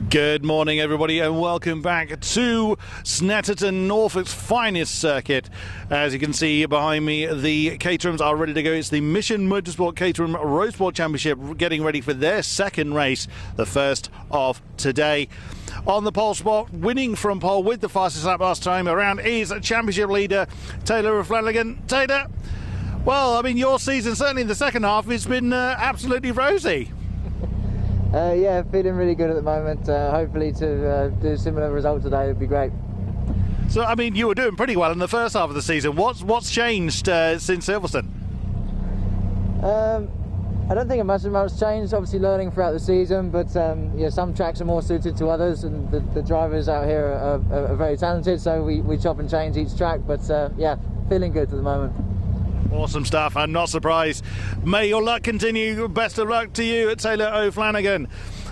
Good morning, everybody, and welcome back to Snetterton, Norfolk's finest circuit. As you can see behind me, the Caterhams are ready to go. It's the Mission Motorsport Caterham Roadsport Championship getting ready for their second race, the first of today. On the pole spot, winning from pole with the fastest lap last time around is championship leader Taylor O'Flanagan. Taylor, well, I mean, your season, certainly in the second half, has been absolutely rosy. Yeah, feeling really good at the moment. Hopefully to do a similar result today would be great. So, I mean, you were doing pretty well in the first half of the season. What's changed since Silverstone? I don't think much changed. Obviously learning throughout the season, but yeah, some tracks are more suited to others, and the drivers out here are very talented, so we chop and change each track, but yeah, feeling good at the moment. Awesome stuff. I'm not surprised. May your luck continue. Best of luck to you, Taylor O'Flanagan.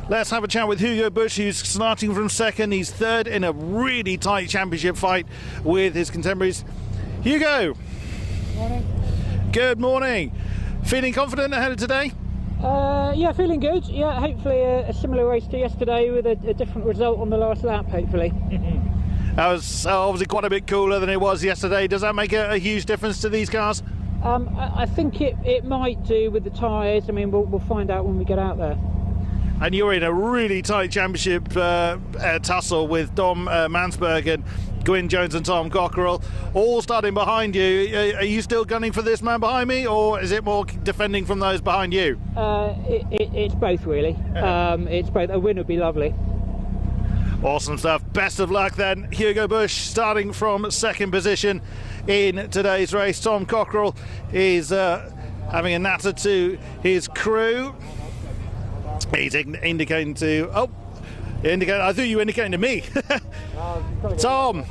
Let's have a chat with Hugo Busch, who's starting from second. He's third in a really tight championship fight with his contemporaries. Hugo. Morning. Good morning. Feeling confident ahead of today? Yeah, feeling good. Yeah, hopefully a similar race to yesterday with a different result on the last lap, hopefully. That was obviously quite a bit cooler than it was yesterday. Does that make a huge difference to these cars? I think it might do with the tyres. I mean, we'll find out when we get out there. And you're in a really tight championship tussle with Dom Mansberg, Gwyn Jones and Tom Cockerell, all starting behind you. Are you still gunning for this man behind me, or is it more defending from those behind you? It's both, really. It's both. A win would be lovely. Awesome stuff. Best of luck then. Hugo Busch starting from second position in today's race. Tom Cockerell is having a natter to his crew. He's indicating to... I thought you were indicating to me. Tom,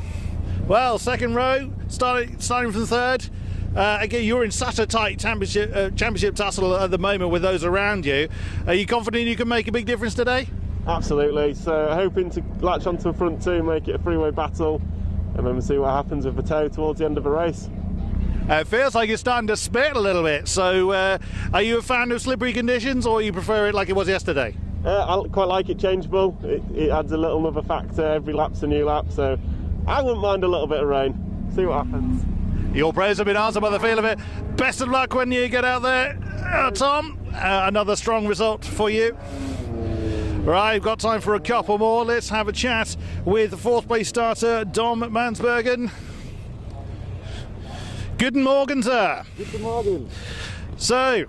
well, second row, starting from third. Again, you're in such a tight championship tussle at the moment with those around you. Are you confident you can make a big difference today? Absolutely. So hoping to latch onto the front two, make it a three-way battle, and then we'll see what happens with the tow towards the end of the race. It feels like it's starting to spit a little bit. So are you a fan of slippery conditions, or you prefer it like it was yesterday? I quite like it changeable. It adds a little another factor. Every lap's a new lap, so I wouldn't mind a little bit of rain. See what happens. Your prayers have been answered by the feel of it. Best of luck when you get out there, Tom. Another strong result for you. Right, we've got time for a couple more. Let's have a chat with the fourth place starter, Dom Mansbergen. Guten Morgen, sir. Guten Morgen. So,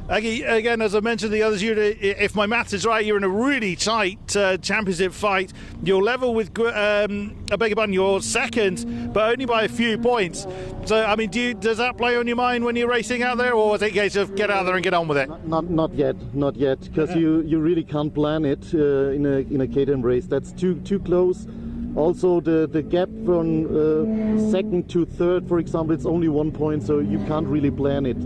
again, as I mentioned the others, if my maths is right, you're in a really tight championship fight. You're level with, I beg your pardon, you're second, but only by a few points. So, I mean, does that play on your mind when you're racing out there, or is it a case of get out there and get on with it? Not yet, because you really can't plan it in a Caterham race. That's too close. Also, the gap from second to third, for example, it's only 1 point, so you can't really plan it.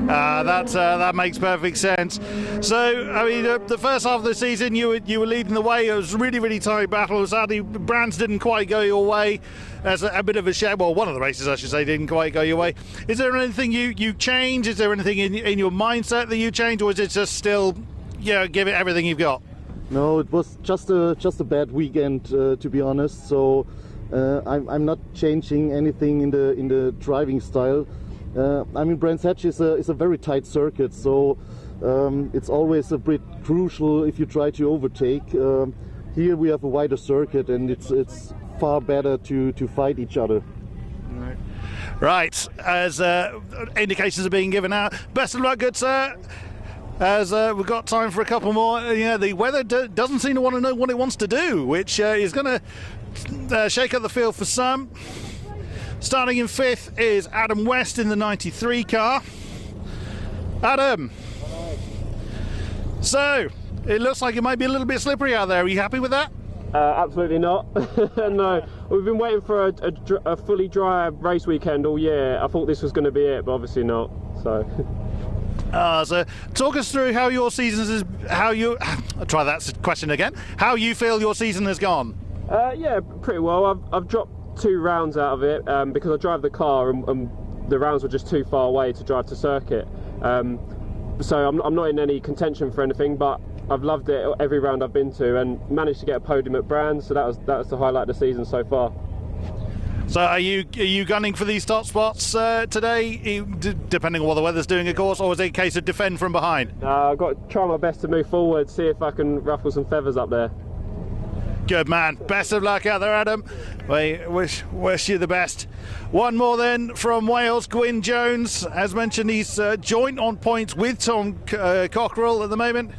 That makes perfect sense. So, I mean, the first half of the season, you were leading the way. It was a really, really tight battle. Sadly, Brands didn't quite go your way. As a bit of a shame. Well, one of the races, I should say, didn't quite go your way. Is there anything you change? Is there anything in your mindset that you change, or is it just still, give it everything you've got? No, it was just a bad weekend, to be honest. So I'm not changing anything in the driving style. I mean, Brands Hatch is a very tight circuit, so it's always a bit crucial if you try to overtake. Here we have a wider circuit, and it's far better to fight each other. Right, as indications are being given out. Best of luck, good sir. As we've got time for a couple more. The weather doesn't seem to want to know what it wants to do, which is going to shake up the field for some. Starting in fifth is Adam West in the 93 car. Adam. So, it looks like it might be a little bit slippery out there. Are you happy with that? Absolutely not. No, we've been waiting for a fully dry race weekend all year. I thought this was going to be it, but obviously not. So talk us through how your season I'll try that question again. How you feel your season has gone? Yeah, pretty well. I've dropped 2 rounds out of it because I drive the car and the rounds were just too far away to drive to circuit. So I'm not in any contention for anything, but I've loved it every round I've been to, and managed to get a podium at Brands, so that was the highlight of the season so far. So are you gunning for these top spots today, depending on what the weather's doing, of course, or is it a case of defend from behind? I've got to try my best to move forward, see if I can ruffle some feathers up there. Good man. Best of luck out there, Adam. We wish you the best. One more then from Wales, Gwyn Jones. As mentioned, he's joint on points with Tom Cockerell at the moment.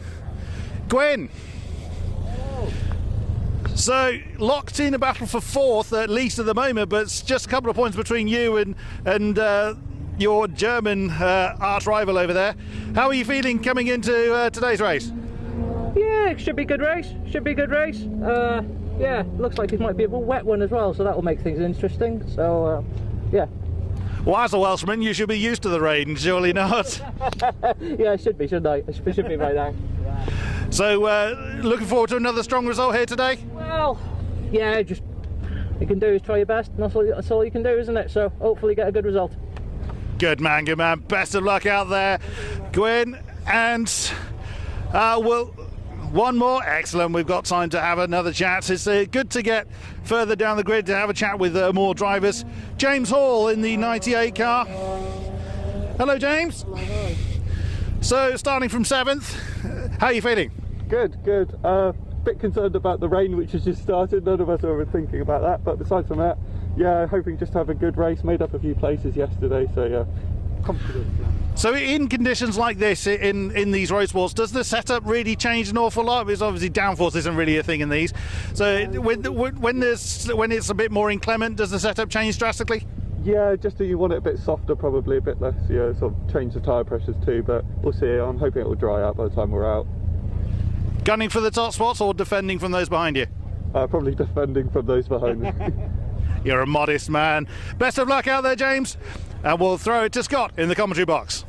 Gwyn. So locked in a battle for fourth, at least at the moment, but it's just a couple of points between you and your German arch rival over there. How are you feeling coming into today's race? Yeah, it should be a good race. Yeah, looks like it might be a wet one as well, so that will make things interesting. So, yeah. Well, as a Welshman, you should be used to the rain, surely not? Yeah, I should be, shouldn't I? I should be by now. So, looking forward to another strong result here today? Well, yeah, just you can do is try your best, and that's all you can do, isn't it? So, hopefully get a good result. Good man, good man. Best of luck out there, Gwyn. And one more. Excellent. We've got time to have another chat. It's good to get further down the grid to have a chat with more drivers. James Hall in the 98 car. Hello, James. Hello. So, starting from 7th, how are you feeling? Good. Bit concerned about the rain which has just started. None of us were thinking about that, but besides from that, yeah, hoping just to have a good race. Made up a few places yesterday, so yeah, confident. Yeah. So in conditions like this, in these road sports, does the setup really change an awful lot? Because obviously downforce isn't really a thing in these. So when it's a bit more inclement, does the setup change drastically? Yeah, just that you want it a bit softer, probably a bit less, yeah, sort of change the tyre pressures too, but we'll see. I'm hoping it will dry out by the time we're out. Gunning for the top spots or defending from those behind you? Probably defending from those behind me. You're a modest man. Best of luck out there, James. And we'll throw it to Scott in the commentary box.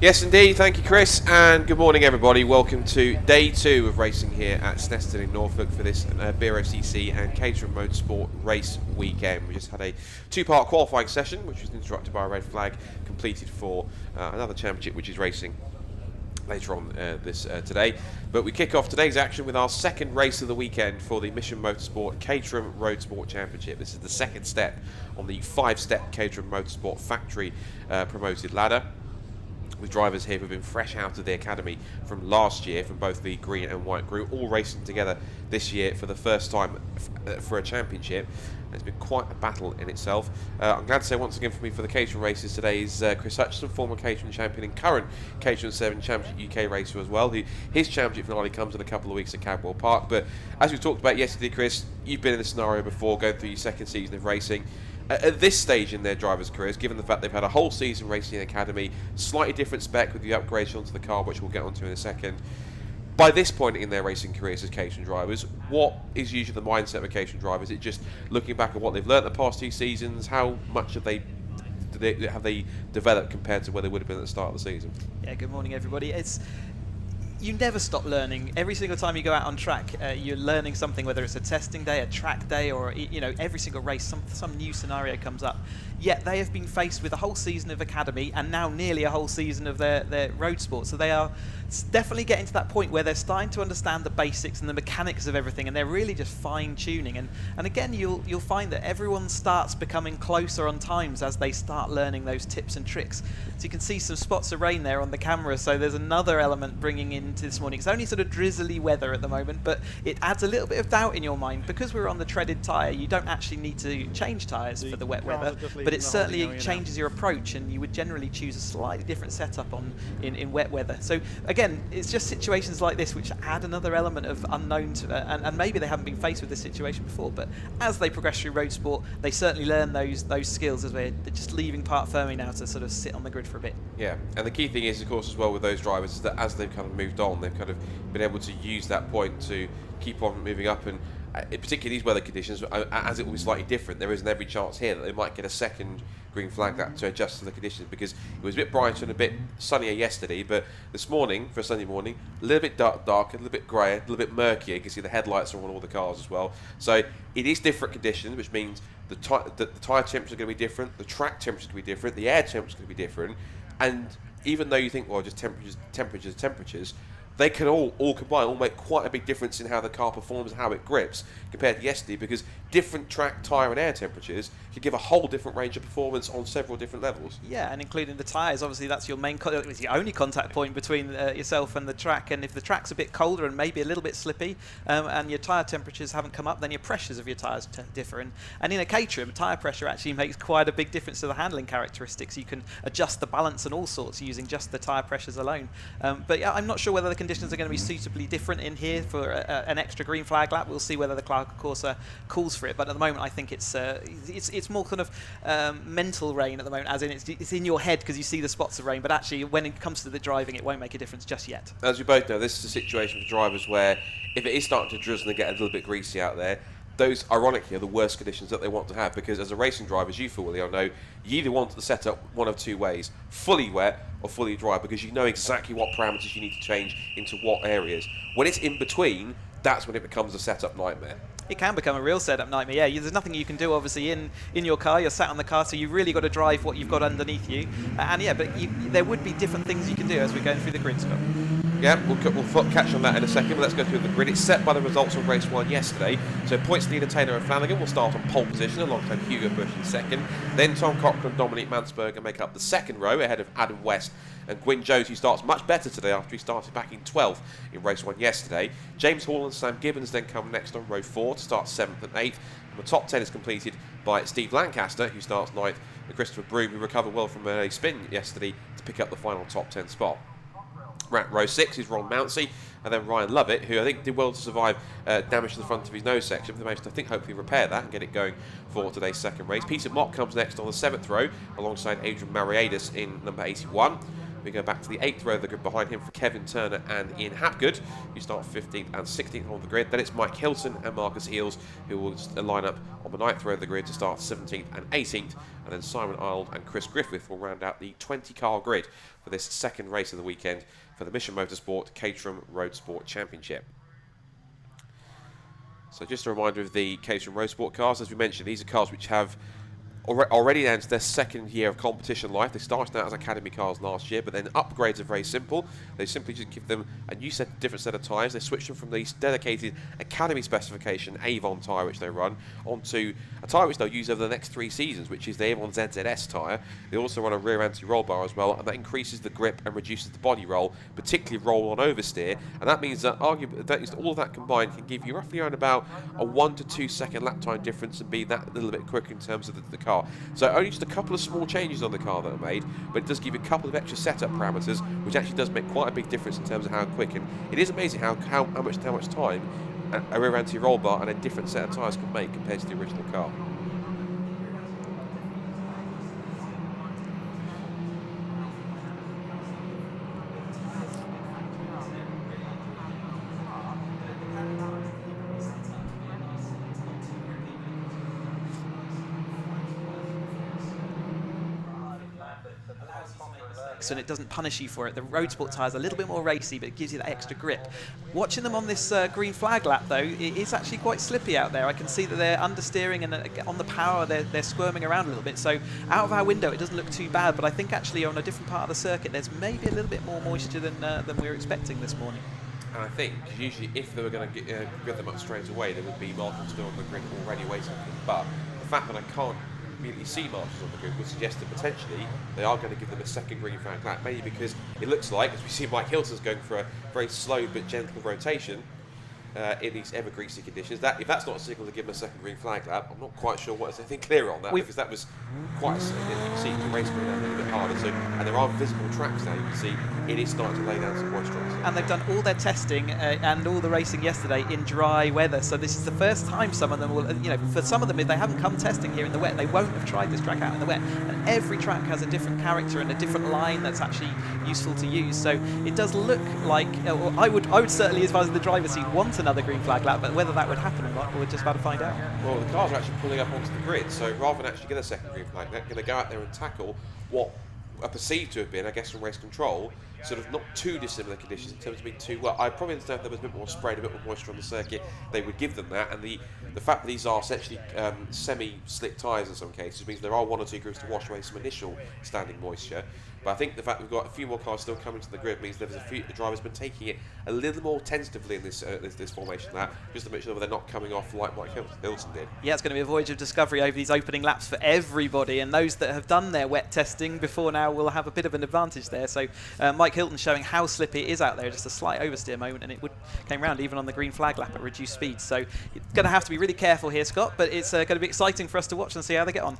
Yes, indeed. Thank you, Chris, and good morning, everybody. Welcome to day 2 of racing here at Snetterton in Norfolk for this BRSCC and Caterham Roadsport race weekend. We just had a 2-part qualifying session, which was interrupted by a red flag, completed for another championship, which is racing later on today. But we kick off today's action with our second race of the weekend for the Mission Motorsport Caterham Roadsport Championship. This is the second step on the 5-step Caterham Motorsport factory promoted ladder, with drivers here who've been fresh out of the academy from last year, from both the green and white group, all racing together this year for the first time for a championship. It's been quite a battle in itself. I'm glad to say once again for me for the Caterham races today is Chris Hutchison, former Caterham champion and current Caterham 7 Championship UK racer as well. His championship finale comes in a couple of weeks at Cadwell Park. But as we talked about yesterday, Chris, you've been in this scenario before, going through your second season of racing. At this stage in their drivers' careers, given the fact they've had a whole season racing in the academy, slightly different spec with the upgrades onto the car, which we'll get onto in a second. By this point in their racing careers as Caterham drivers, what is usually the mindset of Caterham drivers? Is it just looking back at what they've learnt the past 2 seasons? How much have they developed compared to where they would have been at the start of the season? Yeah, good morning, everybody. You never stop learning. Every single time you go out on track, you're learning something, whether it's a testing day, a track day, or every single race, some new scenario comes up. Yet they have been faced with a whole season of academy and now nearly a whole season of their road sport. So they are definitely getting to that point where they're starting to understand the basics and the mechanics of everything, and they're really just fine-tuning. And again, you'll find that everyone starts becoming closer on times as they start learning those tips and tricks. So you can see some spots of rain there on the camera, so there's another element bringing into this morning. It's only sort of drizzly weather at the moment, but it adds a little bit of doubt in your mind. Because we're on the treaded tyre, you don't actually need to change tyres for the wet weather, but it certainly changes your approach, and you would generally choose a slightly different setup in wet weather. So again, it's just situations like this which add another element of unknown to, and maybe they haven't been faced with this situation before, but as they progress through road sport, they certainly learn those skills as they're just leaving Parc Fermé now to sort of sit on the grid for a bit. Yeah, and the key thing is, of course, as well with those drivers, is that as they've kind of moved on, they've kind of been able to use that point to keep on moving up, and particularly these weather conditions, as it will be slightly different, there isn't every chance here that they might get a second green flag to adjust to the conditions, because it was a bit brighter and a bit sunnier yesterday, but this morning, for a Sunday morning, a little bit dark, a little bit grey, a little bit murkier. You can see the headlights are on all the cars as well. So it is different conditions, which means the tyre temperature is going to be different, the track temperature is going to be different, the air temperature is going to be different, and even though you think, well, just temperatures, they can all combine, all make quite a big difference in how the car performs and how it grips compared to yesterday, because different track, tyre and air temperatures can give a whole different range of performance on several different levels. Yeah, and including the tyres, obviously that's your main, it's the only contact point between yourself and the track, and if the track's a bit colder and maybe a little bit slippy, and your tyre temperatures haven't come up, then your pressures of your tyres differ. And in a Caterham, tyre pressure actually makes quite a big difference to the handling characteristics. You can adjust the balance and all sorts using just the tyre pressures alone. But yeah, I'm not sure whether the conditions are going to be suitably different in here for an extra green flag lap. We'll see whether the Clark course calls for it, but at the moment I think it's more kind of mental rain at the moment, as in it's in your head because you see the spots of rain, but actually when it comes to the driving it won't make a difference just yet. As we both know, this is a situation for drivers where if it is starting to drizzle and get a little bit greasy out there, those ironically are the worst conditions that they want to have, because as a racing driver, as you fully know, you either want the setup one of two ways: fully wet or fully dry, because you know exactly what parameters you need to change into what areas. When it's in between, that's when it becomes a setup nightmare. It can become a real setup nightmare. Yeah, there's nothing you can do obviously in your car. You're sat on the car, so you've really got to drive what you've got underneath you. And yeah, but there would be different things you can do as we're going through the grid, Scott. Yeah, we'll catch on that in a second, but let's go through the grid. It's set by the results of race 1 yesterday. So points leader Taylor and Flanagan will start on pole position alongside Hugo Bush in second. Then Tom Cochrane and Dominic Mansberger make up the second row ahead of Adam West and Gwyn Jones, who starts much better today after he started back in 12th in race 1 yesterday. James Hall and Sam Gibbons then come next on row 4 to start 7th and 8th. And the top 10 is completed by Steve Lancaster, who starts 9th, and Christopher Broom, who recovered well from a spin yesterday to pick up the final top 10 spot. Row 6 is Ron Mounsey, and then Ryan Lovett, who I think did well to survive damage to the front of his nose section, but they managed to, I think, hopefully repair that and get it going for today's second race. Peter Mock comes next on the 7th row, alongside Adrian Mariadis in number 81. We go back to the 8th row of the grid behind him for Kevin Turner and Ian Hapgood, who start 15th and 16th on the grid. Then it's Mike Hilton and Marcus Eels, who will line up on the 9th row of the grid to start 17th and 18th. And then Simon Arnold and Chris Griffith will round out the 20-car grid for this second race of the weekend for the Mission Motorsport Caterham Roadsport Championship. So just a reminder of the Caterham Roadsport cars. As we mentioned, these are cars which have already entered their second year of competition life. They started out as academy cars last year, but then upgrades are very simple. They simply just give them a new different set of tyres. They switch them from the dedicated academy specification Avon tyre which they run onto a tyre which they'll use over the next 3 seasons, which is the Avon ZZS tyre. They also run a rear anti-roll bar as well, and that increases the grip and reduces the body roll, particularly roll on oversteer. And that means that arguably all of that combined can give you roughly around about a 1 to 2 second lap time difference and be that little bit quicker in terms of the car. So only just a couple of small changes on the car that are made, but it does give you a couple of extra setup parameters, which actually does make quite a big difference in terms of how quick. And it is amazing how much time a rear anti-roll bar and a different set of tyres can make compared to the original car. And it doesn't punish you for it. The Roadsport tyres are a little bit more racy, but it gives you that extra grip. Watching them on this green flag lap, though, it is actually quite slippy out there. I can see that they're understeering, and on the power, they're squirming around a little bit. So out of our window, it doesn't look too bad, but I think actually on a different part of the circuit, there's maybe a little bit more moisture than we were expecting this morning. And I think, because usually if they were going to get them up straight away, there would be marshals still on the grid already waiting for them. But the fact that I can't immediately see marshals on the grid would suggest that potentially they are going to give them a second green flag lap, mainly because it looks like, as we see Mike Hilton's going for a very slow but gentle rotation in these ever greasy conditions. That if that's not a signal to give them a second green flag lap, I'm not quite sure what is anything clear on that, because that was quite you can see the race going down a little bit harder. So, and there are visible tracks now. You can see it is starting to lay down some moisture. And they've done all their testing and all the racing yesterday in dry weather. So this is the first time some of them will, for some of them, if they haven't come testing here in the wet, they won't have tried this track out in the wet. And every track has a different character and a different line that's actually useful to use. So it does look like, I would certainly, as far as the driver's seat, want another green flag lap, but whether that would happen or not, we're just about to find out. Well, the cars are actually pulling up onto the grid, so rather than actually get a second green flag, they're going to go out there and tackle what are perceived to have been, I guess, from race control, sort of not too dissimilar conditions in terms of being too well. I probably understand if there was a bit more spray, a bit more moisture on the circuit, they would give them that. And the fact that these are essentially semi-slick tyres in some cases means there are 1 or 2 grips to wash away some initial standing moisture. But I think the fact we've got a few more cars still coming to the grid means there's the driver's been taking it a little more tentatively in this formation lap, just to make sure that they're not coming off like Mike Hilton did. Yeah, it's going to be a voyage of discovery over these opening laps for everybody, and those that have done their wet testing before now will have a bit of an advantage there. So Mike Hilton showing how slippy it is out there, just a slight oversteer moment, and it came round even on the green flag lap at reduced speed. So you're going to have to be really careful here, Scott, but it's going to be exciting for us to watch and see how they get on.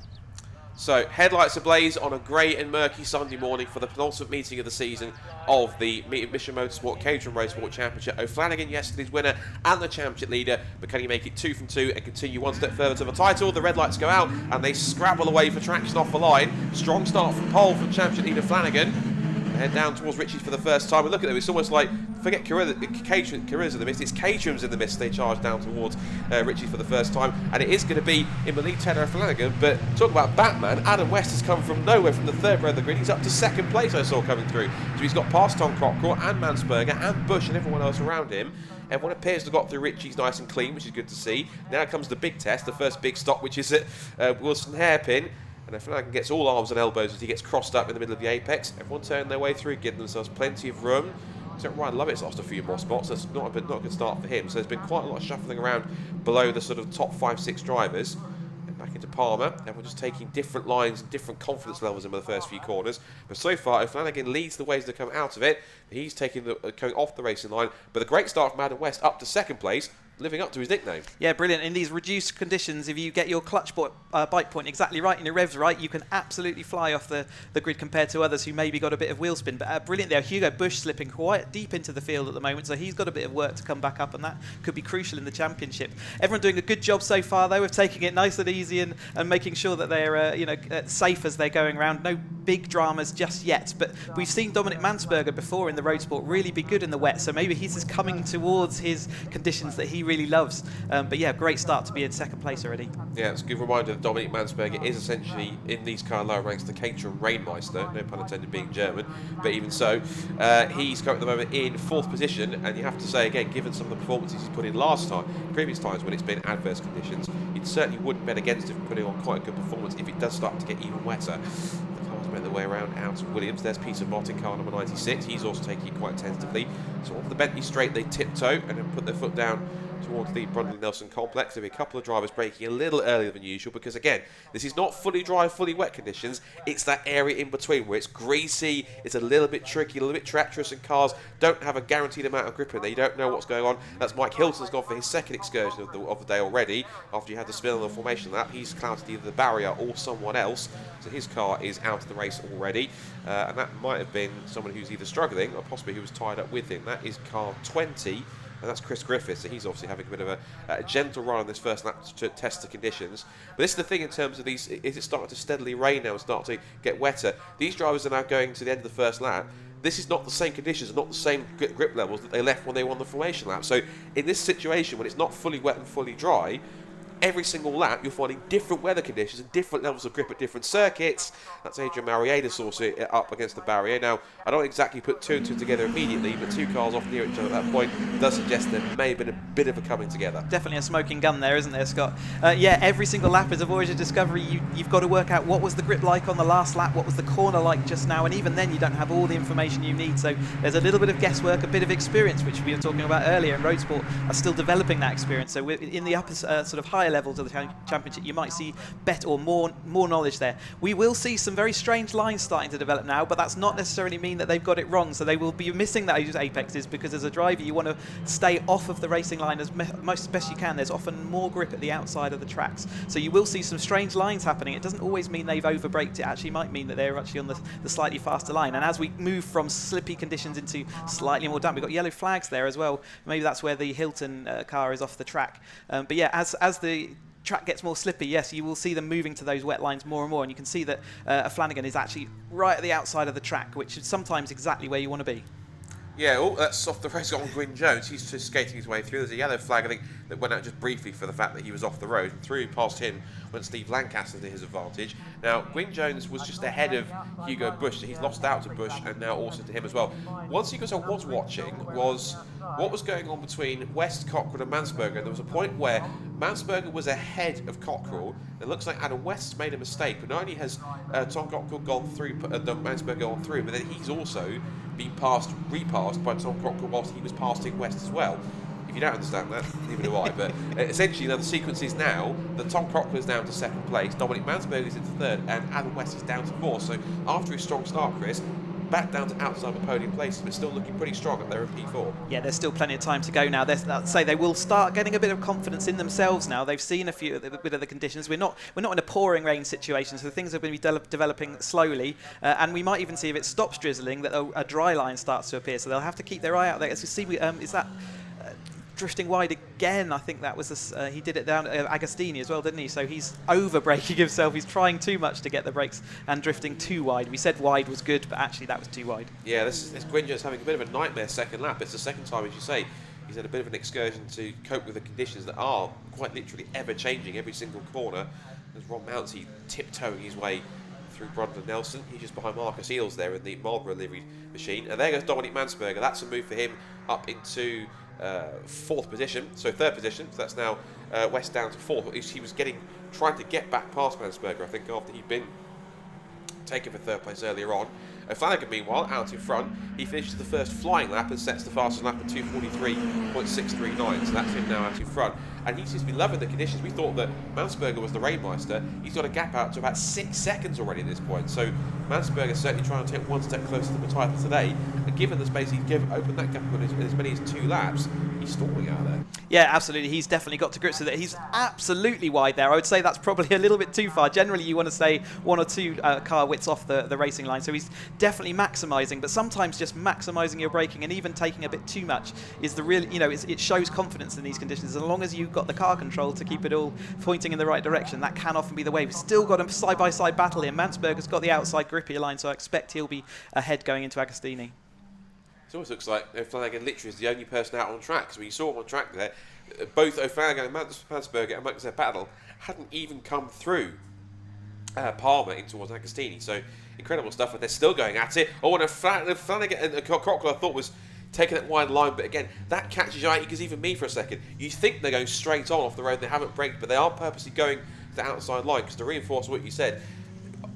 So, headlights ablaze on a grey and murky Sunday morning for the penultimate meeting of the season of the Mission Motorsport Caterham Roadsport Championship. O'Flanagan, yesterday's winner and the championship leader, but can he make it 2 from 2 and continue one step further to the title? The red lights go out and they scrabble away for traction off the line. Strong start from pole from championship leader Flanagan. Head down towards Ritchie's for the first time, and look at them, it's almost like, forget Caterham's in the mist, it's Caterham's in the mist. They charge down towards Ritchie's for the first time, and it is going to be in the lead, Taylor Flanagan. But talk about Batman, Adam West has come from nowhere from the 3rd row of the grid. He's up to 2nd place, I saw coming through. So he's got past Tom Cockrell and Mansberger and Bush and everyone else around him. Everyone appears to have got through Ritchie's nice and clean, which is good to see. Now comes the big test, the first big stop, which is at Wilson Hairpin. And Flanagan gets all arms and elbows as he gets crossed up in the middle of the apex. Everyone turning their way through, giving themselves plenty of room. So Ryan Lovett's lost a few more spots. That's not a good start for him. So there's been quite a lot of shuffling around below the sort of top 5-6 drivers. And back into Palmer. Everyone just taking different lines and different confidence levels in the first few corners. But so far, Flanagan leads the way as they come out of it. He's taking coming off the racing line. But a great start from Adam West up to 2nd place, living up to his nickname. Yeah, brilliant. In these reduced conditions, if you get your clutch bike point exactly right and your revs right, you can absolutely fly off the grid compared to others who maybe got a bit of wheel spin. But brilliant there. Hugo Bush slipping quite deep into the field at the moment, so he's got a bit of work to come back up, and that could be crucial in the championship. Everyone doing a good job so far, though, of taking it nice and easy and making sure that they're safe as they're going around. No big dramas just yet, but we've seen Dominic Mansberger before in the Roadsport really be good in the wet, so maybe he's just coming towards his conditions that he really loves. But yeah, great start to be in 2nd place already. Yeah, it's a good reminder that Dominic Mansberger is essentially, in these kind of lower ranks, the Caterham Rainmeister, no pun intended being German, but even so, he's currently at the moment in 4th position, and you have to say again, given some of the performances he's put in previous times when it's been adverse conditions, you certainly wouldn't bet against him putting on quite a good performance if it does start to get even wetter. The cars make their way around out of Williams. There's Peter Mott in car number 96. He's also taking it quite tentatively. So off the Bentley straight, they tiptoe and then put their foot down towards the Brundley-Nelson complex. There'll be a couple of drivers braking a little earlier than usual because, again, this is not fully dry, fully wet conditions. It's that area in between where it's greasy, it's a little bit tricky, a little bit treacherous, and cars don't have a guaranteed amount of grip in there. You don't know what's going on. That's Mike Hilton's gone for his 2nd excursion of the day already. After you had the spin on the formation lap, he's clouted either the barrier or someone else. So his car is out of the race already. And that might have been someone who's either struggling or possibly who was tied up with him. That is car 20. And that's Chris Griffiths, so he's obviously having a bit of a gentle run on this first lap to test the conditions. But this is the thing in terms of these, is it starting to steadily rain now and start to get wetter? These drivers are now going to the end of the first lap. This is not the same conditions, not the same grip levels that they left when they won the formation lap. So in this situation, when it's not fully wet and fully dry, every single lap you're finding different weather conditions and different levels of grip at different circuits. That's Adrian Mariadas also up against the barrier. Now, I don't exactly put 2 and 2 together immediately, but 2 cars off near each other at that point does suggest there may have been a bit of a coming together. Definitely a smoking gun there, isn't there, Scott? Yeah, every single lap is a voyage of discovery. You've got to work out what was the grip like on the last lap, what was the corner like just now, and even then you don't have all the information you need. So there's a little bit of guesswork, a bit of experience, which we were talking about earlier, and Roadsport are still developing that experience. So we're in the upper sort of higher levels of the championship, you might see better or more knowledge there. We will see some very strange lines starting to develop now, but that's not necessarily mean that they've got it wrong. So they will be missing those apexes because as a driver you want to stay off of the racing line as best you can. There's often more grip at the outside of the tracks, so you will see some strange lines happening. It doesn't always mean they've overbraked. It actually might mean that they're actually on the slightly faster line. And as we move from slippy conditions into slightly more damp, we've got yellow flags there as well. Maybe that's where the Hilton car is off the track. But yeah, as the track gets more slippy, yes, you will see them moving to those wet lines more and more, and you can see that Flanagan is actually right at the outside of the track, which is sometimes exactly where you want to be. Yeah, that's off the race on Gwyn Jones. He's just skating his way through. There's a yellow flag, I think, that went out just briefly for the fact that he was off the road. And through past him went Steve Lancaster to his advantage. Now, Gwyn Jones was just ahead of Hugo Bush, so he's lost out to Bush and now also to him as well. One sequence I was watching was what was going on between West, Cockrell and Mansberger. There was a point where Mansberger was ahead of Cockrell. It looks like Adam West's made a mistake, but not only has Tom Cockrell gone through, Mansberger gone through, but then he's also been repassed by Tom Cockrell whilst he was passing West as well. If you don't understand that, neither do I. But essentially, now the sequence is now that Tom Cockrell is down to second place, Dominic Mansberger is into third, and Adam West is down to fourth. So after his strong start, Chris, back down to outside the podium places, but still looking pretty strong up there in P4. Yeah, there's still plenty of time to go now. I'd say they will start getting a bit of confidence in themselves now. They've seen a bit of the conditions. We're not in a pouring rain situation, so things are going to be developing slowly, and we might even see if it stops drizzling that a dry line starts to appear. So they'll have to keep their eye out there. As you see, is that drifting wide again? I think that was he did it down at Agostini as well, didn't he? So he's over braking himself. He's trying too much to get the brakes and drifting too wide. We said wide was good, but actually that was too wide. Yeah, this Gwyn Jones having a bit of a nightmare second lap. It's the second time, as you say, he's had a bit of an excursion to cope with the conditions that are quite literally ever changing every single corner. There's Ron Mountsie tiptoeing his way through Brundle and Nelson. He's just behind Marcus Eels there in the Marlborough livery machine. And there goes Dominic Mansberger. That's a move for him up into fourth position, so third position. So that's now West down to fourth. He was trying to get back past Mansberger, I think, after he'd been taken for third place earlier on. Flanagan, meanwhile, out in front. He finishes the first flying lap and sets the fastest lap at 2:43.639. So that's him now out in front. And he seems to be loving the conditions. We thought that Mansberger was the Rainmeister. He's got a gap out to about 6 seconds already at this point. So Mansberger's certainly trying to take one step closer to the title today. And given the space he's opened that gap in as many as 2 laps, he's stalling out there. Yeah, absolutely. He's definitely got to grips with it. He's absolutely wide there. I would say that's probably a little bit too far. Generally, you want to stay 1 or 2 car widths off the racing line. So he's definitely maximising, but sometimes just maximising your braking and even taking a bit too much is the real, it shows confidence in these conditions. As long as you've got the car control to keep it all pointing in the right direction, that can often be the way. We've still got a side-by-side battle here. Mansberger's got the outside grippier line, so I expect he'll be ahead going into Agostini. It almost looks like O'Flanagan literally is the only person out on track, because when you saw him on track there, both O'Flanagan and Mansberger amongst their battle hadn't even come through Palmer in towards Agostini. So incredible stuff, and they're still going at it. Oh, and Flanagan and Cockrell I thought was taking that wide line, but again, that catches your eye, because even me for a second, you think they're going straight on off the road, they haven't braked, but they are purposely going to the outside line, because to reinforce what you said,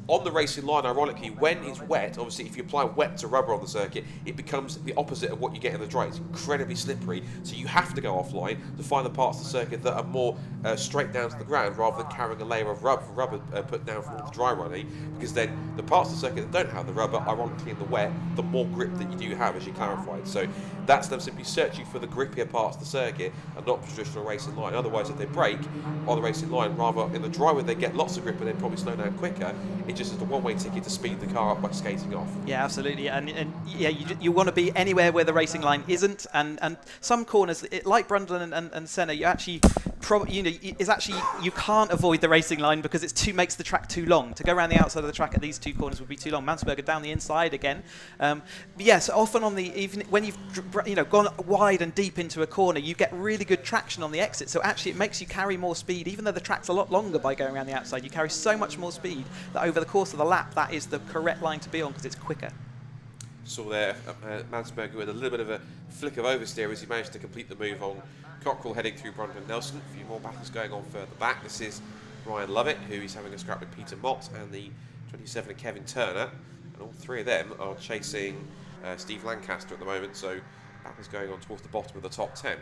on the racing line, ironically, when it's wet, obviously if you apply wet to rubber on the circuit, it becomes the opposite of what you get in the dry. It's incredibly slippery, so you have to go offline to find the parts of the circuit that are more straight down to the ground, rather than carrying a layer of rubber put down from all the dry running, because then the parts of the circuit that don't have the rubber, ironically in the wet, the more grip that you do have, as you clarified. So that's them simply searching for the grippier parts of the circuit and not the traditional racing line. Otherwise, if they brake on the racing line, rather in the dry where they get lots of grip and they probably slow down quicker, it just is a one-way ticket to speed the car up by skating off. Yeah, absolutely. And yeah, you want to be anywhere where the racing line isn't, and some corners, like Brundle and Senna, you actually you can't avoid the racing line because it makes the track too long. To go around the outside of the track at these 2 corners would be too long. Mansberger down the inside again. But yeah, so often even when you've gone wide and deep into a corner, you get really good traction on the exit. So actually, it makes you carry more speed, even though the track's a lot longer by going around the outside. You carry so much more speed that over the course of the lap, that is the correct line to be on because it's quicker. Saw there Mansberger with a little bit of a flick of oversteer as he managed to complete the move on Cockrell heading through Brundle and Nelson. A few more battles going on further back. This is Ryan Lovett, who is having a scrap with Peter Mott and the 27 Kevin Turner, and all 3 of them are chasing Steve Lancaster at the moment, so battles going on towards the bottom of the top 10.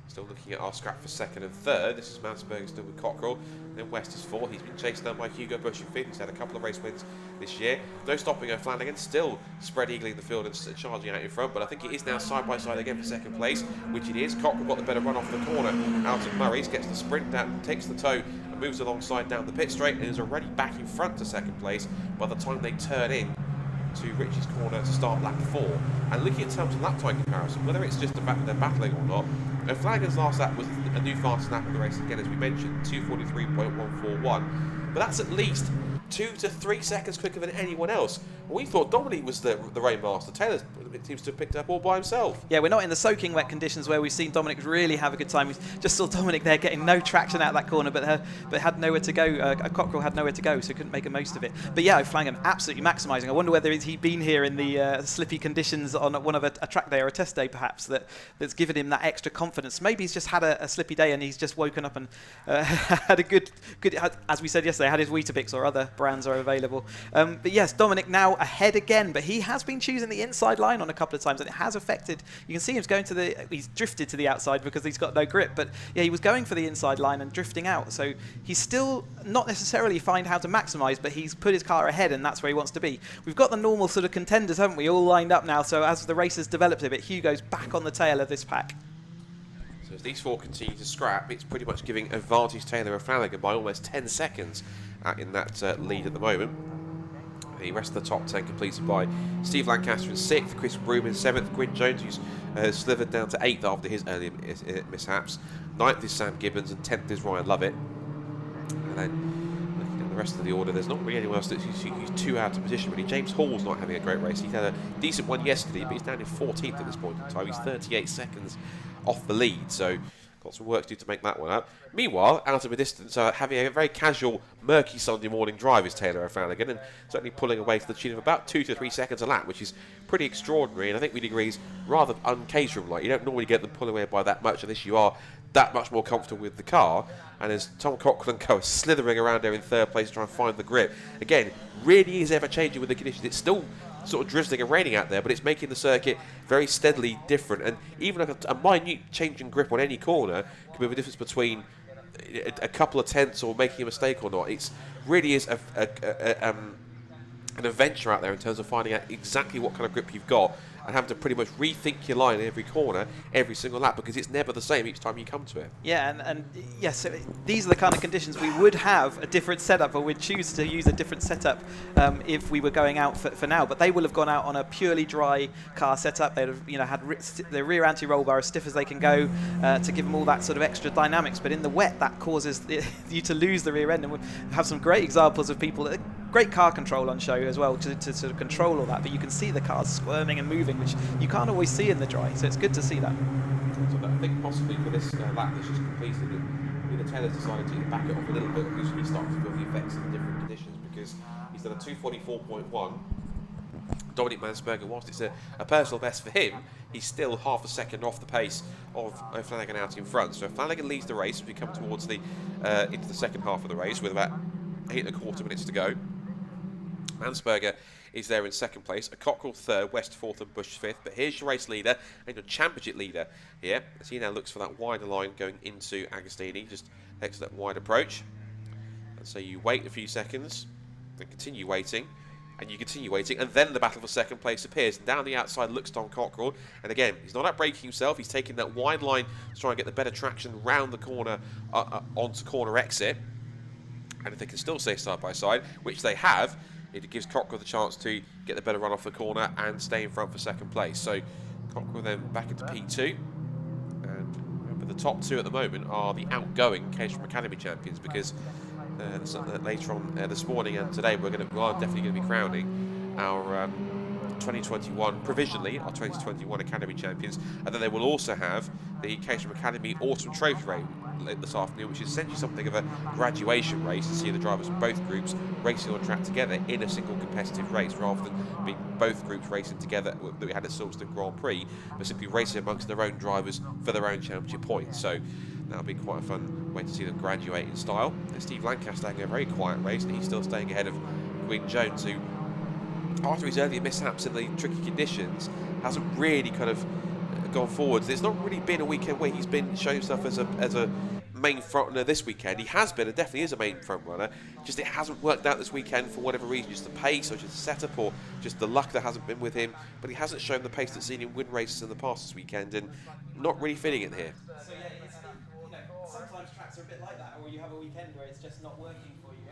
Still looking at our scrap for 2nd and 3rd. This is Mansberger still with Cockrell. Then West is 4th. He's been chased down by Hugo Bush in 5th. He's had a couple of race wins this year. No stopping O'Flanagan. Still spread eagling the field and charging out in front. But I think it is now side by side again for 2nd place, which it is. Cockrell got the better run off the corner out of Murray's. Gets the sprint down, takes the toe and moves alongside down the pit straight and is already back in front to 2nd place by the time they turn in to Richie's corner to start lap 4. And looking in terms of lap time comparison, whether it's just the fact that they're battling or not, Flanagan's last lap was a new fastest lap of the race again, as we mentioned, 2:43.141. But that's at least 2 to 3 seconds quicker than anyone else. We thought Dominic was the rain master. Taylor seems to have picked it up all by himself. Yeah, we're not in the soaking wet conditions where we've seen Dominic really have a good time. We just saw Dominic there getting no traction out of that corner, but had nowhere to go. Cockerell had nowhere to go, so couldn't make a most of it. But yeah, Flanagan absolutely maximising. I wonder whether he'd been here in the slippy conditions on one of a track day or a test day, perhaps, that's given him that extra confidence. Maybe he's just had a slippy day and he's just woken up and had a good, as we said yesterday, had his Weetabix or other brands are available. But yes, Dominic now ahead again, but he has been choosing the inside line on a couple of times, and it has affected. You can see him going he's drifted to the outside because he's got no grip, but yeah, he was going for the inside line and drifting out, so he's still not necessarily find how to maximise, but he's put his car ahead and that's where he wants to be. We've got the normal sort of contenders, haven't we, all lined up now, so as the race has developed a bit, Hugo's back on the tail of this pack. So as these four continue to scrap, it's pretty much giving advantage Taylor and Flanagan by almost 10 seconds in that lead at the moment. The rest of the top 10 completed by Steve Lancaster in 6th, Chris Broom in 7th, Gwyn Jones, who's slithered down to 8th after his early mishaps. 9th is Sam Gibbons and 10th is Ryan Lovett. And then looking at the rest of the order, there's not really anyone else that's too out of position really. James Hall's not having a great race. He had a decent one yesterday, but he's down in 14th at this point in time. He's 38 seconds off the lead, so got some work to do to make that one up. Meanwhile, out of a distance, having a very casual, murky Sunday morning drive is Taylor O'Flanagan, and certainly pulling away to the tune of about 2 to 3 seconds a lap, which is pretty extraordinary, and I think we'd agree is rather un-Caterham-like. You don't normally get them pulling away by that much, unless you are that much more comfortable with the car. And as Tom Cockrell and co are slithering around there in 3rd place to try and find the grip, again, really is ever changing with the conditions. It's still sort of drizzling and raining out there, but it's making the circuit very steadily different, and even a minute change in grip on any corner can be the difference between a couple of tenths or making a mistake or not. It really is an adventure out there in terms of finding out exactly what kind of grip you've got and having to pretty much rethink your line in every corner, every single lap, because it's never the same each time you come to it. Yeah, and yes, so these are the kind of conditions we would have a different setup, or we'd choose to use a different setup if we were going out for now. But they will have gone out on a purely dry car setup. They'd have, had the rear anti-roll bar as stiff as they can go to give them all that sort of extra dynamics. But in the wet, that causes you to lose the rear end, and we'll have some great examples of people. Great car control on show as well to sort of control all that, but you can see the cars squirming and moving, which you can't always see in the dry, so it's good to see that. So I think possibly for this lap that's just completed, the Taylor's decided to back it off a little bit because he started to feel the effects of the different conditions, because he's done a 2:44.1. Dominic Mansberger, whilst it's a personal best for him, he's still half a second off the pace of Flanagan out in front. So Flanagan leads the race as we come towards the into the second half of the race with about 8.25 minutes to go. Mansberger is there in 2nd place, a Cockrell 3rd, West 4th and Bush 5th. But here's your race leader and your championship leader here, as he now looks for that wider line going into Agostini, just next to that wide approach. And so you wait a few seconds, and continue waiting, and you continue waiting, and then the battle for 2nd place appears. And down the outside looks Tom Cockrell, and again, he's not out braking himself, he's taking that wide line to try and get the better traction round the corner onto corner exit. And if they can still stay side by side, which they have, it gives Cockrell the chance to get the better run off the corner and stay in front for 2nd place. So Cockrell then back into P2. And remember, the top 2 at the moment are the outgoing Caterham Academy champions, because later on this morning and today we are definitely going to be crowning our 2021, provisionally, our 2021 Academy champions. And then they will also have the Caterham Academy Autumn Trophy race this afternoon, which is essentially something of a graduation race to see the drivers of both groups racing on track together in a single competitive race, rather than being both groups racing together that we had at Silverstone Grand Prix, but simply racing amongst their own drivers for their own championship points. So that'll be quite a fun way to see them graduate in style. And Steve Lancaster having a very quiet race, and he's still staying ahead of Gwyn Jones, who, after his earlier mishaps in the tricky conditions, hasn't really kind of gone forwards. There's not really been a weekend where he's been showing himself as a main front runner this weekend. He has been, and definitely is a main front runner, just it hasn't worked out this weekend for whatever reason, just the pace or just the setup or just the luck that hasn't been with him. But he hasn't shown the pace that's seen him win races in the past this weekend, and not really feeling it here. So yeah, it's, sometimes tracks are a bit like that, or you have a weekend where it's just not working for you.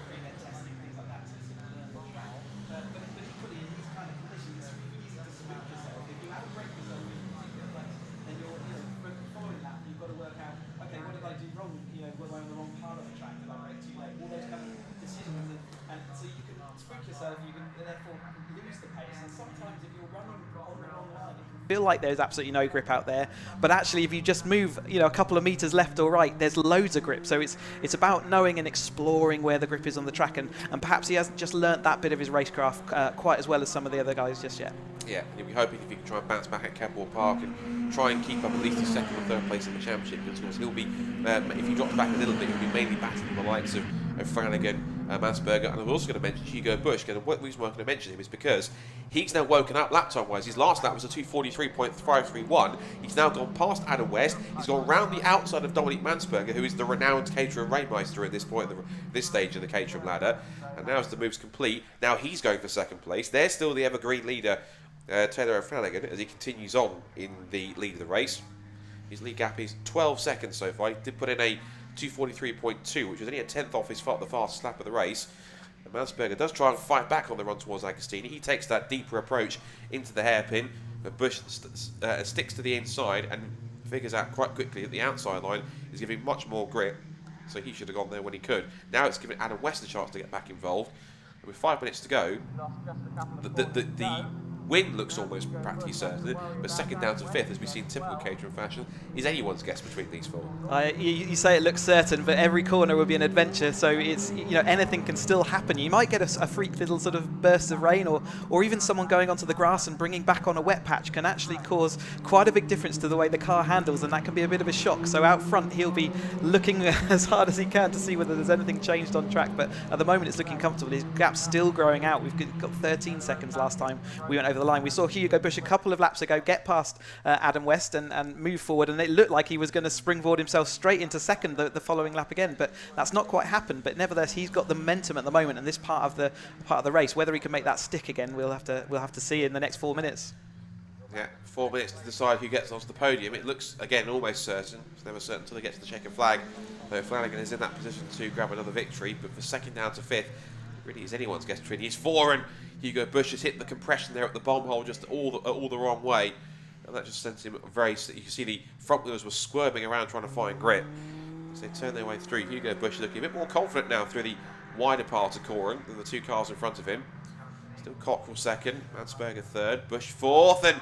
Pre-event testing, things like that, so it's sort of learn the track. But equally, in these kind of conditions, it's really easy to smooth yourself. If you have a break yourself in a particular place, then you're, following that, you've got to work out, okay, what did I do wrong? Were I on the wrong part of the track? Did I so you can therefore lose the pace. And sometimes if you're running on the wrong line, it can feel like there's absolutely no grip out there. But actually, if you just move, a couple of meters left or right, there's loads of grip. So it's about knowing and exploring where the grip is on the track, and perhaps he hasn't just learnt that bit of his racecraft quite as well as some of the other guys just yet. Yeah, you'll be hoping if he can try and bounce back at Cadwell Park and try and keep up at least his second or third place in the championship, because he'll be, if he drops back a little bit, he'll be mainly battling the likes of Flanagan, Mansberger, and I'm also going to mention Hugo Busch. And the reason why I'm going to mention him is because he's now woken up lap time wise. His last lap was a 2:43.531. He's now gone past Adam West. He's gone round the outside of Dominic Mansberger, who is the renowned Caterham Rainmeister at this point, this stage in the Caterham ladder. And now as the move's complete, now he's going for second place. There's still the evergreen leader, Taylor O'Flanagan, as he continues on in the lead of the race. His lead gap is 12 seconds so far. He did put in a 2:43.2, which was only a tenth off the fastest lap of the race. And Mansberger does try and fight back on the run towards Agostini. He takes that deeper approach into the hairpin, but Busch sticks to the inside and figures out quite quickly that the outside line is giving much more grip, so he should have gone there when he could. Now it's giving Adam West a chance to get back involved. And with 5 minutes to go, the win looks almost practically certain, but second down to fifth, as we see in typical Caterham fashion, is anyone's guess between these four. You say it looks certain, but every corner will be an adventure, so it's anything can still happen. You might get a freak little sort of burst of rain, or even someone going onto the grass and bringing back on a wet patch can actually cause quite a big difference to the way the car handles, and that can be a bit of a shock. So out front he'll be looking as hard as he can to see whether there's anything changed on track, but at the moment it's looking comfortable. His gap's still growing out. We've got 13 seconds last time we went over the line. We saw Hugo Busch a couple of laps ago get past Adam West and move forward, and it looked like he was going to springboard himself straight into second the following lap again, but that's not quite happened. But nevertheless, he's got the momentum at the moment, and this part of the race, whether he can make that stick again, we'll have to see in the next 4 minutes. Yeah, 4 minutes to decide who gets onto the podium. It looks, again, almost certain. It's never certain until they get to the checkered flag. Though Flanagan is in that position to grab another victory, but for second down to fifth, it really is anyone's guess between these four, and Hugo Busch has hit the compression there at the bomb hole just all the wrong way, and that just sent him very. You can see the front wheels were squirming around trying to find grip as they turn their way through. Hugo Busch looking a bit more confident now through the wider part of Coram than the two cars in front of him. Still Cockrell second, Mansberger third, Busch fourth, and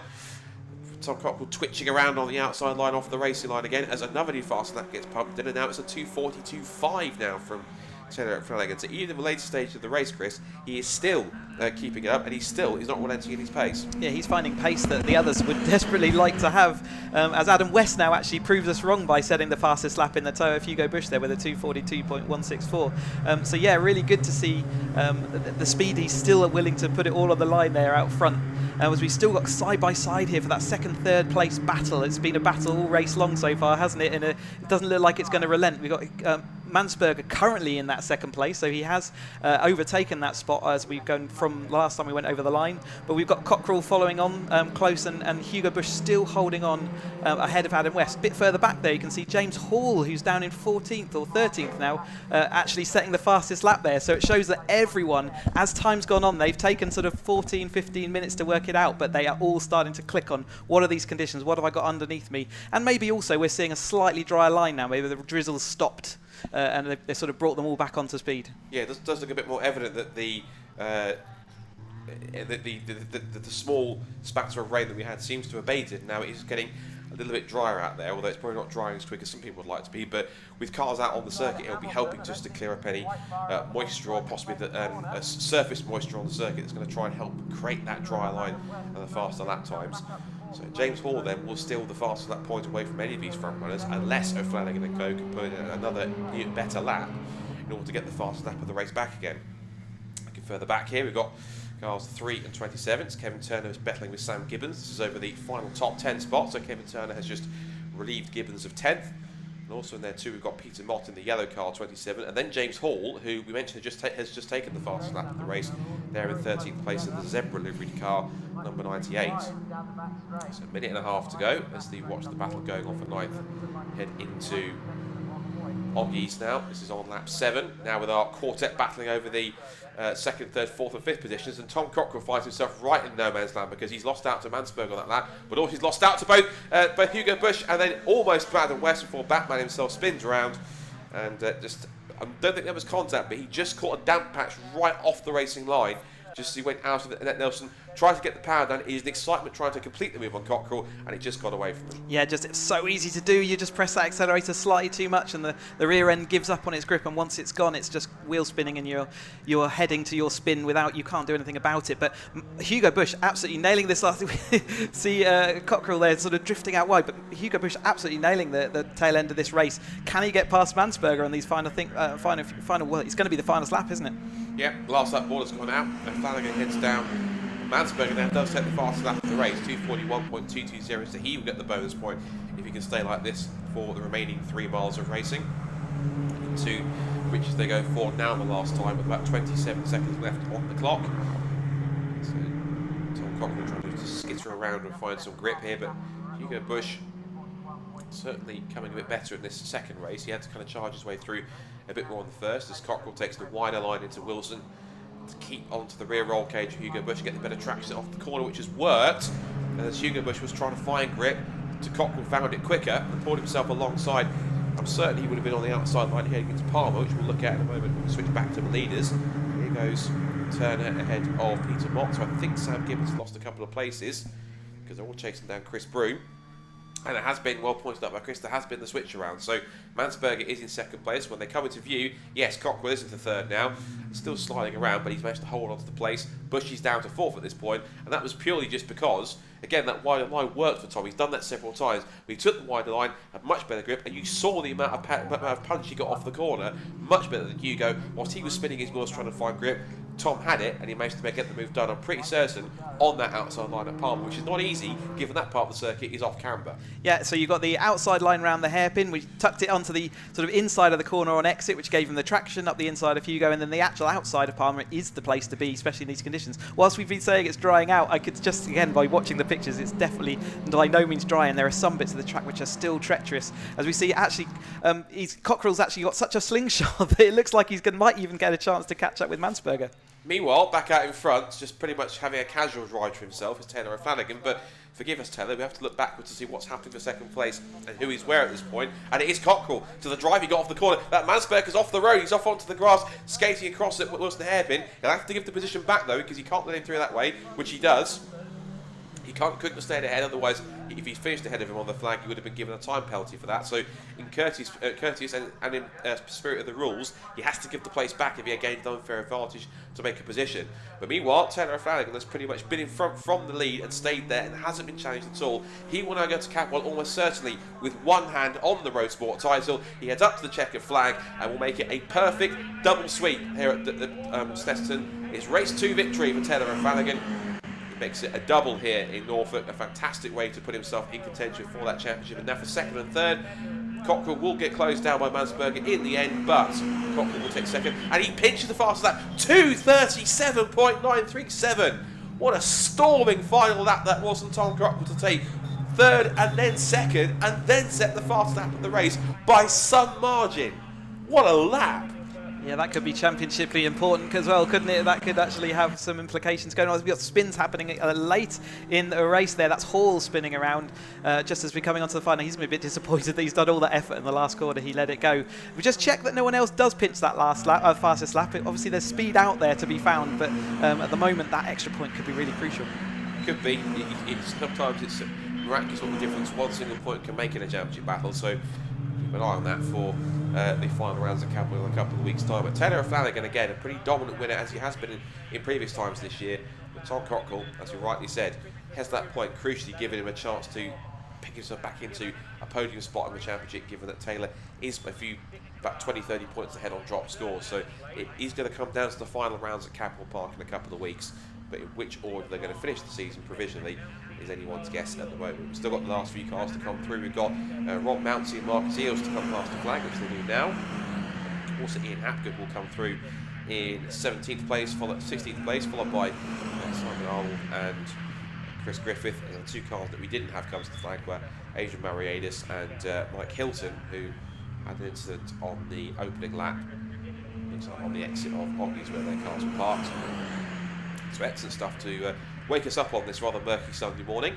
Tom Cockrell twitching around on the outside line off the racing line again as another new fast lap gets pumped in, and now it's a 2:42.5 now from Taylor Flanagan. So even in the later stage of the race, Chris, he is still keeping it up, and he's not relenting in his pace. Yeah, he's finding pace that the others would desperately like to have, as Adam West now actually proves us wrong by setting the fastest lap in the tow of Hugo Busch there with a 2:42.164. So yeah, really good to see the speed. He's still willing to put it all on the line there out front. As we've still got side by side here for that third place battle. It's been a battle all race long so far, hasn't it? And it doesn't look like it's going to relent. We've got Mansberger currently in that second place, so he has overtaken that spot as we've gone from last time we went over the line. But we've got Cockrell following on close, and Hugo Busch still holding on ahead of Adam West. A bit further back there, you can see James Hall, who's down in 14th or 13th now, actually setting the fastest lap there. So it shows that everyone, as time's gone on, they've taken sort of 14, 15 minutes to work it out, but they are all starting to click on what are these conditions, what have I got underneath me, and maybe also we're seeing a slightly drier line now. Maybe the drizzle's stopped. And they sort of brought them all back onto speed. Yeah, it does look a bit more evident that the small spatter of rain that we had seems to have abated. Now it is getting a little bit drier out there, although it's probably not drying as quick as some people would like to be. But with cars out on the circuit, it'll be helping just to clear up any moisture or possibly surface moisture on the circuit that's going to try and help create that drier line and the faster lap times. So James Hall then will steal the fastest lap point away from any of these front runners, unless O'Flanagan and Co can put in another better lap in order to get the fastest lap of the race back again. Looking further back here, we've got cars 3 and 27. Kevin Turner is battling with Sam Gibbons. This is over the final top 10 spot, so Kevin Turner has just relieved Gibbons of 10th. And also in there too, we've got Peter Mott in the yellow car, 27, and then James Hall, who we mentioned has just taken the fastest lap of the race, there in 13th place in the zebra liveried car, number 98. So a minute and a half to go as they watch the battle going on for 9th. Head into Oggies now. This is on lap 7. Now with our quartet battling over the 2nd, 3rd, 4th and 5th positions, and Tom Cockrell finds himself right in no man's land because he's lost out to Mansberger on that lap, but also he's lost out to both Hugo Busch and then almost Adam West before Batman himself spins around and I don't think there was contact, but he just caught a damp patch right off the racing line just as he went out of it, and let Nelson try to get the power down. It is an excitement trying to complete the move on Cockerell, and it just got away from him. Yeah, just it's so easy to do. You just press that accelerator slightly too much, and the rear end gives up on its grip, and once it's gone, it's just wheel spinning, and you're heading to your spin without, you can't do anything about it. But Hugo Bush absolutely nailing this last. See Cockerell there sort of drifting out wide, but Hugo Bush absolutely nailing the tail end of this race. Can he get past Mansberger on these final? Well, it's going to be the final lap, isn't it? Yeah, last lap border's gone out, and Flanagan heads down. Mansberger now does take the fastest lap of the race, 2:41.220, so he will get the bonus point if he can stay like this for the remaining 3 miles of racing. To which they go for now the last time, with about 27 seconds left on the clock. So Tom Cockerell trying to just skitter around and find some grip here, but Hugo Bush certainly coming a bit better in this second race. He had to kind of charge his way through a bit more on the first, as Cockerell takes the wider line into Wilson to keep onto the rear roll cage of Hugo Bush, get the better traction off the corner, which has worked. And as Hugo Bush was trying to find grip, Cockerell found it quicker and pulled himself alongside. I'm certain he would have been on the outside line heading into Palmer, which we'll look at in a moment when we switch back to the leaders. Here goes Turner ahead of Peter Mott, so I think Sam Gibbons lost a couple of places because they're all chasing down Chris Broome. And it has been, well pointed out by Chris, there has been the switch around. So Mansberger is in second place. When they come into view, yes, Cockerell is into third now. Still sliding around, but he's managed to hold on to the place. Bush is down to fourth at this point, and that was purely just because, again, that wider line worked for Tom. He's done that several times. But he took the wider line, had much better grip, and you saw the amount of punch he got off the corner, much better than Hugo. Whilst he was spinning his wheels trying to find grip, Tom had it, and he managed to get the move done, I'm pretty certain, on that outside line at Palmer, which is not easy, given that part of the circuit is off camber. Yeah, so you've got the outside line round the hairpin. We tucked it onto the sort of inside of the corner on exit, which gave him the traction up the inside of Hugo, and then the actual outside of Palmer is the place to be, especially in these conditions. Whilst we've been saying it's drying out, I could just, again, by watching the pictures, it's definitely by no means dry, and there are some bits of the track which are still treacherous. As we see, actually, Cockerell's actually got such a slingshot that it looks like might even get a chance to catch up with Mansberger. Meanwhile, back out in front, just pretty much having a casual ride for himself, is Taylor O'Flanagan. But forgive us, Taylor, we have to look backwards to see what's happening for second place and who he's where at this point. And it is Cockerell to the drive he got off the corner. That Mansberger's off the road, he's off onto the grass, skating across it towards the hairpin. He'll have to give the position back though, because he can't let him through that way, which he does. He couldn't have stayed ahead, otherwise, if he finished ahead of him on the flag, he would have been given a time penalty for that. So, in courteous and in spirit of the rules, he has to give the place back if he had gained an unfair advantage to make a position. But meanwhile, Taylor O'Flanagan has pretty much been in front from the lead and stayed there and hasn't been challenged at all. He will now go to Capwell almost certainly with one hand on the Roadsport title. He heads up to the checkered flag and will make it a perfect double sweep here at Snetterton. It's race 2 victory for Taylor O'Flanagan. Makes it a double here in Norfolk, a fantastic way to put himself in contention for that championship. And now for second and third, Cockerell will get closed down by Mansberger in the end, but Cockerell will take second, and he pinches the fastest lap, 2:37.937. What a storming final lap that was from Tom Cockerell to take third and then second, and then set the fastest lap of the race by some margin. What a lap! Yeah, that could be championshiply important as well, couldn't it? That could actually have some implications going on. We've got spins happening late in the race there. That's Hall spinning around just as we're coming onto the final. He's been a bit disappointed that he's done all that effort in the last corner. He let it go. We just checked that no one else does pinch that last lap, fastest lap. Obviously, there's speed out there to be found, but at the moment, that extra point could be really crucial. Could be. Sometimes it's miraculous what the difference one single point can make in a championship battle. So keep an eye on that for the final rounds of Capwell in a couple of weeks' time. But Taylor O'Flanagan, again, a pretty dominant winner, as he has been in previous times this year. But Tom Cockerell, as you rightly said, has that point crucially given him a chance to pick himself back into a podium spot in the championship, given that Taylor is about 20-30 points ahead on drop scores. So it is going to come down to the final rounds at Capwell Park in a couple of weeks. But in which order they're going to finish the season provisionally is anyone's guess at the moment. We've still got the last few cars to come through. We've got Rob Mountsie and Marcus Eels to come past the flag, which they do now. Also Ian Hapgood will come through in 16th place, followed by Simon Arnold and Chris Griffith. And the two cars that we didn't have come to the flag were Adrian Mariadis and Mike Hilton, who had an incident on the opening lap, on the exit of Oggies where their cars were parked. So excellent stuff to wake us up on this rather murky Sunday morning.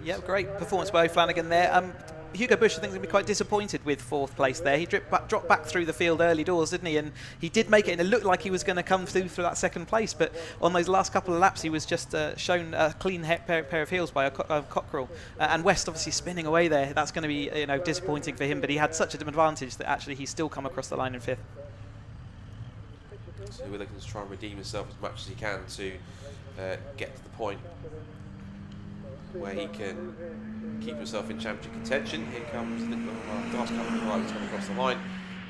Yeah, great performance by O'Flanagan there. Hugo Bush, I think, is going to be quite disappointed with 4th place there. He dropped back through the field early doors, didn't he? And he did make it, and it looked like he was going to come through that 2nd place. But on those last couple of laps, he was just shown a clean pair of heels by a Cockerell. And West obviously spinning away there. That's going to be disappointing for him. But he had such an advantage that actually he's still come across the line in 5th. So we're looking to try and redeem himself as much as he can to get to the point where he can keep himself in championship contention. Here comes the last couple of riders coming across the line,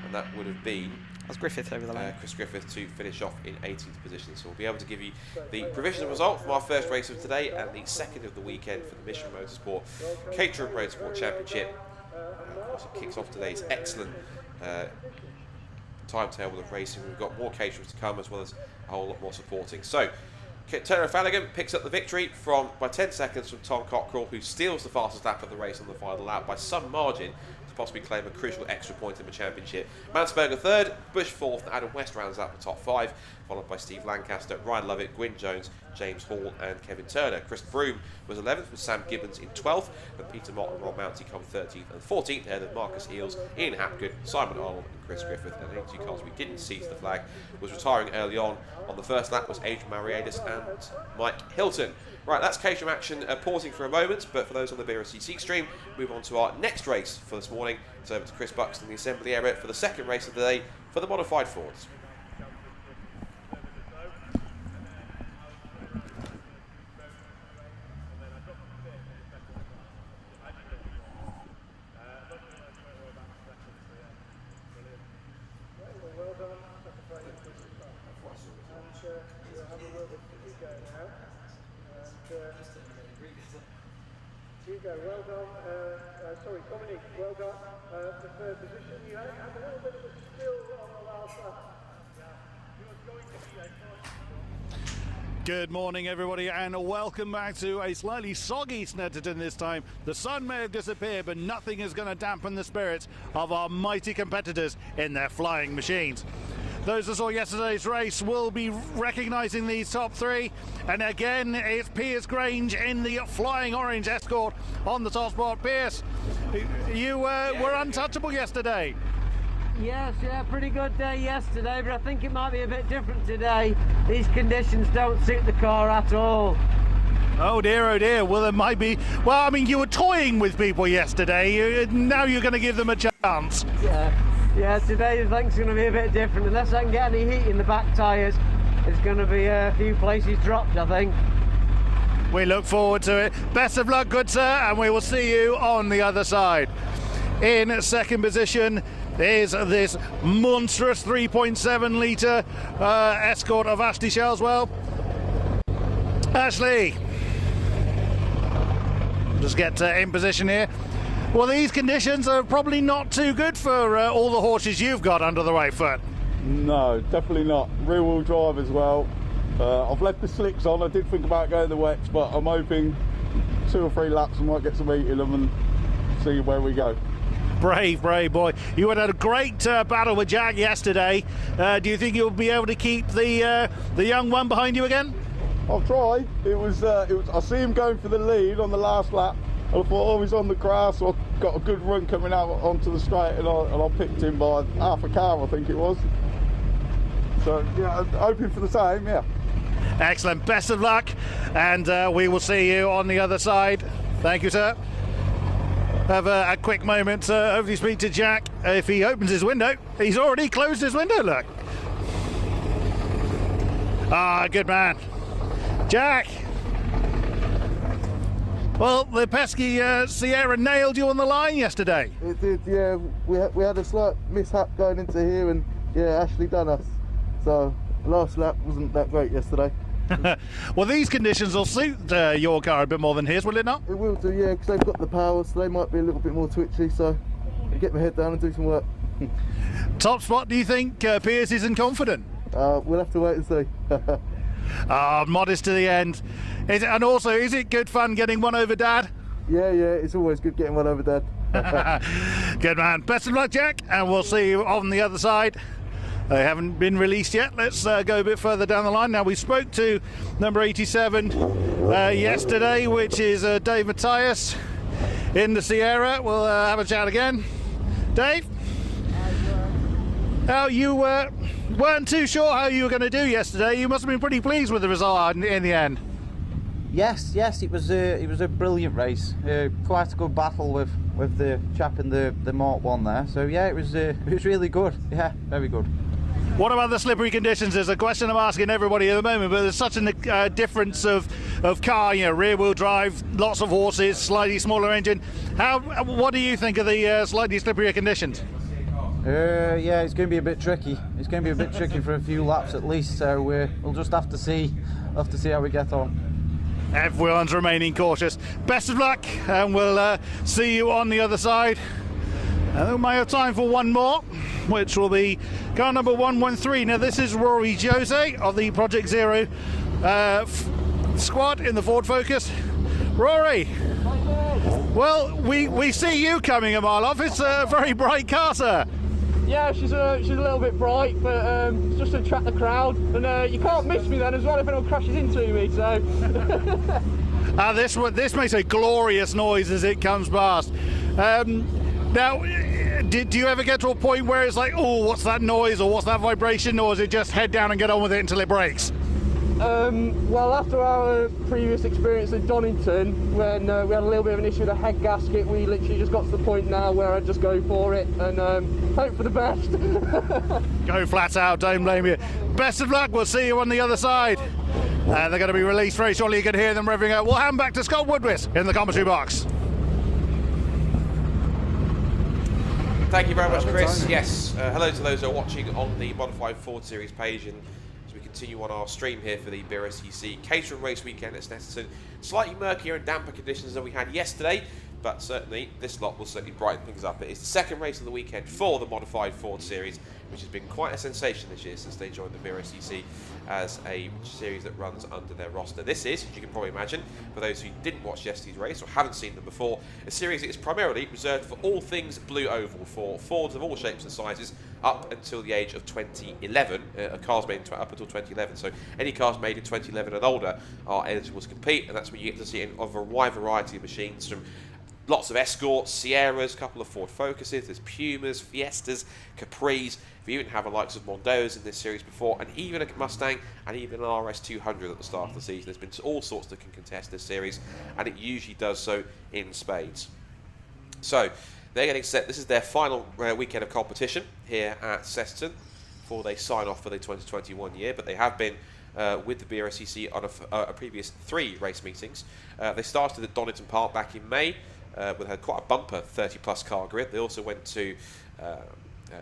and that would have been Griffith over the line. Chris Griffith to finish off in 18th position. So we'll be able to give you the provisional result from our first race of today and the second of the weekend for the Mission Motorsport Caterham Roadsport Championship. Also kicks off today's excellent timetable of racing. We've got more caterers to come, as well as a whole lot more supporting. So Terra Flanagan picks up the victory by 10 seconds from Tom Cockerell, who steals the fastest lap of the race on the final lap by some margin to possibly claim a crucial extra point in the championship. Mansberger 3rd, Bush 4th, and Adam West rounds out the top 5, followed by Steve Lancaster, Ryan Lovett, Gwyn Jones, James Hall and Kevin Turner. Chris Froome was 11th, with Sam Gibbons in 12th, and Peter Mott and Ron Mounty come 13th and 14th, ahead of Marcus Eels, Ian Hapgood, Simon Arnold and Chris Griffith. And the 2 cars we didn't see to the flag was retiring early on the first lap was Adrian Mariadis and Mike Hilton. Right, that's Caterham action pausing for a moment, but for those on the BRSCC stream, move on to our next race for this morning. It's over to Chris Buxton in the assembly area for the second race of the day for the modified Fords. Well done. Sorry, Dominic, well done. The 3rd position. You had a little bit of a spill on the last lap. Good morning, everybody, and welcome back to a slightly soggy Snetterton this time. The sun may have disappeared, but nothing is going to dampen the spirits of our mighty competitors in their flying machines. Those that saw yesterday's race will be recognising these top 3. And again, it's Piers Grange in the flying orange Escort on the top spot. Piers, you were untouchable yesterday. Yes, yeah, pretty good day yesterday, but I think it might be a bit different today. These conditions don't suit the car at all. Oh dear, well there might be. Well, I mean, you were toying with people yesterday, now you're going to give them a chance. Yeah, today I think it's going to be a bit different. Unless I can get any heat in the back tyres, it's going to be a few places dropped, I think. We look forward to it. Best of luck, good sir, and we will see you on the other side. In second position is this monstrous 3.7 litre Escort of Ashley Shellswell. Ashley, just get in position here. Well, these conditions are probably not too good for all the horses you've got under the right foot. No, definitely not. Rear-wheel drive as well. I've left the slicks on. I did think about going the wets, but I'm hoping 2 or 3 laps I might get some heat in them and see where we go. Brave boy. You had a great battle with Jack yesterday. Do you think you'll be able to keep the young one behind you again? I'll try. It was. I see him going for the lead on the last lap. I thought, oh, he's on the grass, so I got a good run coming out onto the straight, and I picked him by half a car, I think it was. So, yeah, hoping for the same, yeah. Excellent. Best of luck, and we will see you on the other side. Thank you, sir. Have a quick moment to hopefully speak to Jack. If he opens his window, he's already closed his window, look. Ah, good man. Jack! Well, the pesky Sierra nailed you on the line yesterday. It did, yeah. We had a slight mishap going into here, and yeah, Ashley done us. So last lap wasn't that great yesterday. Well, these conditions will suit your car a bit more than his, will it not? It will do, yeah, because they've got the power, so they might be a little bit more twitchy. So I'll get my head down and do some work. Top spot, do you think Piers isn't confident? We'll have to wait and see. Modest to the end. And also, is it good fun getting one over Dad? Yeah, it's always good getting one over Dad. Good man. Best of luck, Jack, and we'll see you on the other side. They haven't been released yet. Let's go a bit further down the line. Now, we spoke to number 87 yesterday, which is Dave Matthias. in the Sierra. We'll have a chat again. Dave? How you weren't too sure how you were going to do yesterday. You must have been pretty pleased with the result in the end. Yes, it was a brilliant race. Quite a good battle with the chap in the Mark 1 there. So yeah, it was really good. Yeah, very good. What about the slippery conditions? There's a question I'm asking everybody at the moment, but there's such a difference of car, rear wheel drive, lots of horses, slightly smaller engine. What do you think of the slightly slipperier conditions? Yeah, it's going to be a bit tricky. It's going to be a bit tricky for a few laps at least. So we'll just have to see how we get on. Everyone's remaining cautious. Best of luck, and we'll see you on the other side. We may have time for one more, which will be car number 113. Now this is Rory Jose of the Project Zero squad in the Ford Focus. Rory, well, we see you coming a mile off. It's a very bright car, sir. Yeah, she's a little bit bright, but it's just to attract the crowd. And you can't miss me then as well if anyone crashes into me, so... This makes a glorious noise as it comes past. Now, do you ever get to a point where it's like, oh, what's that noise or what's that vibration, or is it just head down and get on with it until it breaks? Well, after our previous experience at Donington, when we had a little bit of an issue with the head gasket, we literally just got to the point now where I just go for it and hope for the best. Go flat out, don't blame you. Best of luck, we'll see you on the other side. They're going to be released very shortly, you can hear them revving out. We'll hand back to Scott Woodward in the commentary box. Thank you very much, Chris. Yes, hello to those who are watching on the Modified Ford Series page, and as we continue on our stream here for the BRSCC Caterham race weekend at Snetterton. Slightly murkier and damper conditions than we had yesterday, but certainly this lot will certainly brighten things up. It is the second race of the weekend for the Modified Ford Series, which has been quite a sensation this year since they joined the BRSCC as a series that runs under their roster. This is, as you can probably imagine, for those who didn't watch yesterday's race or haven't seen them before, a series that is primarily reserved for all things blue oval, for Fords of all shapes and sizes up until the age of 2011. Cars made up until 2011, so any cars made in 2011 and older are eligible to compete, and that's where you get to see a wide variety of machines, from lots of Escorts, Sierras, a couple of Ford Focuses, there's Pumas, Fiestas, Capris. We even have the likes of Mondeos in this series before, and even a Mustang and even an RS200 at the start of the season. There's been all sorts that can contest this series, and it usually does so in spades. So they're getting set. This is their final weekend of competition here at Snetterton before they sign off for the 2021 year, but they have been with the BRSCC on a previous 3 race meetings. They started at Donington Park back in May with quite a bumper 30-plus car grid. They also went to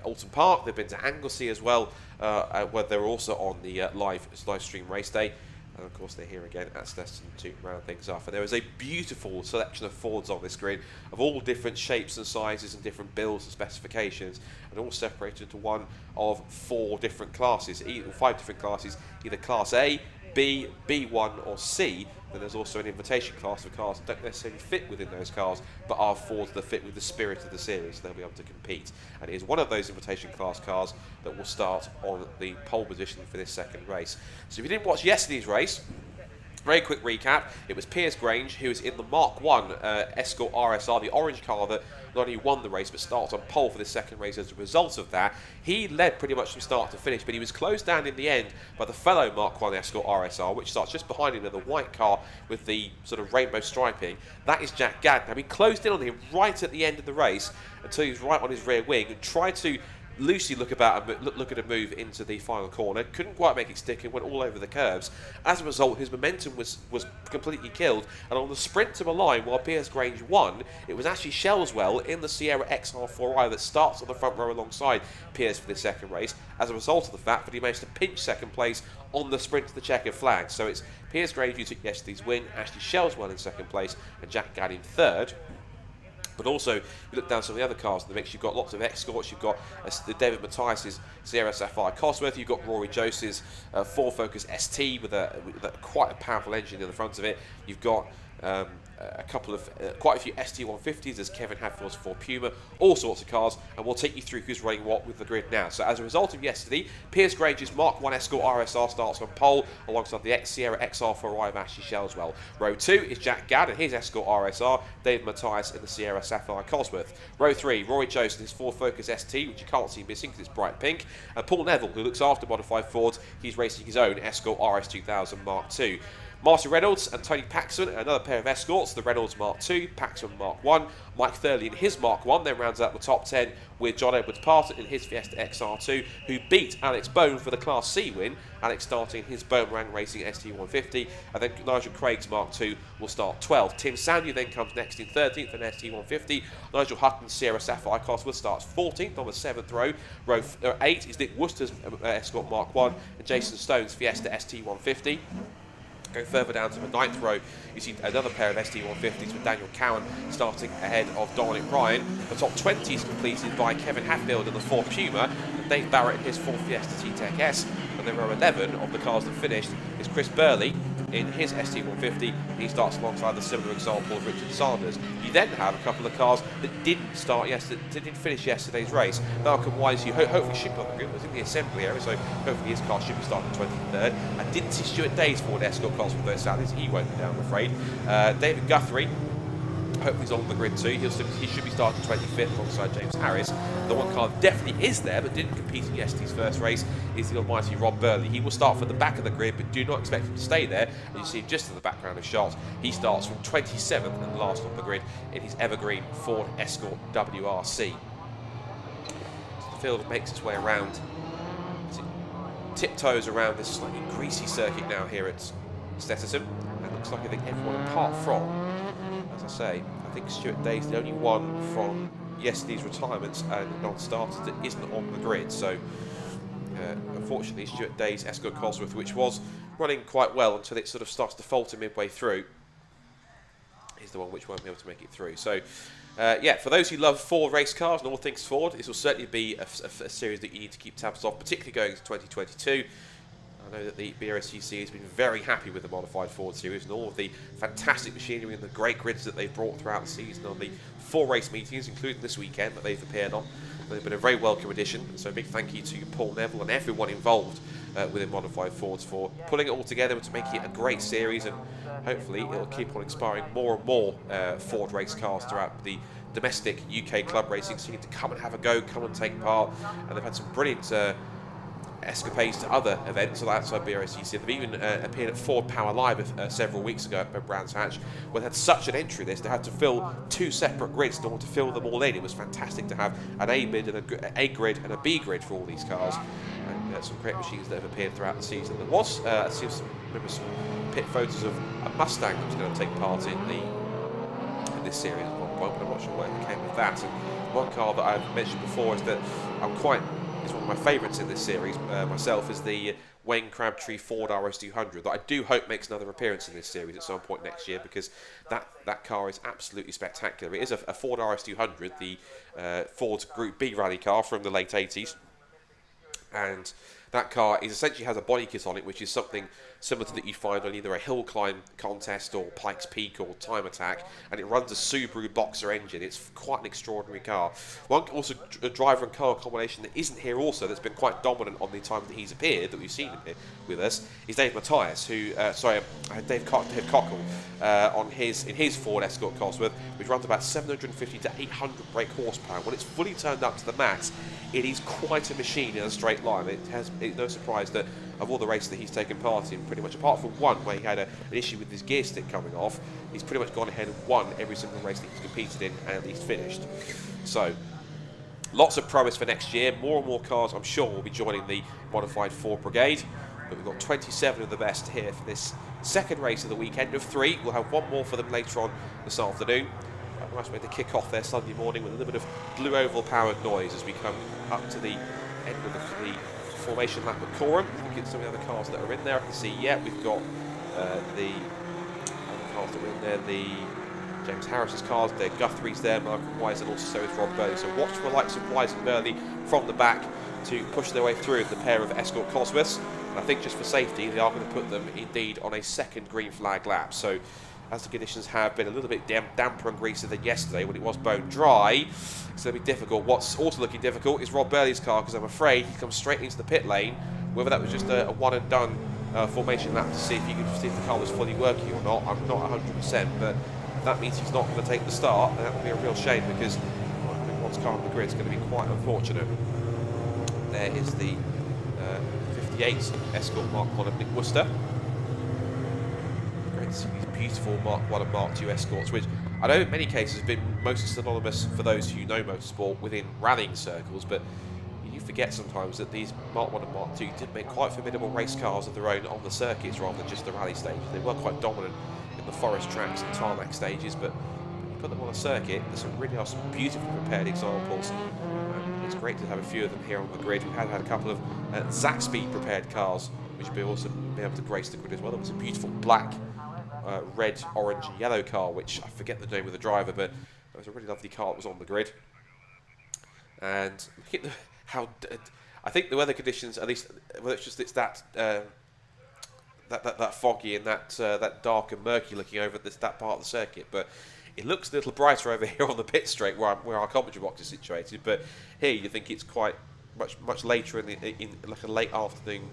Alton Park. They've been to Anglesey as well, where they're also on the live stream race day. And of course they're here again at Snetterton to round things off. And there is a beautiful selection of Fords on this grid, of all different shapes and sizes and different builds and specifications, and all separated into one of 4 different classes, 5 different classes, either Class A, B, B1 or C. Then there's also an invitation class of cars that don't necessarily fit within those cars, but are Fords that fit with the spirit of the series. They'll be able to compete. And it is one of those invitation class cars that will start on the pole position for this second race. So if you didn't watch yesterday's race, very quick recap. It was Piers Grange, who was in the Mark 1 Escort RSR, the orange car that not only won the race but starts on pole for this second race as a result of that. He led pretty much from start to finish, but he was closed down in the end by the fellow Mark 1 Escort RSR, which starts just behind him in the white car with the sort of rainbow striping. That is Jack Gadd. Now, he closed in on him right at the end of the race until he was right on his rear wing and tried to loosely look at a move into the final corner. Couldn't quite make it stick and went all over the curves. As a result, his momentum was completely killed, and on the sprint to the line while Piers Grange won, it was actually Shellswell in the Sierra XR4i that starts on the front row alongside Piers for this second race, as a result of the fact that he managed to pinch second place on the sprint to the checkered flag. So it's Piers Grange who took yesterday's win, Ashley Shellswell in second place, and Jack Gadd in third. But also, you look down some of the other cars in the mix, you've got lots of Escorts, you've got the David Mattias's Sierra Sapphire Cosworth, you've got Rory Jose's Ford Focus ST with quite a powerful engine in the front of it, you've got quite a few ST150s. There's Kevin Hadfield's Ford Puma, all sorts of cars, and we'll take you through who's running what with the grid now. So as a result of yesterday, Piers Grange's Mark 1 Escort RSR starts on pole alongside the Sierra XR for Ryan Ashley Shellswell. Row 2 is Jack Gadd and his Escort RSR, David Matthias in the Sierra Sapphire Cosworth. Row 3, Rory Jones and his Ford Focus ST, which you can't see missing because it's bright pink, and Paul Neville, who looks after modified Fords. He's racing his own Escort RS2000 Mark 2. Martin Reynolds and Tony Paxman, another pair of Escorts, the Reynolds Mark 2, Paxman Mark 1, Mike Thurley in his Mark 1, then rounds out the top 10 with John Edwards Parton in his Fiesta XR2, who beat Alex Bone for the Class C win, Alex starting his Boomerang Racing ST150, and then Nigel Craig's Mark 2 will start 12th. Tim Sanyu then comes next in 13th in ST150, Nigel Hutton's Sierra Sapphire Cosworth starts 14th on the 7th row. Row 8 is Nick Worcester's Escort Mark 1 and Jason Stone's Fiesta ST150. Going further down to the 9th row, you see another pair of ST150s with Daniel Cowan starting ahead of Dominic Ryan. The top 20 is completed by Kevin Hatfield in the Ford Puma and Dave Barrett in his Ford Fiesta T-Tech S. And then row 11 of the cars that finished is Chris Burley in his ST150. He starts alongside the similar example of Richard Sanders. You then have a couple of cars that didn't finish yesterday's race. Malcolm Wise, who hopefully should be on the grid, was in the assembly area, so hopefully his car should be starting 23rd. I didn't see Stuart Day's Ford Escort cars with those salaries. He won't be down, I'm afraid. David Guthrie, hopefully he's on the grid too. He should be starting 25th alongside James Harris. The one car that definitely is there but didn't compete in yesterday's first race is the almighty Rob Burley. He will start from the back of the grid, but do not expect him to stay there. And you see him just in the background of shots. He starts from 27th and last on the grid in his evergreen Ford Escort WRC. So the field makes its way around, tiptoes around this slightly greasy circuit now here at Snetterton. And it looks like I think everyone apart from, as I say, I think Stuart Day's the only one from yesterday's retirements and non-starters that isn't on the grid. So unfortunately Stuart Day's Escort Cosworth, which was running quite well until it sort of starts to falter midway through, is the one which won't be able to make it through. So yeah, for those who love Ford race cars and all things Ford, this will certainly be a series that you need to keep tabs of, particularly going into 2022. I know that the BRSCC has been very happy with the modified Ford series and all of the fantastic machinery and the great grids that they've brought throughout the season on the 4 race meetings, including this weekend that they've appeared on. They've been a very welcome addition, so a big thank you to Paul Neville and everyone involved within Modified Fords for pulling it all together to make it a great series, and hopefully it'll keep on inspiring more and more Ford race cars throughout the domestic UK club racing scene to come and have a go, come and take part. And they've had some brilliant escapades to other events outside BRSCC. They've even appeared at Ford Power Live several weeks ago at Brands Hatch, where they had such an entry list they had to fill 2 separate grids in order to fill them all in. It was fantastic to have an A grid and a grid and a B grid for all these cars, and some great machines that have appeared throughout the season. There was I see some pit photos of a Mustang that was going to take part in this series at one point, but I'm not sure what became of that. And one car that I've mentioned before is that is one of my favourites in this series myself, is the Wayne Crabtree Ford RS200 that I do hope makes another appearance in this series at some point next year, because that car is absolutely spectacular. It is a Ford RS200, the Ford Group B rally car from the late 80s, and that car essentially has a body kit on it which is something similar to that you find on either a hill climb contest or Pikes Peak or Time Attack, and it runs a Subaru Boxer engine. It's quite an extraordinary car. One also a driver and car combination that isn't here also, that's been quite dominant on the time that he's appeared, that we've seen him here with us, is Dave Matthias, who Dave Cockle in his Ford Escort Cosworth, which runs about 750 to 800 brake horsepower. When it's fully turned up to the max, it is quite a machine in a straight line. It's no surprise that of all the races that he's taken part in, pretty much apart from one where he had an issue with his gear stick coming off, he's pretty much gone ahead and won every single race that he's competed in and at least finished. So lots of promise for next year. More and more cars, I'm sure, will be joining the Modified Ford Brigade, but we've got 27 of the best here for this second race of the weekend of 3. We'll have one more for them later on this afternoon. A nice way to kick off their Sunday morning with a little bit of blue oval powered noise as we come up to the end of the formation lap at Coram. Look at some of the other cars that are in there. I can see, yeah, we've got the other cars that are in there, the James Harris's cars, there, Guthrie's there, Malcolm Wise, and also so is Rob Burley. So watch for the likes of Wise and Burley from the back to push their way through the pair of Escort Cosworths. And I think just for safety, they are going to put them indeed on a second green flag lap. So as the conditions have been a little bit damper and greasier than yesterday when it was bone dry. It's going to be difficult. What's also looking difficult is Rob Burley's car, because I'm afraid he comes straight into the pit lane. Whether that was just a one and done formation lap to see if the car was fully working or not, I'm not 100%, but that means he's not going to take the start, and that would be a real shame, because one's car on the grid is going to be quite unfortunate. There is the 58 Escort Mark 1 of Nick Worcester. Great to see these beautiful Mark 1 and Mark 2 Escorts, which I know in many cases have been mostly synonymous for those who know motorsport within rallying circles, but you forget sometimes that these Mark 1 and Mark 2 did make quite formidable race cars of their own on the circuits rather than just the rally stages. They were quite dominant in the forest tracks and tarmac stages, but when you put them on a circuit, there really are some beautifully prepared examples. It's great to have a few of them here on the grid. We've had a couple of Zaxby prepared cars, which will also be able to grace the grid as well. There was a beautiful black, red, orange and yellow car, which I forget the name of the driver, but it was a really lovely car that was on the grid. And look at how I think the weather conditions, at least whether it's that foggy and that dark and murky looking over that part of the circuit, but it looks a little brighter over here on the pit straight where our commentary box is situated. But here you think it's quite much later in like a late afternoon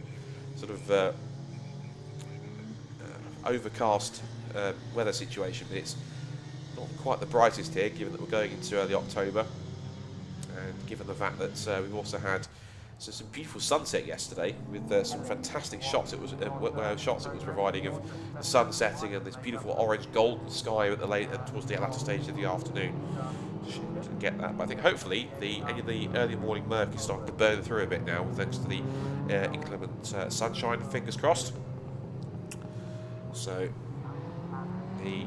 sort of overcast weather situation. But it's not quite the brightest here, given that we're going into early October, and given the fact that we've also had some beautiful sunset yesterday with some fantastic shots. It was providing of the sun setting and this beautiful orange golden sky at towards the latter stage of the afternoon. Didn't get that, but I think hopefully the early morning murk is starting to burn through a bit now, thanks to the inclement sunshine. Fingers crossed. So the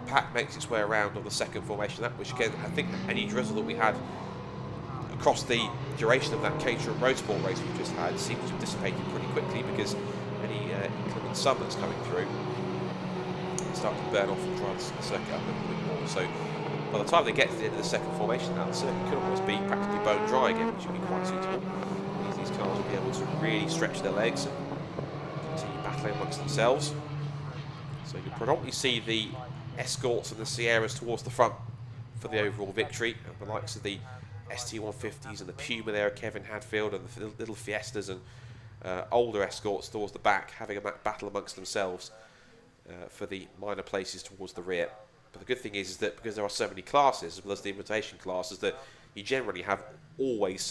pack makes its way around on the second formation lap, which again I think any drizzle that we had across the duration of that Caterham Roadsport race we just had seems to have dissipated pretty quickly, because any inclement sun that's coming through starting to burn off and dry the circuit up a little bit more. So by the time they get to the end of the second formation now, the circuit could almost be practically bone dry again, which would be quite suitable. These cars will be able to really stretch their legs and continue battling amongst themselves. So you can predominantly see the Escorts and the Sierras towards the front for the overall victory, and the likes of the ST150s and the Puma there, Kevin Hadfield, and the little Fiestas and older Escorts towards the back, having a battle amongst themselves for the minor places towards the rear. But the good thing is that because there are so many classes, as well as the invitation classes, that you generally have always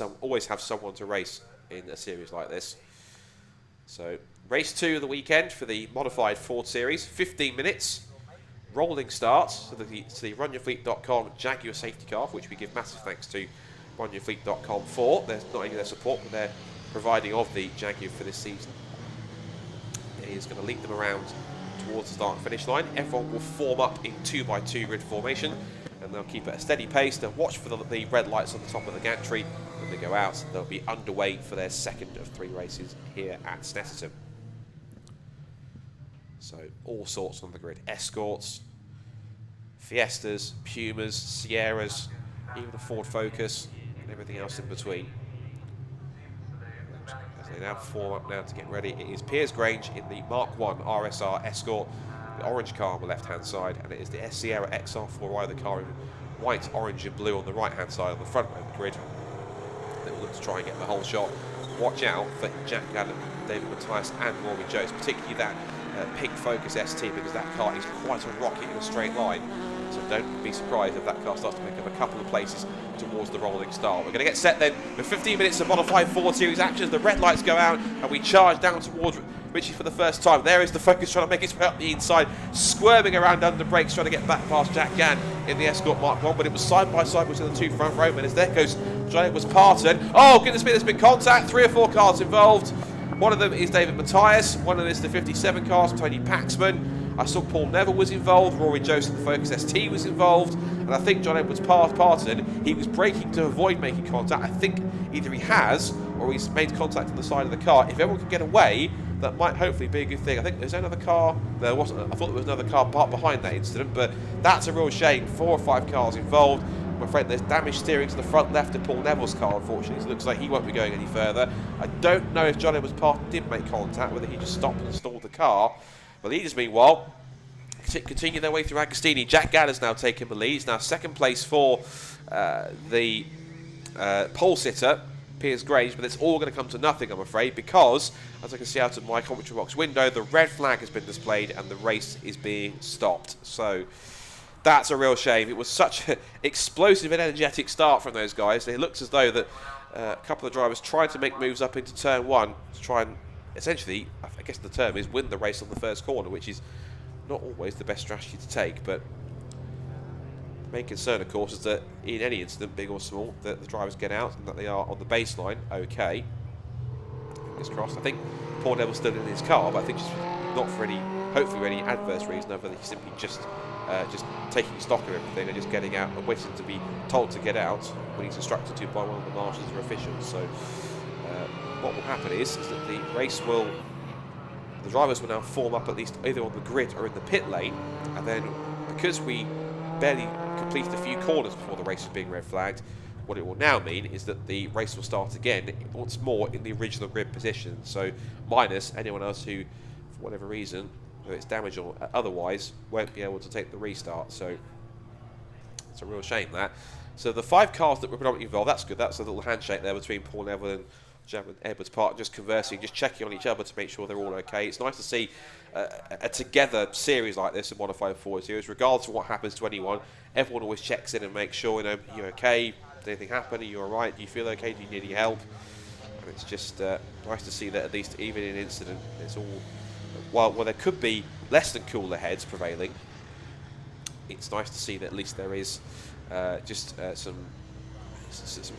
have someone to race in a series like this. So race 2 of the weekend for the modified Ford Series, 15 minutes. Rolling starts to the RunYourFleet.com Jaguar safety car, which we give massive thanks to RunYourFleet.com for. There's not only their support, but their providing of the Jaguar for this season. It is going to lead them around towards the start and finish line. Everyone will form up in 2x2 grid formation, and they'll keep at a steady pace. They'll watch for the red lights on the top of the gantry. When they go out, they'll be underway for their second of 3 races here at Snetterton. So all sorts on the grid: Escorts, Fiestas, Pumas, Sierras, even a Ford Focus, and everything else in between. As they now form up now to get ready, it is Piers Grange in the Mark 1 RSR Escort, the orange car on the left-hand side, and it is the Sierra XR4i, the car in white, orange and blue on the right-hand side on the front of the grid. They will look to try and get the whole shot. Watch out for Jack Gallant, David Matthias and Rory Jones, particularly that pink Focus ST, because that car is quite a rocket in a straight line. So don't be surprised if that car starts to pick up a couple of places towards the rolling start. We're going to get set then with 15 minutes of modified Ford Series action as the red lights go out and we charge down towards Richie for the first time. There is the Focus trying to make its way up the inside, squirming around under brakes, trying to get back past Jack Gann in the Escort Mark 1, but it was side by side between the 2 front row men as there goes John Edwards Parton. Oh goodness me, there's been contact, 3 or 4 cars involved. One of them is David Matthias, one of them is the 57 cars, Tony Paxman. I saw Paul Neville was involved, Rory Joseph, the Focus ST was involved, and I think John Edwards Parton, he was braking to avoid making contact. I think either he has or he's made contact on the side of the car. If everyone can get away, that might hopefully be a good thing. I think there's another car, there wasn't, I thought there was another car parked behind that incident, but that's a real shame. 4 or 5 cars involved. I'm afraid there's damaged steering to the front left of Paul Neville's car, unfortunately, so it looks like he won't be going any further. I don't know if John Edwards Parton did make contact, whether he just stopped and stalled the car. But leaders, meanwhile, continue their way through Agostini. Jack Gadd has now taken the lead. He's now second place for the pole sitter, Piers Graves, but it's all going to come to nothing, I'm afraid, because, as I can see out of my commentary box window, the red flag has been displayed and the race is being stopped. So that's a real shame. It was such an explosive and energetic start from those guys. It looks as though that a couple of drivers tried to make moves up into turn one to try and essentially, I guess the term is, win the race on the first corner, which is not always the best strategy to take, but the main concern, of course, is that in any incident, big or small, that the drivers get out and that they are on the baseline okay. Fingers crossed. I think Paul Neville's still in his car, but I think just not for any, hopefully for any adverse reason, other than he's simply just taking stock of everything and just getting out and waiting to be told to get out when he's instructed to by one of the marshals or officials. So what will happen is that the race will, the drivers will now form up at least either on the grid or in the pit lane, and then because we barely completed a few corners before the race was being red flagged, what it will now mean is that the race will start again once more in the original grid position, so minus anyone else who, for whatever reason, whether it's damage or otherwise, won't be able to take the restart. So it's a real shame, that. So the 5 cars that were predominantly involved, that's good. That's a little handshake there between Paul Neville and Edwards Park, just conversing, just checking on each other to make sure they're all okay. It's nice to see a together series like this in Modified Forward Series, regardless of what happens to anyone. Everyone always checks in and makes sure, you know, you're okay. Did anything happen? Are you all right? Do you feel okay? Do you need any help? And it's just nice to see that at least even in an incident, it's all, while there could be less than cooler heads prevailing, it's nice to see that at least there is some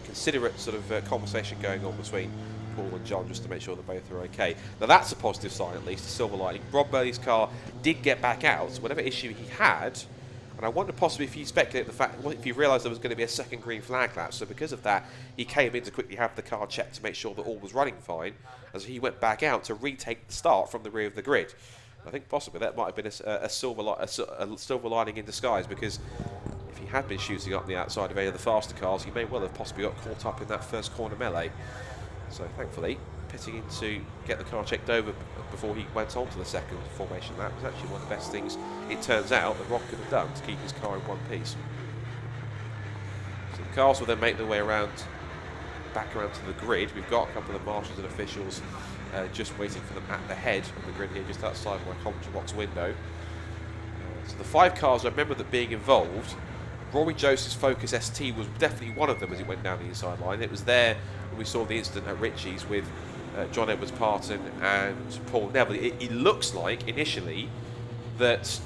considerate sort of conversation going on between Paul and John, just to make sure that both are okay. Now that's a positive sign, at least, a silver lining. Rob Burley's car did get back out, so whatever issue he had, and I wonder possibly if he speculated the fact, if he realised there was going to be a second green flag lap, so because of that he came in to quickly have the car checked to make sure that all was running fine, as he went back out to retake the start from the rear of the grid. I think possibly that might have been a silver lining in disguise, because if he had been shooting up the outside of any of the faster cars, he may well have possibly got caught up in that first corner melee. So thankfully, pitting in to get the car checked over before he went on to the second formation lap was actually one of the best things, it turns out, that Rob could have done to keep his car in one piece. So the cars will then make their way around, back around to the grid. We've got a couple of marshals and officials just waiting for them at the head of the grid here, just outside my commentary box window. So the 5 cars, I remember that being involved. Rory Joseph's Focus ST was definitely one of them as it went down the inside line. It was there when we saw the incident at Ritchie's with John Edwards Parton and Paul Neville. It looks like initially that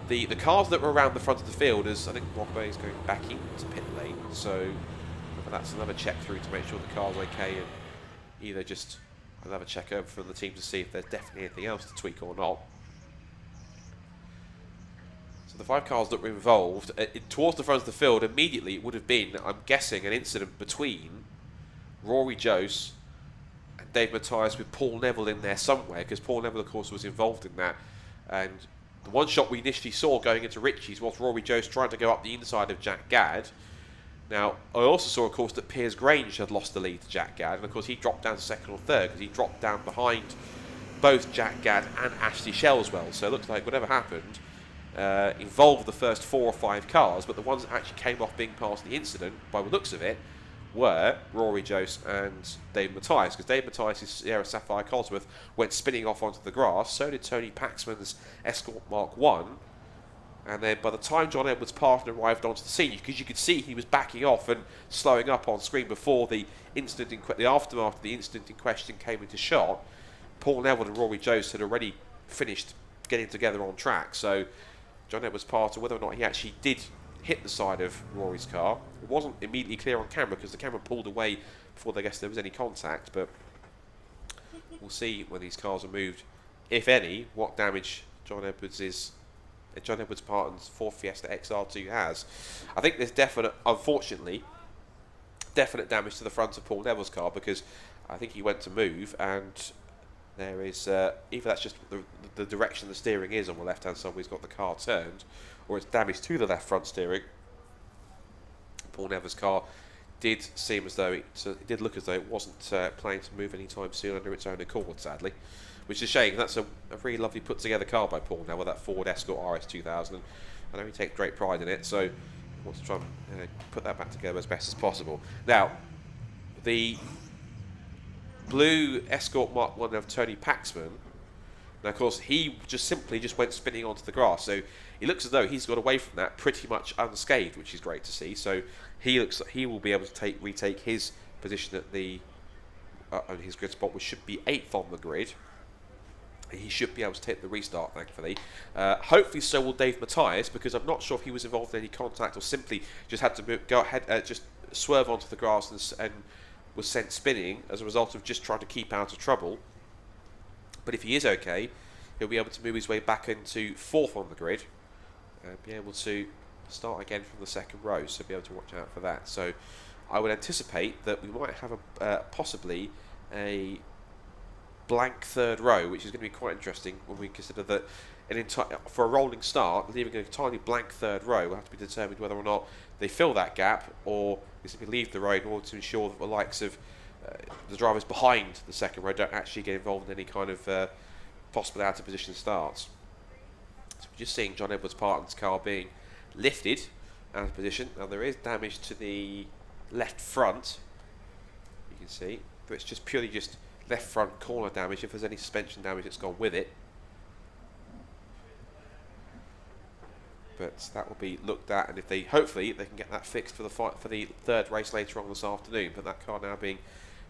the cars that were around the front of the field, as I think Rob Bay is going back into pit lane, so that's another check through to make sure the car's okay, and either just another check over from the team to see if there's definitely anything else to tweak or not. So the 5 cars that were involved, towards the front of the field, immediately it would have been, I'm guessing, an incident between Rory Jose and Dave Mathias with Paul Neville in there somewhere, because Paul Neville, of course, was involved in that. And the one shot we initially saw going into Ritchie's was Rory Jose trying to go up the inside of Jack Gadd. Now, I also saw, of course, that Piers Grange had lost the lead to Jack Gadd, and of course he dropped down to second or third because he dropped down behind both Jack Gadd and Ashley Shellswell. So it looks like whatever happened involved the first 4 or 5 cars, but the ones that actually came off being part of the incident, by the looks of it, were Rory Jose and Dave Mathias, because Dave Mathias' Sierra Sapphire Cosworth went spinning off onto the grass, so did Tony Paxman's Escort Mark 1, and then by the time John Edwards' partner arrived onto the scene, because you could see he was backing off and slowing up on screen before the incident, the aftermath of the incident in question came into shot, Paul Neville and Rory Jose had already finished getting together on track. So John Edwards' partner, whether or not he actually did hit the side of Rory's car, it wasn't immediately clear on camera because the camera pulled away before they guessed there was any contact, but we'll see when these cars are moved, if any, what damage John Edwards' partner's Ford Fiesta XR2 has. I think there's unfortunately, definite damage to the front of Paul Neville's car, because I think he went to move and there is, either that's just the direction the steering is on the left hand side where he's got the car turned, or it's damage to the left front steering. Paul Neville's car did seem as though it did look as though it wasn't planning to move anytime soon under its own accord, sadly, which is a shame. That's a really lovely put together car by Paul now with that Ford Escort RS 2000. I know he takes great pride in it, so I want to try and put that back together as best as possible. Now, the blue Escort Mark 1 of Tony Paxman, now of course he simply went spinning onto the grass, so it looks as though he's got away from that pretty much unscathed, which is great to see. So he looks like he will be able to retake his position at the on his grid spot, which should be 8th on the grid. He should be able to take the restart, thankfully. Hopefully so will Dave Matthias, because I'm not sure if he was involved in any contact or simply just had to go ahead, just swerve onto the grass and was sent spinning as a result of just trying to keep out of trouble. But if he is okay, he'll be able to move his way back into 4th on the grid and be able to start again from the 2nd row, so be able to watch out for that. So I would anticipate that we might have possibly a blank 3rd row, which is going to be quite interesting when we consider that for a rolling start, leaving a entirely blank 3rd row will have to be determined whether or not they fill that gap or they simply leave the row in order to ensure that the likes of the drivers behind the 2nd row don't actually get involved in any kind of possible out of position starts. So we're just seeing John Edwards Parton's car being lifted out of position. Now there is damage to the left front, you can see, but it's just purely just left front corner damage. If there's any suspension damage, it's gone with it. But that will be looked at, and if they hopefully they can get that fixed for the 3rd race later on this afternoon. But that car now being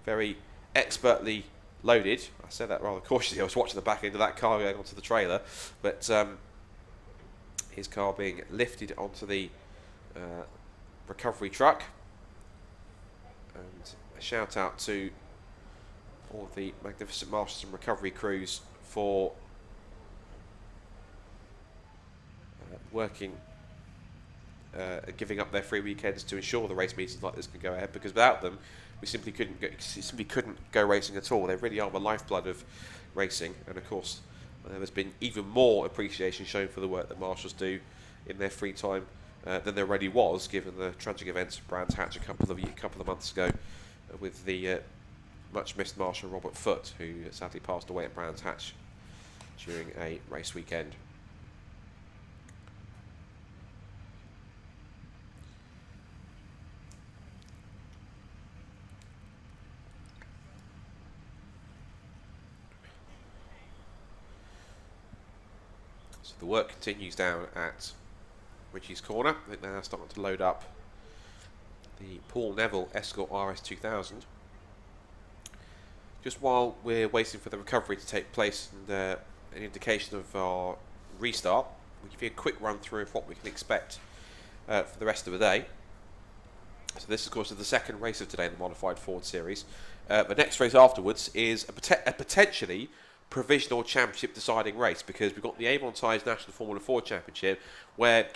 very expertly loaded. I said that rather cautiously. I was watching the back end of that car going onto the trailer, but his car being lifted onto the recovery truck. And a shout out to all of the magnificent marshals and recovery crews for working, giving up their free weekends to ensure the race meetings like this can go ahead, because without them we simply couldn't go racing at all. They really are the lifeblood of racing, and of course there's been even more appreciation shown for the work that marshals do in their free time than there already was, given the tragic events of Brands Hatch a couple of months ago with the much missed Marshal Robert Foote, who sadly passed away at Brands Hatch during a race weekend. So the work continues down at Richie's Corner. I think they're now starting to load up the Paul Neville Escort RS 2000. Just while we're waiting for the recovery to take place and an indication of our restart, we'll give you a quick run through of what we can expect for the rest of the day. So this, of course, is the 2nd race of today in the Modified Ford Series. The next race afterwards is a potentially provisional championship deciding race, because we've got the Avon Tyres National Formula 4 Championship, where,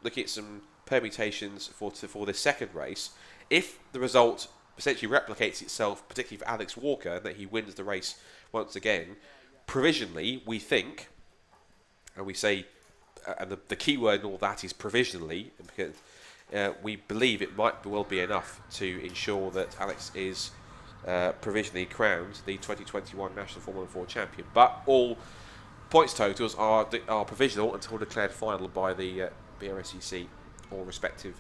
looking at some permutations for this 2nd race, if the result essentially replicates itself, particularly for Alex Walker, that he wins the race once again, provisionally, we think, and we say, and the key word in all that is provisionally, because we believe it might well be enough to ensure that Alex is provisionally crowned the 2021 National Formula 4 champion. But all points totals are provisional until declared final by the BRSCC or respective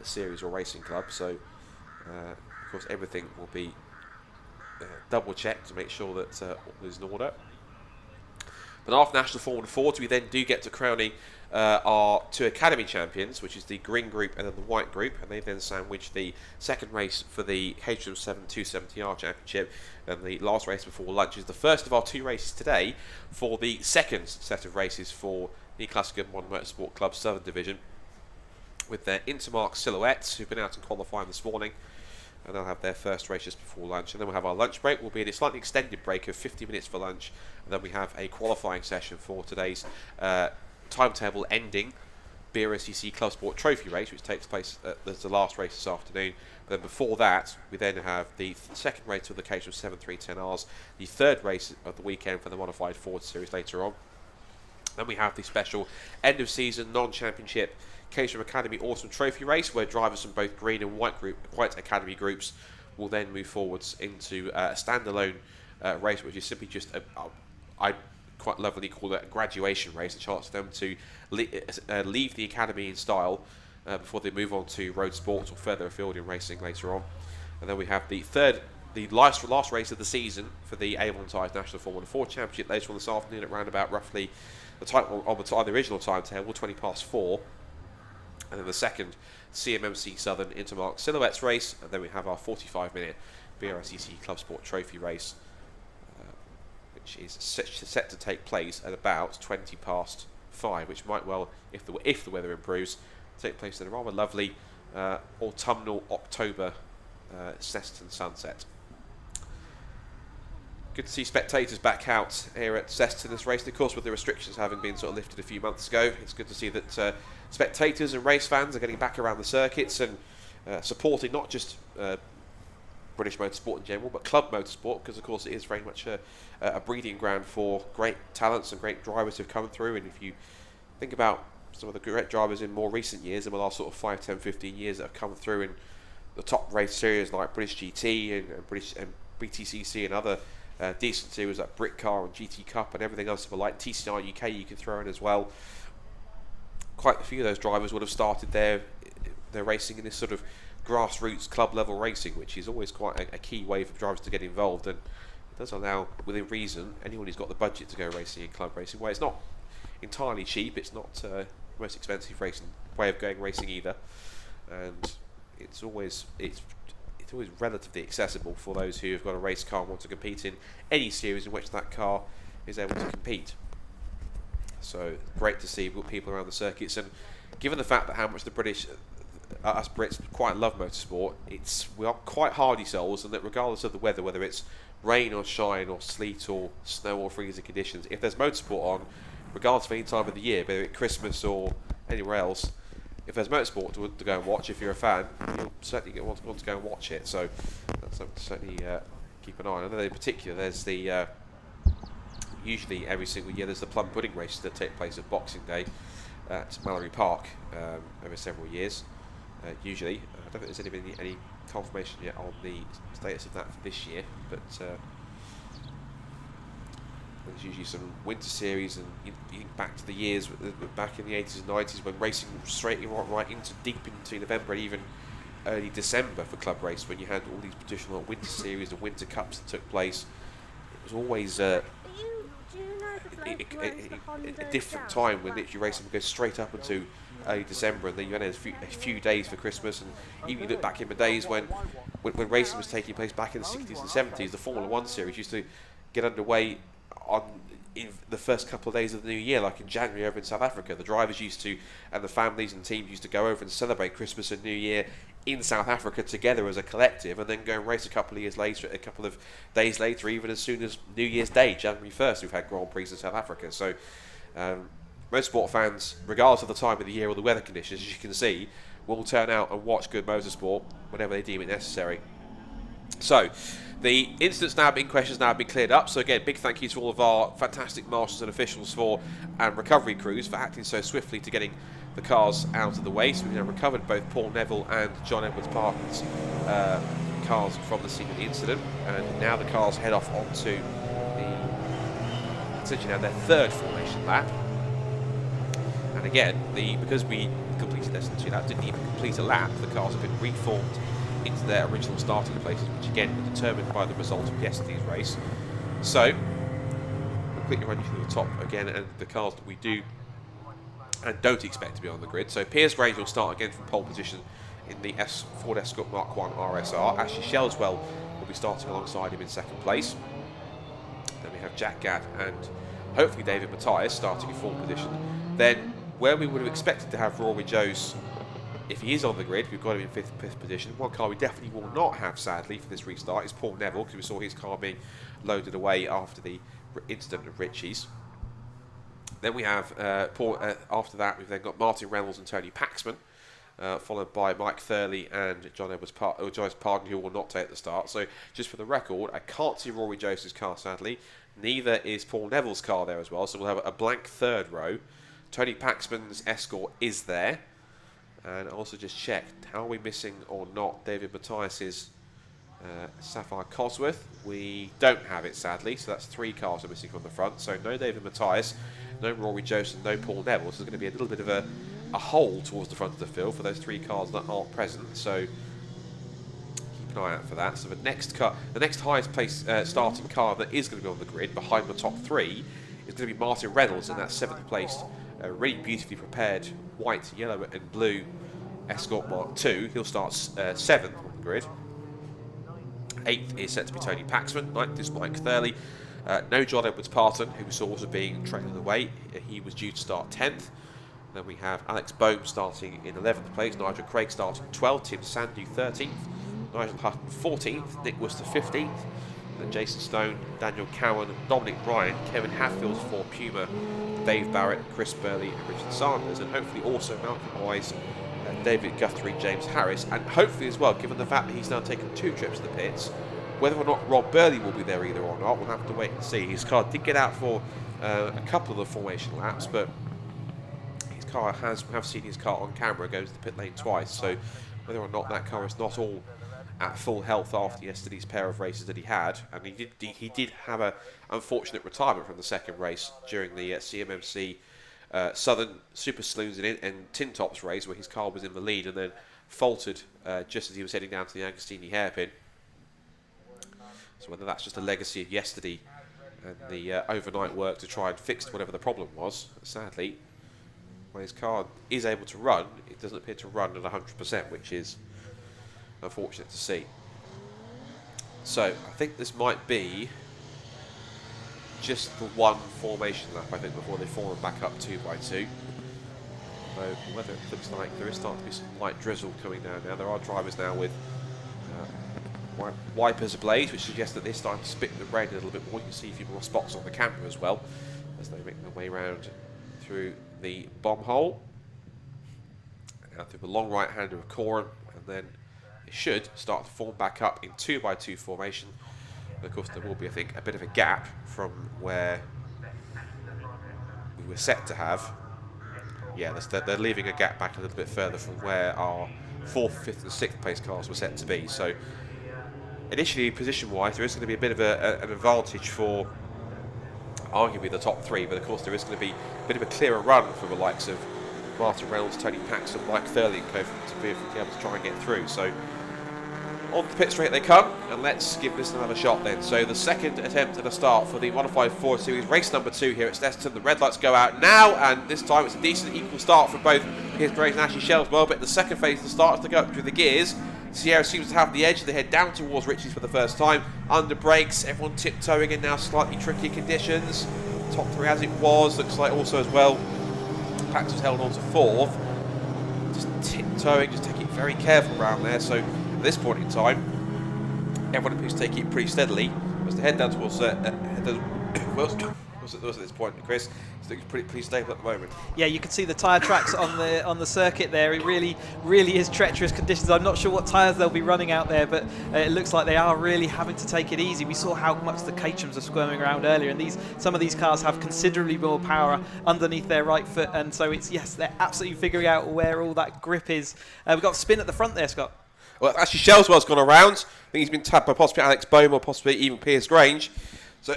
series or racing club. So, of course, everything will be double checked to make sure that all is in order. But after National Formula 4, we then do get to crowning our 2 Academy champions, which is the green group and then the white group, and they then sandwich the 2nd race for the Caterham 270R Championship, and the last race before lunch is the first of our 2 races today for the 2nd set of races for the Classic Modern Motorsport Club Southern Division, with their Intermark Silhouettes, who've been out and qualifying this morning, and they'll have their first race just before lunch. And then we'll have our lunch break. Will be a slightly extended break of 50 minutes for lunch, and then we have a qualifying session for today's timetable ending BRSCC Club Sport Trophy race, which takes place as the last race this afternoon. But then before that, we then have the 2nd race of the Caterham 7310Rs, the 3rd race of the weekend for the Modified Ford Series later on. Then we have the special end of season non-championship Caterham Academy Autumn Trophy Race, where drivers from both green and white academy groups will then move forwards into a standalone race, which is simply just I quite lovingly call it a graduation race, a chance for them to leave the academy in style before they move on to Roadsport or further afield in racing later on. And then we have the last race of the season for the Avon Tyres National Formula 4 Championship later on this afternoon at round about roughly the original timetable, 4:20. And then the second CMMC Southern Intermark Silhouettes race, and then we have our 45-minute BRSCC Club Sport Trophy race, which is set to take place at about 5:20, which might well, if the weather improves, take place in a rather lovely autumnal October Snetterton sunset. Good to see spectators back out here at Snetterton this race. And of course, with the restrictions having been sort of lifted a few months ago, it's good to see that spectators and race fans are getting back around the circuits and supporting not just British motorsport in general, but club motorsport, because of course it is very much a breeding ground for great talents and great drivers who've come through. And if you think about some of the great drivers in more recent years, in the last sort of 5, 10, 15 years that have come through in the top race series like British GT and British and BTCC and other decent series like Britcar and GT Cup and everything else, but like TCR UK you can throw in as well. Quite a few of those drivers would have started their racing in this sort of grassroots club level racing, which is always quite a key way for drivers to get involved, and it does allow, within reason, anyone who's got the budget to go racing in club racing, where it's not entirely cheap, it's not the most expensive way of going racing either, and it's always relatively accessible for those who have got a race car and want to compete in any series in which that car is able to compete. So great to see people around the circuits, and given the fact that how much the British, us Brits, quite love motorsport, we are quite hardy souls, and that regardless of the weather, whether it's rain or shine or sleet or snow or freezing conditions, if there's motorsport on, regardless of any time of the year, whether it's Christmas or anywhere else, if there's motorsport to go and watch, if you're a fan, you'll certainly want to go and watch it. So that's something to certainly keep an eye on. And then in particular, there's the usually every single year there's the plum pudding races that take place at Boxing Day at Mallory Park over several years. Usually, I don't think there's any confirmation yet on the status of that for this year, but there's usually some winter series, and you think back to the years back in the 80s and 90s when racing right into deep into November and even early December for club race, when you had all these traditional winter series and winter cups that took place. It was always a different time when literally racing would go straight up into early December, and then you had a few days for Christmas. And even you look back in the days when racing was taking place back in the 60s and 70s, the Formula 1 series used to get underway in the first couple of days of the new year, like in January over in South Africa. The drivers used to, and the families and teams used to go over and celebrate Christmas and New Year in South Africa together as a collective, and then go and race a couple of days later, even as soon as New Year's Day, January 1st, we've had Grand Prix in South Africa. So motorsport fans, regardless of the time of the year or the weather conditions, as you can see, will turn out and watch good motorsport whenever they deem it necessary. So the incidents questions now have been cleared up. So again, big thank you to all of our fantastic marshals and officials and recovery crews for acting so swiftly to getting the cars out of the way. So we've now recovered both Paul Neville and John Edwards Parkin's cars from the scene of the incident, and now the cars head off onto essentially now their third formation lap. And again, because we completed less than 2 laps, didn't even complete a lap, the cars have been reformed into their original starting places, which again were determined by the result of yesterday's race. So we'll quickly run you through the top again and the cars that we do and don't expect to be on the grid. So Piers Grange will start again from pole position in the Ford Escort Mark 1 RSR. Ashley Shelswell will be starting alongside him in second place. Then we have Jack Gadd and hopefully David Matthias starting in fourth position. Then where we would have expected to have Rory Joes, if he is on the grid, we've got him in fifth position. One car we definitely will not have, sadly, for this restart is Paul Neville, because we saw his car being loaded away after the incident of Ritchie's. Then we have after that, we've then got Martin Reynolds and Tony Paxman, followed by Mike Thurley and Joyce Pardon, who will not take the start. So just for the record, I can't see Rory Joseph's car, sadly. Neither is Paul Neville's car there as well, so we'll have a blank third row. Tony Paxman's Escort is there. And also just checked, how are we missing or not David Matthias's Sapphire Cosworth? We don't have it, sadly, so that's 3 cars are missing from the front. So no David Matthias, no Rory Joseph, no Paul Neville. So there's going to be a little bit of a hole towards the front of the field for those 3 cars that aren't present. So keep an eye out for that. So the next car, the next highest place starting car that is going to be on the grid behind the top 3 is going to be Martin Reynolds in that 7th place, really beautifully prepared white, yellow and blue Escort Mark II. He'll start 7th on the grid. 8th is set to be Tony Paxman. 9th is Mike Thurley. No John Edwards Parton, who we saw also being trained away. He was due to start 10th. Then we have Alex Bohm starting in 11th place. Nigel Craig starting 12th. Tim Sandu 13th. Nigel Hutton 14th. Nick Worcester 15th. Then Jason Stone, Daniel Cowan, Dominic Ryan, Kevin Hatfield for Puma, Dave Barrett, Chris Burley and Richard Sanders. And hopefully also mountain-wise, David Guthrie, James Harris, and hopefully as well, given the fact that he's now taken 2 trips to the pits, whether or not Rob Burley will be there either or not, we'll have to wait and see. His car did get out for a couple of the formation laps, but his car have seen his car on camera go to the pit lane twice, so whether or not that car is not all at full health after yesterday's pair of races that he had, and he did have an unfortunate retirement from the 2nd race during the CMMC Southern Super Saloons and Tin Tops race, where his car was in the lead and then faltered just as he was heading down to the Agostini hairpin. So whether that's just a legacy of yesterday and the overnight work to try and fix whatever the problem was, sadly, when his car is able to run, it doesn't appear to run at 100%, which is unfortunate to see. So I think this might be just the one formation lap, I think, before they form back up 2 by 2. Although the weather looks like there is starting to be some light drizzle coming down now. There are drivers now with wipers ablaze, which suggests that they're starting to spit the rain a little bit more. You can see a few more spots on the camera as well as they make their way round through the bomb hole, out through the long right-hander of Coram, and then it should start to form back up in 2 by 2 formation. And of course, there will be, I think, a bit of a gap from where we were set to have. Yeah, they're leaving a gap back a little bit further from where our 4th, 5th and 6th place cars were set to be. So initially, position-wise, there is going to be a bit of an advantage for arguably the top 3, but of course there is going to be a bit of a clearer run for the likes of Martin Reynolds, Tony Paxton, Mike Thurley and co to be able to try and get through. So on the pit straight they come, and let's give this another shot then. So the 2nd attempt at a start for the 105 Series, race number 2 here at Snetterton. The red lights go out now, and this time it's a decent equal start for both Piers Graves and Ashley Shells. Well, but the 2nd phase the starts to go up through the gears. Sierra seems to have the edge. They head down towards Ritchie's for the first time. Under brakes, everyone tiptoeing in now slightly trickier conditions. Top 3 as it was, looks like also as well. Pax was held on to 4th. Just tiptoeing, just taking it very careful around there. So at this point in time, everyone appears to take it pretty steadily as they head down towards was at this point, Chris. It's looking pretty stable at the moment. Yeah, you can see the tyre tracks on the circuit there. It really is treacherous conditions. I'm not sure what tyres they'll be running out there, but it looks like they are really having to take it easy. We saw how much the Caterhams are squirming around earlier, and some of these cars have considerably more power underneath their right foot, and so they're absolutely figuring out where all that grip is. We've got a spin at the front there, Scott. Well, actually, Shellswell's gone around. I think he's been tapped by possibly Alex Bohm or possibly even Piers Grange. So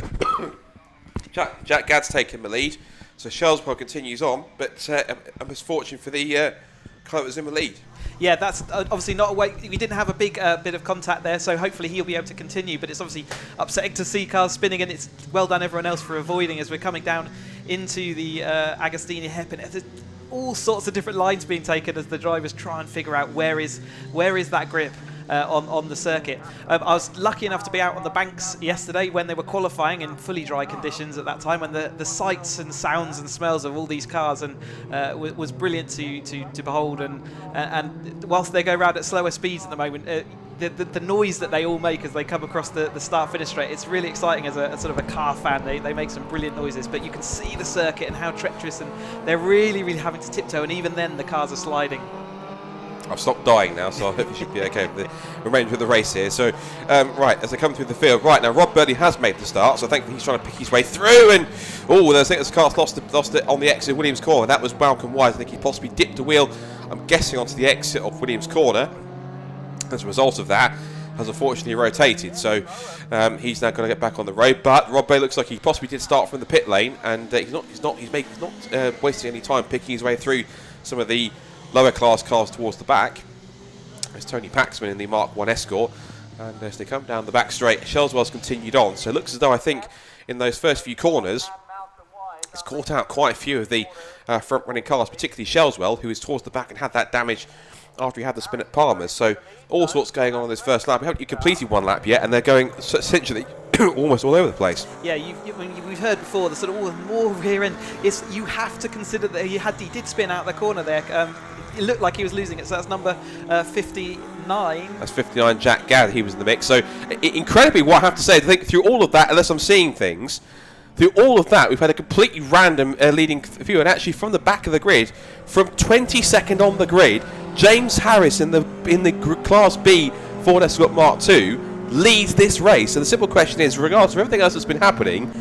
Jack Gadd's taken the lead. So Shellswell continues on, but a misfortune for the car that was in the lead. Yeah, that's obviously not a way. We didn't have a big bit of contact there, so hopefully he'll be able to continue. But it's obviously upsetting to see cars spinning, and it's well done everyone else for avoiding as we're coming down into the Agostini hairpin. There's all sorts of different lines being taken as the drivers try and figure out where is that grip on the circuit. I was lucky enough to be out on the banks yesterday when they were qualifying in fully dry conditions at that time, and the sights and sounds and smells of all these cars and was brilliant to behold. And whilst they go around at slower speeds at the moment, the noise that they all make as they come across the start-finish straight, it's really exciting as a sort of a car fan. They make some brilliant noises, but you can see the circuit and how treacherous, and they're really, really having to tiptoe, and even then the cars are sliding. I've stopped dying now, so I hope it should be okay with the range with the race here. So, right, as they come through the field, right now, Rob Burley has made the start, so thankfully he's trying to pick his way through, and I think this car's lost it on the exit of Williams' corner. That was welcome wise. I think he possibly dipped the wheel I'm guessing onto the exit of Williams Corner. As a result of that, has unfortunately rotated, so he's now going to get back on the road. But Rob Bailey looks like he possibly did start from the pit lane, and he's not wasting any time picking his way through some of the lower class cars towards the back. There's Tony Paxman in the Mark 1 Escort, and as they come down the back straight, Shellswell's continued on. So it looks as though, I think, in those first few corners, it's caught out quite a few of the front running cars, particularly Shellswell, who is towards the back and had that damage after he had the spin at Palmer's. So all sorts going on in this first lap. We haven't completed one lap yet, and they're going essentially almost all over the place. Yeah, we've heard before the sort of more rear end. You have to consider that he did spin out the corner there. It looked like he was losing it, so that's number 59. That's 59, Jack Gadd, he was in the mix. So incredibly, what I have to say, I think through all of that, unless I'm seeing things, through all of that, we've had a completely random leading view, and actually from the back of the grid, from 22nd on the grid, James Harris in the Class B Ford Escort Mark II leads this race. So the simple question is, regardless of everything else that's been happening,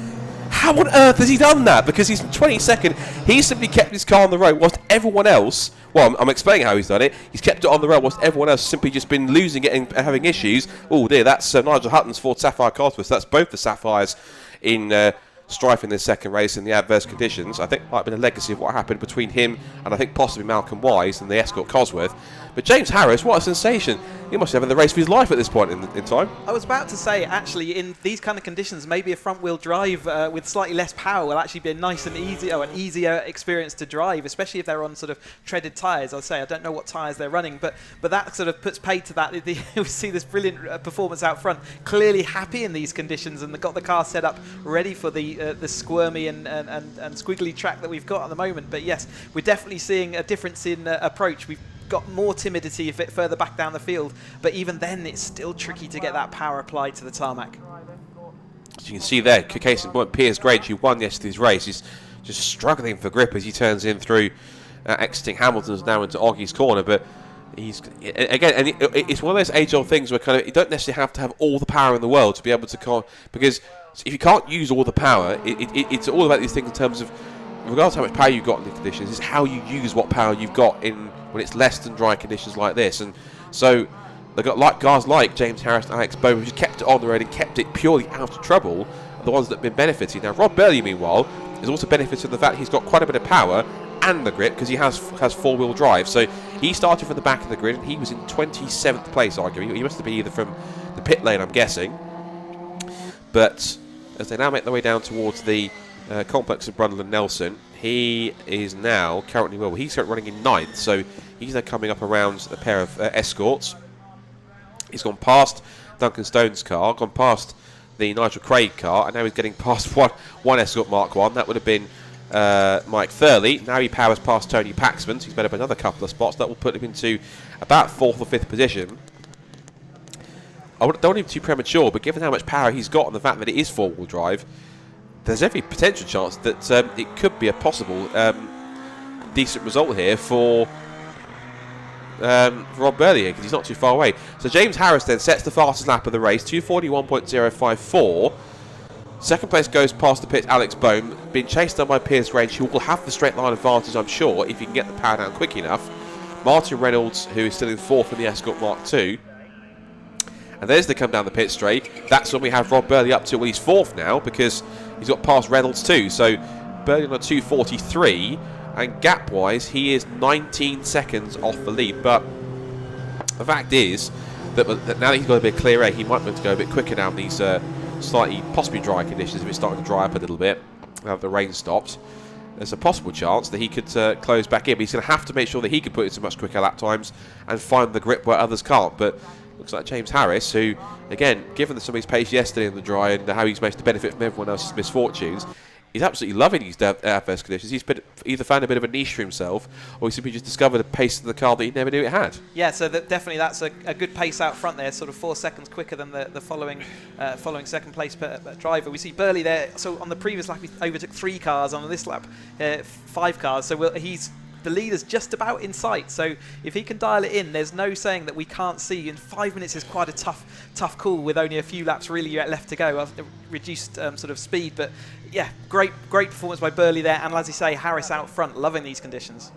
how on earth has he done that? Because he's 22nd, he's simply kept his car on the road, whilst everyone else, well, I'm explaining how he's done it, he's kept it on the road, whilst everyone else has simply just been losing it and having issues. Oh dear, that's Nigel Hutton's Ford Sapphire Cosworth, so that's both the Sapphires in strife in this second race in the adverse conditions. I think might have been a legacy of what happened between him and I think possibly Malcolm Wise and the Escort Cosworth. But James Harris, what a sensation. He must be having the race of his life at this point in time. I was about to say, actually, in these kind of conditions, maybe a front-wheel drive with slightly less power will actually be a nice and easy, an easier experience to drive, especially if they're on sort of treaded tyres. I'll say I don't know what tyres they're running, but that sort of puts paid to that. We see this brilliant performance out front, clearly happy in these conditions, and got the car set up ready for the squirmy and squiggly track that we've got at the moment. But yes, we're definitely seeing a difference in approach. We've got more timidity a bit further back down the field, but even then it's still tricky to get that power applied to the tarmac. As you can see there, case in point, Piers Grange, who won yesterday's race, is just struggling for grip as he turns in through exiting Hamilton's now into Oggie's corner. But he's again, and it's one of those age-old things where kind of you don't necessarily have to have all the power in the world to be able to because if you can't use all the power, it's all about these things in terms of, regardless of how much power you've got in the conditions, it's how you use what power you've got in when it's less than dry conditions like this. And so they've got guys like James Harris and Alex Bowman, who just kept it on the road and kept it purely out of trouble, are the ones that have been benefiting. Now Rob Burley, meanwhile, is also benefited from the fact he's got quite a bit of power and the grip because he has four-wheel drive. So he started from the back of the grid and he was in 27th place, arguably. He must have been either from the pit lane, I'm guessing. But as they now make their way down towards the complex of Brundle and Nelson, he is now currently, he's running in 9th, so he's now coming up around a pair of Escorts. He's gone past Duncan Stone's car, gone past the Nigel Craig car, and now he's getting past one Escort Mark 1. That would have been Mike Thurley. Now he powers past Tony Paxman, so he's made up another couple of spots. That will put him into about 4th or 5th position. I don't want him to be too premature, but given how much power he's got and the fact that it is four-wheel drive, there's every potential chance that it could be a possible decent result here for Rob Burley here, because he's not too far away. So James Harris then sets the fastest lap of the race, 2:41.054. Second place goes past the pit, Alex Bohm, being chased down by Piers Grange, who will have the straight line advantage, I'm sure, if he can get the power down quick enough. Martin Reynolds, who is still in 4th in the Escort Mark II. And there's they come down the pit straight. That's when we have Rob Burley up to, well, he's 4th now, because he's got past Reynolds too. So Burley on a 2:43, and gap-wise, he is 19 seconds off the lead. But the fact is that now that he's got a bit of clear air, he might be able to go a bit quicker now in these slightly possibly dry conditions. If it's starting to dry up a little bit, now the rain stops, there's a possible chance that he could close back in. But he's going to have to make sure that he can put in some much quicker lap times and find the grip where others can't. But looks like James Harris, who, again, given some of his pace yesterday in the dry and how he's managed to benefit from everyone else's misfortunes, he's absolutely loving these adverse conditions. He's either found a bit of a niche for himself, or he's simply just discovered a pace of the car that he never knew it had. Yeah, so definitely that's a good pace out front there, sort of 4 seconds quicker than the following second place driver. We see Burley there. So on the previous lap, he overtook 3 cars. On this lap, 5 cars. So the leader's just about in sight, so if he can dial it in, there's no saying that we can't see. In 5 minutes is quite a tough call with only a few laps really left to go. Reduced sort of speed, but yeah, great performance by Burley there, and as you say, Harris out front, loving these conditions.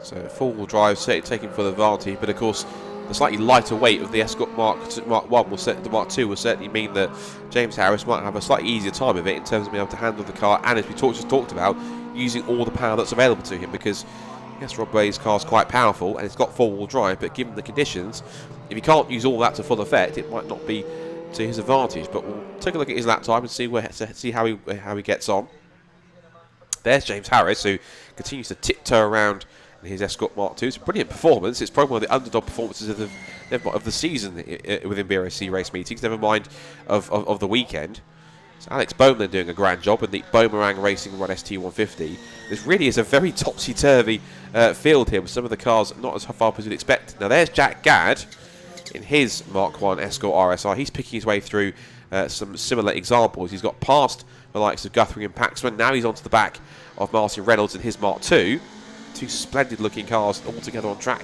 So four-wheel drive certainly taking full advantage, but of course the slightly lighter weight of the Escort Mark 1 the Mark 2 will certainly mean that James Harris might have a slightly easier time of it in terms of being able to handle the car, and as we just talked about, using all the power that's available to him, because yes, Rob Bailey's car is quite powerful and it's got four-wheel drive, but given the conditions, if he can't use all that to full effect, it might not be to his advantage. But we'll take a look at his lap time and see how he gets on. There's James Harris, who continues to tiptoe around in his Escort Mark II. It's a brilliant performance. It's probably one of the underdog performances of the season within BRSC race meetings, never mind of the weekend. So Alex Bowman doing a grand job in the Boomerang Racing Run ST150. This really is a very topsy-turvy field here, with some of the cars not as far as you'd expect. Now there's Jack Gadd in his Mark 1 Escort RSI. He's picking his way through some similar examples. He's got past the likes of Guthrie and Paxman. Now he's onto the back of Martin Reynolds in his Mark 2. Two splendid looking cars all together on track.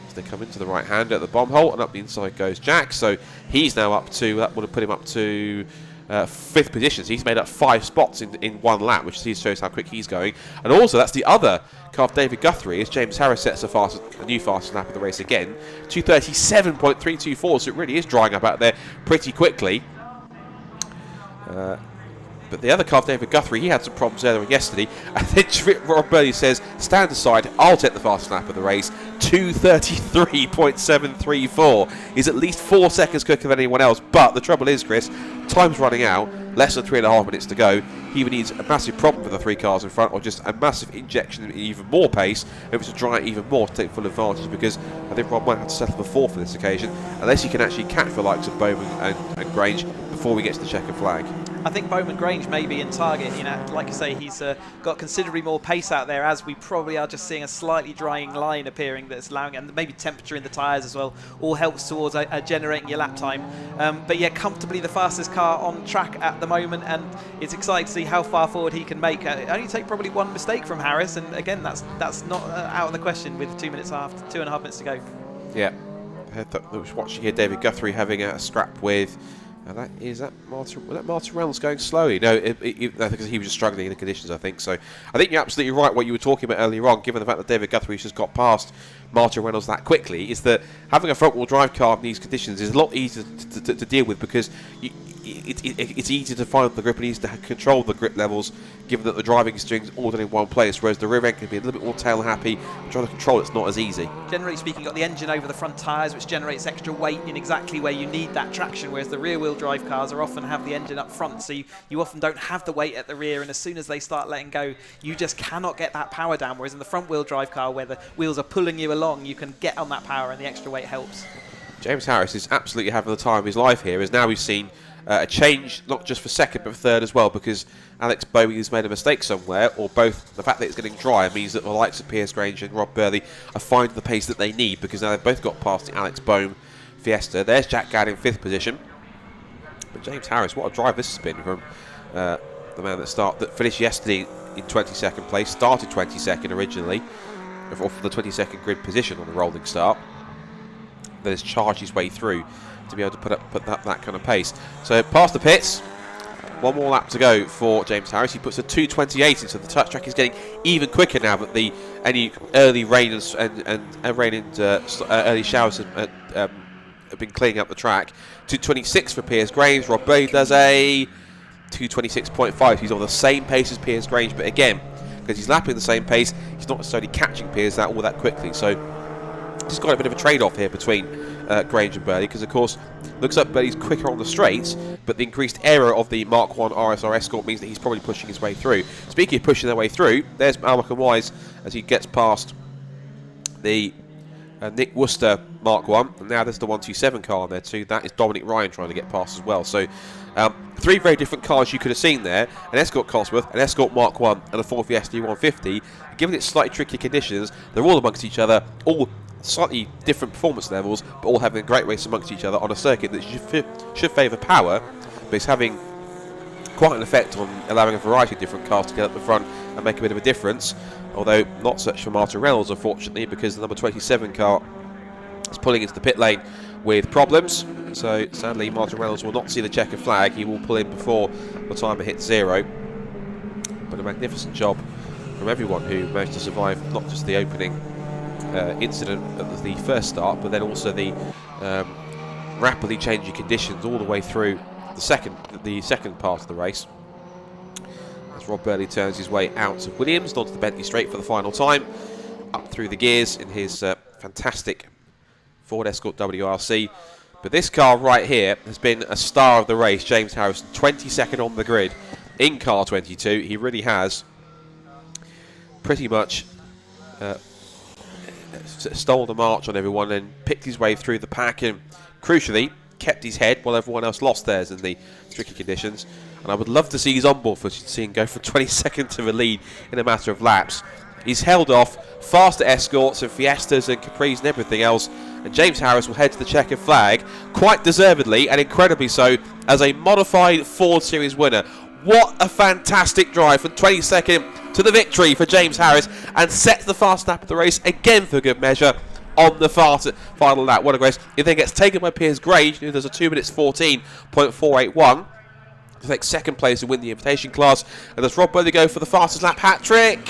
As they come into the right hand at the bomb hole, and up the inside goes Jack. So he's now up to, that would have put him up to 5th position. So he's made up 5 spots in one lap, which shows how quick he's going. And also that's the other car of David Guthrie, as James Harris sets a new fastest lap of the race again, 2:37.324. So it really is drying up out there pretty quickly. But the other car, David Guthrie, he had some problems earlier yesterday. And then Rob Burley says, stand aside, I'll take the fastest lap of the race. 2:33.734. He's at least 4 seconds quicker than anyone else. But the trouble is, Chris, time's running out. Less than 3.5 minutes to go. He either needs a massive problem with the 3 cars in front, or just a massive injection in even more pace, maybe to dry it even more to take full advantage, because I think Rob might have to settle for 4th for this occasion, unless he can actually catch the likes of Bowman and Grange before we get to the checkered flag. I think Bowman Grange may be in target. You know, like you say, he's got considerably more pace out there, as we probably are just seeing a slightly drying line appearing that's allowing, and maybe temperature in the tyres as well, all helps towards generating your lap time. But yeah, comfortably the fastest car on track at the moment, and it's exciting to see how far forward he can make. Only take probably one mistake from Harris, and again, that's not out of the question with 2.5 minutes to go. Yeah, I was watching here David Guthrie having a scrap with. Was that Martin Reynolds going slowly? No, because he was just struggling in the conditions, I think. So I think you're absolutely right what you were talking about earlier on, given the fact that David Guthrie's just got past Martin Reynolds that quickly, is that having a front-wheel drive car in these conditions is a lot easier to deal with, because it's easy to find the grip and easy to control the grip levels, given that the driving string's all done in one place, whereas the rear end can be a little bit more tail happy. Trying to control it's not as easy. Generally speaking, you've got the engine over the front tyres, which generates extra weight in exactly where you need that traction, whereas the rear wheel drive cars are often have the engine up front, so you often don't have the weight at the rear, and as soon as they start letting go, you just cannot get that power down, whereas in the front wheel drive car, where the wheels are pulling you along, you can get on that power, and the extra weight helps. James Harris is absolutely having the time of his life here, as now we've seen a change, not just for 2nd but for 3rd as well, because Alex Bowie has made a mistake somewhere, or both. The fact that it's getting dry means that the likes of Piers Grange and Rob Burley are finding the pace that they need, because now they've both got past the Alex Bohm Fiesta. There's Jack Gadd in 5th position. But James Harris, what a drive this has been from the man that finished yesterday in 22nd place, started 22nd originally, off the 22nd grid position on the rolling start. Then has charged his way through to be able to put up that kind of pace. So past the pits, one more lap to go for James Harris. He puts a 2:28 into the touch track. He's getting even quicker now that any early rain and early showers have been cleaning up the track. 2:26 for Piers Grange. Rob Bailey does a 2:26.5. He's on the same pace as Piers Grange, but again, because he's lapping the same pace, he's not necessarily catching Piers all that quickly. So just got a bit of a trade-off here between Grange and Burley, because of course looks like Burley's quicker on the straights, but the increased error of the Mark 1 RSR Escort means that he's probably pushing his way through. Speaking of pushing their way through, there's Malcolm Wise as he gets past the Nick Worcester Mark 1, and now there's the 127 car on there too. That is Dominic Ryan trying to get past as well. So 3 very different cars you could have seen there: an Escort Cosworth, an Escort Mark 1 and a Ford Fiesta 150. Given its slightly tricky conditions, they're all amongst each other, all slightly different performance levels, but all having a great race amongst each other on a circuit that should favour power, but it's having quite an effect on allowing a variety of different cars to get up the front and make a bit of a difference, although not such for Martin Reynolds, unfortunately, because the number 27 car is pulling into the pit lane with problems. So sadly Martin Reynolds will not see the checker flag. He will pull in before the timer hits 0, but a magnificent job from everyone who managed to survive not just the opening incident at the first start, but then also the rapidly changing conditions all the way through the second part of the race. As Rob Burley turns his way out of Williams, onto the Bentley straight for the final time, up through the gears in his fantastic Ford Escort WRC. But this car right here has been a star of the race. James Harrison, 22nd on the grid in car 22. He really has pretty much stole the march on everyone and picked his way through the pack, and crucially kept his head while everyone else lost theirs in the tricky conditions. And I would love to see his onboard footage to see him go from 22nd to the lead in a matter of laps. He's held off faster Escorts and Fiestas and Capris and everything else, and James Harris will head to the checkered flag, quite deservedly and incredibly so, as a modified Ford Series winner. What a fantastic drive from 22nd to the victory for James Harris, and sets the fast lap of the race again for good measure on the final lap. What a race. He then gets taken by Piers Grange, who does a 2 minutes 14.481 to take second place and win the invitation class. And does Rob Burley go for the fastest lap hat-trick?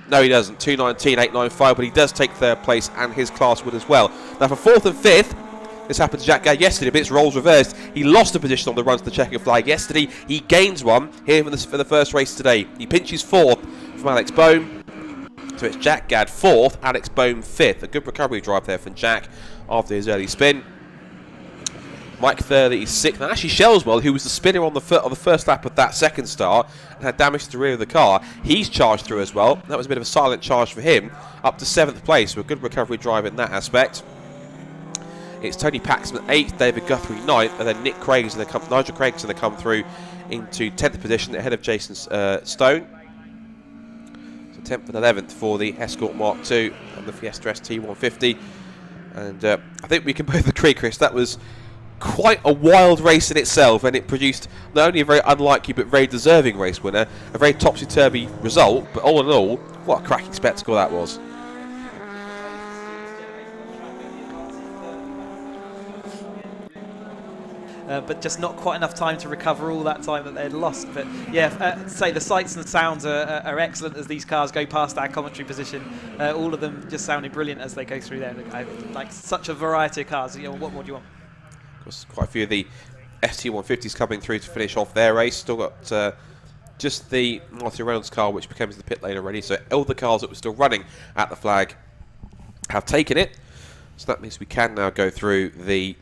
No, he doesn't. 2:19.895, but he does take third place, and his class would as well. Now for fourth and fifth, this happened to Jack Gadd yesterday, but it's roles reversed. He lost a position on the run to the checkered flag yesterday. He gains one here for the first race today. He pinches fourth from Alex Bohm. So it's Jack Gadd fourth, Alex Bohm fifth. A good recovery drive there from Jack after his early spin. Mike Thurley is sixth. And actually Shellswell, who was the spinner on the first lap of that second start and had damage to the rear of the car, he's charged through as well. That was a bit of a silent charge for him, up to seventh place. So a good recovery drive in that aspect. It's Tony Paxman 8th, David Guthrie 9th, and then Nigel Craig's going to come through into 10th position ahead of Jason Stone. So 10th and 11th for the Escort Mark II and the Fiesta ST 150. And I think we can both agree, Chris, that was quite a wild race in itself, and it produced not only a very unlikely but very deserving race winner, a very topsy-turvy result, but all in all, what a cracking spectacle that was. But just not quite enough time to recover all that time that they had lost. But yeah, say the sights and the sounds are excellent as these cars go past our commentary position. All of them just sounding brilliant as they go through there. Like such a variety of cars. You know, what more do you want? Of course, quite a few of the ST150s coming through to finish off their race. Still got just the Martin Reynolds car, which becomes the pit lane already. So all the cars that were still running at the flag have taken it. So that means we can now go through the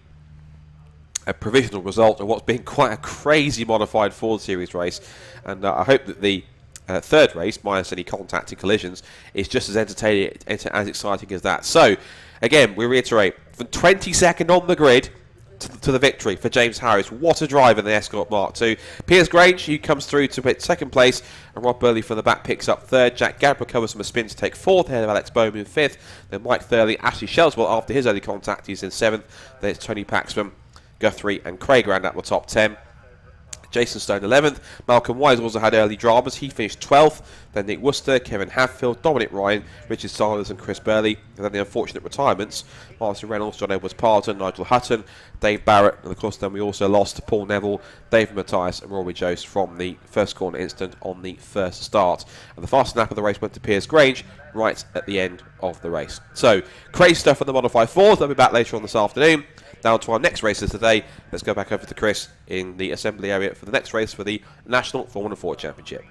provisional result of what's been quite a crazy modified Ford Series race. And I hope that the third race, minus any contact and collisions, is just as entertaining, as exciting as that. So, again, we reiterate, from 22nd on the grid to the victory for James Harris. What a drive in the Escort Mark II. Piers Grange, who comes through to pick second place, and Rob Burley from the back picks up third. Jack Gadd recovers from a spin to take fourth, ahead of Alex Bowman in fifth. Then Mike Thurley, Ashley Shellswell after his early contact, he's in seventh. Then it's Tony Paxman, Guthrie and Craig round out the top 10. Jason Stone 11th. Malcolm Wise also had early dramas. He finished 12th. Then Nick Worcester, Kevin Hadfield, Dominic Ryan, Richard Sanders and Chris Burley. And then the unfortunate retirements: Martin Reynolds, John Edwards-Parton, Nigel Hutton, Dave Barrett, and of course then we also lost Paul Neville, David Mattias and Rory Jost from the first corner incident on the first start. And the fastest lap of the race went to Piers Grange right at the end of the race. So, crazy stuff on the Modified Ford. I'll be back later on this afternoon. Down to our next races today. Let's go back over to Chris in the assembly area for the next race for the National Formula 4 Championship.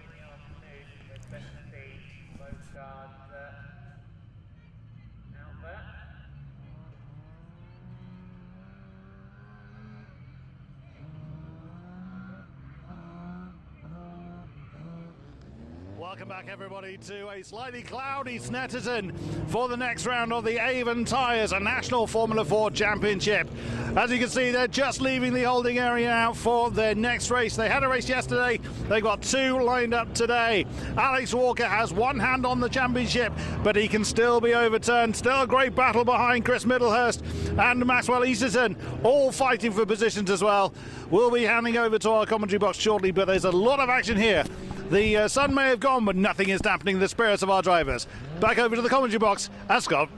Welcome back, everybody, to a slightly cloudy Snetterton for the next round of the Avon Tyres, a National Formula 4 Championship. As you can see, they're just leaving the holding area out for their next race. They had a race yesterday. They've got two lined up today. Alex Walker has one hand on the championship, but he can still be overturned. Still a great battle behind Chris Middlehurst and Maxwell Easterton, all fighting for positions as well. We'll be handing over to our commentary box shortly, but there's a lot of action here. The sun may have gone, but nothing is dampening the spirits of our drivers. Back over to the commentary box, as Scott.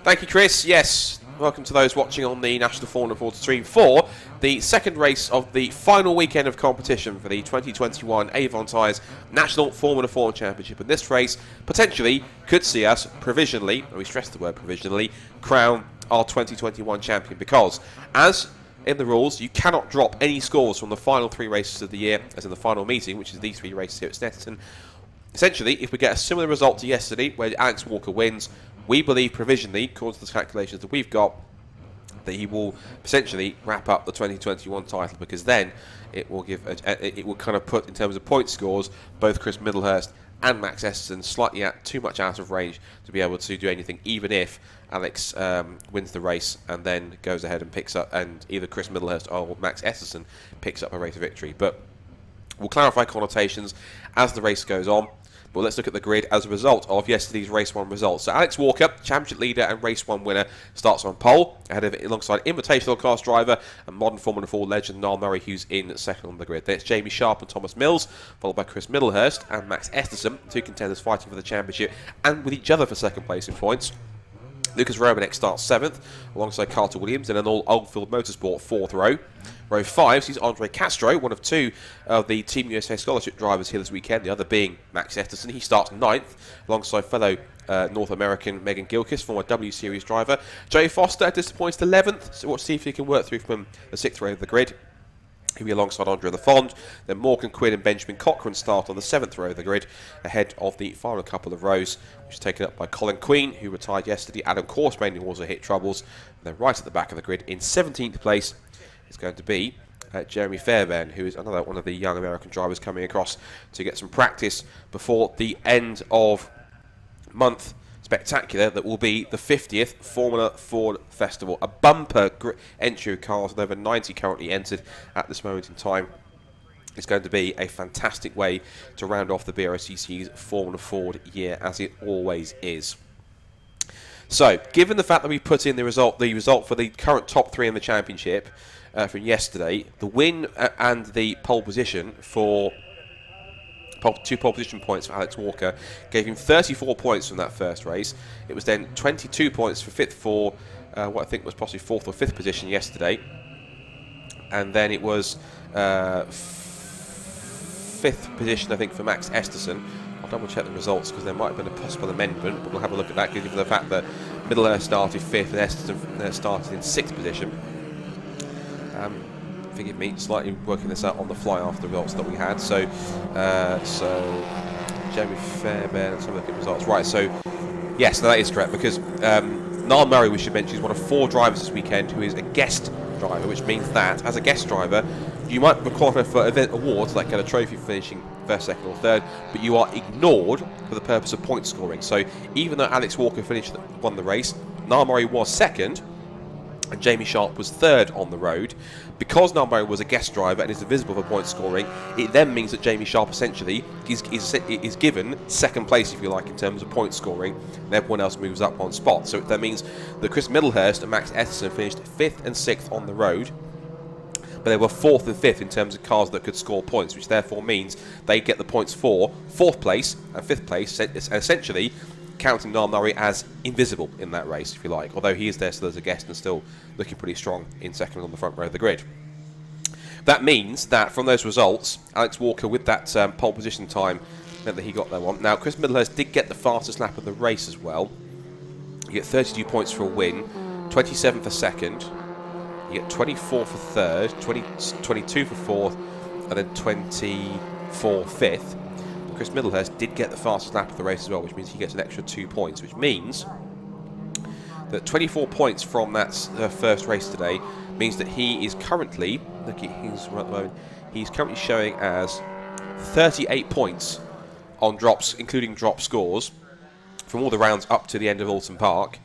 Thank you, Chris. Yes, welcome to those watching on the National Formula Ford stream for the second race of the final weekend of competition for the 2021 Avon Tyres National Formula Ford Championship. And this race potentially could see us provisionally, and we stress the word provisionally, crown our 2021 champion, because as in the rules, you cannot drop any scores from the final 3 races of the year, as in the final meeting, which is these 3 races here at Snetterton. Essentially, if we get a similar result to yesterday, where Alex Walker wins, we believe provisionally, according to the calculations that we've got, that he will potentially wrap up the 2021 title, because then it will give it will kind of put, in terms of point scores, both Chris Middlehurst and Max Esterson slightly too much out of range to be able to do anything, even if Alex wins the race and then goes ahead and picks up, and either Chris Middlehurst or Max Esterson picks up a race victory. But we'll clarify connotations as the race goes on. But let's look at the grid as a result of yesterday's Race 1 results. So Alex Walker, Championship leader and Race 1 winner, starts on pole, ahead of it alongside Invitational class driver and modern Formula 4 legend Niall Murray, who's in second on the grid. Then it's Jamie Sharp and Thomas Mills, followed by Chris Middlehurst and Max Esterson, 2 contenders fighting for the championship and with each other for second place in points. Lucas Romanek starts 7th, alongside Carter Williams in an all Oldfield Motorsport 4th row. Row 5 sees Andre Castro, one of 2 of the Team USA scholarship drivers here this weekend, the other being Max Esterson. He starts 9th, alongside fellow North American Megan Gilchrist, former W Series driver. Joe Foster disappoints 11th, so we'll see if he can work through from the 6th row of the grid. He'll be alongside Andre Lafond. Then Morgan Quinn and Benjamin Cochran start on the 7th row of the grid, ahead of the final couple of rows, which is taken up by Colin Queen, who retired yesterday, Adam Corsbain, who also hit troubles. And then right at the back of the grid, in 17th place, is going to be Jeremy Fairbairn, who is another one of the young American drivers coming across to get some practice before the end of month spectacular that will be the 50th Formula Ford Festival. A bumper entry of cars with over 90 currently entered at this moment in time. It's going to be a fantastic way to round off the BRSCC's Formula Ford year, as it always is. So, given the fact that we put in the result for the current top 3 in the championship from yesterday, the win and the pole position for 2 pole position points for Alex Walker gave him 34 points from that first race. It was then 22 points for what I think was possibly 4th or 5th position yesterday, and then it was 5th position I think for Max Esterson. I'll double check the results because there might have been a possible amendment, but we'll have a look at that given the fact that Middlehurst started 5th and Esterson started in 6th position. Forgive me, slightly working this out on the fly after the results that we had. So Jeremy Fairbairn and some of the results. Right, so yes, no, that is correct, because Niall Murray, we should mention, is one of 4 drivers this weekend who is a guest driver, which means that as a guest driver, you might qualify for event awards like get a trophy for finishing 1st, 2nd or 3rd, but you are ignored for the purpose of point scoring. So even though Alex Walker won the race, Niall Murray was 2nd, and Jamie Sharp was 3rd on the road. Because Niall Murray was a guest driver and is invisible for point scoring, it then means that Jamie Sharp essentially is given 2nd place, if you like, in terms of point scoring, and everyone else moves up on spot. So that means that Chris Middlehurst and Max Esterson finished 5th and 6th on the road, but they were 4th and 5th in terms of cars that could score points, which therefore means they get the points for 4th place and 5th place, essentially counting Niall Murray as invisible in that race, if you like, although he is there still as a guest and still looking pretty strong in 2nd on the front row of the grid. That means that from those results, Alex Walker with that pole position time meant that he got that one. Now, Chris Middlehurst did get the fastest lap of the race as well. You get 32 points for a win, 27 for 2nd, you get 24 for 3rd, 22 for 4th, and then 24 5th. Chris Middlehurst did get the fastest lap of the race as well, which means he gets an extra 2 points, which means that 24 points from that first race today means that he is currently, look at his right at the moment, he's currently showing as 38 points on drops, including drop scores, from all the rounds up to the end of Alton Park.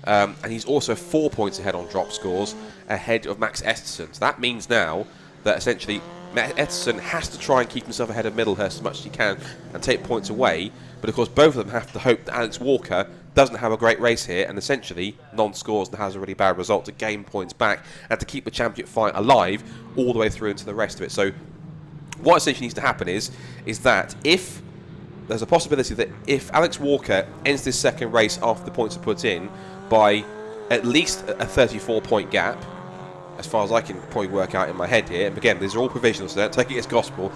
And he's also 4 points ahead on drop scores, ahead of Max Esterson. So that means now that essentially Max Esterson has to try and keep himself ahead of Middlehurst as much as he can and take points away, but of course both of them have to hope that Alex Walker doesn't have a great race here and essentially non-scores and has a really bad result to gain points back and to keep the championship fight alive all the way through into the rest of it. So what essentially needs to happen is that if there's a possibility that if Alex Walker ends this 2nd race after the points are put in by at least a 34-point gap, as far as I can probably work out in my head here. And again, these are all provisional, so don't take it as gospel.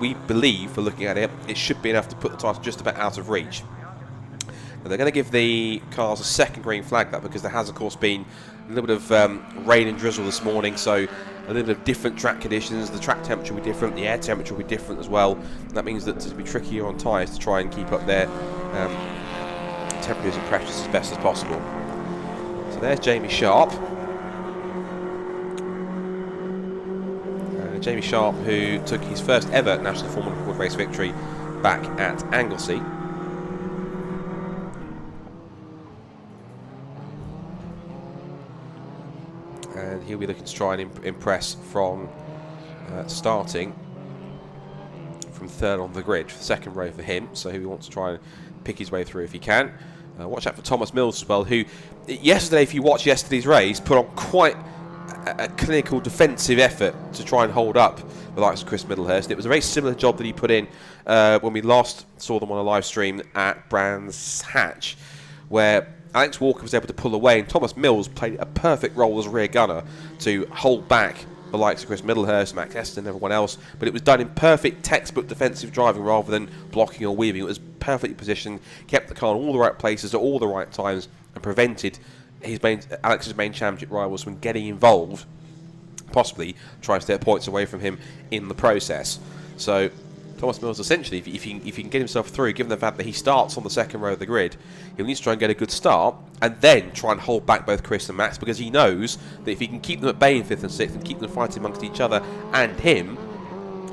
We believe, for looking at it, it should be enough to put the title just about out of reach. Now, they're going to give the cars a second green flag, that because there has, of course, been a little bit of rain and drizzle this morning, so a little bit of different track conditions. The track temperature will be different, the air temperature will be different as well. That means that it'll be trickier on tyres to try and keep up their temperatures and pressures as best as possible. So there's Jamie Sharp. Jamie Sharp, who took his first ever National Formula Ford race victory back at Anglesey. And he'll be looking to try and impress from starting from third on the grid, second row for him, so he wants to try and pick his way through if he can. Watch out for Thomas Mills as well, who yesterday, if you watch yesterday's race, put on quite a clinical defensive effort to try and hold up the likes of Chris Middlehurst. It was a very similar job that he put in when we last saw them on a live stream at Brands Hatch, where Alex Walker was able to pull away and Thomas Mills played a perfect role as rear gunner to hold back the likes of Chris Middlehurst, Max Eston and everyone else, but it was done in perfect textbook defensive driving rather than blocking or weaving. It was perfectly positioned, kept the car in all the right places at all the right times, and prevented Alex's main championship rivals from getting involved, possibly trying to take points away from him in the process. So Thomas Mills, essentially, if he can get himself through, given the fact that he starts on the second row of the grid, he'll need to try and get a good start and then try and hold back both Chris and Max, because he knows that if he can keep them at bay in 5th and 6th and keep them fighting amongst each other and him,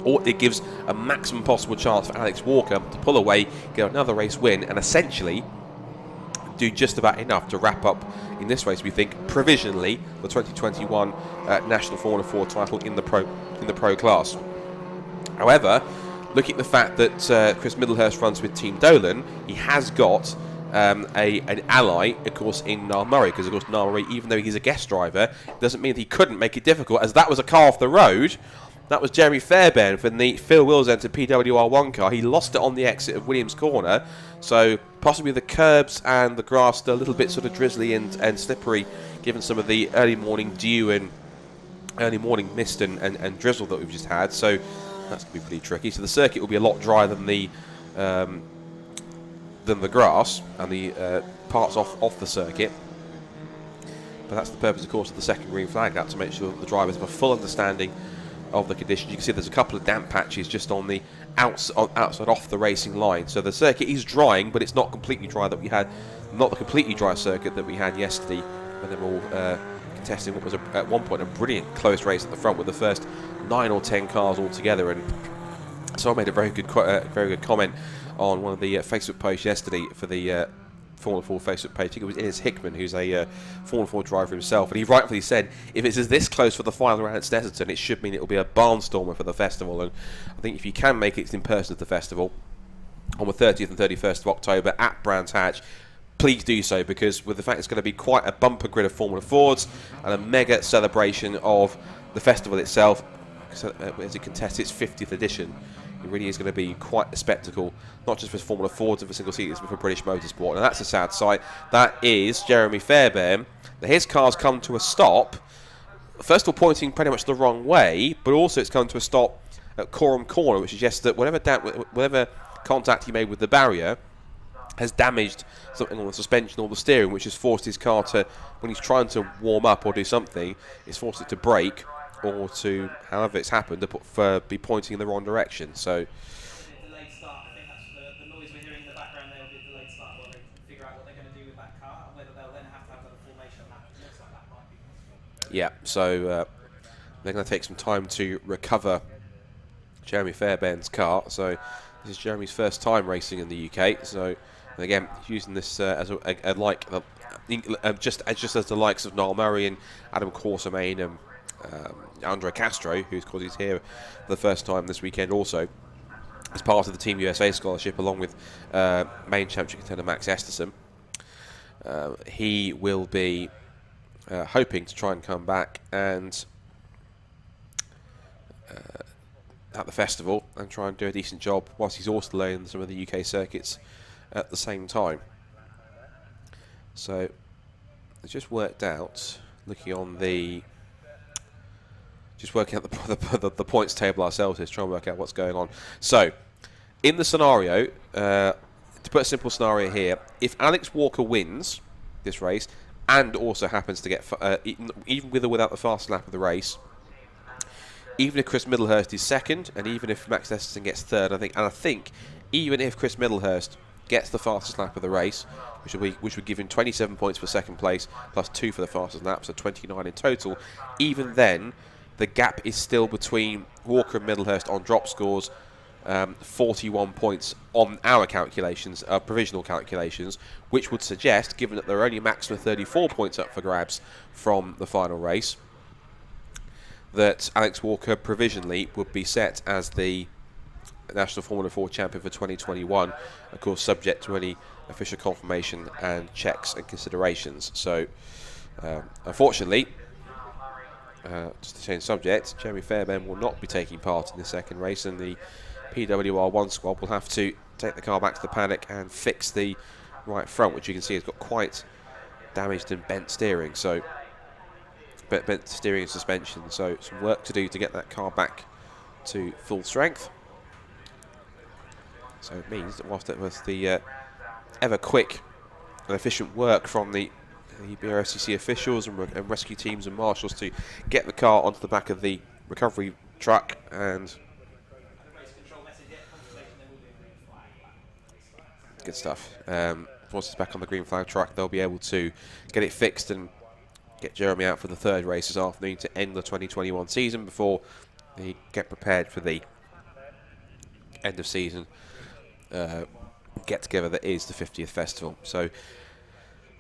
or it gives a maximum possible chance for Alex Walker to pull away, get another race win, and essentially do just about enough to wrap up in this race, we think, provisionally, the 2021 National Formula Ford title in the pro class. However, looking at the fact that Chris Middlehurst runs with Team Dolan, he has got an ally, of course, in Niall Murray, because, of course, Niall Murray, even though he's a guest driver, doesn't mean that he couldn't make it difficult, as that was a car off the road. That was Jeremy Fairbairn from the Phil Wills entered PWR1 car. He lost it on the exit of Williams Corner, so possibly the curbs and the grass still a little bit sort of drizzly and slippery, given some of the early morning dew and early morning mist and drizzle that we've just had. So that's going to be pretty tricky. So the circuit will be a lot drier than the grass and the parts off the circuit. But that's the purpose, of course, of the second green flag, that to make sure that the drivers have a full understanding of the conditions. You can see there's a couple of damp patches just on the outside off the racing line. So the circuit is drying, but it's not completely dry that we had, not the completely dry circuit that we had yesterday, when they were all contesting what was at one point a brilliant close race at the front with the first 9 or 10 cars all together. And so I made a very good comment on one of the Facebook posts yesterday for the Formula 4 Facebook page. I think it was Innes Hickman, who's a Formula 4 driver himself, and he rightfully said, if it's this close for the final round at Snetterton, it should mean it will be a barnstormer for the festival. And I think if you can make it in person at the festival on the 30th and 31st of October at Brands Hatch, please do so, because with the fact it's going to be quite a bumper grid of Formula 4s and a mega celebration of the festival itself as it contests its 50th edition, it really is going to be quite a spectacle, not just for Formula 4s and for single seaters, but for British motorsport. And that's a sad sight. That is Jeremy Fairbairn. His car's come to a stop, first of all pointing pretty much the wrong way, but also it's come to a stop at Coram Corner, which suggests that whatever contact he made with the barrier has damaged something on the suspension or the steering, which has forced his car to, when he's trying to warm up or do something, it's forced it to brake, or to, however it's happened, to be pointing in the wrong direction. So Delayed start. I think that's the noise we're hearing in the background there will be a delayed start while they figure out what they're going to do with that car and whether they'll then have to have a formation lap. It looks like that might be possible. yeah, so they're going to take some time to recover Jeremy Fairbairn's car. So this is Jeremy's first time racing in the UK. So again, using this as just as the likes of Niall Murray and Adam Quatermain and Andre Castro, who's because he's here for the first time this weekend, also as part of the Team USA scholarship, along with main championship contender Max Esterson. He will be hoping to try and come back and at the festival and try and do a decent job, whilst he's also learning some of the UK circuits at the same time. So I just worked out, looking on the, just working out the points table ourselves here, trying to work out what's going on. So, in the scenario, to put a simple scenario here, if Alex Walker wins this race and also happens to get, even with or without the fastest lap of the race, even if Chris Middlehurst is second, and even if Max Snetterton gets third, I think even if Chris Middlehurst gets the fastest lap of the race, which would give him 27 points for second place, plus 2 for the fastest lap, so 29 in total, even then, the gap is still between Walker and Middlehurst on drop scores, 41 points on our calculations, provisional calculations, which would suggest, given that there are only a maximum of 34 points up for grabs from the final race, that Alex Walker provisionally would be set as the National Formula 4 champion for 2021, of course subject to any official confirmation and checks and considerations. So unfortunately, just to change subject, Jeremy Fairbairn will not be taking part in the second race, and the PWR1 squad will have to take the car back to the paddock and fix the right front, which you can see has got quite damaged and bent steering. So bent steering and suspension, so some work to do to get that car back to full strength. So it means that whilst it was the ever quick and efficient work from the BRSCC officials and rescue teams and marshals to get the car onto the back of the recovery truck, and good stuff. Once it's back on the green flag truck, they'll be able to get it fixed and get Jeremy out for the third race this afternoon to end the 2021 season before they get prepared for the end of season get together that is the 50th festival. So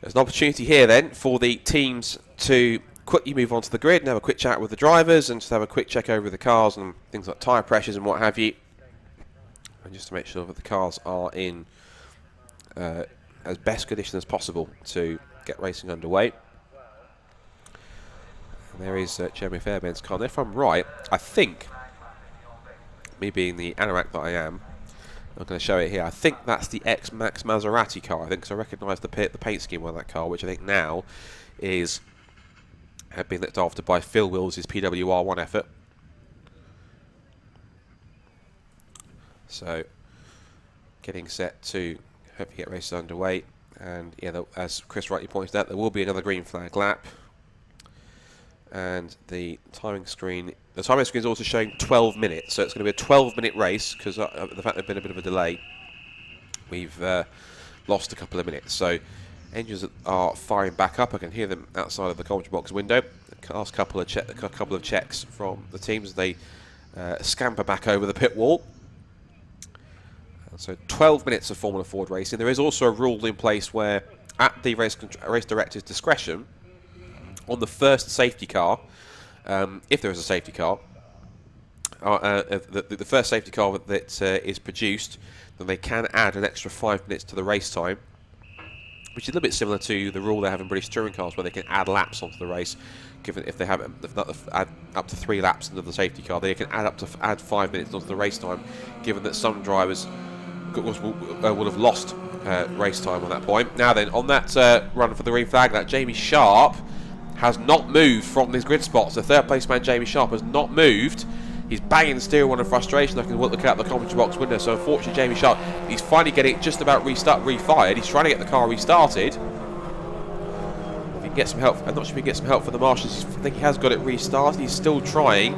there's an opportunity here then for the teams to quickly move on to the grid and have a quick chat with the drivers and just have a quick check over the cars and things like tyre pressures and what have you, and just to make sure that the cars are in as best condition as possible to get racing underway. And there is Jeremy Fairbairn's car. And if I'm right, I think, me being the anorak that I am, I'm going to show it here. I think that's the ex-Max Maserati car. I think, because I recognise the paint scheme on that car, which I think now is been looked after by Phil Wills' PWR1 effort. So, getting set to hopefully get races underway. And yeah, as Chris rightly pointed out, there will be another green flag lap. And the timing screen is also showing 12 minutes, so it's going to be a 12-minute race because of the fact there's been a bit of a delay. We've lost a couple of minutes, so engines are firing back up. I can hear them outside of the commentary box window. Last couple of checks from the teams as they scamper back over the pit wall. So 12 minutes of Formula Ford racing. There is also a rule in place where, at the race director's discretion, on the first safety car, if there is a safety car, the first safety car that is produced, then they can add an extra 5 minutes to the race time, which is a little bit similar to the rule they have in British touring cars, where they can add laps onto the race. Given if they have add up to 3 laps into the safety car, they can add 5 minutes onto the race time. Given that some drivers will have lost race time on that point. Now then, on that run for the green flag, that Jamie Sharp has not moved from his grid spots. The third place man, Jamie Sharp, has not moved. He's banging the steering wheel in frustration. I can look out the commentary box window. So unfortunately, Jamie Sharp, he's finally getting it just about refired. He's trying to get the car restarted. If he can get some help, I'm not sure if he can get some help from the marshals. I think he has got it restarted. He's still trying.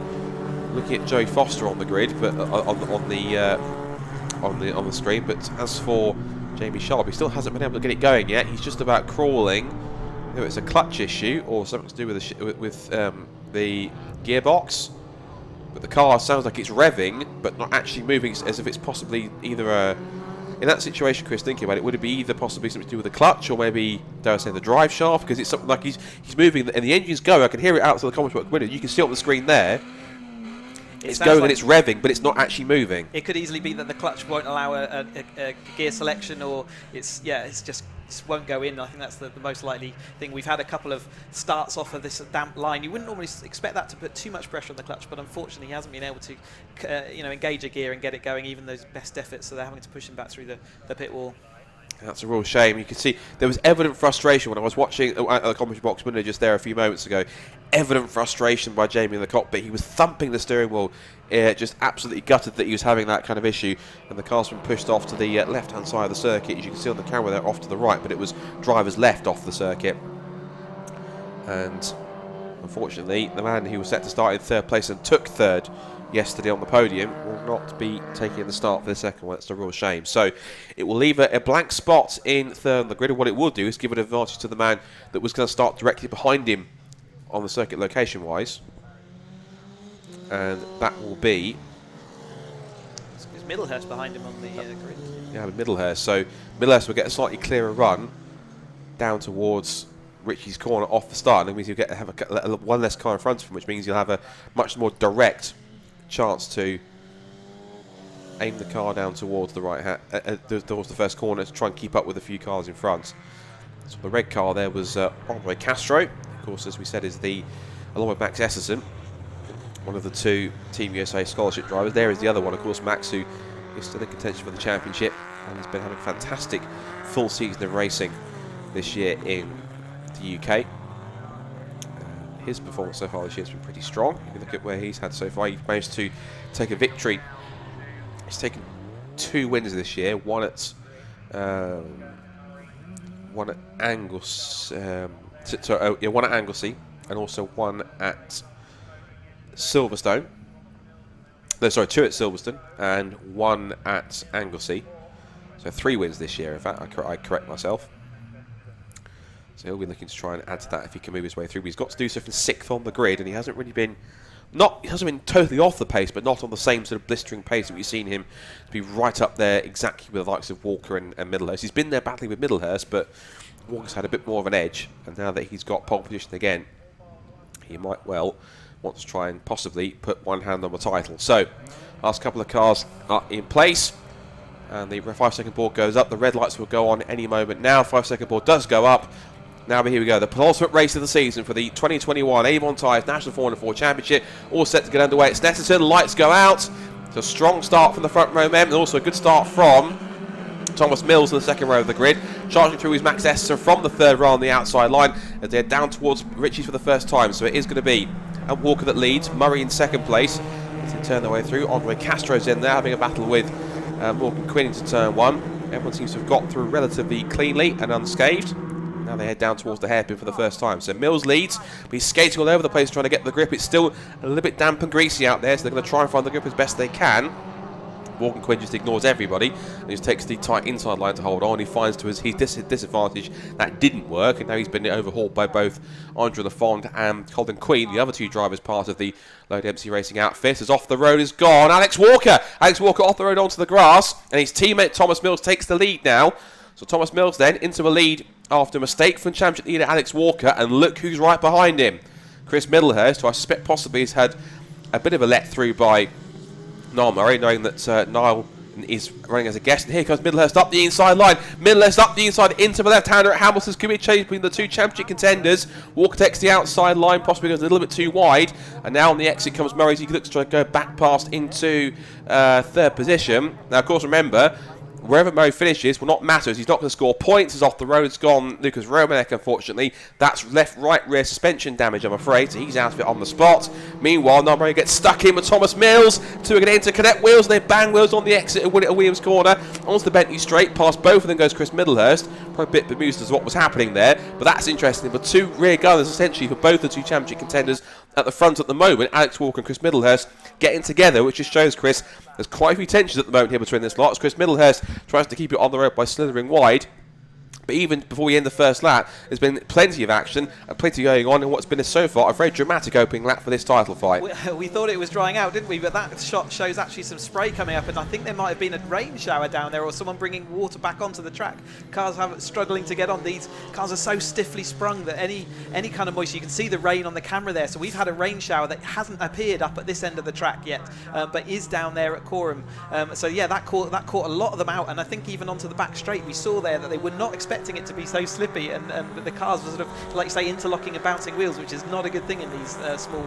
Looking at Joey Foster on the grid, but on the screen. But as for Jamie Sharp, he still hasn't been able to get it going yet. He's just about crawling. Whether it's a clutch issue or something to do with the gearbox, but the car sounds like it's revving but not actually moving, as if it's possibly either in that situation, Chris, thinking about it, would it be either possibly something to do with the clutch or maybe, dare I say, the drive shaft? Because it's something like he's moving and the engine's going. I can hear it outside the commentary window. You can see it on the screen there. It's going and it's revving, but it's not actually moving. It could easily be that the clutch won't allow a gear selection, or it's just won't go in. I think that's the most likely thing. We've had a couple of starts off of this damp line. You wouldn't normally expect that to put too much pressure on the clutch, but unfortunately he hasn't been able to engage a gear and get it going, even those best efforts, so they're having to push him back through the pit wall. That's a real shame. You can see there was evident frustration when I was watching at the commentary box window just there a few moments ago. Evident frustration by Jamie in the cockpit. He was thumping the steering wheel, just absolutely gutted that he was having that kind of issue. And the car's been pushed off to the left-hand side of the circuit. As you can see on the camera, they're off to the right, but it was driver's left off the circuit. And unfortunately, the man who was set to start in third place and took third yesterday on the podium will not be taking the start for the second one. That's a real shame. So it will leave a blank spot in third on the grid. And what it will do is give an advantage to the man that was going to start directly behind him on the circuit location wise. And that will be... Is Middlehurst behind him on the grid? Yeah, Middlehurst. So Middlehurst will get a slightly clearer run down towards Richie's corner off the start. And that means you'll have one less car in front of him, which means you'll have a much more direct chance to aim the car down towards the towards the first corner to try and keep up with a few cars in front. So the red car there was Andre Castro, of course, as we said, is along with Max Esserson, one of the two Team USA scholarship drivers. There is the other one, of course, Max, who is still in contention for the championship and has been having a fantastic full season of racing this year in the UK. His performance so far this year has been pretty strong. If you look at where he's had so far, he's managed to take a victory. He's taken 2 wins this year, one at Anglesey, one at Anglesey, and also one at Silverstone. No, sorry, 2 at Silverstone and 1 at Anglesey. So 3 wins this year. In fact, I correct myself. So he'll be looking to try and add to that if he can move his way through. But he's got to do so from 6th on the grid, and he hasn't really been he hasn't been totally off the pace, but not on the same sort of blistering pace that we've seen him to be right up there exactly with the likes of Walker and Middlehurst. He's been there battling with Middlehurst, but Walker's had a bit more of an edge, and now that he's got pole position again, he might well want to try and possibly put one hand on the title. So, last couple of cars are in place, and the 5-second board goes up. The red lights will go on any moment now. 5-second board does go up. Now here we go, the penultimate race of the season for the 2021 Avon Tyres National 404 Championship, all set to get underway at Snetterton. Lights go out. It's a strong start from the front row men, and also a good start from Thomas Mills in the second row of the grid. Charging through is Max Esser from the third row on the outside line as they're down towards Richie's for the first time. So it is going to be a Walker that leads, Murray in second place as they turn their way through. Andre Castro's in there having a battle with Morgan Quinn into turn 1. Everyone seems to have got through relatively cleanly and unscathed. Now they head down towards the hairpin for the first time. So Mills leads, but he's skating all over the place trying to get the grip. It's still a little bit damp and greasy out there, so they're going to try and find the grip as best they can. Morgan Quinn just ignores everybody and just takes the tight inside line to hold on. He finds to his disadvantage that didn't work, and now he's been overhauled by both Andre Lafond and Colin Queen, the other 2 drivers part of the Low Dempsey Racing outfit. As off the road is gone, Alex Walker off the road onto the grass, and his teammate Thomas Mills takes the lead now. So Thomas Mills then into a lead after a mistake from championship leader Alex Walker, and look who's right behind him. Chris Middlehurst, who I suspect possibly has had a bit of a let through by Niall Murray, knowing that Niall is running as a guest. And here comes Middlehurst up the inside line. Middlehurst up the inside into the left-hander at Hamilton's. Could be a change between the 2 championship contenders. Walker takes the outside line, possibly goes a little bit too wide. And now on the exit comes Murray. He looks to try to go back past into third position. Now, of course, remember, wherever Murray finishes will not matter, as he's not going to score points. As off the road it's gone Lucas Romanek, unfortunately. That's left, right, rear suspension damage, I'm afraid, so he's out of it on the spot. Meanwhile, Niall Murray gets stuck in with Thomas Mills. 2 are going to interconnect wheels, and they bang wheels on the exit at Williams corner. Onto the Bentley straight, past both of them goes Chris Middlehurst. Probably a bit bemused as to what was happening there, but that's interesting. But 2 rear gunners, essentially, for both the 2 championship contenders at the front at the moment, Alex Walker and Chris Middlehurst, getting together, which just shows, Chris, there's quite a few tensions at the moment here between this lot. As Chris Middlehurst tries to keep it on the road by slithering wide. But even before we end the first lap, there's been plenty of action and plenty going on in what's been so far a very dramatic opening lap for this title fight. We thought it was drying out, didn't we? But that shot shows actually some spray coming up, and I think there might have been a rain shower down there, or someone bringing water back onto the track. Cars are struggling to get on. These cars are so stiffly sprung that any kind of moisture, you can see the rain on the camera there. So we've had a rain shower that hasn't appeared up at this end of the track yet, but is down there at Caterham. So yeah, that caught a lot of them out, and I think even onto the back straight we saw there that they were not expecting expecting it to be so slippy, and the cars were sort of, like you say, interlocking and bouncing wheels, which is not a good thing in these small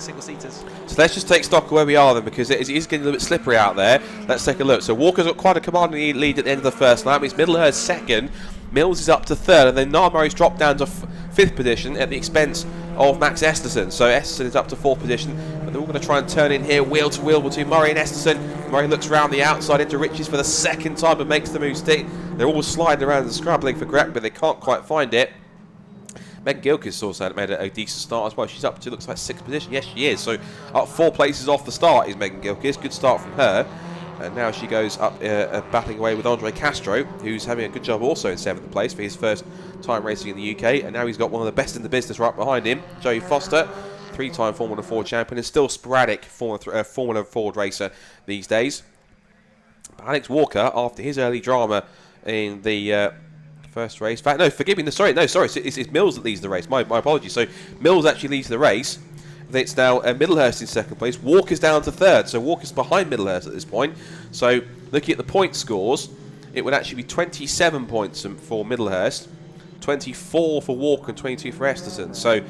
single-seaters. So let's just take stock of where we are then, because it is getting a little bit slippery out there. Let's take a look. So Walker's got quite a commanding lead at the end of the first lap. It's Middlehurst second, Mills is up to third, and then Niall Murray's dropped down to fifth position at the expense of Max Esterson. So Esterson is up to fourth position, but they're all going to try and turn in here wheel to wheel between Murray and Esterson. Murray looks around the outside into Riches for the second time, but makes the move stick. They're all sliding around and scrabbling for grip, but they can't quite find it. Megan Gilchrist also made a decent start as well. She's up to, looks like, sixth position. Yes, she is. So up 4 places off the start is Megan Gilchrist. Good start from her. And now she goes up battling away with Andre Castro, who's having a good job also in 7th place for his first time racing in the UK. And now he's got one of the best in the business right behind him, Joey Foster, 3-time Formula 4 champion, and still sporadic Formula Ford racer these days. But Alex Walker, after his early drama in the first race, in fact, no, forgive me, sorry, it's Mills that leads the race. My apologies. So Mills actually leads the race. It's now Middlehurst in second place. Walker's down to third, so Walker's behind Middlehurst at this point. So looking at the point scores, it would actually be 27 points for Middlehurst, 24 for Walker, and 22 for Esterson. So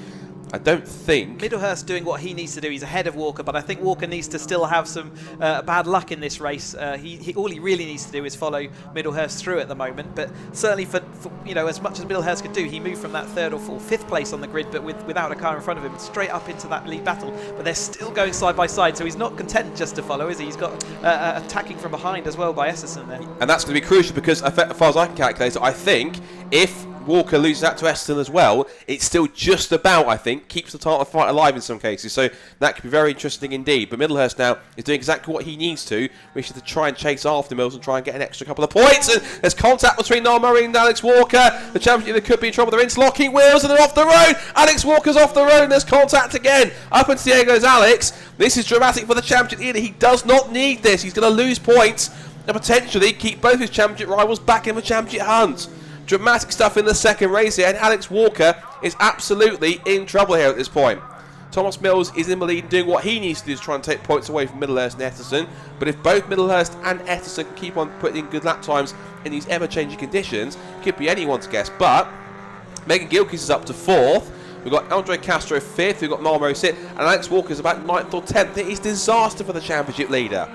I don't think Middlehurst doing what he needs to do. He's ahead of Walker, but I think Walker needs to still have some bad luck in this race. All he really needs to do is follow Middlehurst through at the moment. But certainly for as much as Middlehurst could do, he moved from that 3rd or 5th place on the grid, but without a car in front of him, straight up into that lead battle. But they're still going side by side, so he's not content just to follow, is he? He's got attacking from behind as well by Esterson there. And that's going to be crucial, because as far as I can calculate it, I think if Walker loses that to Esterson as well, it's still just about, I think, keeps the title fight alive in some cases. So that could be very interesting indeed. But Middlehurst now is doing exactly what he needs to, which is to try and chase after Mills and try and get an extra couple of points. And there's contact between Niall Murray and Alex Walker. The championship could be in trouble. They're interlocking wheels and they're off the road. Alex Walker's off the road and there's contact again. Up into the air goes Alex. This is dramatic for the championship leader. He does not need this. He's going to lose points and potentially keep both his championship rivals back in the championship hunt. Dramatic stuff in the second race here, and Alex Walker is absolutely in trouble here at this point. Thomas Mills is in the lead and doing what he needs to do to try and take points away from Middlehurst and Esterson. But if both Middlehurst and Esterson can keep on putting in good lap times in these ever-changing conditions, it could be anyone's guess. But Megan Gilchrist is up to 4th. We've got Andre Castro 5th. We've got Niall Murray 6th. And Alex Walker is about 9th or 10th. It is disaster for the championship leader.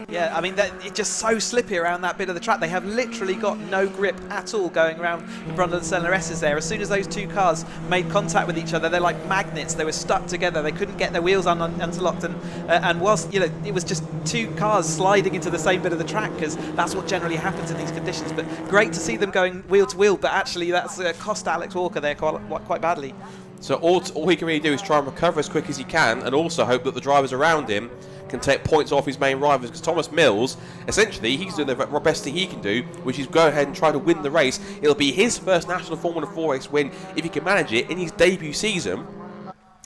Yeah, I mean, it's just so slippy around that bit of the track. They have literally got no grip at all going around the Brundle and Senna S's there. As soon as those two cars made contact with each other, they're like magnets. They were stuck together. They couldn't get their wheels interlocked. And whilst, it was just two cars sliding into the same bit of the track, because that's what generally happens in these conditions. But great to see them going wheel to wheel, but actually that's cost Alex Walker there quite badly. So all he can really do is try and recover as quick as he can, and also hope that the drivers around him can take points off his main rivals, because Thomas Mills, essentially, he's doing the best thing he can do, which is go ahead and try to win the race. It'll be his first National Formula 4 race win, if he can manage it, in his debut season.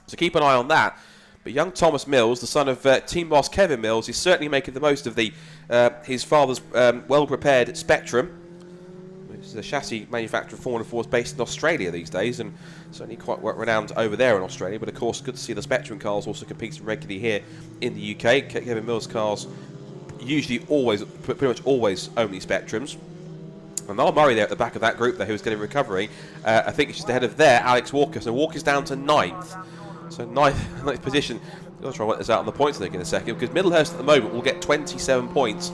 So keep an eye on that. But young Thomas Mills, the son of team boss Kevin Mills, is certainly making the most of his father's well-prepared Spectrum. It's a chassis manufacturer of Formula 4 is based in Australia these days, and certainly quite renowned over there in Australia. But of course, good to see the Spectrum cars also competing regularly here in the UK. Kevin Mills' cars usually pretty much always only Spectrums. And Niall Murray there at the back of that group there, who's getting recovery. I think it's just ahead of there, Alex Walker. So Walker's down to 9th. So ninth position. I'll try and work this out on the points league in a second, because Middlehurst at the moment will get 27 points.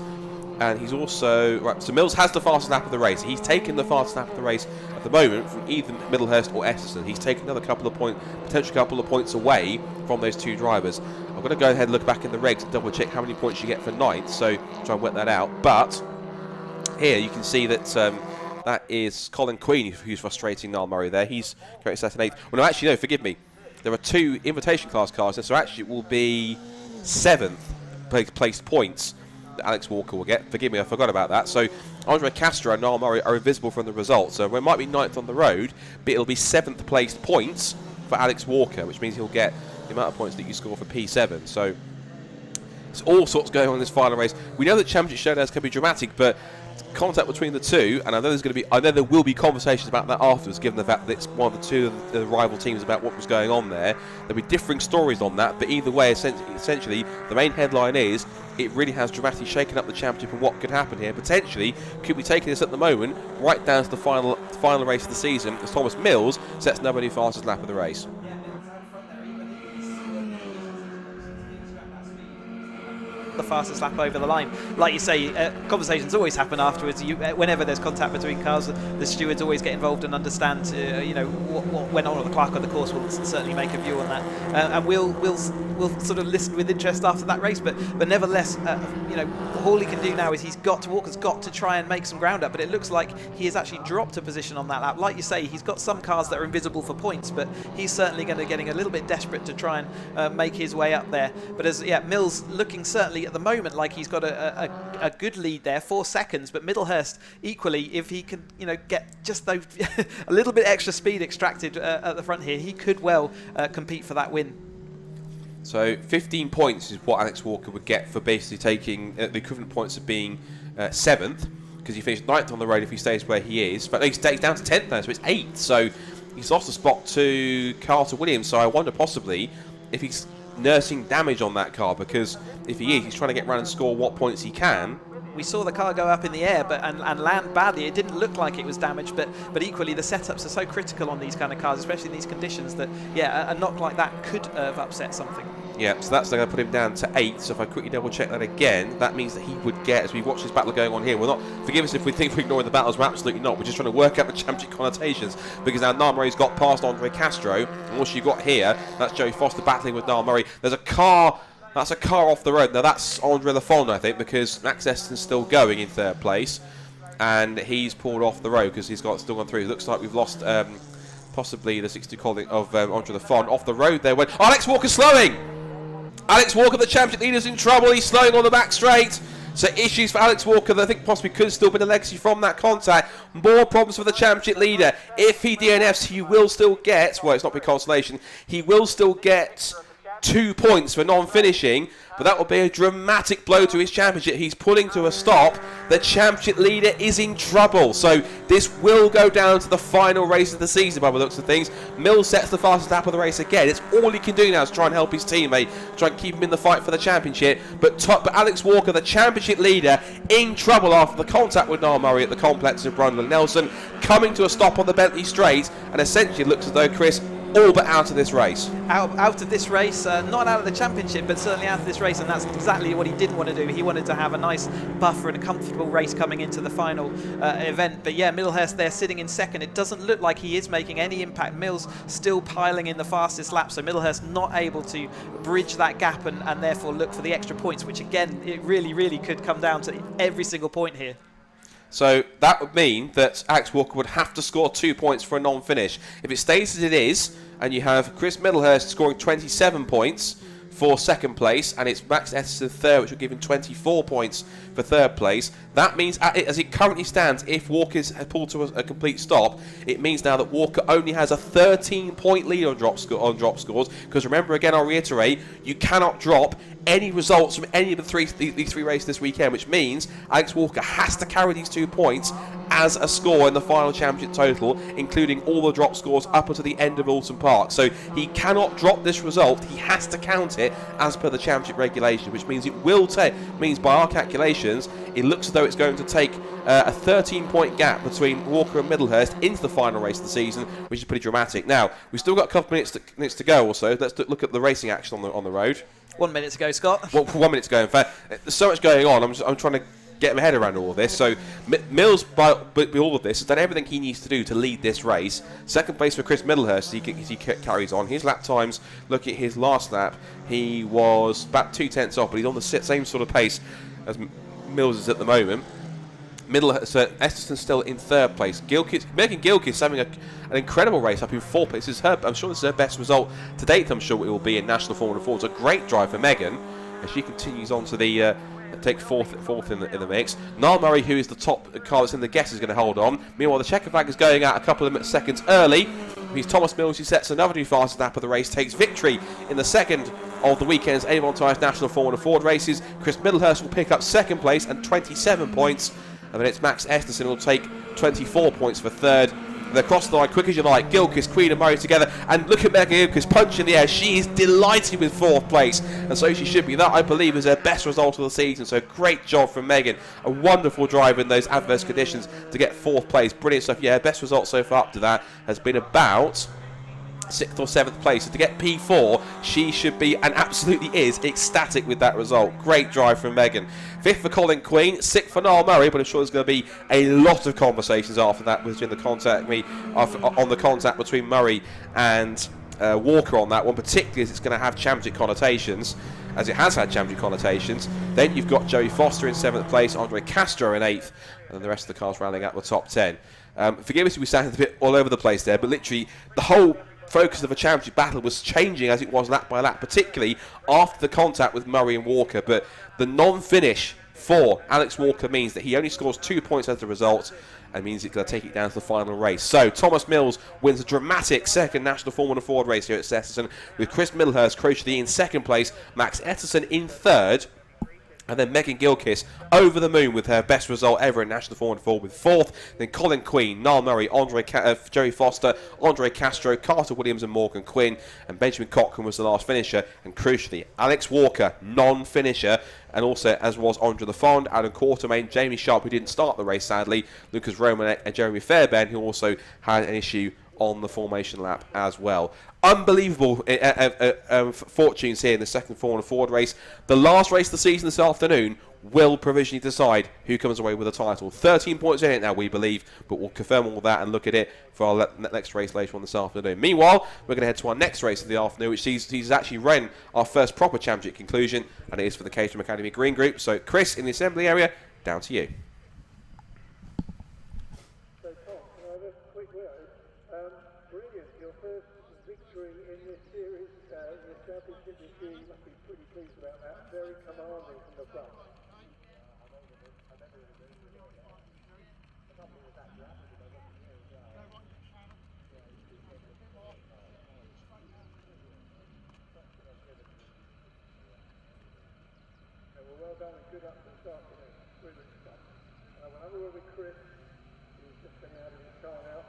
And he's also... Right, so Mills has the fastest lap of the race. He's taken the fastest lap of the race at the moment from either Middlehurst or Esterson. He's taken another potential couple of points away from those two drivers. I'm going to go ahead and look back in the regs and double check how many points you get for 9th, so try and work that out. But here you can see that that is Colin Queen who's frustrating Niall Murray there. He's currently set in 8th. Well, no, actually, no, forgive me. There are 2 invitation class cars, so actually it will be 7th placed points that Alex Walker will get. Forgive me, I forgot about that. So Andre Castro and Niall Murray are invisible from the results. So it might be 9th on the road, but it'll be 7th placed points for Alex Walker, which means he'll get the amount of points that you score for P7. So it's all sorts going on in this final race. We know that championship showdowns can be dramatic, but contact between the two, and I know there will be conversations about that afterwards, given the fact that it's one of the two of the rival teams about what was going on there. There'll be differing stories on that, but either way, essentially, the main headline is it really has dramatically shaken up the championship and what could happen here. Potentially, could be taking this at the moment right down to the final race of the season as Thomas Mills sets another new fastest lap of the race. The fastest lap over the line. Like you say, conversations always happen afterwards. Whenever there's contact between cars, the stewards always get involved and understand, what went on, or the clerk on the course will certainly make a view on that. And we'll sort of listen with interest after that race. But nevertheless, all he can do now is Walker's got to try and make some ground up. But it looks like he has actually dropped a position on that lap. Like you say, he's got some cars that are invisible for points, but he's certainly getting a little bit desperate to try and make his way up there. But Mills looking certainly at the moment like he's got a good lead there, 4 seconds, but Middlehurst equally, if he can get just those a little bit extra speed extracted at the front here, he could well compete for that win. So 15 points is what Alex Walker would get for basically taking the equivalent points of being 7th, because he finished 9th on the road if he stays where he is. But he's down to 10th now, so it's 8th, so he's lost a spot to Carter Williams. So I wonder possibly if he's nursing damage on that car, because if he is, he's trying to get around and score what points he can. We saw the car go up in the air and land badly. It didn't look like it was damaged, but equally the setups are so critical on these kind of cars, especially in these conditions, that a knock like that could have upset something. Yeah, so that's going to put him down to 8. So if I quickly double check that again, that means that he would get, as we watch this battle going on here, we're not, forgive us if we think we're ignoring the battles, we're absolutely not. We're just trying to work out the championship connotations, because now Niall Murray's got past Andre Castro, and what you've got here, that's Joey Foster battling with Niall Murray. There's a car. That's a car off the road. Now that's Andre Lafond, I think, because Max Eston's still going in 3rd place, and he's pulled off the road because he's still gone through. It looks like we've lost possibly the 62 calling of Andre Lafond off the road there. When Alex Walker slowing. Alex Walker, the championship leader's in trouble. He's slowing on the back straight. So issues for Alex Walker that I think possibly could still be a legacy from that contact. More problems for the championship leader. If he DNFs, he will still get, well, it's not big consolation, he will still get 2 points for non-finishing, but that will be a dramatic blow to his championship. He's pulling to a stop. The championship leader is in trouble. So this will go down to the final race of the season by the looks of things. Mills sets the fastest lap of the race again. It's all he can do now is try and help his teammate, try and keep him in the fight for the championship. But Alex Walker, the championship leader, in trouble after the contact with Niall Murray at the complex of Brundle and Nelson, coming to a stop on the Bentley Straight, and essentially looks as though Chris all but out of this race. Out of this race, not out of the championship, but certainly out of this race, and that's exactly what he didn't want to do. He wanted to have a nice buffer and a comfortable race coming into the final event. But yeah, Middlehurst there sitting in 2nd. It doesn't look like he is making any impact. Mills still piling in the fastest lap, so Middlehurst not able to bridge that gap and therefore look for the extra points, which again, it really, really could come down to every single point here. So that would mean that Alex Walker would have to score 2 points for a non-finish. If it stays as it is, and you have Chris Middlehurst scoring 27 points for 2nd place, and it's Max Eston 3rd, which will give him 24 points for 3rd place. That means, as it currently stands, if Walker's pulled to a complete stop, it means now that Walker only has a 13-point lead on drop scores. Because remember, again, I'll reiterate, you cannot drop any results from any of these three races this weekend, which means Alex Walker has to carry these 2 points as a score in the final championship total, including all the drop scores up until the end of Alton Park. So he cannot drop this result. He has to count it as per the championship regulation, which means means by our calculations, it looks as though it's going to take a 13-point gap between Walker and Middlehurst into the final race of the season, which is pretty dramatic. Now, we've still got a couple of minutes to go or so. Let's look at the racing action on the road. 1 minute to go, Scott. Well, 1 minute to go. In fact, there's so much going on. I'm trying to get my head around all of this. So Mills, by all of this, has done everything he needs to do to lead this race. 2nd place for Chris Middlehurst as he carries on. His lap times, look at his last lap, he was about 2/10 off, but he's on the same sort of pace as Mills is at the moment. Eston's still in 3rd place. Megan Gilkis having an incredible race up in 4th place. I'm sure this is her best result to date. I'm sure it will be in National Formula 4. It's a great drive for Megan as she continues on to the take fourth in the mix. Niall Murray, who is the top car that's in the guess, is going to hold on. Meanwhile, the checker flag is going out a couple of seconds early. He's Thomas Mills, who sets another new fastest lap of the race, takes victory in the 2nd of the weekend's Avon Tyres National Formula Ford races. Chris Middlehurst will pick up 2nd place and 27 points. And then it's Max Esterson who will take 24 points for 3rd. And They're crossing the line quick as you like. Gilchrist, Queen and Murray together. And look at Megan Gilchrist punch in the air. She is delighted with 4th place. And so she should be. That, I believe, is her best result of the season. So great job from Megan. A wonderful drive in those adverse conditions to get 4th place. Brilliant stuff. Yeah, her best result so far up to that has been about 6th or 7th place. So to get P4, she should be, and absolutely is, ecstatic with that result. Great drive from Megan. 5th for Colin Queen, 6th for Niall Murray, but I'm sure there's going to be a lot of conversations after that between the contact between Murray and Walker on that one, particularly as it's going to have championship connotations, as it has had championship connotations. Then you've got Joey Foster in 7th place, Andre Castro in 8th, and the rest of the cars rounding out the top 10. Forgive us if we sounded a bit all over the place there, but literally the whole focus of a championship battle was changing as it was lap by lap, particularly after the contact with Murray and Walker. But the non-finish for Alex Walker means that he only scores 2 points as a result, and means it's going to take it down to the final race. So Thomas Mills wins a dramatic 2nd National Formula Ford race here at Snetterton, with Chris Middlehurst crucially in 2nd place, Max Etterson in 3rd, and then Megan Gilchrist over the moon with her best result ever in National Formula Ford with 4th. Then Colin Queen, Niall Murray, Joey Foster, Andre Castro, Carter Williams and Morgan Quinn, and Benjamin Cochran was the last finisher. And crucially, Alex Walker, non-finisher, and also as was Andre Lafond, Adam Quartermain, Jamie Sharp, who didn't start the race sadly, Lucas Romanek and Jeremy Fairbairn, who also had an issue on the formation lap as well. Unbelievable fortunes here in the 2nd Formula Ford race. The last race of the season this afternoon will provisionally decide who comes away with the title. 13 points in it now, we believe, but we'll confirm all that and look at it for our next race later on this afternoon. Meanwhile, we're going to head to our next race of the afternoon, which sees actually run our first proper championship conclusion, and it is for the Caterham Academy Green Group. So, Chris, in the assembly area, down to you. Brilliant, your first victory in this series, the championship this year. You must be pretty pleased about that. Very commanding from the front. Well done and good up this afternoon. Brilliant stuff. We'll have a word with Chris, who's just coming out of his car now.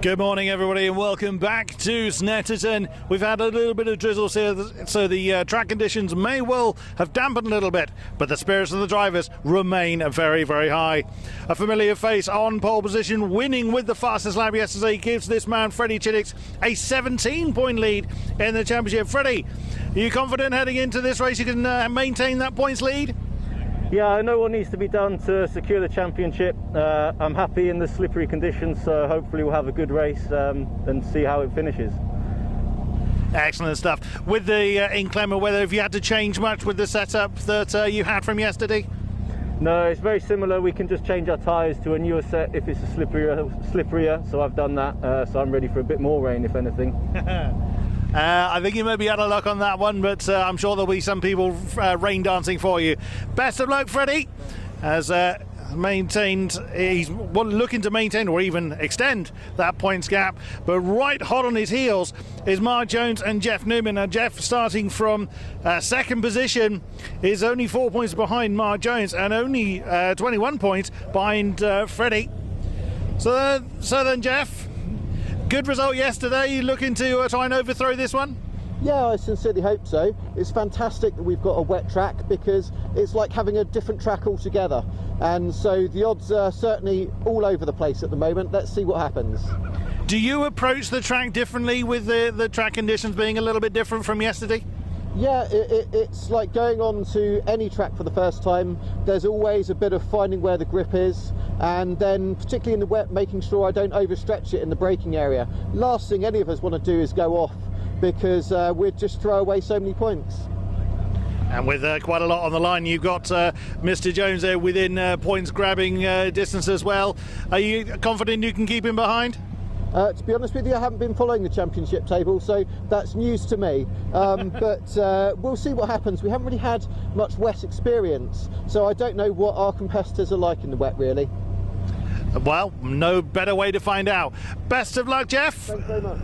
Good morning, everybody, and welcome back to Snetterton. We've had a little bit of drizzle here, so the track conditions may well have dampened a little bit, but the spirits of the drivers remain very, very high. A familiar face on pole position, winning with the fastest lap yesterday, gives this man, Freddie Chiddicks, a 17-point lead in the championship. Freddie, are you confident heading into this race you can maintain that points lead? Yeah, I know what needs to be done to secure the championship. I'm happy in the slippery conditions, so hopefully we'll have a good race and see how it finishes. Excellent stuff. With the inclement weather, have you had to change much with the setup that you had from yesterday? No, it's very similar. We can just change our tyres to a newer set if it's a slipperier, so I've done that, so I'm ready for a bit more rain if anything. I think you may be out of luck on that one, but I'm sure there'll be some people rain dancing for you. Best of luck, Freddie, as he's looking to maintain or even extend that points gap. But right hot on his heels is Mark Jones and Jeff Newman. Now, Jeff, starting from 2nd position, is only 4 points behind Mark Jones and only 21 points behind Freddie. So then, Jeff, good result yesterday. You looking to try and overthrow this one? Yeah, I sincerely hope so. It's fantastic that we've got a wet track because it's like having a different track altogether. And so the odds are certainly all over the place at the moment. Let's see what happens. Do you approach the track differently with the track conditions being a little bit different from yesterday? Yeah, it's like going on to any track for the first time. There's always a bit of finding where the grip is, and then particularly in the wet, making sure I don't overstretch it in the braking area. Last thing any of us want to do is go off, because we'd just throw away so many points. And with quite a lot on the line, you've got Mr. Jones there within points grabbing distance as well. Are you confident you can keep him behind? To be honest with you, I haven't been following the championship table, so that's news to me. But we'll see what happens. We haven't really had much wet experience, so I don't know what our competitors are like in the wet, really. Well, no better way to find out. Best of luck, Jeff. Thanks very much.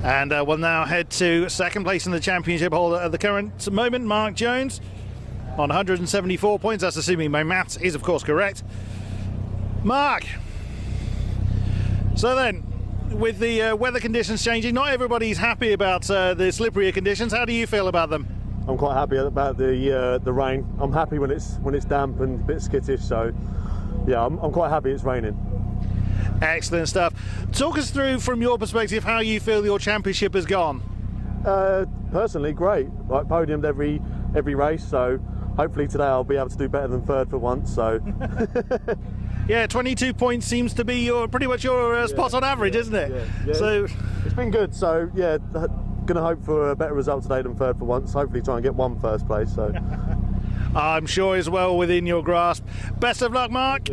And we'll now head to 2nd place in the championship holder at the current moment, Mark Jones. on 174 points. That's assuming my maths is, of course, correct. Mark. So then, with the weather conditions changing, not everybody's happy about the slipperier conditions. How do you feel about them? I'm quite happy about the rain. I'm happy when it's damp and a bit skittish. So, yeah, I'm quite happy it's raining. Excellent stuff. Talk us through, from your perspective, how you feel your championship has gone. Personally, great. Like, podiumed every race. So, hopefully today I'll be able to do better than third for once. So. Yeah, 22 points seems to be pretty much your spot on average, isn't it? Yeah. So it's been good. So yeah, going to hope for a better result today than third for once. Hopefully try and get one first place. So I'm sure is well within your grasp. Best of luck, Mark.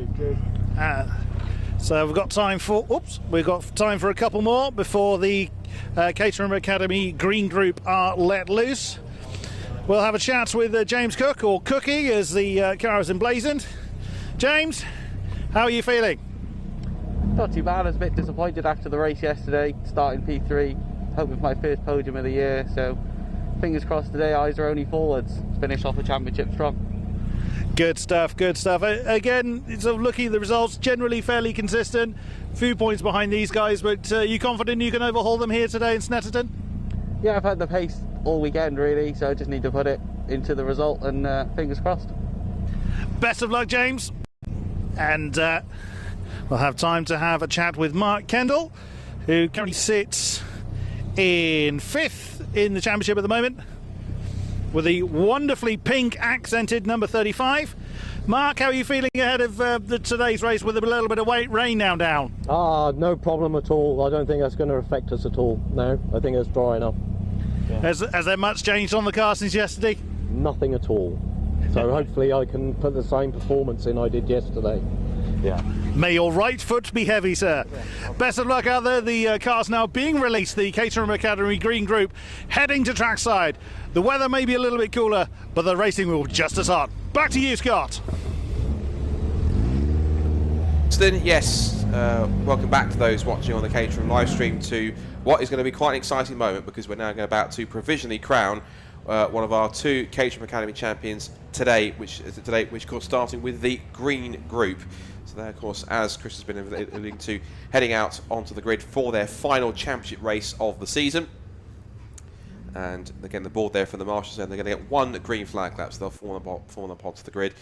So we've got time for a couple more before the Caterham Academy Green Group are let loose. We'll have a chat with James Cook, or Cookie as the car is emblazoned. James, how are you feeling? Not too bad. I was a bit disappointed after the race yesterday, starting P3, hoping for my first podium of the year, so fingers crossed today, eyes are only forwards to finish off the championship strong. Good stuff, good stuff. Again, sort of looking at the results, generally fairly consistent, few points behind these guys, but you confident you can overhaul them here today in Snetterton? Yeah, I've had the pace all weekend really, so I just need to put it into the result, and fingers crossed. Best of luck, James. And we'll have time to have a chat with Mark Kendall, who currently sits in 5th in the championship at the moment, with the wonderfully pink accented number 35. Mark, how are you feeling ahead of today's race with a little bit of rain now down? No problem at all. I don't think that's going to affect us at all. No, I think it's dry enough. Yeah. Has there much changed on the car since yesterday? Nothing at all. So hopefully I can put the same performance in I did yesterday. Yeah. May your right foot be heavy, sir. Yeah. Best of luck out there. The car's now being released. The Caterham Academy Green Group heading to trackside. The weather may be a little bit cooler, but the racing will be just as hot. Back to you, Scott. So then, yes, welcome back to those watching on the Caterham live stream to what is going to be quite an exciting moment, because we're now about to provisionally crown one of our 2 Caterham Academy champions today, which of course starting with the Green Group. So they're, of course, as Chris has been alluding to, heading out onto the grid for their final championship race of the season. And again, the board there from the marshals, and they're going to get 1 green flag lap, so they'll form up onto the grid.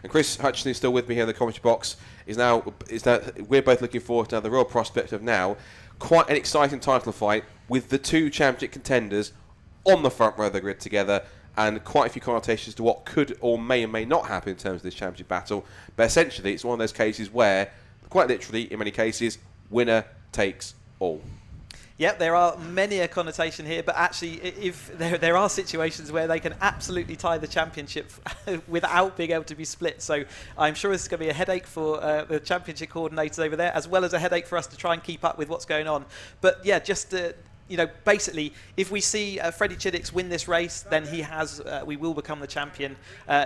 And Chris Hutchinson, who's still with me here in the commentary box, we're both looking forward to the real prospect of now quite an exciting title fight with the 2 championship contenders on the front row of the grid together, and quite a few connotations to what could or may not happen in terms of this championship battle. But essentially, it's one of those cases where, quite literally, in many cases, winner takes all. Yep, there are many a connotation here, but actually, if there are situations where they can absolutely tie the championship without being able to be split. So I'm sure this is going to be a headache for the championship coordinators over there, as well as a headache for us to try and keep up with what's going on. But yeah, just basically, if we see Freddie Chiddicks win this race, then we will become the champion.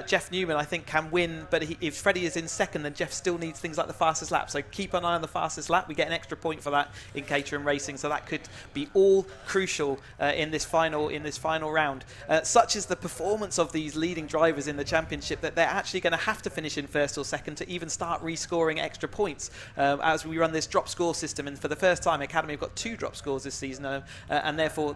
Jeff Newman, I think, can win, but if Freddie is in second, then Jeff still needs things like the fastest lap. So keep an eye on the fastest lap. We get an extra point for that in Caterham racing, so that could be all crucial in this final round. Such is the performance of these leading drivers in the championship that they're actually going to have to finish in first or second to even start rescoring extra points as we run this drop score system. And for the first time, Academy have got 2 drop scores this season. And therefore,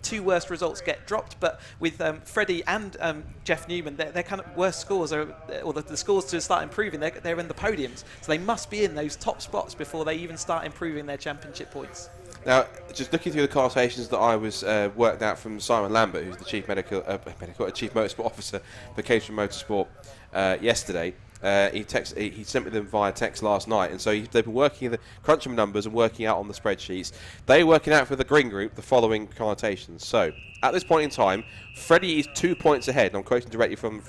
2 worst results get dropped. But with Freddie and Jeff Newman, their kind of worst scores or the scores to start improving, they're in the podiums. So they must be in those top spots before they even start improving their championship points. Now, just looking through the conversations that I was worked out from Simon Lambert, who's the Chief Motorsport Officer for Caterham Motorsport yesterday. He sent me them via text last night, and so they've been working crunching numbers and working out on the spreadsheets. They're working out for the Green Group the following connotations. So at this point in time, Freddie is 2 points ahead. And I'm quoting directly from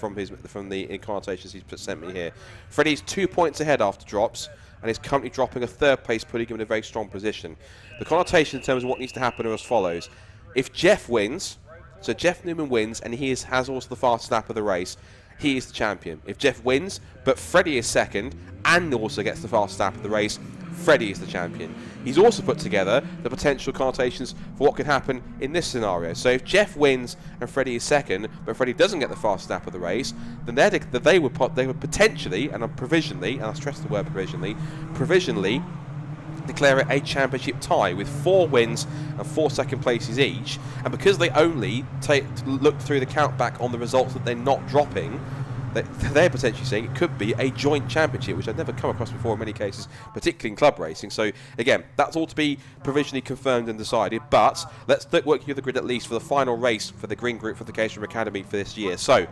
the connotations he's sent me here. Freddie's 2 points ahead after drops, and is currently dropping a 3rd place, putting him in a very strong position. The connotation in terms of what needs to happen are as follows: if Jeff wins, so Jeff Newman wins, and he has also the fastest lap of the race, he is the champion. If Jeff wins, but Freddie is second and also gets the fastest lap of the race, Freddie is the champion. He's also put together the potential connotations for what could happen in this scenario. So if Jeff wins and Freddie is second, but Freddie doesn't get the fastest lap of the race, then they would potentially, and provisionally, and I stress the word provisionally declare it a championship tie with 4 wins and 4 second places each. And because they only look through the count back on the results that they're not dropping, they're potentially saying it could be a joint championship, which I've never come across before in many cases, particularly in club racing. So again, that's all to be provisionally confirmed and decided, but let's work through the grid at least for the final race for the green group for the Caterham Academy for this year. So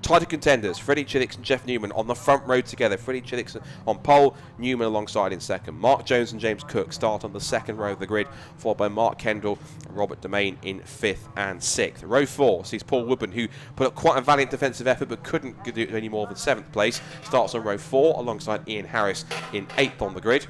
title contenders, Freddie Chiddicks and Jeff Newman on the front row together. Freddie Chiddicks on pole, Newman alongside in second. Mark Jones and James Cook start on the second row of the grid, followed by Mark Kendall and Robert Domain in 5th and 6th. Row 4 sees Paul Woodburn, who put up quite a valiant defensive effort but couldn't do any more than 7th place. Starts on row 4 alongside Ian Harris in 8th on the grid.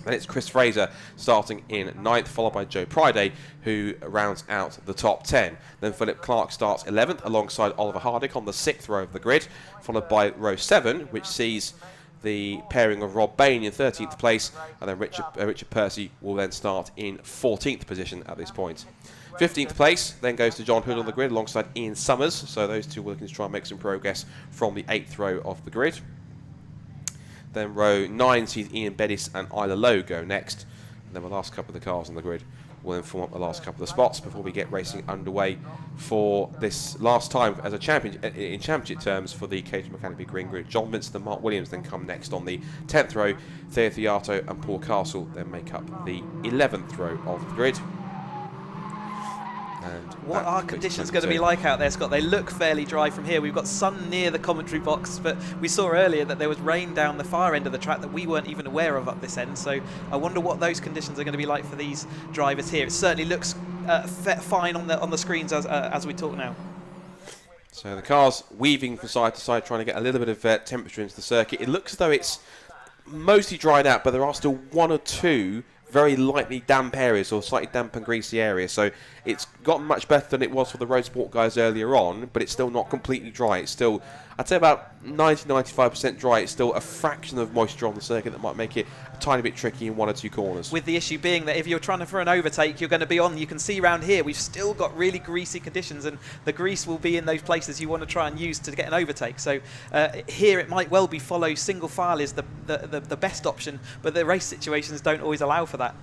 Then it's Chris Fraser starting in 9th, followed by Joe Priday, who rounds out the top 10. Then Philip Clark starts 11th alongside Oliver Hardick on the 6th row of the grid, followed by row 7, which sees the pairing of Rob Bain in 13th place, and then Richard Percy will then start in 14th position at this point. 15th place then goes to John Hood on the grid alongside Ian Summers, so those two are looking to try and make some progress from the 8th row of the grid. Then row 9 sees Ian Bettis and Isla Lowe go next. And then the last couple of the cars on the grid will then form up the last couple of spots before we get racing underway for this last time as a champion in championship terms for the Caterham Academy Green Group. John Vincent and Mark Williams then come next on the 10th row. Theo Theato and Paul Castle then make up the 11th row of the grid. And what are conditions going to be like out there, Scott? They look fairly dry from here. We've got sun near the commentary box, but we saw earlier that there was rain down the far end of the track that we weren't even aware of up this end. So I wonder what those conditions are going to be like for these drivers here. It certainly looks fine on the screens as we talk now. So the car's weaving from side to side, trying to get a little bit of temperature into the circuit. It looks as though it's mostly dried out, but there are still 1 or 2 very lightly damp areas or slightly damp and greasy areas, so it's gotten much better than it was for the Roadsport guys earlier on, but it's still not completely dry. It's still, I'd say, about 90-95% dry. It's still a fraction of moisture on the circuit that might make it a tiny bit tricky in 1 or 2 corners. With the issue being that if you're trying for an overtake, you're going to be on, you can see around here, we've still got really greasy conditions, and the grease will be in those places you want to try and use to get an overtake. So here it might well be follow single file is the best option, but the race situations don't always allow for that.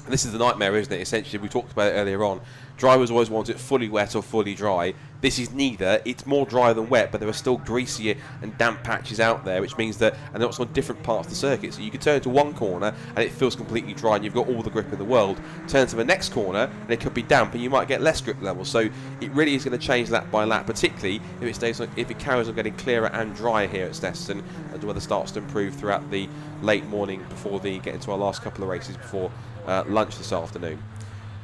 This is the nightmare, isn't it? Essentially, we talked about it earlier on. Drivers always want it fully wet or fully dry. This is neither. It's more dry than wet, but there are still greasier and damp patches out there, which means that, and also on different parts of the circuit. So you can turn to one corner and it feels completely dry and you've got all the grip in the world. Turn to the next corner and it could be damp and you might get less grip level. So it really is going to change lap by lap, particularly if it carries on getting clearer and drier here at Snetterton, as the weather starts to improve throughout the late morning before we get into our last couple of races before lunch this afternoon.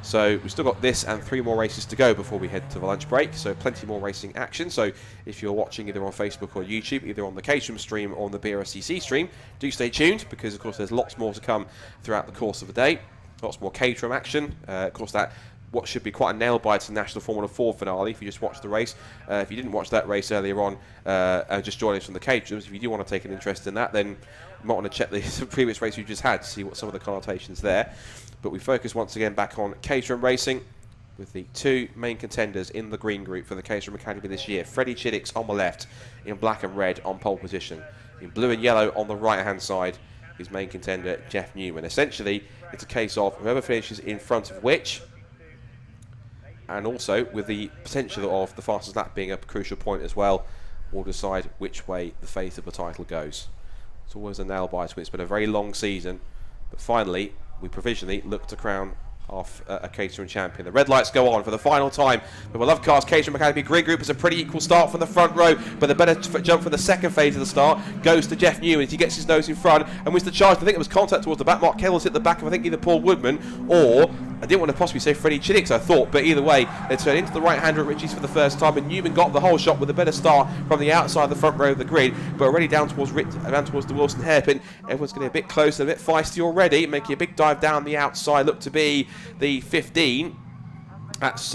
So we've still got this and 3 more races to go before we head to the lunch break, so plenty more racing action. So if you're watching either on Facebook or YouTube, either on the Caterham stream or on the BRSCC stream, do stay tuned, because of course there's lots more to come throughout the course of the day. Lots more Caterham action. Of course, that what should be quite a nail-biter National Formula 4 finale if you just watched the race. If you didn't watch that race earlier on and just join us from the Caterhams, if you do want to take an interest in that, then you might want to check the previous race you just had to see what some of the connotations there. But we focus once again back on Caterham racing with the 2 main contenders in the green group for the Caterham Academy this year. Freddie Chiddicks on the left in black and red on pole position. In blue and yellow on the right-hand side, his main contender, Jeff Newman. Essentially, it's a case of whoever finishes in front of which, and also with the potential of the fastest lap being a crucial point as well, will decide which way the fate of the title goes. It's always a nail-biter. It's been a very long season, but finally, we provisionally look to crown off a Caterham champion. The red lights go on for the final time. The beloved cars Caterham Academy Green Group is a pretty equal start from the front row, but the better jump for the second phase of the start goes to Jeff Newman as he gets his nose in front and wins the charge. I think it was contact towards the back. Mark Kell's hit the back of, I think, either Paul Woodman or, I didn't want to possibly say Freddie Chiddicks, I thought, but either way, they turned into the right-hander at Ritchie's for the first time, and Newman got the whole shot with a better start from the outside of the front row of the grid, but already down towards the Wilson hairpin. Everyone's getting a bit closer, a bit feisty already, making a big dive down the outside. Look to be the 15. That's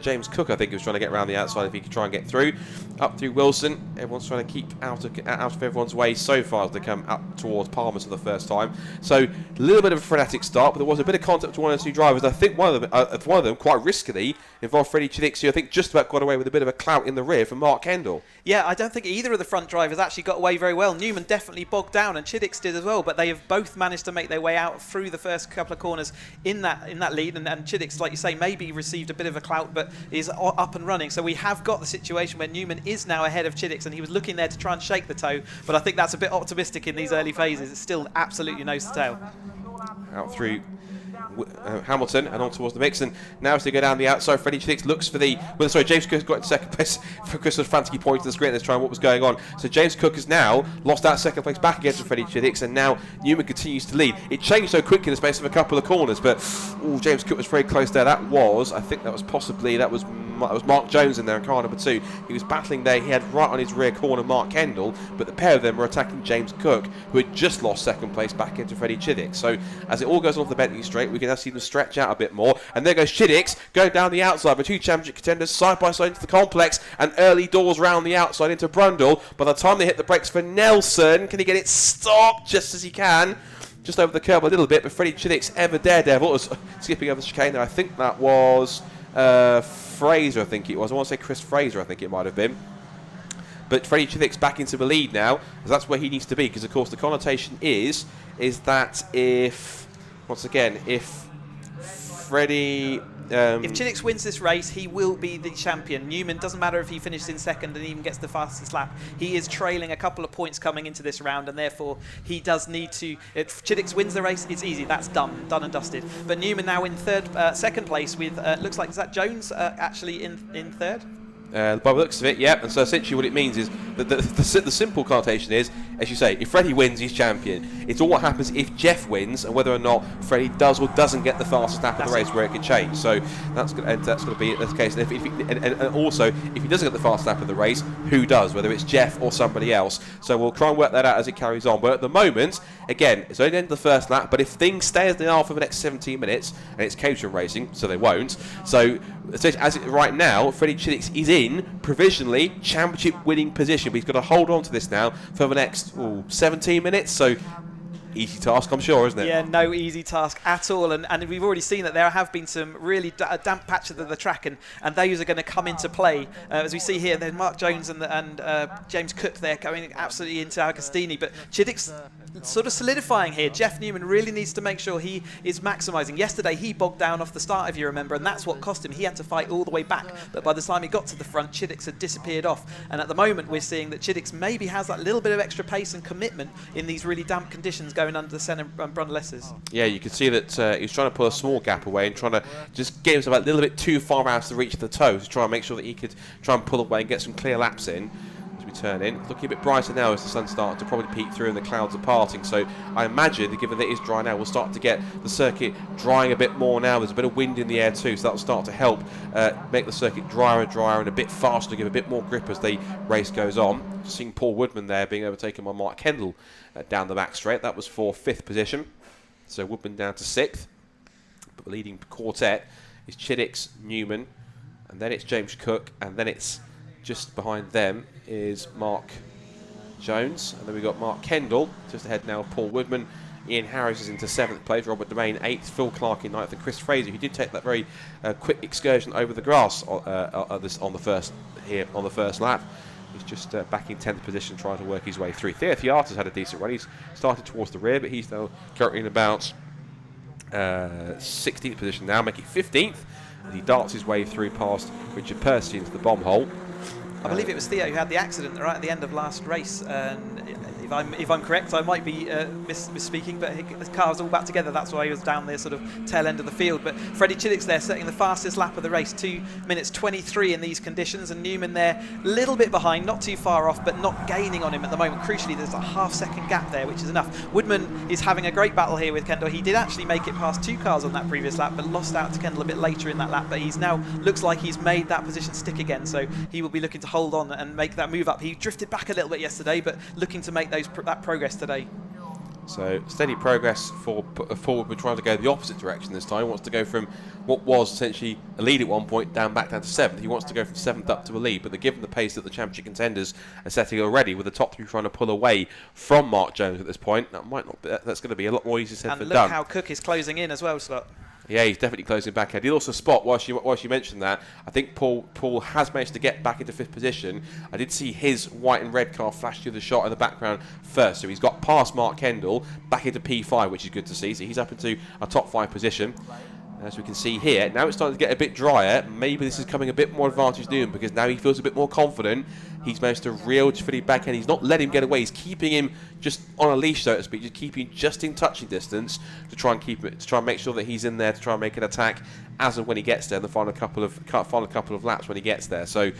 James Cook, I think, who was trying to get around the outside if he could try and get through. Up through Wilson. Everyone's trying to keep out of everyone's way so far as they come up towards Palmer's for the first time. So a little bit of a frenetic start, but there was a bit of contact to one of the two drivers. I think one of them quite riskily involved Freddie Chiddick, who I think just about got away with a bit of a clout in the rear from Mark Kendall. Yeah, I don't think either of the front drivers actually got away very well. Newman definitely bogged down, and Chiddick did as well, but they have both managed to make their way out through the first couple of corners in that lead, and Chiddick, like you say, maybe received a bit of a clout, but is up and running. So we have got the situation where Newman is now ahead of Chiddick, and he was looking there to try and shake the toe, but I think that's a bit optimistic in these early phases. It's still absolutely nose to tail. Out through Hamilton and on towards the mix, and now as they go down the outside, Freddie Chiddick looks for James Cook got in second place. For Chris was frantically pointing to the screen, let's try what was going on. So James Cook has now lost that second place back against Freddie Chiddick, and now Newman continues to lead. It changed so quickly in the space of a couple of corners, but James Cook was very close there. I think that was Mark Jones in there in car number 2. He was battling there. He had right on his rear corner Mark Kendall, but the pair of them were attacking James Cook, who had just lost second place back into Freddie Chiddick. So as it all goes off the Bentley straight, we can now see them stretch out a bit more. And there goes Chiddick going down the outside with 2 championship contenders side by side into the complex, and early doors round the outside into Brundle. By the time they hit the brakes for Nelson, can he get it stopped just as he can? Just over the curb a little bit, but Freddie Chiddick's ever daredevil was skipping over the chicane there. I think that was Fraser, I think it was. I want to say Chris Fraser, I think it might have been. But Freddie Chiddick's back into the lead now, because that's where he needs to be, because of course the connotation is that if Freddie... if Chiddick wins this race, he will be the champion. Newman, doesn't matter if he finishes in second and even gets the fastest lap. He is trailing a couple of points coming into this round, and therefore he does need to... If Chiddick wins the race, it's easy. That's done and dusted. But Newman now in second place with, looks like, is that Jones actually in third? By the looks of it, yeah. And so essentially what it means is that the simple connotation is, as you say, if Freddie wins, he's champion. It's all what happens if Jeff wins, and whether or not Freddie does or doesn't get the fastest lap of the race, where it can change. So that's going to be the case. And also, if he doesn't get the fastest lap of the race, who does? Whether it's Jeff or somebody else. So we'll try and work that out as it carries on. But at the moment, again, it's only the end of the first lap. But if things stay as they are for the next 17 minutes, and it's Caterham racing, so they won't. So as right now, Freddie Chiddick is in provisionally championship winning position, but he's got to hold on to this now for the next 17 minutes. So easy task, I'm sure, isn't it? Yeah, no easy task at all. And we've already seen that there have been some really damp patches of the track, and those are going to come into play. As we see here, then Mark Jones and James Cook there going absolutely into Agostini. But Chiddick's sort of solidifying here. Jeff Newman really needs to make sure he is maximising. Yesterday, he bogged down off the start, if you remember, and that's what cost him. He had to fight all the way back. But by the time he got to the front, Chiddick's had disappeared off. And at the moment, we're seeing that Chiddick's maybe has that little bit of extra pace and commitment in these really damp conditions going under the Senna and Brundle-Esses. Yeah, you can see that he was trying to pull a small gap away and trying to just get himself a little bit too far out of the reach of the toe to try and make sure that he could try and pull away and get some clear laps in as we turn in. It's looking a bit brighter now as the sun's starting to probably peek through and the clouds are parting. So I imagine, given that it is dry now, we'll start to get the circuit drying a bit more now. There's a bit of wind in the air too, so that will start to help make the circuit drier and drier and a bit faster, give a bit more grip as the race goes on. Just seeing Paul Woodman there being overtaken by Mark Kendall down the back straight. That was for 5th position. So Woodman down to 6th. But the leading quartet is Chiddick, Newman, and then it's James Cook, and then it's just behind them is Mark Jones, and then we've got Mark Kendall just ahead now of Paul Woodman. Ian Harris is into 7th place, Robert Domain 8th, Phil Clark in 9th, and Chris Fraser, who did take that very quick excursion over the grass on the first lap. He's just back in 10th position, trying to work his way through. Theo Theata's had a decent run. He's started towards the rear, but he's now currently in about 16th position now, making 15th as he darts his way through past Richard Percy into the bomb hole. I believe it was Theo who had the accident right at the end of last race. If I'm correct, I might be misspeaking, but his car was all back together. That's why he was down the sort of tail end of the field. But Freddie Chiddick's there, setting the fastest lap of the race, 2 minutes 23 in these conditions, and Newman there, a little bit behind, not too far off, but not gaining on him at the moment. Crucially, there's a half-second gap there, which is enough. Woodman is having a great battle here with Kendall. He did actually make it past 2 cars on that previous lap, but lost out to Kendall a bit later in that lap. But he's now looks like he's made that position stick again, so he will be looking to hold on and make that move up. He drifted back a little bit yesterday, but looking to make that progress today. So steady progress for forward. We're trying to go the opposite direction this time. He wants to go from what was essentially a lead at one point back down to 7th. He wants to go from 7th up to a lead, but given the pace that the championship contenders are setting already, with the top 3 trying to pull away from Mark Jones at this point, that might not be, that's going to be a lot more easy said than done. And look how Cook is closing in as well, Scott. Yeah, he's definitely closing back ahead. He'll also spot, whilst you mentioned that, I think Paul has managed to get back into 5th position. I did see his white and red car flash through the shot in the background first, so he's got past Mark Kendall, back into P5, which is good to see. So he's up into a top 5 position. As we can see here, now it's starting to get a bit drier. Maybe this is coming a bit more advantage to him, because now he feels a bit more confident. He's managed to reel Freddie back in. He's not letting him get away. He's keeping him just on a leash, so to speak, just keeping him just in touching distance to try and make sure that he's in there to try and make an attack as and when he gets there in the final couple of laps when he gets there. So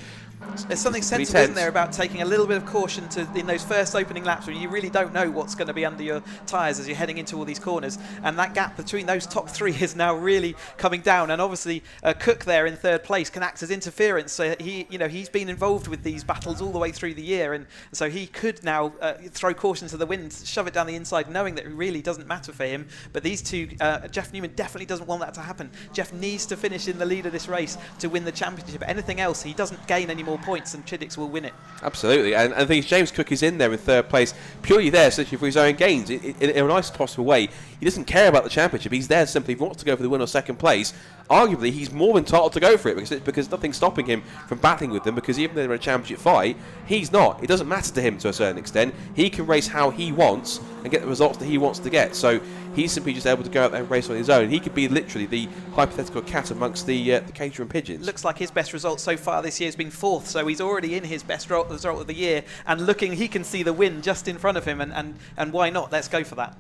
there's something sensible, isn't there, about taking a little bit of caution in those first opening laps when you really don't know what's going to be under your tyres as you're heading into all these corners, and that gap between those top 3 is now really coming down. And obviously Cook there in 3rd place can act as interference. So he's been involved with these battles all the way through the year, and so he could now throw caution to the wind, shove it down the inside, knowing that it really doesn't matter for him. But these two, Jeff Newman definitely doesn't want that to happen. Jeff needs to finish in the lead of this race to win the championship. Anything else, he doesn't gain any more points, and Chiddix will win it. Absolutely, and I think James Cook is in there in 3rd place purely there essentially for his own gains in a nice possible way. He doesn't care about the championship. He's there simply if he wants to go for the win or 2nd place. Arguably, he's more than entitled to go for it because nothing's stopping him from battling with them, because even though they're in a championship fight, he's not. It doesn't matter to him to a certain extent. He can race how he wants and get the results that he wants to get. So he's simply just able to go out there and race on his own. He could be literally the hypothetical cat amongst the Caterham pigeons. Looks like his best result so far this year has been 4th, so he's already in his best result of the year, and he can see the win just in front of him, and why not? Let's go for that.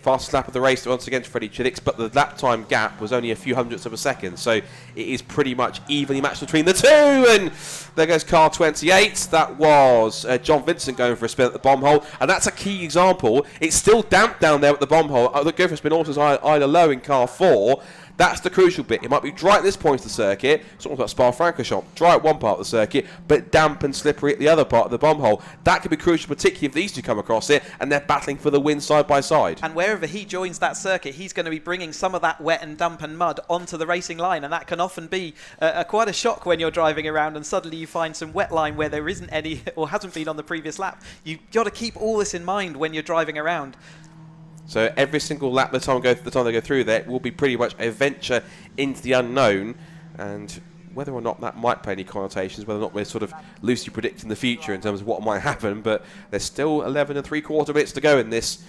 Fastest lap of the race once again to Freddie Chiddix, but the lap time gap was only a few hundredths of a second, so it is pretty much evenly matched between the two. And there goes car 28. That was John Vincent going for a spin at the bomb hole, and that's a key example. It's still damp down there at the bomb hole. Go for a spin also either low in car 4. That's the crucial bit. It might be dry at this point of the circuit, it's almost like Spa-Francorchamps, dry at one part of the circuit, but damp and slippery at the other part of the bomb hole. That could be crucial, particularly if these two come across it and they're battling for the win side by side. And wherever he joins that circuit, he's going to be bringing some of that wet and damp and mud onto the racing line, and that can often be quite a shock when you're driving around and suddenly you find some wet line where there isn't any or hasn't been on the previous lap. You've got to keep all this in mind when you're driving around. So every single lap, the time they go through there, will be pretty much a venture into the unknown, and whether or not that might play any connotations, whether or not we're sort of loosely predicting the future in terms of what might happen, but there's still 11 3/4 minutes to go in this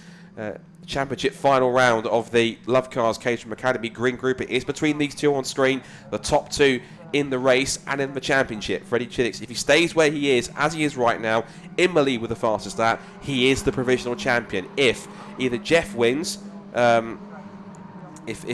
championship final round of the Love Cars Caterham Academy Green Group. It is between these two on screen, the top 2 in the race and in the championship. Freddie Chiddix, if he stays where he is, as he is right now, in the lead with the fastest lap, he is the provisional champion. If either Jeff wins, if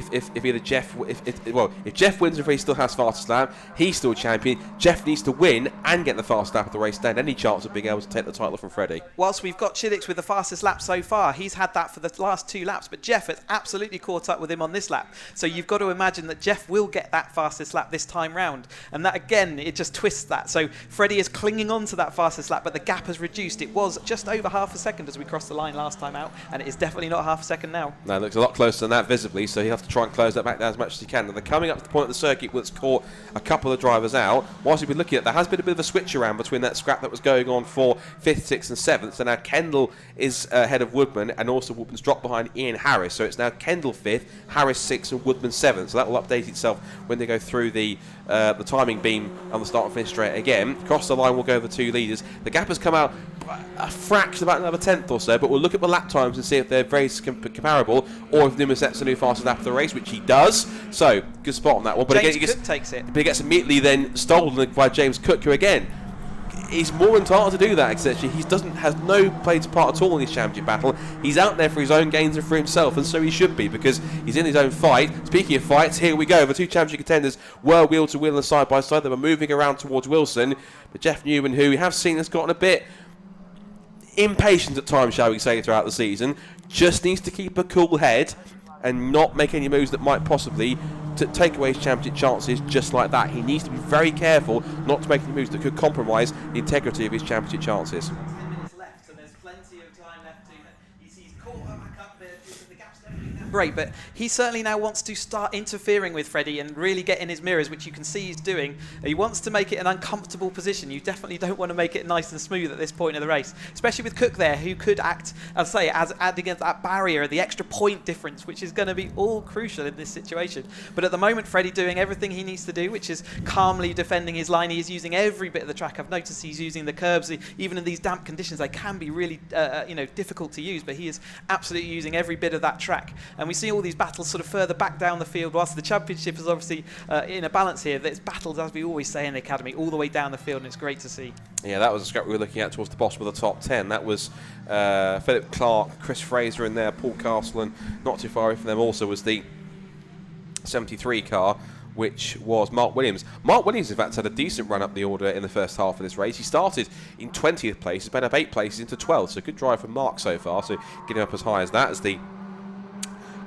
Jeff wins and Freddie still has fastest lap, he's still champion. Jeff needs to win and get the fastest lap of the race, stand any chance of being able to take the title from Freddie. Whilst we've got Chiddix with the fastest lap so far, he's had that for the last 2 laps, but Jeff has absolutely caught up with him on this lap. So you've got to imagine that Jeff will get that fastest lap this time round, and that again, it just twists that. So Freddie is clinging on to that fastest lap, but the gap has reduced. It was just over half a second as we crossed the line last time out, and it is definitely not half a second now. No, it looks a lot closer than that visibly, so he'll have to try and close that back down as much as he can. And they're coming up to the point of the circuit where it's caught a couple of drivers out. Whilst we've been looking at, there has been a bit of a switch around between that scrap that was going on for 5th, 6th and 7th. So now Kendall is ahead of Woodman, and also Woodman's dropped behind Ian Harris. So it's now Kendall 5th, Harris 6th and Woodman 7th. So that will update itself when they go through the timing beam on the start and finish straight again. Across the line will go the 2 leaders. The gap has come out a fraction, about another 10th or so, but we'll look at the lap times and see if they're very comparable, or if Newman sets a new fastest lap of the race, which he does. So good spot on that one. But James again, Cook takes it. But he gets immediately then stolen by James Cook, who again, he's more entitled to do that. Essentially, he has no place part at all in this championship battle. He's out there for his own gains and for himself, and so he should be, because he's in his own fight. Speaking of fights, here we go. The 2 championship contenders were wheel to wheel and side by side. They were moving around towards Wilson, but Jeff Newman, who we have seen has gotten a bit impatient at times, shall we say, throughout the season, just needs to keep a cool head and not make any moves that might possibly take away his championship chances just like that. He needs to be very careful not to make any moves that could compromise the integrity of his championship chances. 10 minutes left, so there's plenty of time left to. He's caught up great, but he certainly now wants to start interfering with Freddie and really get in his mirrors, which you can see he's doing. He wants to make it an uncomfortable position. You definitely don't want to make it nice and smooth at this point of the race, especially with Cook there, who could act, as I say, as adding against that barrier, the extra point difference, which is going to be all crucial in this situation. But at the moment, Freddie doing everything he needs to do, which is calmly defending his line. He is using every bit of the track. I've noticed he's using the curbs, even in these damp conditions. They can be really, difficult to use, but he is absolutely using every bit of that track. And we see all these battles sort of further back down the field, whilst the championship is obviously in a balance here. There's battles, as we always say in the academy, all the way down the field, and it's great to see. Yeah, that was a scrap we were looking at towards the bottom of the top 10. That was Philip Clark, Chris Fraser in there, Paul Castle, and not too far away from them also was the 73 car, which was Mark Williams. Mark Williams, in fact, had a decent run up the order in the first half of this race. He started in 20th place, he's been up 8 places into 12th, so good drive from Mark so far, so getting up as high as that as the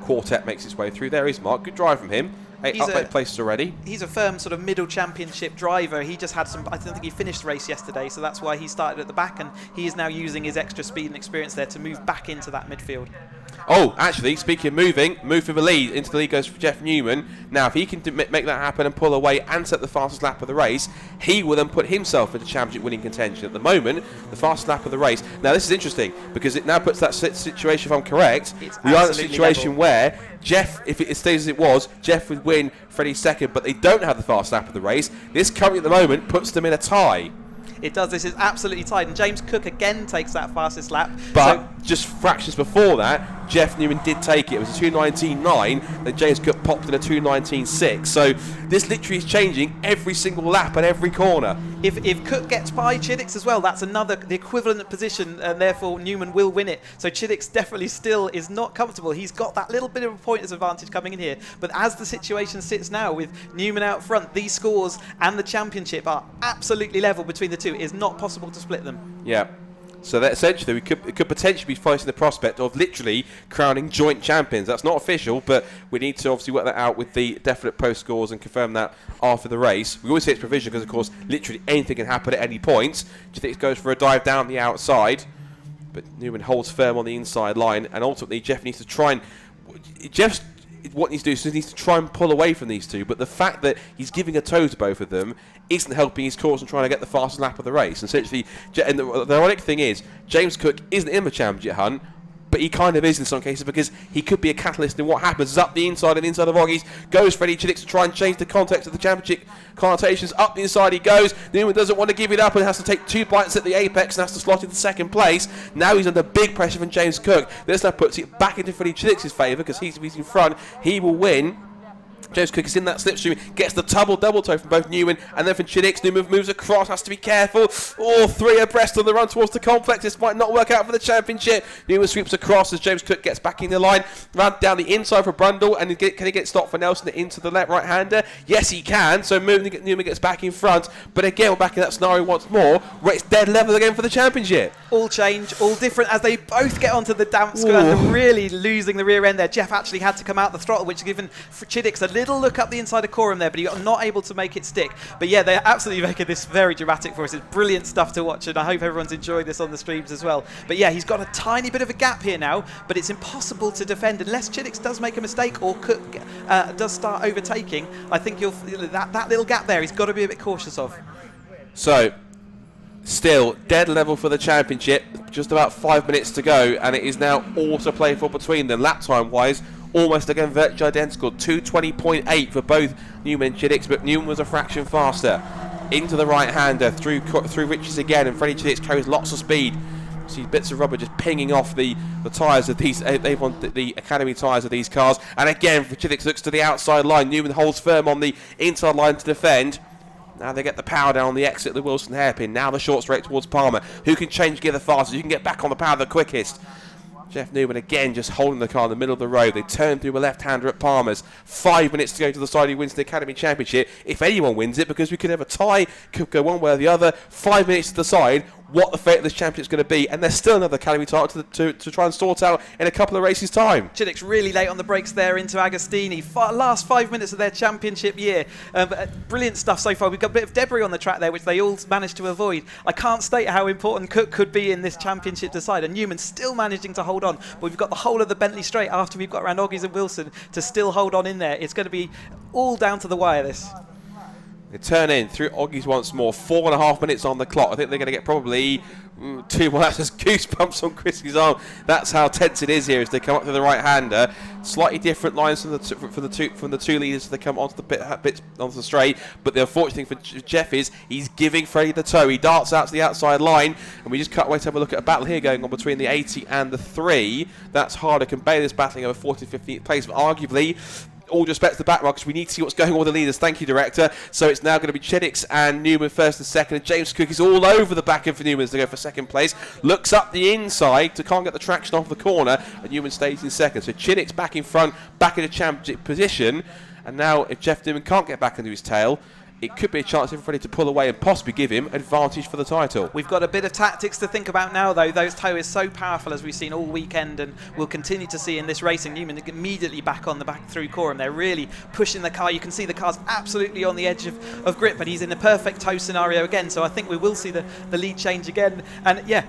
quartet makes its way through. There is Mark, good drive from him. 8 places already. He's a firm sort of middle championship driver. He just had I don't think he finished the race yesterday, so that's why he started at the back, and he is now using his extra speed and experience there to move back into that midfield. Oh, actually, speaking of move for the lead, into the lead goes for Jeff Newman. Now, if he can make that happen and pull away and set the fastest lap of the race, he will then put himself into championship winning contention. At the moment, the fastest lap of the race. Now, this is interesting, because it now puts that situation, if I'm correct, we are in a situation where Jeff, if it stays as it was, Jeff would win, Freddie second, but they don't have the fastest lap of the race. This currently at the moment puts them in a tie. It does. This is absolutely tight. And James Cook again takes that fastest lap. But just fractions before that, Jeff Newman did take it. It was a 2:19.9. Then James Cook popped in a 2:19.6. So this literally is changing every single lap at every corner. If Cook gets by Chiddix as well, that's the equivalent position, and therefore Newman will win it. So Chiddix definitely still is not comfortable. He's got that little bit of a pointer's advantage coming in here. But as the situation sits now with Newman out front, these scores and the championship are absolutely level between the two. It is not possible to split them. Yeah. So that essentially it could potentially be facing the prospect of literally crowning joint champions. That's not official, but we need to obviously work that out with the definite post scores and confirm that after the race. We always say it's provisional because, of course, literally anything can happen at any point. Do you think it goes for a dive down the outside? But Newman holds firm on the inside line, and ultimately Jeff needs to try and... what he needs to do is he needs to try and pull away from these two, but the fact that he's giving a toe to both of them isn't helping his cause and trying to get the fastest lap of the race. And essentially, and the ironic thing is, James Cook isn't in the championship hunt, but he kind of is in some cases because he could be a catalyst in what happens. It's up the inside and inside of Oggies. Goes Freddie Chiddix to try and change the context of the championship connotations. Up the inside he goes. Newman doesn't want to give it up and has to take 2 bites at the apex and has to slot into second place. Now he's under big pressure from James Cook. This now puts it back into Freddie Chiddix's favour because he's in front. He will win. James Cook is in that slipstream, gets the double toe from both Newman and then from Chiddix. Newman moves across, has to be careful. All 3 abreast on the run towards the complex. This might not work out for the championship. Newman sweeps across as James Cook gets back in the line. Run down the inside for Brundle, and can he get stopped for Nelson into the left right-hander? Yes, he can. So Newman gets back in front. But again, we're back in that scenario once more, where it's dead level again for the championship. All change, all different as they both get onto the damp square and really losing the rear end there. Jeff actually had to come out the throttle, which has given Chiddix a little look up the inside of Coram there, but he got not able to make it stick. But yeah, they're absolutely making this very dramatic for us. It's brilliant stuff to watch, and I hope everyone's enjoying this on the streams as well. But yeah, he's got a tiny bit of a gap here now, but it's impossible to defend unless Chiddix does make a mistake or Cook does start overtaking. I think that little gap there he's got to be a bit cautious of. So still dead level for the championship, just about 5 minutes to go, and it is now all to play for between them. Lap time wise, almost again virtually identical, 2:20.8 for both Newman and Chiddix, but Newman was a fraction faster. Into the right-hander, through Riches again, and Freddie Chiddix carries lots of speed. See bits of rubber just pinging off the tyres of these, they've on the Academy tyres of these cars. And again, Chiddix looks to the outside line. Newman holds firm on the inside line to defend. Now they get the power down on the exit of the Wilson hairpin. Now the short straight towards Palmer. Who can change gear the fastest? Who can get back on the power the quickest? Jeff Newman again just holding the car in the middle of the road. They turn through a left-hander at Palmer's. 5 minutes to go to the side who wins the Academy Championship. If anyone wins it, because we could have a tie, could go one way or the other. 5 minutes to decide what the fate of this championship's going to be, and there's still another Academy title to try and sort out in a couple of races' time. Chiddick's really late on the brakes there into Agostini. Last 5 minutes of their championship year. Brilliant stuff so far. We've got a bit of debris on the track there, which they all managed to avoid. I can't state how important Cook could be in this championship decider. Newman still managing to hold on, but we've got the whole of the Bentley straight after we've got around Oggies and Wilson to still hold on in there. It's going to be all down to the wire, this. They turn in through Oggies once more. 4.5 minutes on the clock. I think they're going to get probably 2 more. That's just goosebumps on Chrissy's arm. That's how tense it is here as they come up to the right-hander. Slightly different lines from the two leaders as they come onto the onto the straight. But the unfortunate thing for Jeff is he's giving Freddie the toe. He darts out to the outside line, and we just cut away to have a look at a battle here going on between the 80 and the 3. That's harder. Can Bayless battling over 14th, 15th place, but arguably, all respect to the back markers, we need to see what's going on with the leaders. Thank you, Director. So it's now going to be Chiddix and Newman first and second, and James Cook is all over the back of Newman as they go for second place. Looks up the inside to can't get the traction off the corner, and Newman stays in second. So Chiddix back in front, back in a championship position, and now if Jeff Newman can't get back into his tail, it could be a chance for everybody to pull away and possibly give him advantage for the title. We've got a bit of tactics to think about now, though. Those toe is so powerful, as we've seen all weekend, and we'll continue to see in this racing. Newman immediately back on the back through Coram. They're really pushing the car. You can see the car's absolutely on the edge of grip, but he's in a perfect toe scenario again. So I think we will see the lead change again. And yeah,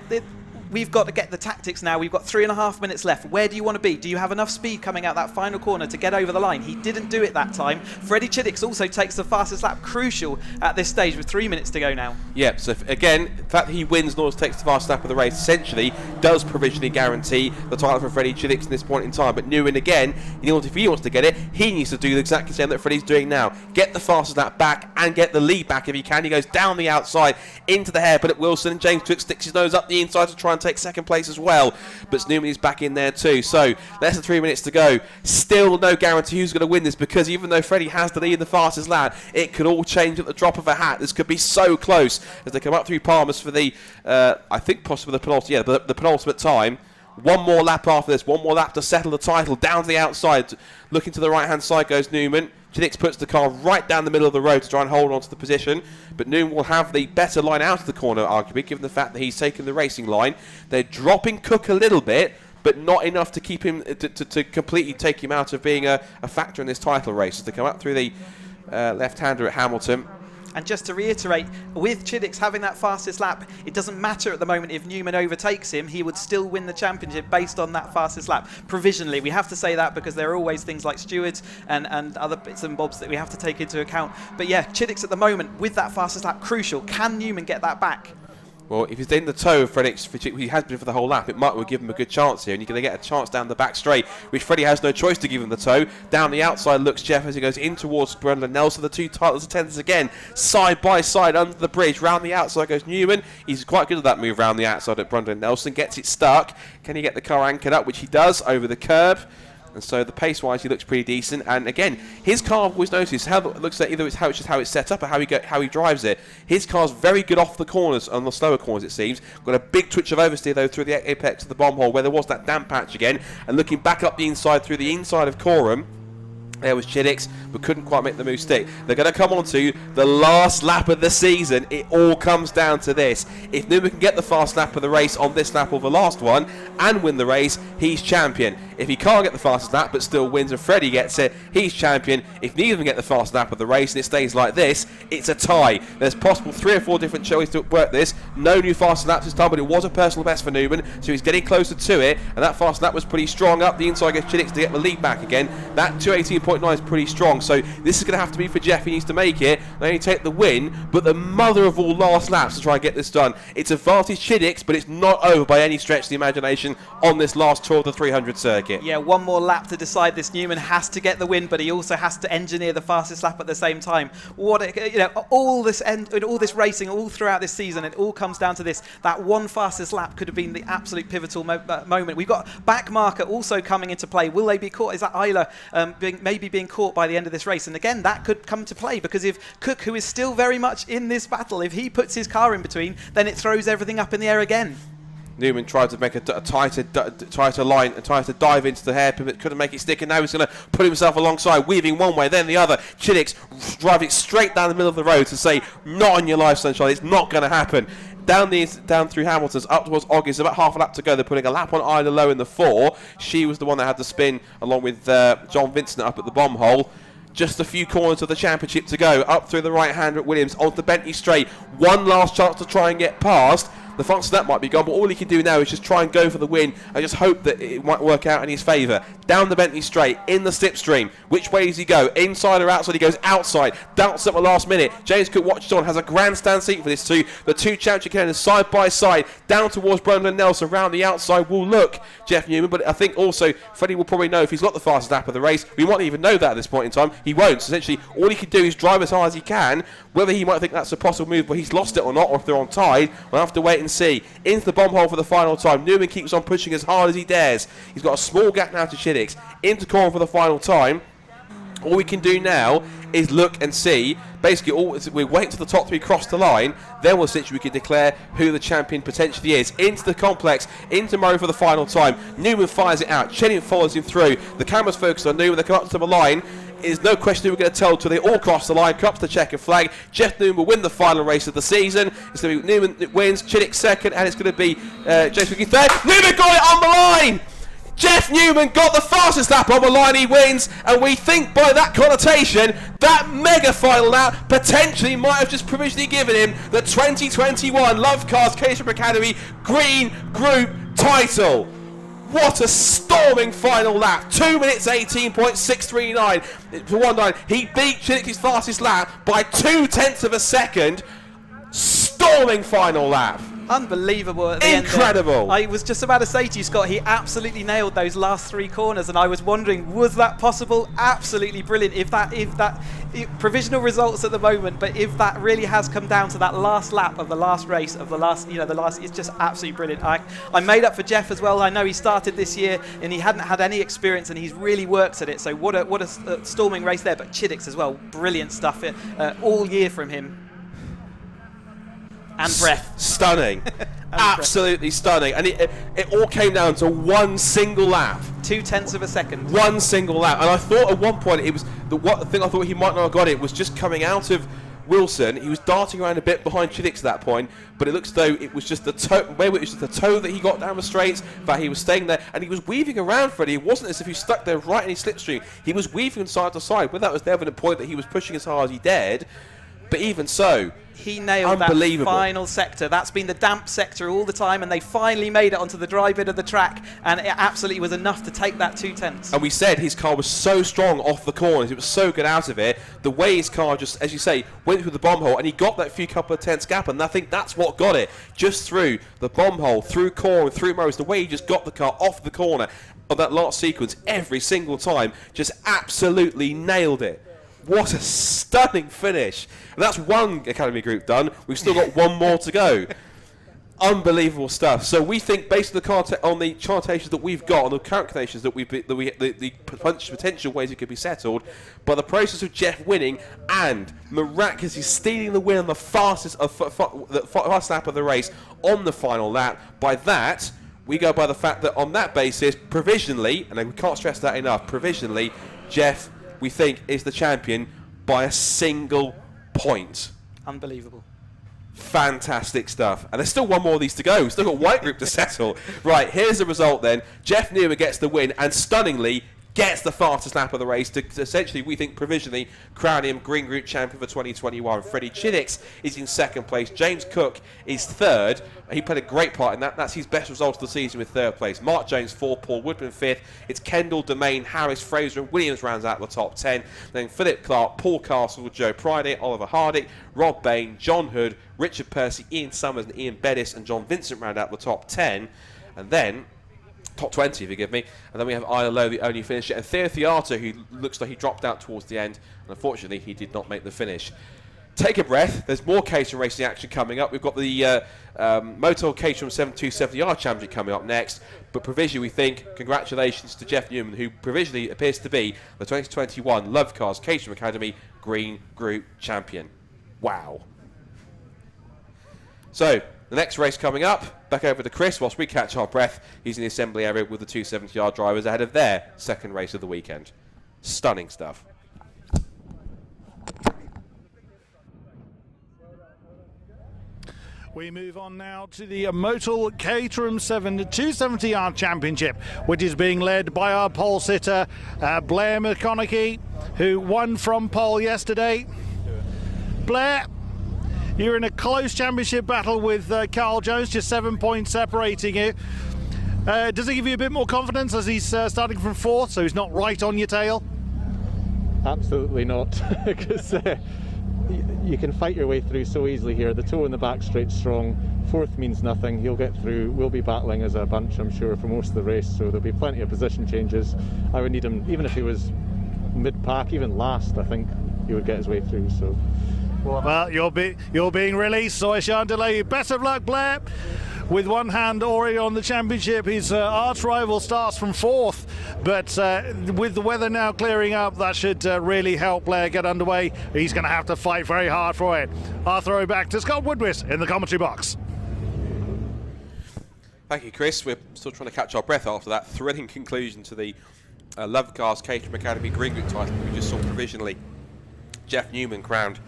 we've got to get the tactics now. We've got 3.5 minutes left. Where do you want to be? Do you have enough speed coming out that final corner to get over the line? He didn't do it that time. Freddie Chiddix also takes the fastest lap, crucial at this stage with 3 minutes to go now. Yeah, so again, the fact that he wins and always takes the fastest lap of the race essentially does provisionally guarantee the title for Freddie Chiddix at this point in time. But Newman, again, if he wants to get it, he needs to do exactly the same that Freddie's doing now. Get the fastest lap back and get the lead back if he can. He goes down the outside into the hairpin at Wilson, and James Cook sticks his nose up the inside to try and take second place as well, but Newman is back in there too. So less than 3 minutes to go. Still no guarantee who's going to win this, because even though Freddie has the lead in the fastest lap, it could all change at the drop of a hat. This could be so close as they come up through Palmer's for the I think possibly the penultimate time. One more lap after this, one more lap to settle the title. Down to the outside, looking to the right hand side goes Newman. Chiddix puts the car right down the middle of the road to try and hold on to the position, but Newman will have the better line out of the corner, arguably, given the fact that he's taken the racing line. They're dropping Cook a little bit, but not enough to keep him to completely take him out of being a factor in this title race as they come up through the left-hander at Hamilton. And just to reiterate, with Chiddix having that fastest lap, it doesn't matter at the moment if Newman overtakes him, he would still win the championship based on that fastest lap. Provisionally, we have to say that because there are always things like stewards and other bits and bobs that we have to take into account. But yeah, Chiddix at the moment, with that fastest lap, crucial. Can Newman get that back? Well, if he's in the toe of Freddie's, he has been for the whole lap, it might give him a good chance here, and you're going to get a chance down the back straight, which Freddie has no choice to give him the toe. Down the outside looks Jeff as he goes in towards Brendan Nelson. The two titles attendants again, side by side under the bridge. Round the outside goes Newman. He's quite good at that move round the outside at Brendan Nelson. Gets it stuck. Can he get the car anchored up, which he does over the curb? And so the pace-wise, he looks pretty decent. And again, his car, I've always noticed how it looks like either it's just how it's set up or how he drives it. His car's very good off the corners, on the slower corners, it seems. Got a big twitch of oversteer though through the apex of the bomb hole where there was that damp patch again. And looking back up the inside through the inside of Coram, there was Chiddix, but couldn't quite make the move stick. They're going to come on to the last lap of the season. It all comes down to this. If Newman can get the fast lap of the race on this lap or the last one and win the race, he's champion. If he can't get the fastest lap but still wins and Freddie gets it, he's champion. If neither of them get the fast lap of the race and it stays like this, it's a tie. There's possible 3 or 4 different ways to work this. No new fast laps this time, but it was a personal best for Newman, so he's getting closer to it, and that fast lap was pretty strong. Up the inside gets Chiddix to get the lead back again. That 218.9 is pretty strong, so this is going to have to be for Jeff. He needs to make it, not only take the win, but the mother of all last laps to try and get this done. It's advantage Chiddix, but it's not over by any stretch of the imagination on this last tour of the 300 circuit. Yeah, one more lap to decide this. Newman has to get the win, but he also has to engineer the fastest lap at the same time. All this racing, all throughout this season, it all comes down to this. That one fastest lap could have been the absolute pivotal moment. We've got back marker also coming into play. Will they be caught? Is that Isla maybe being caught by the end of this race? And again, that could come to play, because if Cook, who is still very much in this battle, if he puts his car in between, then it throws everything up in the air again. Newman tried to make a tighter line and tried to dive into the hairpin, but couldn't make it stick, and now he's going to put himself alongside, weaving one way, then the other. Chiddix driving straight down the middle of the road to say, not on your life, sunshine, it's not going to happen. down through Hamilton's, up towards Oggy's, about half a lap to go. They're putting a lap on Isla Low in the 4. She was the one that had the spin along with John Vincent up at the bomb hole. Just a few corners of the championship to go. Up through the right hand at Williams, onto the Bentley straight. One last chance to try and get past. The front snap might be gone, but all he can do now is just try and go for the win and just hope that it might work out in his favour. Down the Bentley straight, in the slipstream. Which way does he go? Inside or outside? He goes outside. Doubts at the last minute. James Cook watches on, has a grandstand seat for this too. The two championship contenders side by side, down towards Brendan Nelson. Around the outside will look Jeff Newman, but I think also Freddie will probably know if he's got the fastest lap of the race. We might not even know that at this point in time. He won't. So essentially, all he can do is drive as hard as he can. Whether he might think that's a possible move, but he's lost it or not, or if they're on tide, we'll have to wait and see. Into the bomb hole for the final time. Newman keeps on pushing as hard as he dares. He's got a small gap now to Chiddix. Into corner for the final time. All we can do now is look and see. Basically, we're waiting till the top 3 cross the line. Then we can declare who the champion potentially is. Into the complex, into Murray for the final time. Newman fires it out. Chedding follows him through. The camera's focused on Newman. They come up to the line. Is no question who we're going to tell till they all cross the line. Cups the checkered flag. Jeff Newman will win the final race of the season. It's going to be Newman that wins, Chiddick second, and it's going to be James Wickie third. Newman got it on the line! Jeff Newman got the fastest lap on the line, he wins, and we think by that connotation, that mega final lap potentially might have just provisionally given him the 2021 Love Cars Caterham Academy Green Group title. What a storming final lap. 2 minutes 18.639 for 1.9. He beat Chiddix's fastest lap by 0.2 of a second. Storming final lap. Unbelievable at the Incredible. End there. I was just about to say to you, Scott, he absolutely nailed those last 3 corners, and I was wondering, was that possible? Absolutely brilliant. If provisional results at the moment, but if that really has come down to that last lap of the last race of the last, it's just absolutely brilliant. I made up for Jeff as well. I know he started this year and he hadn't had any experience, and he's really worked at it. So what a storming race there. But Chiddix as well, brilliant stuff all year from him. And breath. Stunning. Absolutely stunning. And it all came down to one single lap. 0.2 of a second. One single lap. And I thought at one point, it was the thing I thought he might not have got it was just coming out of Wilson. He was darting around a bit behind Chiddix at that point, but it looks as though it was just the toe. Maybe it was just the toe that he got down the straights, but he was staying there and he was weaving around, Freddie. It wasn't as if he stuck there right in his slipstream. He was weaving side to side. Whether that was the evident point that he was pushing as hard as he dared, but even so, he nailed that final sector. That's been the damp sector all the time, and they finally made it onto the dry bit of the track, and it absolutely was enough to take that 0.2. And we said his car was so strong off the corners, it was so good out of it. The way his car just, as you say, went through the bomb hole, and he got that few couple of tenths gap, and I think that's what got it. Just through the bomb hole, through corner, through Morris, the way he just got the car off the corner of that last sequence every single time, just absolutely nailed it. What a stunning finish. And that's one Academy group done. We've still got one more to go. Unbelievable stuff. So we think, based on the chartations that we've got, on the calculations that the potential ways it could be settled, by the process of Jeff winning and miraculously stealing the win on the fastest lap of the race on the final lap, by that, we go by the fact that on that basis, provisionally, and we can't stress that enough, provisionally, Jeff, we think, is the champion by a single point. Unbelievable. Fantastic stuff. And there's still one more of these to go. We've still got white group to settle. Right, here's the result then. Jeff Newman gets the win and stunningly gets the fastest lap of the race to essentially, we think, provisionally crown him Green Group champion for 2021. Freddie Chiddix is in second place. James Cook is third. He played a great part in that. That's his best result of the season with third place. Mark Jones fourth, Paul Woodman fifth. It's Kendall, Domain, Harris, Fraser and Williams rounds out the top 10. Then Philip Clark, Paul Castle, Joe Priday, Oliver Hardick, Rob Bain, John Hood, Richard Percy, Ian Summers and Ian Bettis and John Vincent round out the top 10. And then top 20, forgive me. And then we have Isla Low, the only finisher, and Theo Theato, who looks like he dropped out towards the end, and unfortunately he did not make the finish. Take a breath. There's more Caterham racing action coming up. We've got the Motor Caterham 7270R Championship coming up next. But provisionally, we think, congratulations to Jeff Newman, who provisionally appears to be the 2021 Love Cars Caterham Academy Green Group Champion. Wow. So, the next race coming up, back over to Chris whilst we catch our breath. He's in the assembly area with the 270R drivers ahead of their second race of the weekend. Stunning stuff. We move on now to the Motul Caterham 7 270-yard championship, which is being led by our pole sitter, Blair McConaughey, who won from pole yesterday. Blair, you're in a close championship battle with Carl Jones, just 7 points separating you. Does it give you a bit more confidence as he's starting from fourth, so he's not right on your tail? Absolutely not, because you can fight your way through so easily here. The toe in the back straight strong. Fourth means nothing. He'll get through. We'll be battling as a bunch, I'm sure, for most of the race, so there'll be plenty of position changes. I would need him, even if he was mid-pack, even last, I think he would get his way through. So, well, you're being released, so I shan't delay you. Best of luck, Blair. With one hand already on the championship, his arch rival starts from fourth, but with the weather now clearing up, that should really help Blair get underway. He's going to have to fight very hard for it. I'll throw it back to Scott Woodward in the commentary box. Thank you, Chris. We're still trying to catch our breath after that thrilling conclusion to the Love Cars Caterham Academy Green Group title we just saw provisionally. Jeff Newman crowned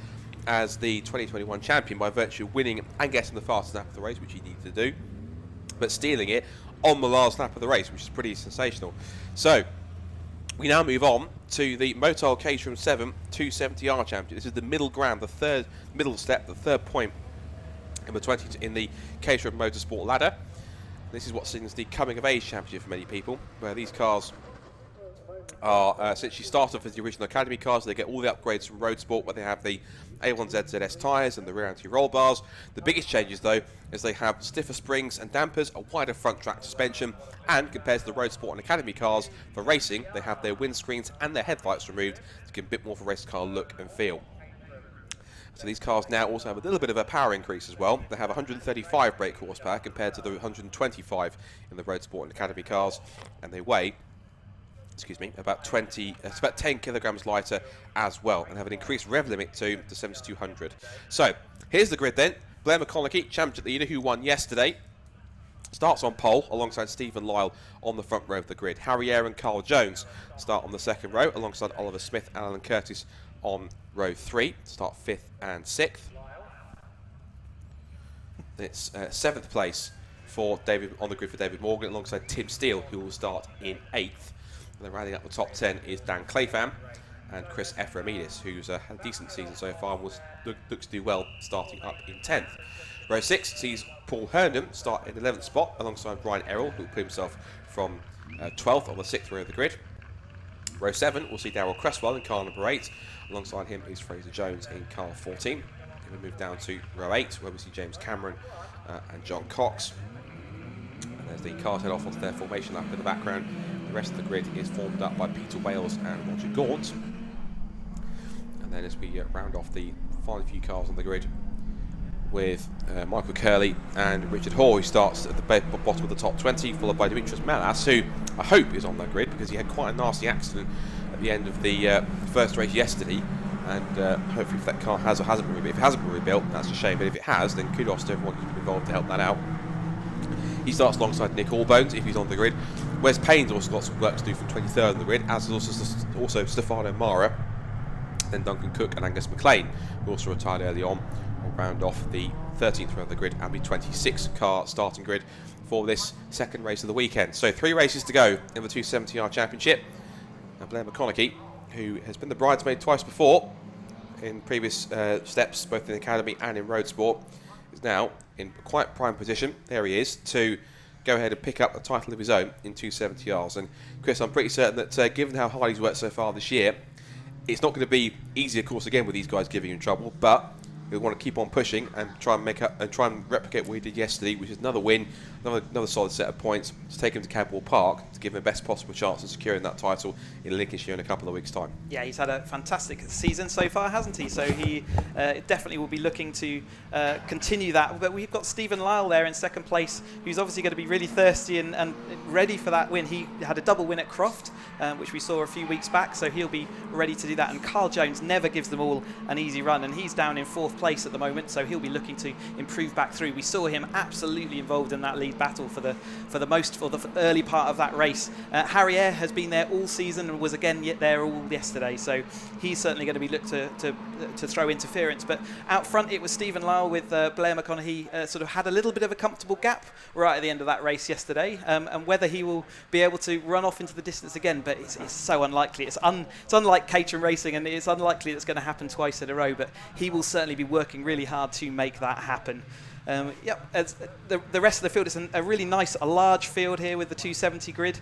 as the 2021 champion by virtue of winning and getting the fastest lap of the race, which he needed to do, but stealing it on the last lap of the race, which is pretty sensational. So we now move on to the Motul Caterham 7 270R championship. This is the middle ground, the third middle step, the third point in the Caterham Motorsport ladder. This is what signals the coming of age championship for many people, where these cars are since you start off as the original Academy cars, they get all the upgrades from Roadsport, where they have the A1ZZS tyres and the rear anti-roll bars. The biggest changes, though, is they have stiffer springs and dampers, a wider front track suspension, and compared to the Roadsport and Academy cars, for racing, they have their windscreens and their headlights removed to give a bit more of a race car look and feel. So these cars now also have a little bit of a power increase as well. They have 135 brake horsepower compared to the 125 in the Roadsport and Academy cars, and they weigh about 10 kilograms lighter as well, and have an increased rev limit to 7,200. So here's the grid then. Blair McConaughey, championship leader, who won yesterday, starts on pole alongside Stephen Lyle on the front row of the grid. Harry Eyre and Carl Jones start on the second row alongside Oliver Smith and Alan Curtis on row 3, start 5th and 6th. It's 7th place for David on the grid for David Morgan alongside Tim Steele, who will start in 8th. And then rounding up the top 10 is Dan Clayfam and Chris Ephraimidis, who's had a decent season so far and looks to do well, starting up in 10th. Row 6 sees Paul Herndon start in 11th spot alongside Brian Errol, who will put himself from 12th on the 6th row of the grid. Row 7 will see Darryl Cresswell in car number 8. Alongside him is Fraser Jones in car 14. Then we move down to row 8, where we see James Cameron and John Cox. And there's the cars head off onto their formation lap in the background. The rest of the grid is formed up by Peter Wales and Roger Gaunt. And then as we round off the final few cars on the grid with Michael Curley and Richard Hall, who starts at the bottom of the top 20, followed by Dimitris Melas, who I hope is on that grid because he had quite a nasty accident at the end of the first race yesterday. And hopefully if that car has or hasn't been rebuilt, if it hasn't been rebuilt, that's a shame, but if it has, then kudos to everyone who's been involved to help that out. He starts alongside Nick Allbones if he's on the grid. Wes Payne's also got some work to do from 23rd on the grid, as is also Stefano Mara, then Duncan Cook and Angus McLean, who also retired early on. We'll round off the 13th row of the grid and the 26-car starting grid for this second race of the weekend. So 3 races to go in the 270R Championship. And Blair McConaughey, who has been the bridesmaid twice before in previous steps, both in the Academy and in Roadsport, is now in quite prime position, there he is, to go ahead and pick up a title of his own in 270Rs. And Chris, I'm pretty certain that given how hard he's worked so far this year, it's not going to be easy, of course, again with these guys giving him trouble, but he'll want to keep on pushing and try and replicate what he did yesterday, which is another win, another solid set of points to take him to Cadwell Park to give him the best possible chance of securing that title in Lincolnshire in a couple of weeks' time. Yeah, he's had a fantastic season so far, hasn't he? So he definitely will be looking to continue that. But we've got Stephen Lyle there in second place, who's obviously going to be really thirsty and ready for that win. He had a double win at Croft, which we saw a few weeks back, so he'll be ready to do that. And Carl Jones never gives them all an easy run, and he's down in 4th 12th place at the moment, so he'll be looking to improve back through. We saw him absolutely involved in that lead battle for the early part of that race. Harry Eyre has been there all season and was again there all yesterday, so he's certainly going to be looked to throw interference. But out front it was Stephen Lyle with Blair McConaughey sort of had a little bit of a comfortable gap right at the end of that race yesterday, and whether he will be able to run off into the distance again, but it's so unlikely. It's unlike Caterham racing, and it's unlikely it's going to happen twice in a row, but he will certainly be working really hard to make that happen. As the rest of the field is a really nice, a large field here with the 270 grid.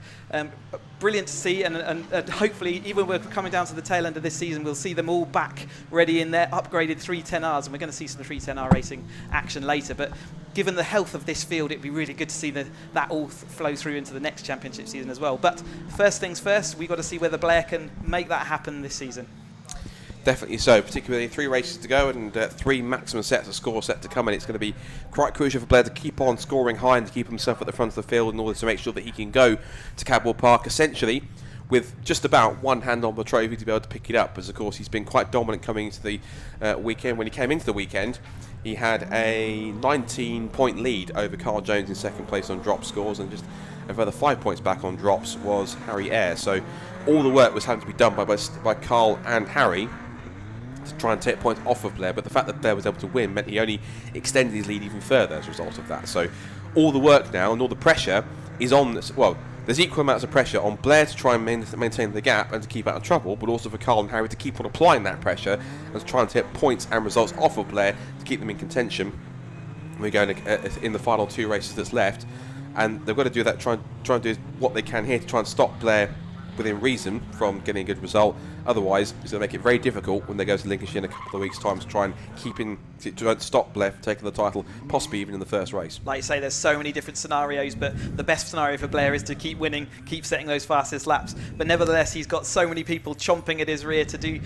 Brilliant to see, and hopefully, even we're coming down to the tail end of this season, we'll see them all back ready in their upgraded 310Rs, and we're going to see some 310R racing action later. But given the health of this field, it'd be really good to see that all flow through into the next championship season as well. But first things first, we've got to see whether Blair can make that happen this season. Definitely so, particularly 3 races to go and 3 maximum sets of score set to come, and it's going to be quite crucial for Blair to keep on scoring high and to keep himself at the front of the field in order to make sure that he can go to Cadwell Park essentially with just about one hand on the trophy to be able to pick it up, as of course he's been quite dominant coming into the weekend. When he came into the weekend, he had a 19-point lead over Carl Jones in second place on drop scores, and just a further 5 points back on drops was Harry Eyre. So all the work was having to be done by Carl and Harry to try and take points off of Blair, but the fact that Blair was able to win meant he only extended his lead even further as a result of that. So all the work now and all the pressure is on this. Well, there's equal amounts of pressure on Blair to try and maintain the gap and to keep out of trouble, but also for Carl and Harry to keep on applying that pressure and to try and take points and results off of Blair to keep them in contention. We're going in the final 2 races that's left, and they've got to do that, try and do what they can here to try and stop Blair within reason from getting a good result. Otherwise, it's going to make it very difficult when they go to Lincolnshire in a couple of weeks' time to try and to stop Blair from taking the title, possibly even in the first race. Like you say, there's so many different scenarios, but the best scenario for Blair is to keep winning, keep setting those fastest laps. But nevertheless, he's got so many people chomping at his rear to do.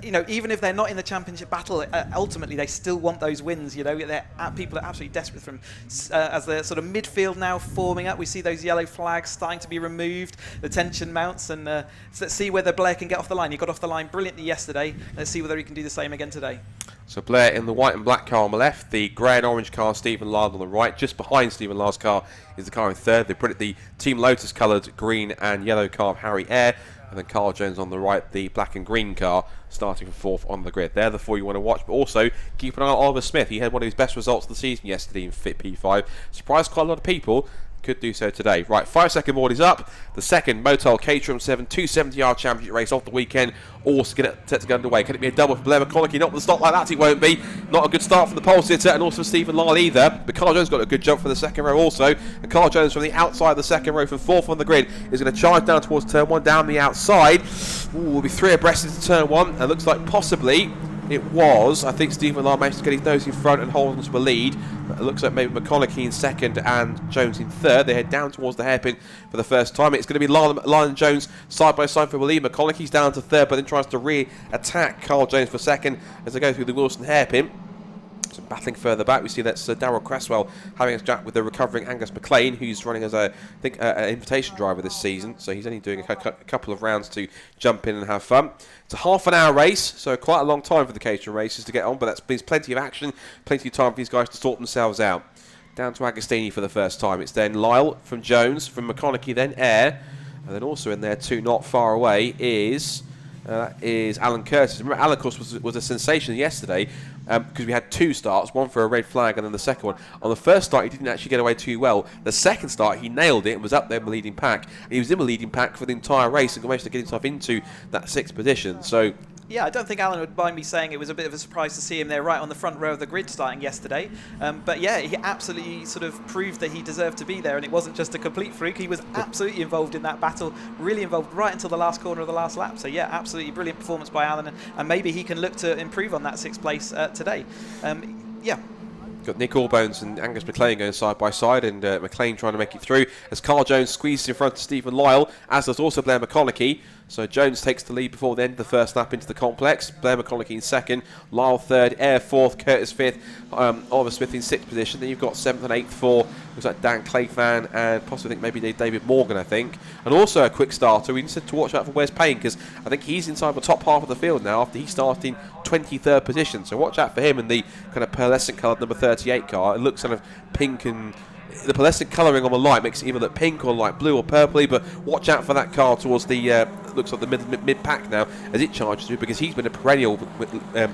You know, even if they're not in the championship battle, ultimately they still want those wins. You know, people are absolutely desperate from as the sort of midfield now forming up. We see those yellow flags starting to be removed. The tension mounts, and so let's see whether Blair can get off the line. He got off the line brilliantly yesterday. Let's see whether he can do the same again today. So Blair in the white and black car on the left, the grey and orange car Stephen Lyle on the right. Just behind Stephen Lyle's car is the car in third. They put it the Team Lotus coloured green and yellow car of Harry Eyre, and then Carl Jones on the right, the black and green car starting from 4th on the grid. They're the 4 you want to watch, but also keep an eye on Oliver Smith. He had one of his best results of the season yesterday in Fit P5. Surprised quite a lot of people. Could do so today. Right, 5-second board is up. The second Motel Caterham 7 270R Championship race off the weekend, all set to get underway. Can it be a double for Blair McConaughey? Not with a start like that, it won't be. Not a good start from the pole sitter, and also Stephen Lyle either. But Carl Jones got a good jump for the second row also. And Carl Jones from the outside of the second row from 4th on the grid is going to charge down towards turn 1 down the outside. Will be 3 abreast into turn 1, and looks like possibly it was. I think Stephen Lyle managed to get his nose in front and hold on to a lead. It looks like maybe McConaughey in second and Jones in third. They head down towards the hairpin for the first time. It's going to be Lyle and Jones side by side for the lead. McConaughey's down to third, but then tries to re-attack Carl Jones for second as they go through the Wilson hairpin. So battling further back, we see that's Darryl Cresswell having a chat with the recovering Angus McLean, who's running as an invitation driver this season. So he's only doing a couple of rounds to jump in and have fun. It's a half-an-hour race, so quite a long time for the Caterham races to get on, but that means plenty of action, plenty of time for these guys to sort themselves out. Down to Agostini for the first time. It's then Lyle from Jones, from McConaughey, then Eyre, and then also in there too, not far away, is Alan Curtis. Remember, Alan, of course, was a sensation yesterday because we had 2 starts, one for a red flag and then the second one. On the first start, he didn't actually get away too well. The second start, he nailed it and was up there in the leading pack. He was in the leading pack for the entire race and managed to get himself into that 6th position. So Yeah, I don't think Alan would mind me saying it was a bit of a surprise to see him there right on the front row of the grid starting yesterday. But yeah, he absolutely sort of proved that he deserved to be there, and it wasn't just a complete fluke. He was absolutely involved in that battle, really involved right until the last corner of the last lap. So yeah, absolutely brilliant performance by Alan, and maybe he can look to improve on that 6th place today. Yeah. Got Nick Allbones and Angus McLean going side by side, and McLean trying to make it through as Carl Jones squeezes in front of Stephen Lyle, as does also Blair McConaughey. So Jones takes the lead before the end of the first lap into the complex. Blair McConaughey in second, Lyle third, Air fourth, Curtis fifth, Oliver Smith in sixth position. Then you've got seventh and eighth for looks like Dan Clayfan and possibly maybe David Morgan, I think. And also a quick starter. We said to watch out for Wes Payne because I think he's inside the top half of the field now after he started in 23rd position. So watch out for him in the kind of pearlescent coloured number 38 car. It looks kind of pink, and the pearlescent colouring on the light makes it either look pink or light blue or purpley, but watch out for that car towards the looks like the mid-pack now as it charges through, because he's been a perennial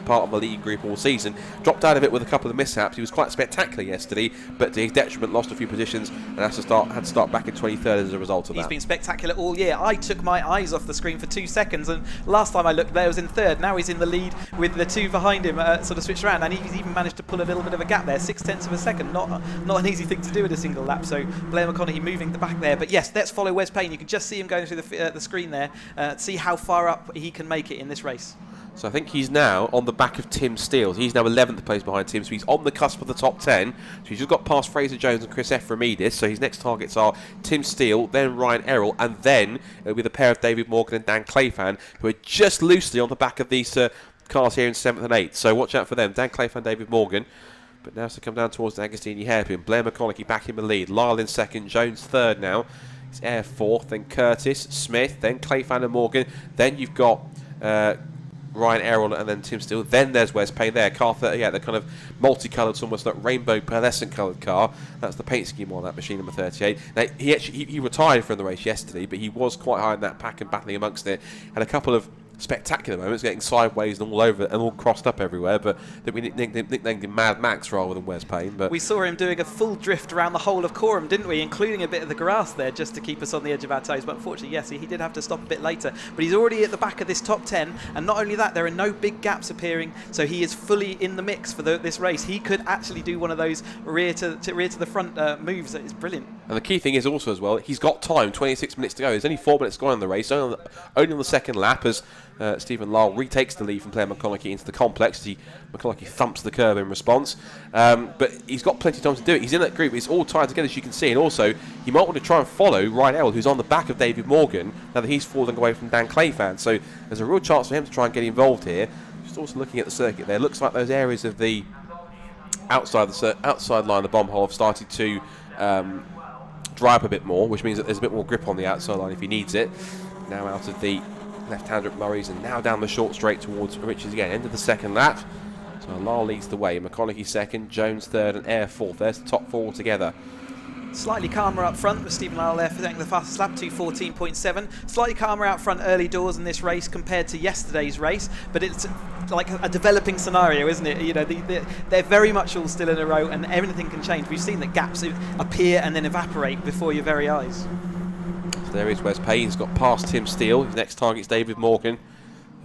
part of the lead group all season. Dropped out of it with a couple of mishaps. He was quite spectacular yesterday, but to his detriment lost a few positions and had to start back in 23rd as a result of that. He's been spectacular all year. I took my eyes off the screen for 2 seconds, and last time I looked there was in third. Now he's in the lead with the two behind him sort of switched around, and he's even managed to pull a little bit of a gap there, 0.6 of a second. Not an easy thing to do in a single lap. So Blair McConaughey moving the back there. But yes, let's follow Wes Payne. You can just see him going through the screen there. See how far up he can make it in this race. So I think he's now on the back of Tim Steele. He's now 11th place behind Tim, so he's on the cusp of the top 10. So he's just got past Fraser Jones and Chris Ephraimidis. So his next targets are Tim Steele, then Ryan Errol, and then with a pair of David Morgan and Dan Clayfan, who are just loosely on the back of these cars here in 7th and 8th. So watch out for them. Dan Clayfan, David Morgan. But now to come down towards the Agostini hairpin. Blair McConaughey back in the lead. Lyle in second, Jones third now. It's Air fourth, then Curtis, Smith, then Clayfan and Morgan. Then you've got Ryan Errol and then Tim Steele. Then there's Wes Payne there. Car 38, the kind of multicoloured, almost like rainbow pearlescent coloured car. That's the paint scheme on that machine, number 38. Now, he retired from the race yesterday, but he was quite high in that pack and battling amongst it. Had a couple of spectacular moments, getting sideways and all over and all crossed up everywhere, but that we nicknamed him Mad Max rather than Wes Payne. But we saw him doing a full drift around the whole of Caterham, didn't we, including a bit of the grass there just to keep us on the edge of our toes. But unfortunately, yes, he did have to stop a bit later, but he's already at the back of this top 10, and not only that, there are no big gaps appearing, so he is fully in the mix for this race. He could actually do one of those rear to the front moves. It's brilliant. And the key thing is also as well, he's got time, 26 minutes to go. There's only 4 minutes gone in the race, only on the second lap as Stephen Lyle retakes the lead from Blair McConaughey into the complex. McConaughey thumps the curb in response, but he's got plenty of time to do it. He's in that group. It's all tied together, as you can see, and also he might want to try and follow Ryan Errol, who's on the back of David Morgan now that he's falling away from Dan Clayfan. So there's a real chance for him to try and get involved here. Just also looking at the circuit there, looks like those areas of the outside line of the bomb hole have started to dry up a bit more, which means that there's a bit more grip on the outside line if he needs it. Now out of the left-hander at Murray's, and now down the short straight towards Richards again. End of the second lap. So Lyle leads the way. McConaughey second, Jones third, and Air fourth. There's the top four together. Slightly calmer up front with Stephen Lyle there for the fastest lap, 2:14.7. Slightly calmer out front early doors in this race compared to yesterday's race, but it's like a developing scenario, isn't it? You know, they're very much all still in a row, and everything can change. We've seen that gaps appear and then evaporate before your very eyes. So there is Wes Payne. He's got past Tim Steele. His next target's David Morgan.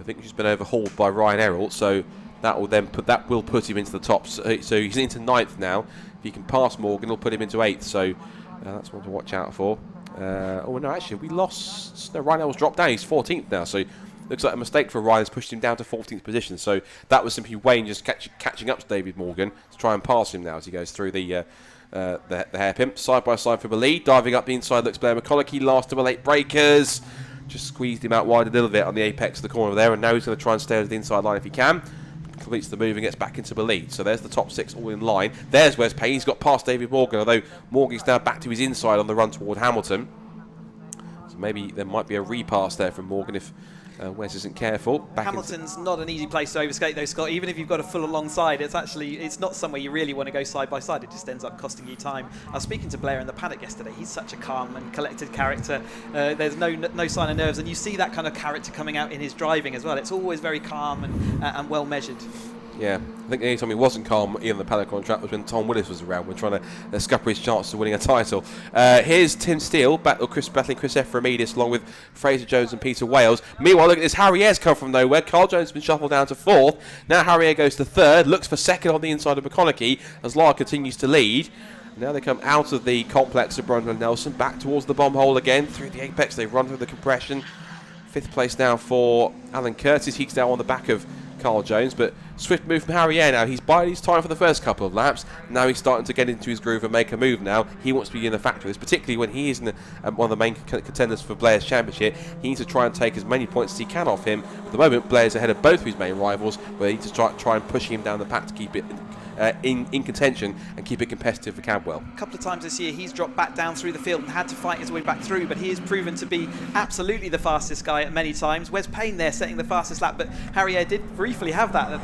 I think he's been overhauled by Ryan Errol, so that will put him into the top. So he's into 9th now. If he can pass Morgan, he'll put him into 8th. So that's one to watch out for. Oh no, actually we lost. No, Ryan Errol's dropped down. He's 14th now. So looks like a mistake for Ryan. Has pushed him down to 14th position. So that was simply Wayne just catching up to David Morgan to try and pass him now as he goes through the hairpin. Side by side for the lead. Diving up the inside looks Blair McConaughey. Last of the late breakers. Just squeezed him out wide a little bit on the apex of the corner there, and now he's going to try and stay over the inside line if he can. Completes the move and gets back into the lead. So there's the top 6 all in line. There's Wes Payne. He's got past David Morgan, although Morgan's now back to his inside on the run toward Hamilton. So maybe there might be a repass there from Morgan if Wes isn't careful. Hamilton's not an easy place to overskate though, Scott. Even if you've got a full alongside, it's not somewhere you really want to go side by side. It just ends up costing you time. I was speaking to Blair in the paddock yesterday. He's such a calm and collected character. There's no sign of nerves, and you see that kind of character coming out in his driving as well. It's always very calm and well measured. Yeah, I think the only time he wasn't calm in the paddock on track was when Tom Willis was around. We're trying to scupper his chance of winning a title. Here's Tim Steele battling Chris Ephraimidis along with Fraser Jones and Peter Wales. Meanwhile, look at this. Harriet's come from nowhere. Carl Jones has been shuffled down to 4th. Now Harriet goes to 3rd. Looks for 2nd on the inside of McConaughey as Lyle continues to lead. Now they come out of the complex of Brundle and Nelson, back towards the bomb hole again. Through the apex, they run through the compression. 5th place now for Alan Curtis. He's now on the back of Carl Jones, but swift move from Harrier now. He's biding his time for the first couple of laps. Now he's starting to get into his groove and make a move now. He wants to be in the factory, particularly when he is in one of the main contenders for Blair's championship. He needs to try and take as many points as he can off him. At the moment, Blair's ahead of both of his main rivals, where he needs to try and push him down the pack to keep it in contention and keep it competitive for Cadwell. A couple of times this year he's dropped back down through the field and had to fight his way back through, but he has proven to be absolutely the fastest guy at many times. Wes Payne there setting the fastest lap, but Harrier did briefly have that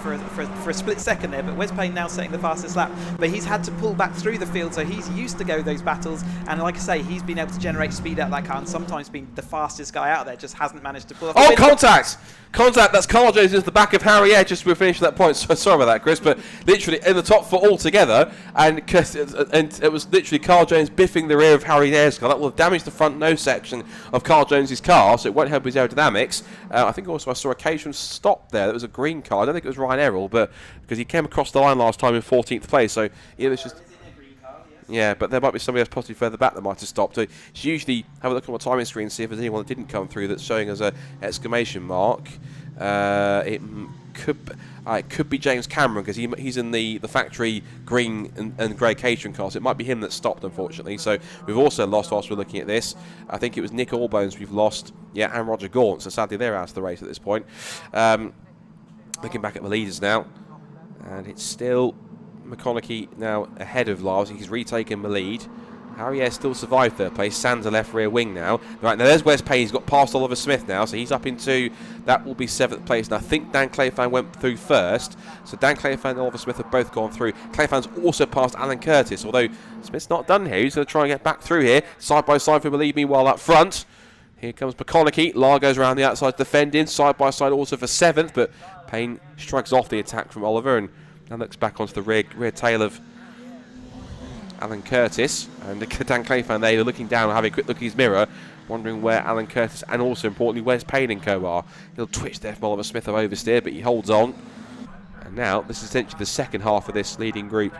for a split second there, but Wes Payne now setting the fastest lap, but he's had to pull back through the field, so he's used to go those battles, and like I say, he's been able to generate speed out of that car and sometimes been the fastest guy out there, just hasn't managed to pull off. Oh, contact! Contact, that's Carl Jones into the back of Harrier just to finish that point. So sorry about that, Chris, but literally in the top four altogether, and it was literally Carl Jones biffing the rear of Harrier's car. That will have damaged the front nose section of Carl Jones's car, so it won't help his aerodynamics. I think also I saw a Caterham stop there. That was a green car. I don't think it was Ryan Errol, but because he came across the line last time in 14th place, so it was just... Yeah, but there might be somebody else possibly further back that might have stopped. So usually have a look on my timing screen and see if there's anyone that didn't come through that's showing us a exclamation mark. It could be James Cameron because he's in the factory green and grey Caterham car, so it might be him that stopped, unfortunately. So we've also lost whilst we're looking at this. I think it was Nick Allbones we've lost, yeah, and Roger Gaunt, so sadly they're out of the race at this point. Looking back at the leaders now, and it's still McConaughey now ahead of Lars. He's retaken the lead. Harrier still survived third place. Sands a left rear wing now. Right, now there's Wes Payne. He's got past Oliver Smith now, so he's up into, that will be 7th place. And I think Dan Clayfan went through first. So Dan Clayfan and Oliver Smith have both gone through. Clayfan's also passed Alan Curtis, although Smith's not done here. He's going to try and get back through here. Side by side for Believe Me while up front. Here comes McConaughey. Lar goes around the outside defending. Side by side also for 7th, but Payne shrugs off the attack from Oliver and now looks back onto the rear tail of Alan Curtis, and Dan Clayfan there looking down and having a quick look at his mirror, wondering where Alan Curtis and also importantly where's Payne and co are. He'll twitch there from Oliver Smith of oversteer, but he holds on. And now this is essentially the second half of this leading group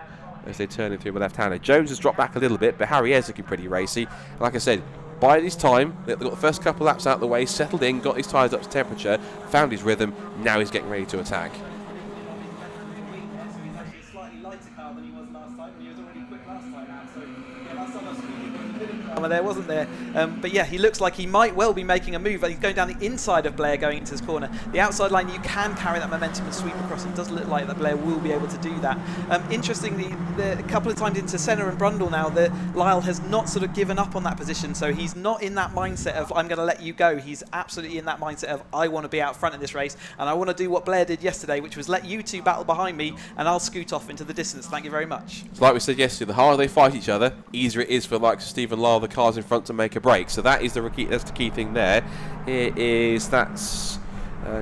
as they turn in through the left-hander. Jones has dropped back a little bit, but Harrier's looking pretty racy. Like I said, by this time, they've got the first couple laps out of the way, settled in, got his tyres up to temperature, found his rhythm, now he's getting ready to attack. There wasn't there, but yeah, he looks like he might well be making a move. He's going down the inside of Blair going into this corner. The outside line, you can carry that momentum and sweep across. It does look like that Blair will be able to do that. Interestingly, a couple of times into Senna and Brundle now, Lyle has not sort of given up on that position, so he's not in that mindset of I'm going to let you go. He's absolutely in that mindset of I want to be out front in this race and I want to do what Blair did yesterday, which was let you two battle behind me and I'll scoot off into the distance. Thank you very much. So like we said yesterday, the harder they fight each other, easier it is for like Stephen Lyle, the cars in front, to make a break. So that is that's the key thing there. That's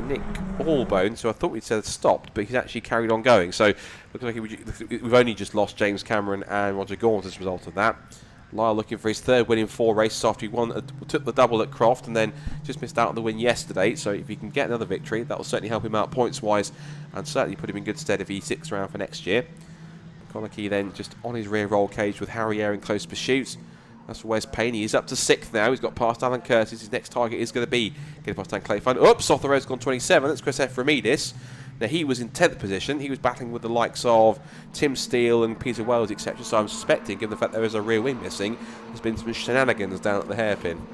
Nick Allbone. So I thought we'd said stopped, but he's actually carried on going. So looks like we've only just lost James Cameron and Roger Gaunt as a result of that. Lyle looking for his third win in 4 races after he took the double at Croft and then just missed out on the win yesterday. So if he can get another victory, that will certainly help him out points wise and certainly put him in good stead if he sticks around for next year. McConaughey then just on his rear roll cage with Harrier in close pursuit. That's Wes Payne. He's up to 6th now. He's got past Alan Curtis. His next target is going to be getting past Dan Clayfan. Oops, off the road's gone 27. That's Chris Ephraimidis. Now, he was in 10th position. He was battling with the likes of Tim Steele and Peter Wells, etc. So I'm suspecting, given the fact there is a rear wing missing, there's been some shenanigans down at the hairpin.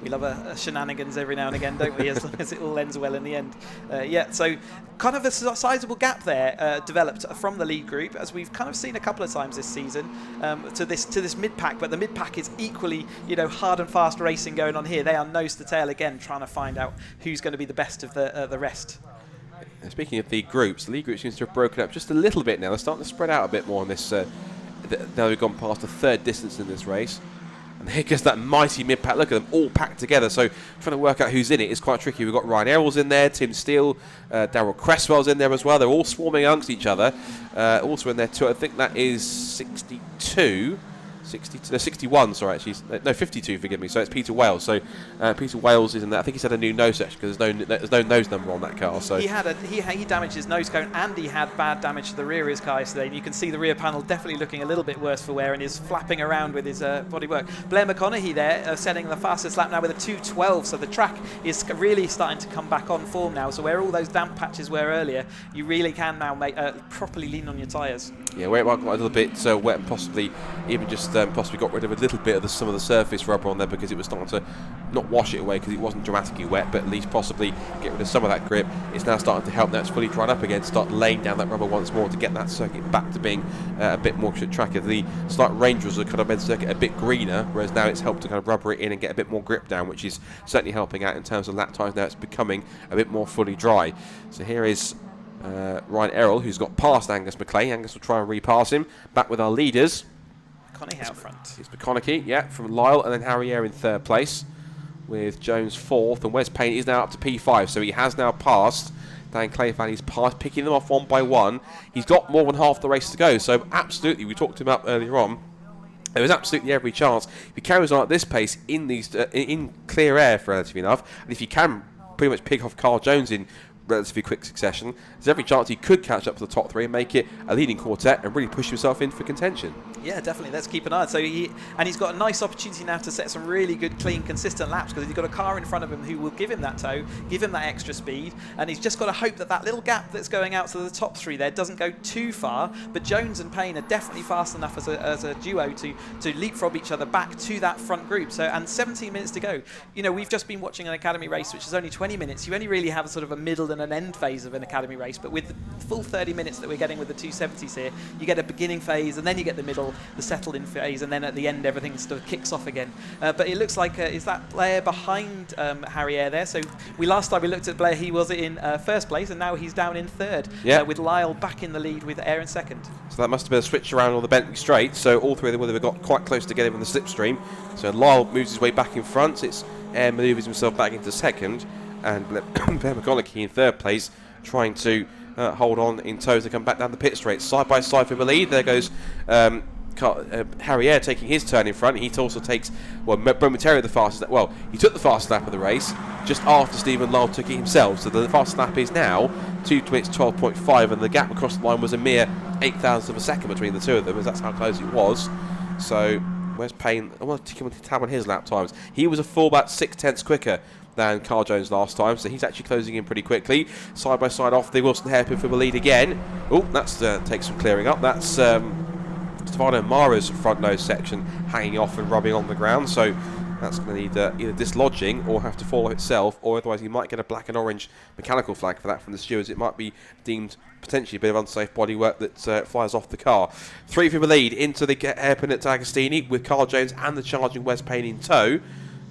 We love a shenanigans every now and again, don't we, as long as it all ends well in the end. Yeah, so kind of a sizable gap there developed from the lead group, as we've kind of seen a couple of times this season, to this mid-pack, but the mid-pack is equally, hard and fast racing going on here. They are nose to tail again, trying to find out who's going to be the best of the rest. Speaking of the groups, the lead group seems to have broken up just a little bit now. They're starting to spread out a bit more on this. Now we've gone past the 3rd distance in this race. And here goes that mighty mid-pack. Look at them all packed together. So trying to work out who's in it is quite tricky. We've got Ryan Errol's in there, Tim Steele, Darryl Cresswell's in there as well. They're all swarming amongst each other. Also in there too, I think that is 62. 61, sorry, actually. No, 52, forgive me. So it's Peter Wales. So Peter Wales is in there. I think he's had a new nose section because there's no nose number on that car. So he damaged his nose cone, and he had bad damage to the rear of his car yesterday. And you can see the rear panel definitely looking a little bit worse for wear, and is flapping around with his bodywork. Blair McConaughey there setting the fastest lap now with a 2:12. So the track is really starting to come back on form now. So where all those damp patches were earlier, you really can now properly lean on your tyres. Yeah, where it might got a little bit wet, and possibly even just possibly got rid of a little bit of some of the surface rubber on there because it was starting to not wash it away because it wasn't dramatically wet, but at least possibly get rid of some of that grip. It's now starting to help now it's fully dried up again, start laying down that rubber once more to get that circuit back to being a bit more tracker. The slight range was kind of made the circuit a bit greener, whereas now it's helped to kind of rubber it in and get a bit more grip down, which is certainly helping out in terms of lap times. Now it's becoming a bit more fully dry. So here is Ryan Errol, who's got past Angus McLean. Angus will try and repass him. Back with our leaders. McConaughey out front. It's McConaughey, yeah, from Lyle, and then Harry Eyre in third place, with Jones fourth, and Wes Payne is now up to P5, so he has now passed Dan Clayfan. He's passed, picking them off one by one. He's got more than half the race to go, so absolutely, we talked him up earlier on. There was absolutely every chance if he carries on at this pace in these in clear air, for relatively enough, and if he can pretty much pick off Carl Jones in relatively quick succession, there's every chance he could catch up to the top three and make it a leading quartet and really push himself in for contention. Yeah, definitely. Let's keep an eye on. So he's got a nice opportunity now to set some really good, clean, consistent laps because he's got a car in front of him who will give him that tow, give him that extra speed, and he's just got to hope that that little gap that's going out to the top three there doesn't go too far. But Jones and Payne are definitely fast enough as a duo to leapfrog each other back to that front group. So, and 17 minutes to go. You know, we've just been watching an academy race which is only 20 minutes. You only really have sort of a middle and an end phase of an academy race, but with the full 30 minutes that we're getting with the 270s here, you get a beginning phase and then you get the middle, the settled in phase, and then at the end everything sort of kicks off again. But it looks like is that Blair behind Harry Eyre there? So last time we looked at Blair, he was in first place, and now he's down in third. Yeah. With Lyle back in the lead with Eyre in second. So that must have been a switch around on the Bentley straight. So all three of them have got quite close together in the slipstream. So Lyle moves his way back in front. It's Eyre manoeuvres himself back into second, and Blair McConaughey in third place, trying to hold on in tow to come back down the pit straight. Side by side for the lead. There goes Harry Eyre taking his turn in front. He also takes, well, momentarily the fastest lap. Well, he took the fastest lap of the race just after Stephen Lyle took it himself. So the fastest lap is now 2 minutes 12.5, and the gap across the line was a mere 0.08 of a second between the two of them, as that's how close it was. So where's Payne? I want to take him to tab on his lap times. He was a full about 0.6 quicker than Carl Jones last time, so he's actually closing in pretty quickly. Side by side off the Wilson hairpin for the lead again. Oh, that's takes some clearing up. That's Stefano Mara's front nose section hanging off and rubbing on the ground, so that's going to need either dislodging or have to fall off itself, or otherwise he might get a black and orange mechanical flag for that from the stewards. It might be deemed potentially a bit of unsafe bodywork that flies off the car. Three for the lead into the hairpin at D'Agostini with Carl Jones and the charging Wes Payne in tow.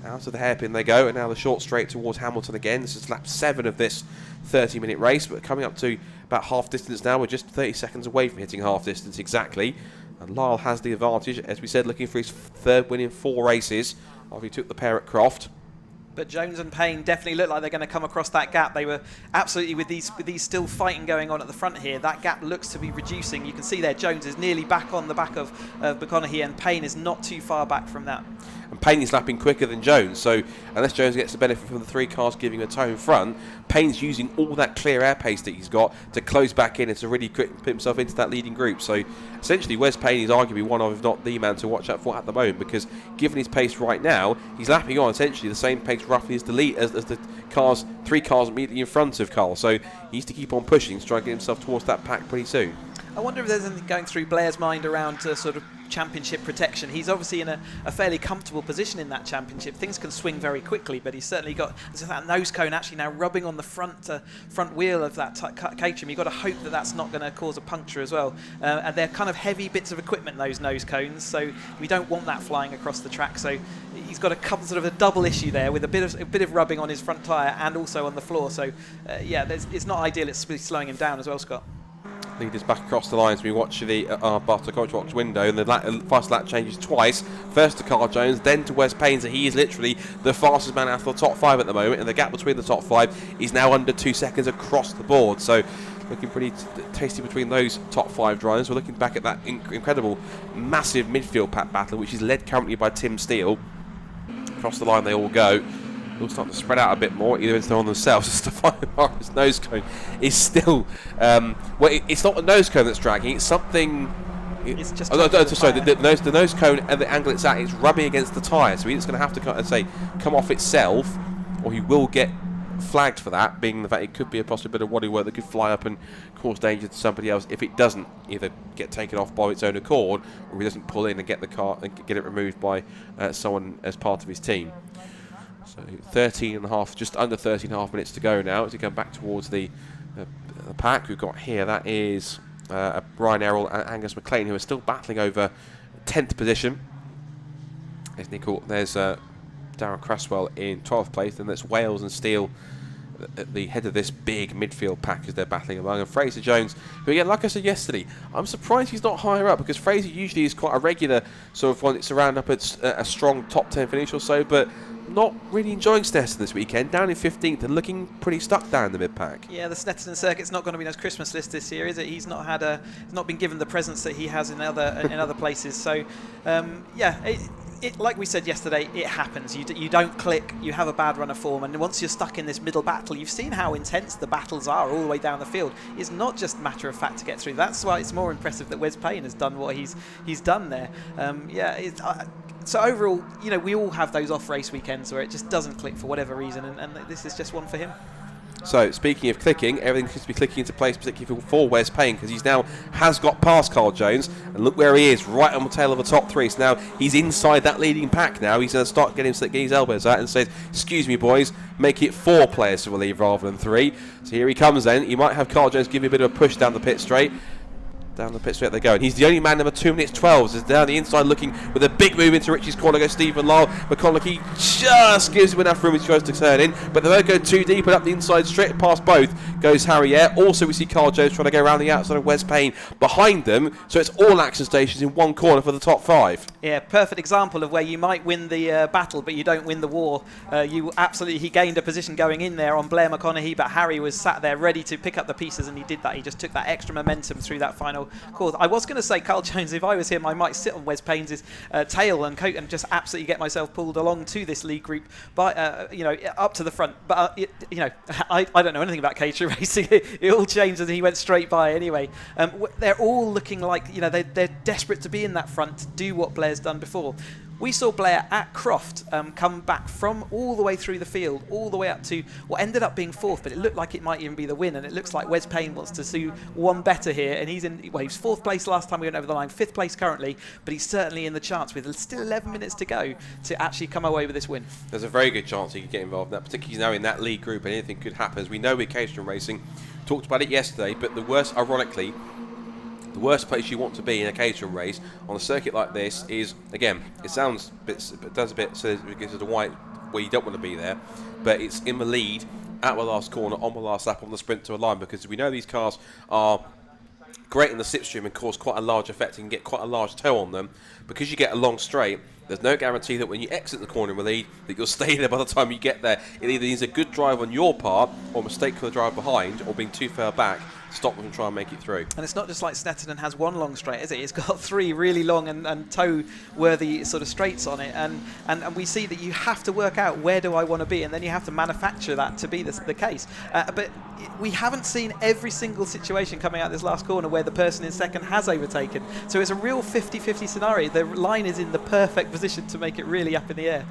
Out of the hairpin they go, and now the short straight towards Hamilton again. This is lap 7 of this 30-minute race, but coming up to about half distance now. We're just 30 seconds away from hitting half distance exactly. And Lyle has the advantage, as we said, looking for his third win in 4 races after he took the pair at Croft. But Jones and Payne definitely look like they're going to come across that gap. They were absolutely, with these still fighting going on at the front here, that gap looks to be reducing. You can see there Jones is nearly back on the back of McConaughey, and Payne is not too far back from that. And Payne is lapping quicker than Jones, so unless Jones gets the benefit from the 3 cars giving a tow in front, Payne's using all that clear air pace that he's got to close back in and to really put himself into that leading group. So essentially Wes Payne is arguably one of, if not the man to watch out for at the moment, because given his pace right now, he's lapping on essentially the same pace roughly as the lead, as the cars, 3 cars immediately in front of Carl. So he needs to keep on pushing to try and get himself towards that pack pretty soon. I wonder if there's anything going through Blair's mind around sort of championship protection. He's obviously in a fairly comfortable position in that championship. Things can swing very quickly, but he's certainly got that nose cone actually now rubbing on the front wheel of that Caterham. You've got to hope that that's not going to cause a puncture as well. And they're kind of heavy bits of equipment, those nose cones, so we don't want that flying across the track. So he's got a couple sort of a double issue there with a bit of rubbing on his front tyre and also on the floor. So yeah, it's not ideal. It's slowing him down as well, Scott. Leaders back across the lines. We watch the Bartow coach watch window, and the fast lap changes twice. First to Carl Jones, then to Wes Payne. So he is literally the fastest man out of the top 5 at the moment, and the gap between the top 5 is now under 2 seconds across the board. So looking pretty tasty between those top 5 drivers. We're looking back at that incredible, massive midfield pack battle, which is led currently by Tim Steele. Across the line they all go. They'll start to spread out a bit more, either into on themselves. Stefano Morris' nose cone is still... it's not the nose cone that's dragging, it's something... It's just the nose cone and the angle it's at, it's rubbing against the tyre, so it's going to have to come off itself, or he will get flagged for that, being the fact it could be a possible bit of bodywork that could fly up and cause danger to somebody else if it doesn't either get taken off by its own accord, or if he doesn't pull in and get the car and get it removed by someone as part of his team. So 13.5, just under 13.5 minutes to go now as we come back towards the pack. We've got here, that is Brian Errol and Angus McLean, who are still battling over 10th position. There's Nicole, there's Darren Cresswell in 12th place, and that's Wales and Steele at the head of this big midfield pack as they're battling among. And Fraser Jones, who again, like I said yesterday, I'm surprised he's not higher up, because Fraser usually is quite a regular sort of one that's around up at a strong top 10 finish or so, but not really enjoying Snetterton this weekend, down in 15th and looking pretty stuck down in the mid-pack. Yeah, the Snetterton circuit's not going to be on his Christmas list this year, is it? He's not had not been given the presents that he has in other places. So, yeah, like we said yesterday, it happens. You don't click, you have a bad run of form, and once you're stuck in this middle battle, you've seen how intense the battles are all the way down the field. It's not just matter of fact to get through. That's why it's more impressive that Wes Payne has done what he's done there. So overall, we all have those off-race weekends where it just doesn't click for whatever reason, and this is just one for him. So, speaking of clicking, everything seems to be clicking into place, particularly for Wes Payne, because he's now has got past Carl Jones, and look where he is, right on the tail of the top 3. So now he's inside that leading pack now. He's going to start getting his elbows out and says, excuse me, boys, make it 4 players to relieve rather than 3. So here he comes then. You might have Carl Jones give you a bit of a push down the pit straight. Down the pit straight they go, and he's the only man number 2 minutes 12. Is down the inside looking with a big move into Richie's corner. Goes Stephen Lyle. McConaughey just gives him enough room as he tries to turn in, but they won't go too deep. And up the inside, straight past both goes Harry Eyre. Also, we see Carl Jones trying to go around the outside of Wes Payne behind them. So it's all action stations in one corner for the top 5. Yeah, perfect example of where you might win the battle, but you don't win the war. He gained a position going in there on Blair McConaughey, but Harry was sat there ready to pick up the pieces, and he did that. He just took that extra momentum through that final course. I was going to say, Carl Jones, if I was him, I might sit on Wes Payne's tail and coat and just absolutely get myself pulled along to this league group, by up to the front. But I don't know anything about Caterham racing. It all changed as he went straight by. Anyway, they're all looking like they're desperate to be in that front to do what Blair's done before. We saw Blair at Croft come back from all the way through the field, all the way up to what ended up being 4th, but it looked like it might even be the win, and it looks like Wes Payne wants to do one better here, and he was 4th place last time we went over the line, 5th place currently, but he's certainly in the chance with still 11 minutes to go to actually come away with this win. There's a very good chance he could get involved in that, particularly now in that league group, and anything could happen. As we know with Caterham Racing, talked about it yesterday, but the worst, ironically, the worst place you want to be in a Caterham race on a circuit like this is, again, it sounds a bit, it does a bit, so it gives it a white where you don't want to be there, but it's in the lead at the last corner on the last lap on the sprint to a line, because we know these cars are great in the slipstream and cause quite a large effect and get quite a large toe on them. Because you get a long straight, there's no guarantee that when you exit the corner in the lead that you'll stay there by the time you get there. It either needs a good drive on your part or a mistake for the drive behind, or being too far back stop them and try and make it through. And it's not just like Snetterton has one long straight, is it? It's got 3 really long and toe-worthy sort of straights on it, and we see that you have to work out where do I want to be, and then you have to manufacture that to be the case. But we haven't seen every single situation coming out this last corner where the person in second has overtaken. So it's a real 50-50 scenario. The line is in the perfect position to make it really up in the air.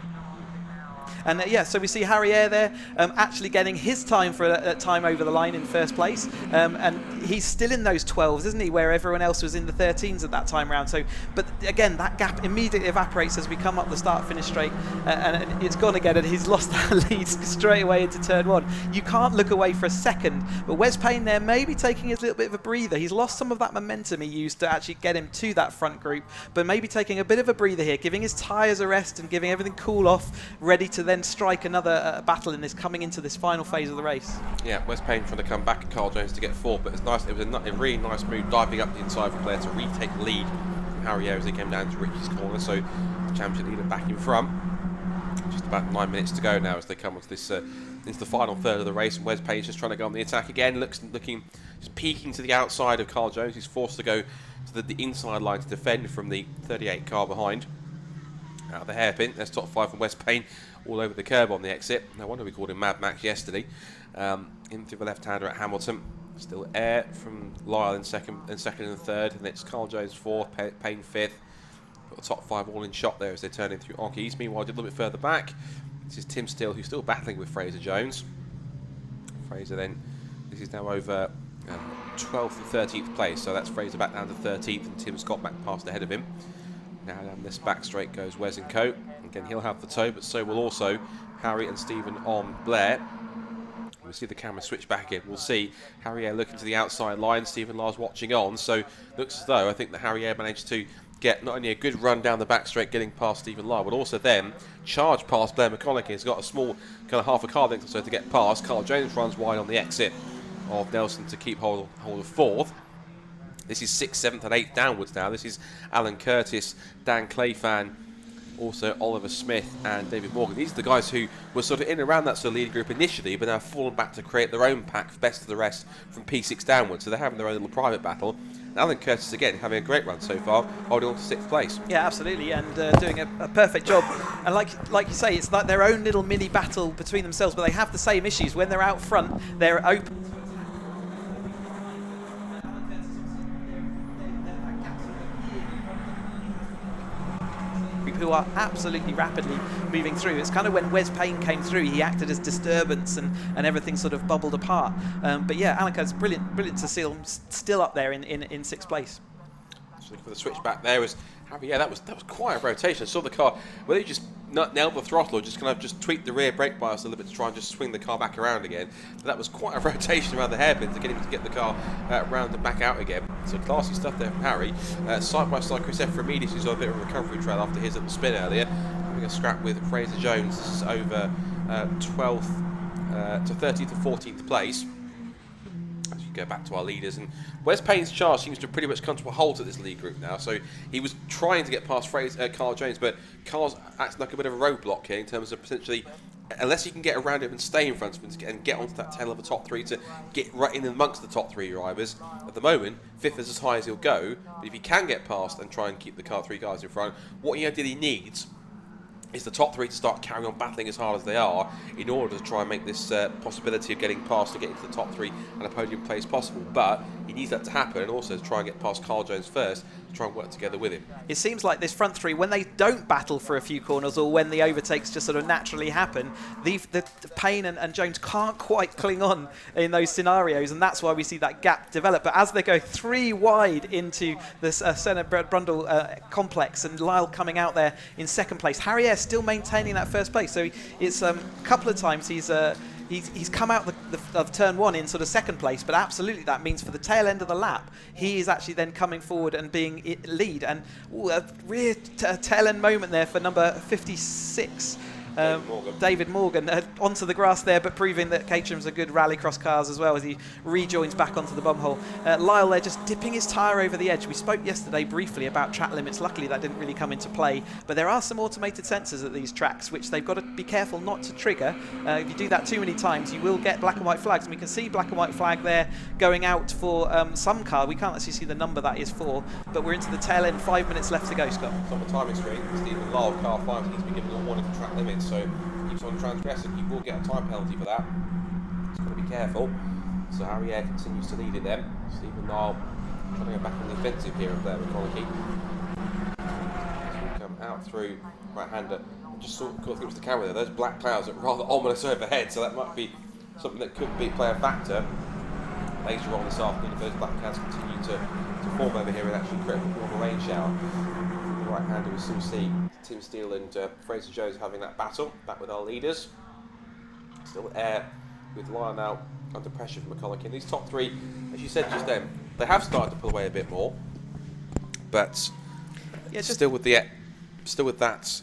And so we see Harry Eyre there actually getting his time for a time over the line in first place. And he's still in those 12s, isn't he, where everyone else was in the 13s at that time round. So, but again, that gap immediately evaporates as we come up the start-finish straight. And it's gone again, and he's lost that lead straight away into turn 1. You can't look away for a second. But Wes Payne there maybe taking a little bit of a breather. He's lost some of that momentum he used to actually get him to that front group. But maybe taking a bit of a breather here, giving his tyres a rest and giving everything cool off, ready to then strike another battle in this, coming into this final phase of the race. Yeah, Wes Payne trying to come back at Carl Jones to get 4th, but it's nice. It was a really nice move diving up the inside from Blair to retake the lead from Harry Eyre as they came down to Richie's corner. So the championship leader back in front. Just about 9 minutes to go now as they come onto this into the final third of the race, and Wes Payne's just trying to go on the attack again, looking Just peeking to the outside of Carl Jones. He's forced to go to the inside line to defend from the 38 car behind. Out of the hairpin, there's top 5 from West Payne all over the curb on the exit. No wonder we called him Mad Max yesterday. In through the left-hander at Hamilton. Still Air from Lyle in second and third, and it's Carl Jones 4th, Payne 5th. Got the top 5 all in shot there as they turn in through Ockies. Meanwhile, a little bit further back, this is Tim Steele, who's still battling with Fraser Jones. Fraser then, this is now over 12th and 13th place, so that's Fraser back down to 13th, and Tim Scott back past ahead of him. Now down this back straight goes Wes and Co. Again, he'll have the toe, but so will also Harry and Stephen on Blair. We'll see the camera switch back in. We'll see Harry Air looking to the outside line. Stephen Lars watching on. So looks as though I think that Harry Air managed to get not only a good run down the back straight, getting past Stephen Lars, but also then charge past Blair McConaughey. He's got a small kind of half a car length or so to get past. Carl Jones runs wide on the exit of Nelson to keep hold of 4th. This is 6th, 7th and 8th downwards now. This is Alan Curtis, Dan Clayfan, also Oliver Smith and David Morgan. These are the guys who were sort of in and around that sort of lead group initially, but now have fallen back to create their own pack for best of the rest from P6 downwards. So they're having their own little private battle. And Alan Curtis, again, having a great run so far, holding on to 6th place. Yeah, absolutely, and doing a perfect job. And like you say, it's like their own little mini battle between themselves, but they have the same issues. When they're out front, they're open. Who are absolutely rapidly moving through. It's kind of when Wes Payne came through, he acted as disturbance and everything sort of bubbled apart. But yeah, Alan Curtis, brilliant to see him still up there in 6th place. So for the switch back there was Harry. Yeah, that was quite a rotation. I saw the car whether you just not nailed the throttle or just kind of just tweak the rear brake bias a little bit to try and just swing the car back around again. But that was quite a rotation around the hairpin to get him to get the car round and back out again. So classy stuff there from Harry. Side by side, Chris Ephraimidis, who's on a bit of a recovery trail after his little spin earlier, having a scrap with Fraser Jones. This is over 12th to 13th and 14th place. As we go back to our leaders, and Wes Payne's charge seems to pretty much come to a halt at this lead group now. So he was trying to get past Carl Jones, but Carl's acting like a bit of a roadblock here in terms of potentially, unless he can get around him and stay in front of him and get onto that tail of the top 3 to get right in amongst the top 3 drivers. At the moment, 5th is as high as he'll go, but if he can get past and try and keep the car 3 guys in front, what he ideally needs is the top 3 to start carrying on battling as hard as they are in order to try and make this possibility of getting past to get into the top 3 and a podium place possible. But he needs that to happen, and also to try and get past Carl Jones first to try and work together with him. It seems like this front 3, when they don't battle for a few corners or when the overtakes just sort of naturally happen, the Payne and Jones can't quite cling on in those scenarios, and that's why we see that gap develop. But as they go 3 wide into the Senna Brundle complex, and Lyle coming out there in 2nd place, Harry Air still maintaining that 1st place. So it's a couple of times he's come out of turn 1 in sort of 2nd place, but absolutely that means for the tail end of the lap, he is actually then coming forward and being lead. And a rear tail end moment there for number 56. David Morgan onto the grass there, but proving that Caterham's a good rallycross cars as well as he rejoins back onto the bum hole. Lyle there just dipping his tyre over the edge. We spoke yesterday briefly about track limits. Luckily that didn't really come into play, but there are some automated sensors at these tracks which they've got to be careful not to trigger. If you do that too many times, you will get black and white flags, and we can see black and white flag there going out for some car. We can't actually see the number that is for, but we're into the tail end. 5 minutes left to go, Scott. It's on the timing screen. Stephen Lyle, car 5, he's been given a warning for track limits, so he keeps on transgressing. He will get a time penalty for that. He's got to be careful. So Harry Air continues to lead it then. Stephen Lyle trying to go back on the offensive here of Blair McConaughey. As we come out through right-hander. Just sort of caught through the camera there. Those black clouds are rather ominous overhead, so that might be something that could play a factor later on this afternoon if those black clouds continue to form over here and actually create a bit of a rain shower. The right-hander, we still see Tim Steele and Fraser Jones having that battle, back with our leaders. Still Air with Lyle now under pressure from McCulloch. And these top 3, as you said just then, they have started to pull away a bit more, but yeah, still with that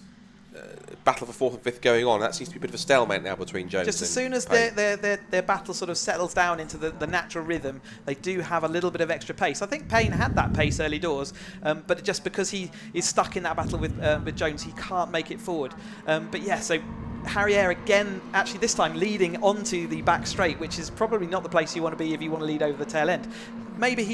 battle for 4th and 5th going on. That seems to be a bit of a stalemate now between Jones just as and soon as their battle sort of settles down into the natural rhythm, they do have a little bit of extra pace. I think Payne had that pace early doors, but just because he is stuck in that battle with Jones, he can't make it forward. But yeah, so Harrier again, actually this time leading onto the back straight, which is probably not the place you want to be if you want to lead over the tail end. Maybe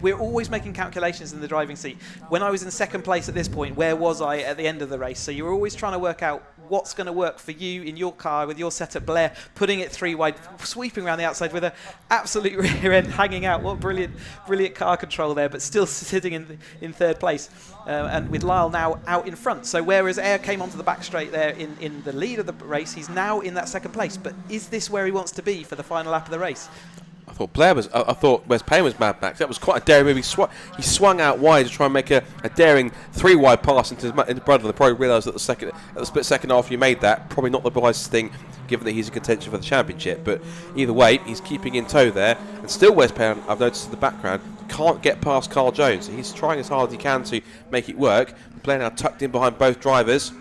we're always making calculations in the driving seat. When I was in second place at this point, where was I at the end of the race? So you're always trying to work out what's going to work for you in your car with your setup. Blair putting it 3 wide, sweeping around the outside with an absolute rear end hanging out. What brilliant car control there, but still sitting in third place. And with Lyle now out in front. So whereas Ayer came onto the back straight there in the lead of the race, he's now in that second place. But is this where he wants to be for the final lap of the race? I thought Wes Payne was Mad Max. That was quite a daring move. He swung out wide to try and make a daring 3 wide pass into his brother. They probably realised at the split second after he made that, probably not the wisest thing, given that he's in contention for the championship. But either way, he's keeping in tow there. And still Wes Payne, I've noticed in the background, can't get past Carl Jones. He's trying as hard as he can to make it work. Blair now tucked in behind both drivers.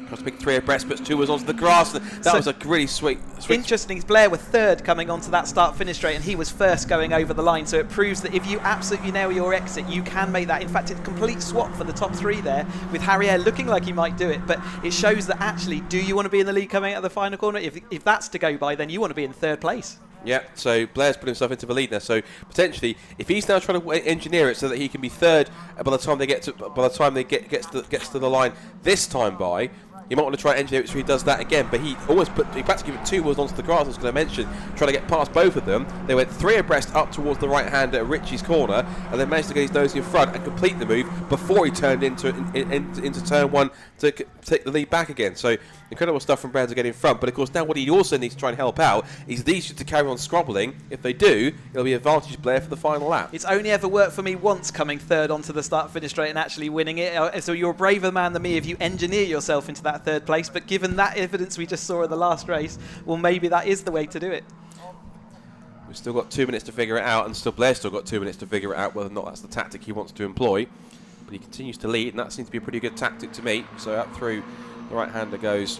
To pick 3 abreast, puts 2 wheels onto the grass. That was a really sweet. Interesting. Blair was third coming onto that start-finish straight, and he was first going over the line. So it proves that if you absolutely nail your exit, you can make that. In fact, it's a complete swap for the top 3 there, with Harrier looking like he might do it. But it shows that actually, do you want to be in the lead coming out of the final corner? If that's to go by, then you want to be in third place. Yeah, so Blair's put himself into the lead now. So potentially, if he's now trying to engineer it so that he can be third by the time gets to the line this time by. You might want to try and engineer it so he does that again, but he practically put 2 wheels onto the grass. I was going to mention, trying to get past both of them. They went 3 abreast up towards the right hand at Richie's corner, and then managed to get his nose in front and complete the move before he turned into turn 1 to take the lead back again. So incredible stuff from Brown to get in front. But of course, now what he also needs to try and help out is these to carry on scrobbling. If they do, it'll be advantage Blair for the final lap. It's only ever worked for me once coming third onto the start-finish straight and actually winning it. So you're a braver man than me if you engineer yourself into that third place. But given that evidence we just saw in the last race, well, maybe that is the way to do it. We've still got 2 minutes to figure it out, and Blair's still got 2 minutes to figure it out whether or not that's the tactic he wants to employ. But he continues to lead, and that seems to be a pretty good tactic to me. So up through the right-hander goes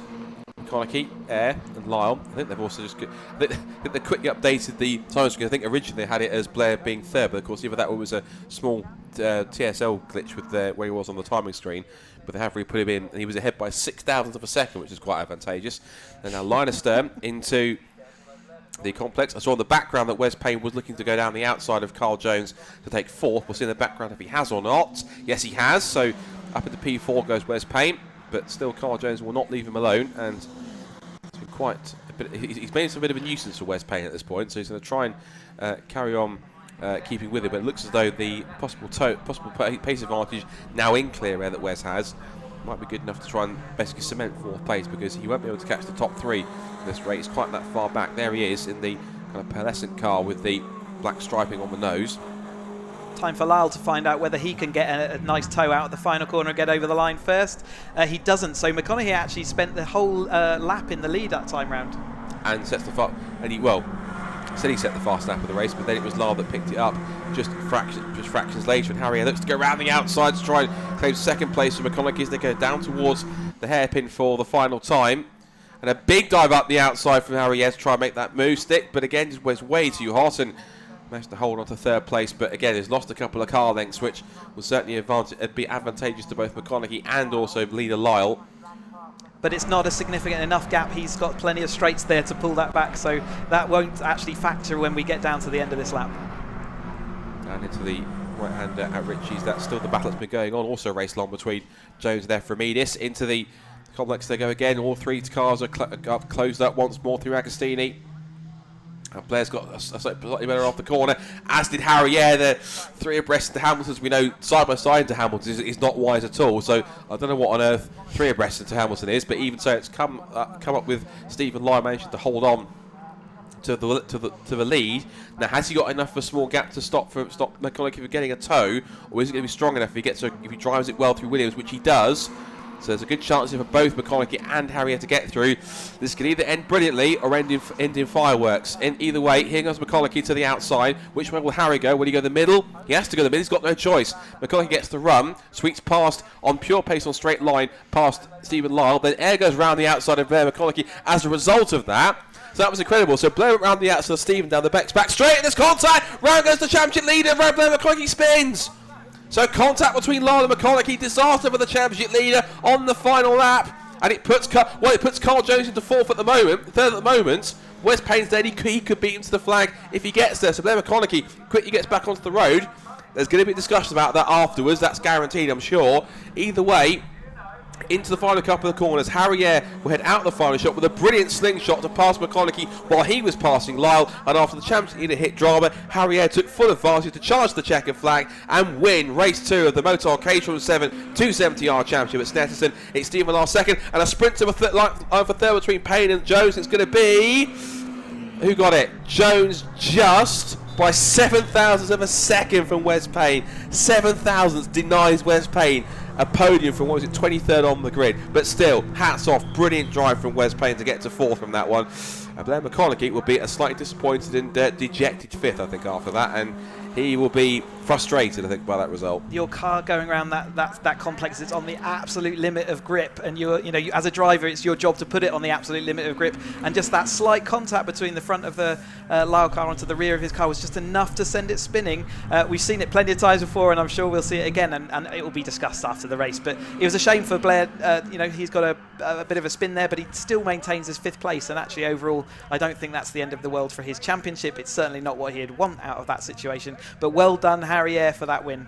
McConaughey, Ayer, and Lyle. I think they've also just... I think they quickly updated the time screen. I think originally they had it as Blair being third, but of course either that or it was a small TSL glitch with where he was on the timing screen. But they have re-put him in, and he was ahead by 0.06 of a second, which is quite advantageous. And now line astern into the complex. I saw in the background that Wes Payne was looking to go down the outside of Carl Jones to take 4th. We'll see in the background if he has or not. Yes, he has. So up into P4 goes Wes Payne, but still Carl Jones will not leave him alone. And it's been quite a bit, he's made a bit of a nuisance for Wes Payne at this point. So he's going to try and carry on keeping with it, but it looks as though the possible pace advantage now in clear air that Wes has might be good enough to try and basically cement 4th place, because he won't be able to catch the top 3 in this race quite that far back. There he is in the kind of pearlescent car with the black striping on the nose. Time for Lyle to find out whether he can get a nice tow out of the final corner and get over the line first. He doesn't, so McConaughey actually spent the whole lap in the lead that time round. And sets the said he set the fast lap of the race, but then it was Lyle that picked it up just fractions later, and Harrier looks to go around the outside to try and claim 2nd place for McConaughey as they go down towards the hairpin for the final time. And a big dive up the outside from Harrier to try and make that move stick, but again just was way too hot and managed to hold on to 3rd place, but again has lost a couple of car lengths, which will certainly be advantageous to both McConaughey and also leader Lyle. But it's not a significant enough gap. He's got plenty of straights there to pull that back, so that won't actually factor when we get down to the end of this lap. And into the right-hander at Ritchie's. That's still the battle that's been going on. Also race long between Jones and Efremidis. Into the complex they go again. All 3 cars are closed up once more through Agostini. And Blair's got a slightly better off the corner, as did Harrier. The 3 abreast to Hamilton's, we know side by side to Hamilton is not wise at all. So I don't know what on earth 3 abreast to Hamilton is, but even so, it's come up with Stephen Lyon managing to hold on to the lead. Now, has he got enough of a small gap to stop McConaughey from getting a tow, or is it going to be strong enough if he drives it well through Williams, which he does? So there's a good chance for both McConaughey and Harrier to get through. This could either end brilliantly or end in fireworks. In either way, here goes McConaughey to the outside. Which way will Harry go? Will he go the middle? He has to go the middle. He's got no choice. McConaughey gets the run, sweeps past on pure pace on straight line past Stephen Lyle. Then Ayer goes round the outside of Blair McConaughey as a result of that. So that was incredible. So Blair around the outside of Stephen down the back straight in this contact. Round goes the championship leader. Blair McConaughey spins. So contact between Lyle and McConaughey, disaster for the championship leader on the final lap. and it puts Carl Jones into third at the moment. Wes Payne's dead. He could beat him to the flag if he gets there. So Blair McConaughey quickly gets back onto the road. There's going to be discussion about that afterwards. That's guaranteed, I'm sure. Either way, into the final couple of corners, Harrier will head out the final shot with a brilliant slingshot to pass McConaughey while he was passing Lyle. And after the championship leader hit Drama, Harrier took full advantage to charge the checkered flag and win race 2 of the Motor Caterham 7 270R Championship at Snetterton. It's Stephen Lyle second, and a sprint to for third between Payne and Jones. It's going to be... who got it? Jones, just by 7,000ths of a second from Wes Payne. 7,000ths denies Wes Payne a podium from, 23rd on the grid. But still, hats off, brilliant drive from Wes Payne to get to 4th from that one. And Blair McConaughey will be a slightly disappointed and dejected 5th, I think, after that, and he will be frustrated, I think, by that result. Your car going around that complex is on the absolute limit of grip, and you as a driver, it's your job to put it on the absolute limit of grip, and just that slight contact between the front of the Lyle car onto the rear of his car was just enough to send it spinning. We've seen it plenty of times before, and I'm sure we'll see it again, and it will be discussed after the race. But it was a shame for Blair. He's got a bit of a spin there, but he still maintains his 5th place, and actually overall, I don't think that's the end of the world for his championship. It's certainly not what he'd want out of that situation. But well done, Harrier, for that win.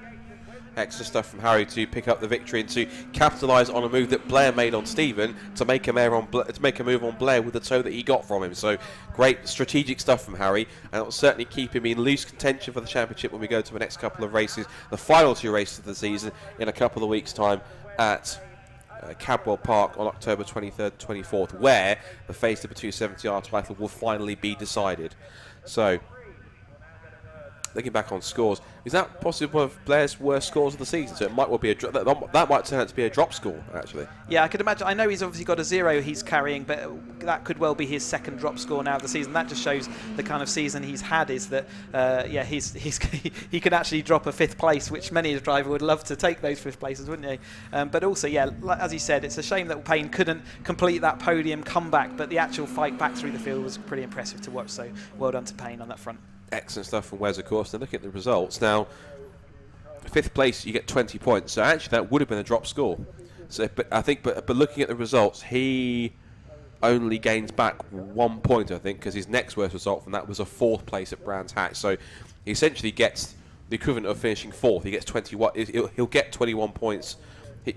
Extra stuff from Harry to pick up the victory and to capitalise on a move that Blair made on Stephen to make a move on Blair with the toe that he got from him. So great strategic stuff from Harry, and it will certainly keep him in loose contention for the championship when we go to the next couple of races, the final 2 races of the season in a couple of weeks' time at Cadwell Park on October 23rd, 24th, where the face of the 270R title will finally be decided. So, looking back on scores, is that possibly one of Blair's worst scores of the season? So it might well be that might turn out to be a drop score, actually. Yeah, I could imagine. I know he's obviously got a 0 he's carrying, but that could well be his 2nd drop score now of the season. That just shows the kind of season he's had. Is that he can actually drop a 5th place, which many a driver would love to take those 5th places, wouldn't he? But also, as he said, it's a shame that Payne couldn't complete that podium comeback, but the actual fight back through the field was pretty impressive to watch. So well done to Payne on that front. Excellent stuff from Wes, of course. Now looking at the results, now 5th place you get 20 points, so actually that would have been a drop score. So, but looking at the results, he only gains back 1 point, I think, because his next worst result from that was a 4th place at Brands Hatch. So he essentially gets the equivalent of finishing 4th. He gets 21. He'll get 21 points.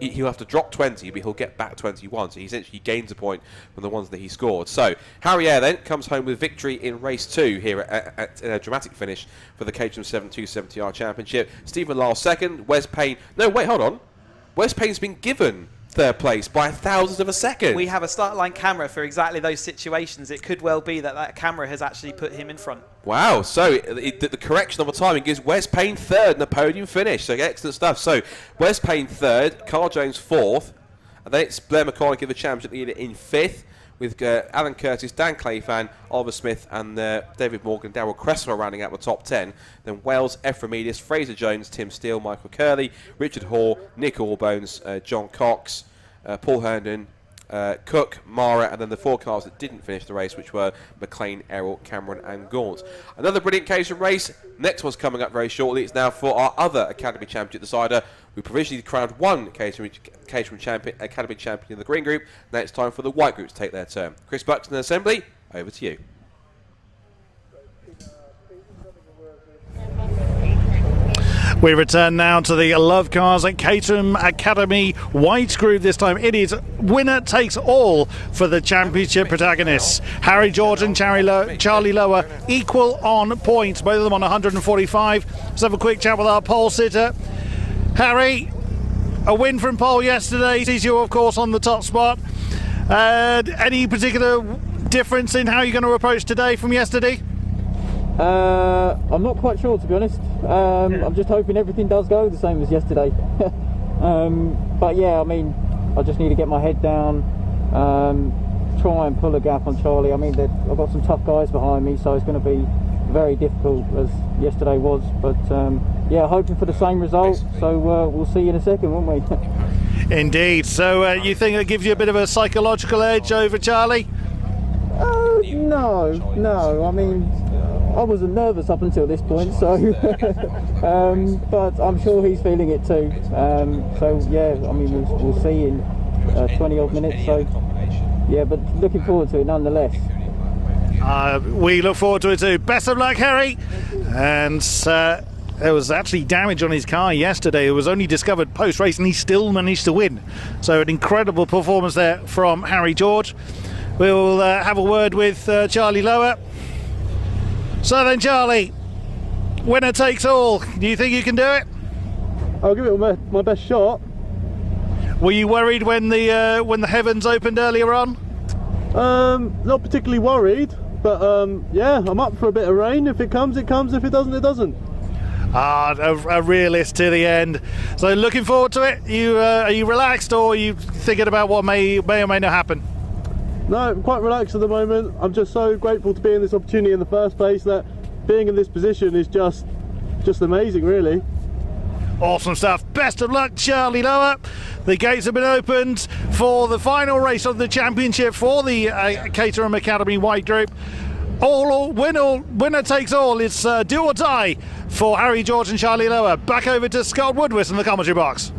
He'll have to drop 20, but he'll get back 21. So he essentially gains a point from the ones that he scored. So Harrier then comes home with victory in race 2 here at a dramatic finish for the Caterham 7 270R Championship. Stephen Lyle second. Wes Payne. No, wait, hold on. Wes Payne's been given 3rd place by 1,000ths of a second. We have a start line camera for exactly those situations. It could well be that camera has actually put him in front. Wow, so the correction on the timing gives Wes Payne 3rd in the podium finish. So excellent stuff. So Wes Payne 3rd, Carl Jones 4th, and then it's Blair McConaughey, the championship leader, in 5th, with Alan Curtis, Dan Clayfan, Oliver Smith, and David Morgan, Darryl Cresswell rounding out the top 10. Then Wells, Ephraimidis, Fraser Jones, Tim Steele, Michael Curley, Richard Hoare, Nick Allbones, John Cox, Paul Herndon, Cook, Mara, and then the 4 cars that didn't finish the race, which were McLean, Errol, Cameron and Gaunt. Another brilliant Caterham race. Next one's coming up very shortly. It's now for our other Academy Championship decider. We provisionally crowned one Caterham champion, Academy Champion in the green group. Now it's time for the white group to take their turn. Chris Buxton, Assembly, over to you. We return now to the Love Cars at Caterham Academy White Group. This time it is winner takes all for the championship protagonists. Harry George and Charlie Lower equal on points, both of them on 145. Let's have a quick chat with our pole sitter. Harry, a win from pole yesterday sees you, of course, on the top spot. Any particular difference in how you're going to approach today from yesterday? I'm not quite sure, to be honest. I'm just hoping everything does go the same as yesterday. But yeah, I mean, I just need to get my head down, try and pull a gap on Charlie. I mean, I've got some tough guys behind me, so it's going to be very difficult as yesterday was. But yeah, hoping for the same result. So we'll see in a second, won't we? Indeed. So you think it gives you a bit of a psychological edge over Charlie? No. I mean, I wasn't nervous up until this point, so but I'm sure he's feeling it too. So yeah, I mean, we'll see 20 odd minutes. So yeah, but looking forward to it nonetheless. We look forward to it too. Best of luck, Harry. And there was actually damage on his car yesterday. It was only discovered post-race and he still managed to win. So an incredible performance there from Harry George. We'll have a word with Charlie Lower. So then, Charlie, winner takes all. Do you think you can do it? I'll give it my best shot. Were you worried when the heavens opened earlier on? Not particularly worried, but yeah, I'm up for a bit of rain. If it comes, it comes. If it doesn't, it doesn't. A realist to the end. So looking forward to it. Are you relaxed, or are you thinking about what may or may not happen? No, I'm quite relaxed at the moment. I'm just so grateful to be in this opportunity in the first place, that being in this position is just amazing, really. Awesome stuff. Best of luck, Charlie Lower. The gates have been opened for the final race of the championship for the Caterham Academy White Group. Winner takes all. It's do or die for Harry George and Charlie Lower. Back over to Scott Woodward in the commentary box.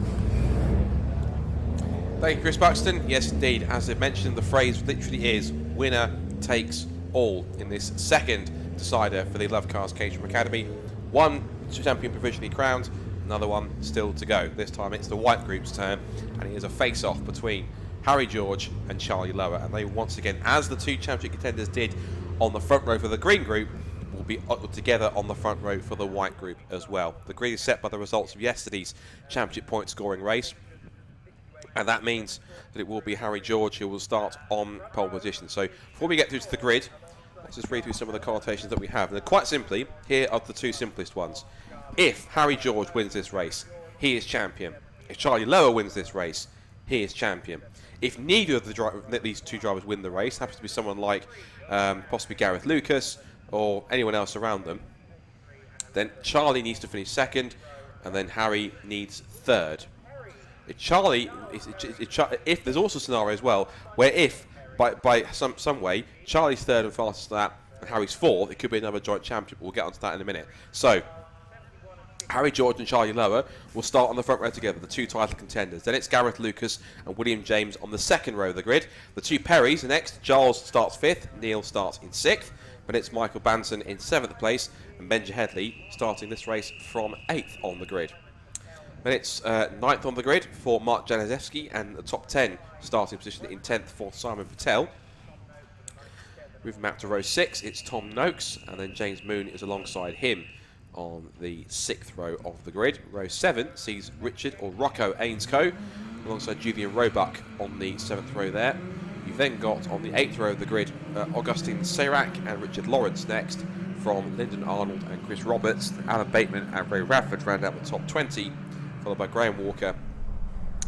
Thank you, Chris Buxton. Yes, indeed. As I mentioned, the phrase literally is winner takes all in this second decider for the Love Cars Caterham Academy. One champion provisionally crowned, another one still to go. This time it's the White Group's turn, and it is a face-off between Harry George and Charlie Lower. And they once again, as the two championship contenders did on the front row for the Green Group, will be together on the front row for the White Group as well. The grid is set by the results of yesterday's championship point scoring race. And that means that it will be Harry George who will start on pole position. So before we get through to the grid, let's just read through some of the connotations that we have. And quite simply, here are the two simplest ones. If Harry George wins this race, he is champion. If Charlie Lower wins this race, he is champion. If neither of these two drivers win the race, happens to be someone like possibly Gareth Lucas or anyone else around them, then Charlie needs to finish second, and then Harry needs third. If there's also a scenario as well where if by some way Charlie's third and fastest lap and Harry's fourth, it could be another joint championship. We'll get onto that in a minute. So Harry George and Charlie Lower will start on the front row together, the two title contenders. Then it's Gareth Lucas and William James on the second row of the grid. The two Perrys are next. Giles starts fifth, Neil starts in sixth, but it's Michael Banton in seventh place and Benja Headley starting this race from eighth on the grid. Then it's ninth on the grid for Mark Janaszewski, and the top 10 starting position in 10th for Simon Patel. Moving back to row 6, it's Tom Noakes, and then James Moon is alongside him on the 6th row of the grid. Row 7 sees Richard or Rocco Ainscoe alongside Julian Roebuck on the 7th row there. You've then got on the 8th row of the grid Augustine Seyrac and Richard Lawrence next, from Lyndon Arnold and Chris Roberts. Alan Bateman and Ray Radford round out the top 20, followed by Graham Walker,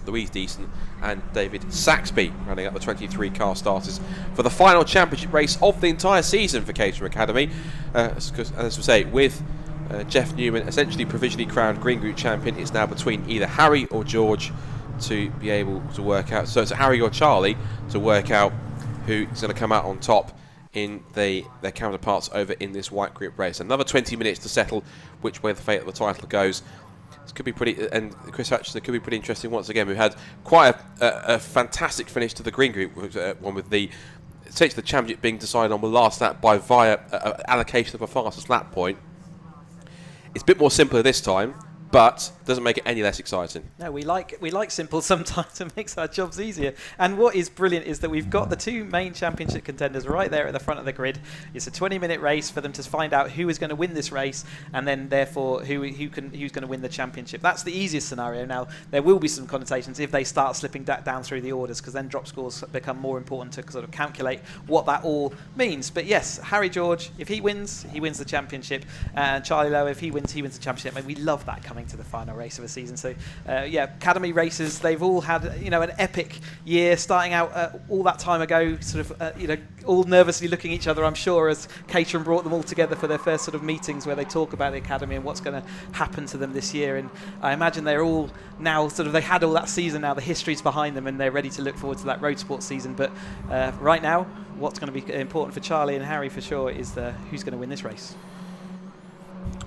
Louise Deason and David Saxby rounding up the 23 car starters for the final championship race of the entire season for Caterham Academy. As we say, with Jeff Newman essentially provisionally crowned Green Group champion, it's now between either Harry or George to be able to work out, so it's Harry or Charlie to work out who's going to come out on top in their counterparts over in this White Group race. Another 20 minutes to settle which way the fate of the title goes. This could be pretty, and Chris Hutchinson, could be pretty interesting once again. We've had quite a fantastic finish to the Green Group, one with the essentially the championship being decided on the last lap via allocation of a fastest lap point. It's a bit more simpler this time, but doesn't make it any less exciting. No, we like simple sometimes. It makes our jobs easier. And what is brilliant is that we've got the two main championship contenders right there at the front of the grid. It's a 20-minute race for them to find out who is going to win this race, and then therefore who's going to win the championship. That's the easiest scenario. Now there will be some connotations if they start slipping down through the orders, because then drop scores become more important to sort of calculate what that all means. But yes, Harry George, if he wins the championship, and Charlie Lowe, if he wins the championship. I mean, we love that coming to the final race of a season. So yeah, Academy races, they've all had an epic year, starting out all that time ago, sort of all nervously looking at each other, I'm sure, as Caterham brought them all together for their first sort of meetings where they talk about the Academy and what's going to happen to them this year. And I imagine they're all now they had all that season now, the history's behind them, and they're ready to look forward to that Roadsport season. But right now, what's going to be important for Charlie and Harry for sure is who's going to win this race.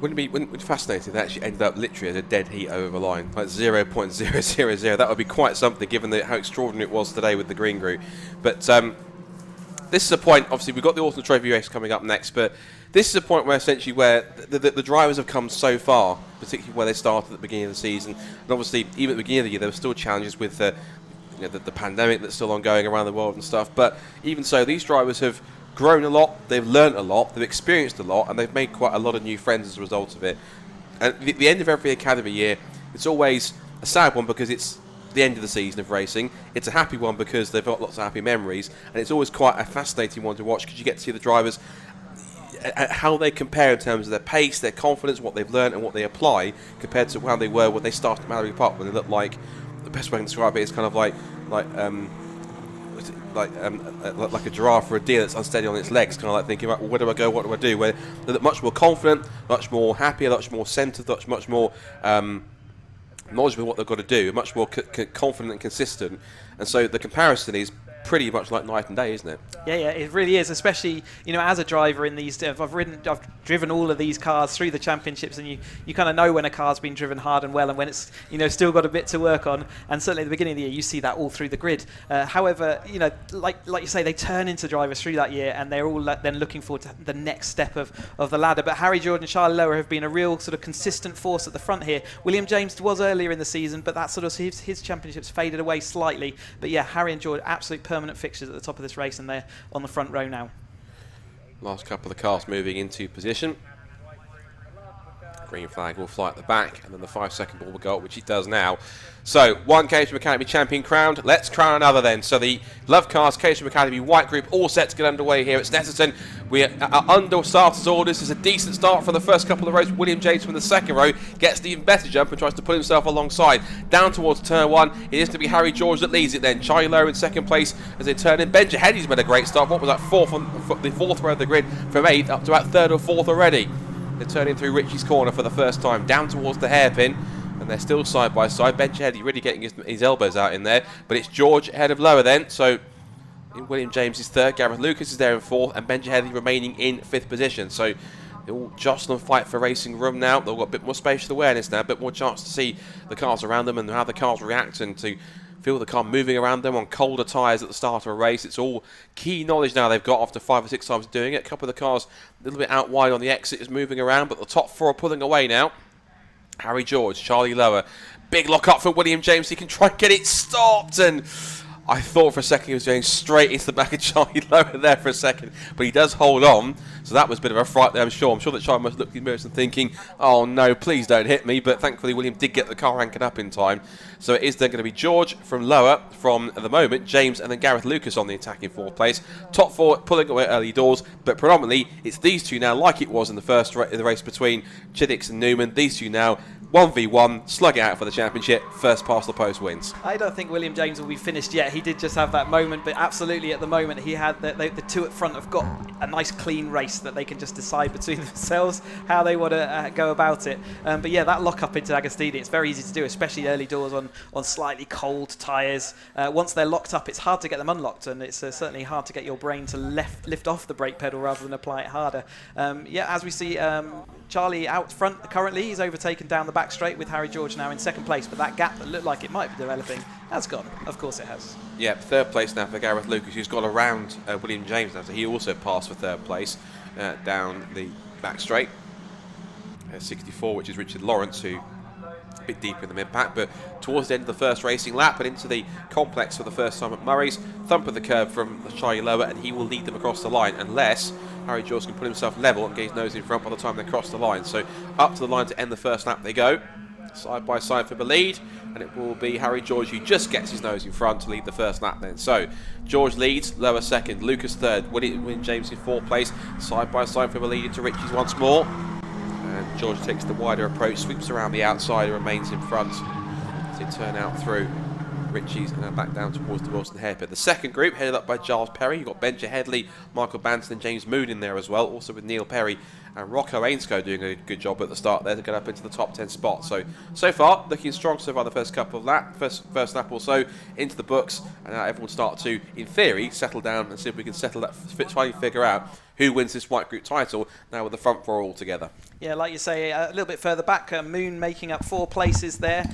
Wouldn't it be fascinating if they actually ended up literally as a dead heat over the line, like 0.000? That would be quite something, given how extraordinary it was today with the green group. But this is a point, obviously we've got the Autumn Trophy race coming up next, but this is a point where essentially where the drivers have come so far, particularly where they started at the beginning of the season. And obviously, even at the beginning of the year, there were still challenges with the pandemic that's still ongoing around the world and stuff. But even so, these drivers have grown a lot, they've learnt a lot, they've experienced a lot, and they've made quite a lot of new friends as a result of it. And the end of every academy year, it's always a sad one because it's the end of the season of racing. It's a happy one because they've got lots of happy memories, and it's always quite a fascinating one to watch because you get to see the drivers how they compare in terms of their pace, their confidence, what they've learned and what they apply compared to how they were when they started Mallory Park, when they looked like, the best way to describe it is kind of like a giraffe or a deer that's unsteady on its legs, kind of like thinking about, well, where do I go, what do I do? Where they're much more confident, much more happier, much more centred, much more knowledgeable of what they've got to do, much more confident and consistent. And so the comparison is pretty much like night and day, isn't it? Yeah, it really is. Especially, as a driver in these, I've driven all of these cars through the championships, and you kind of know when a car's been driven hard and well, and when it's still got a bit to work on. And certainly at the beginning of the year, you see that all through the grid. However, like you say, they turn into drivers through that year, and they're all then looking forward to the next step of the ladder. But Harry George and Charlie Lower have been a real sort of consistent force at the front here. William James was earlier in the season, but that sort of his championships faded away slightly. But yeah, Harry and George, absolute permanent fixtures at the top of this race, and they're on the front row now. Last couple of cars moving into position. Green flag will fly at the back, and then the 5-second ball will go up, which it does now. So, one Caterham Academy champion crowned. Let's crown another then. So the Love Cars Caterham Academy white group all set to get underway here at Snetterton. We are under starters' orders. It's a decent start for the first couple of rows. William James from the second row gets the even better jump and tries to put himself alongside. Down towards turn one, it is to be Harry George that leads it then. Charlie Lower in second place as they turn in. Benja Headley's made a great start. What was that, the fourth row of the grid from 8th up to about 3rd or 4th already. They're turning through Richie's corner for the first time, down towards the hairpin, and they're still side by side. Benja Headley really getting his elbows out in there, but it's George ahead of Lower then. So William James is 3rd, Gareth Lucas is there in 4th, and Benja Headley remaining in 5th position. So they all jostle and fight for racing room now. They've got a bit more spatial awareness now, a bit more chance to see the cars around them and how the cars react, and to feel the car moving around them on colder tyres at the start of a race. It's all key knowledge now they've got after 5 or 6 times doing it. A couple of the cars a little bit out wide on the exit is moving around, but the top 4 are pulling away now. Harry George, Charlie Lower, big lock up for William James. He can try and get it stopped, and I thought for a second he was going straight into the back of Charlie Lower there for a second, but he does hold on. So that was a bit of a fright there, I'm sure. I'm sure that Charlie must look in the mirrors and thinking, oh no, please don't hit me. But thankfully William did get the car anchored up in time. So it is then going to be George from Lower, from at the moment, James and then Gareth Lucas on the attacking 4th place. Top 4 pulling away early doors, but predominantly it's these two now, like it was in the first the race between Chiddicks and Newman. These two now 1v1, slug it out for the championship. First past the post wins. I don't think William James will be finished yet. He did just have that moment, but absolutely at the moment he had the two at front have got a nice clean race that they can just decide between themselves how they want to go about it. But yeah, that lock up into Agostini, it's very easy to do, especially early doors on slightly cold tyres. Once they're locked up, it's hard to get them unlocked, and it's certainly hard to get your brain to lift off the brake pedal rather than apply it harder. Yeah, as we see Charlie out front currently, he's overtaken down the back straight with Harry George now in 2nd place, but that gap that looked like it might be developing has gone. Of course it has. Yeah, 3rd place now for Gareth Lucas, who's got around William James now, so he also passed for 3rd place down the back straight. 64, which is Richard Lawrence, who a bit deeper in the mid-pack, but towards the end of the first racing lap and into the complex for the first time at Murray's, thump of the curb from Charlie Lower, and he will lead them across the line unless Harry George can put himself level and get his nose in front by the time they cross the line. So up to the line to end the first lap they go, side by side for the lead, and it will be Harry George who just gets his nose in front to lead the first lap then. So George leads, Lower 2nd, Lucas 3rd, William James in 4th place, side by side for the lead into Richie's once more. And George takes the wider approach, sweeps around the outside and remains in front as they turn out through Richie's and then back down towards the Wilson hairpin. The second group headed up by Giles Perry. You've got Benja Headley, Michael Banton and James Mood in there as well, also with Neil Perry and Rocco Ainscough doing a good job at the start there to get up into the top 10 spot. So far, looking strong so far the first couple of first lap or so into the books, and now everyone start to, in theory, settle down and see if we can settle that, finally figure out who wins this white group title now with the front four all together. Yeah, like you say, a little bit further back, Moon making up 4 places there.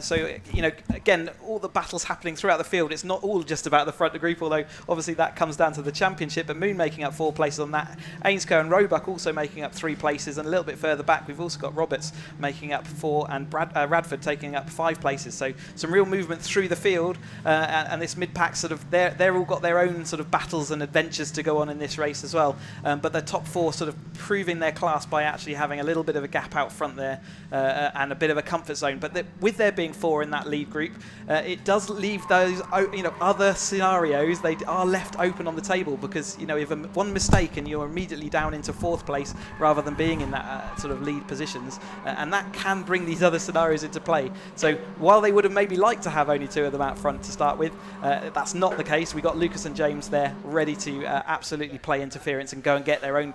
So, you know, again, all the battles happening throughout the field. It's not all just about the front of the group, although obviously that comes down to the championship. But Moon making up 4 places on that. Ainscough and Roebuck also making up 3 places. And a little bit further back, we've also got Roberts making up 4 and Radford taking up 5 places. So some real movement through the field. And this mid-pack sort of, they're all got their own sort of battles and adventures to go on in this race as well. But the top 4 sort of proving their class by actually having a little bit of a gap out front there and a bit of a comfort zone. But with there being 4 in that lead group, it does leave those other scenarios. They are left open on the table because if one mistake and you're immediately down into 4th place rather than being in that sort of lead positions, and that can bring these other scenarios into play. So while they would have maybe liked to have only 2 of them out front to start with, that's not the case. We got Lucas and James there ready to absolutely play interference and go and get their own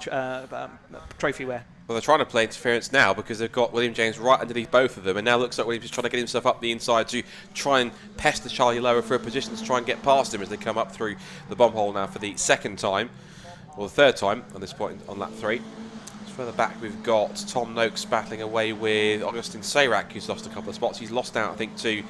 trophy wear. Well, they're trying to play interference now because they've got William James right underneath both of them, and now looks like Williams is trying to get himself up the inside to try and pester Charlie Lower for a position to try and get past him as they come up through the bomb hole now for the 2nd time, or the 3rd time at this point on lap 3. Further back we've got Tom Noakes battling away with Augustin Seyrac, who's lost a couple of spots. He's lost out, I think, to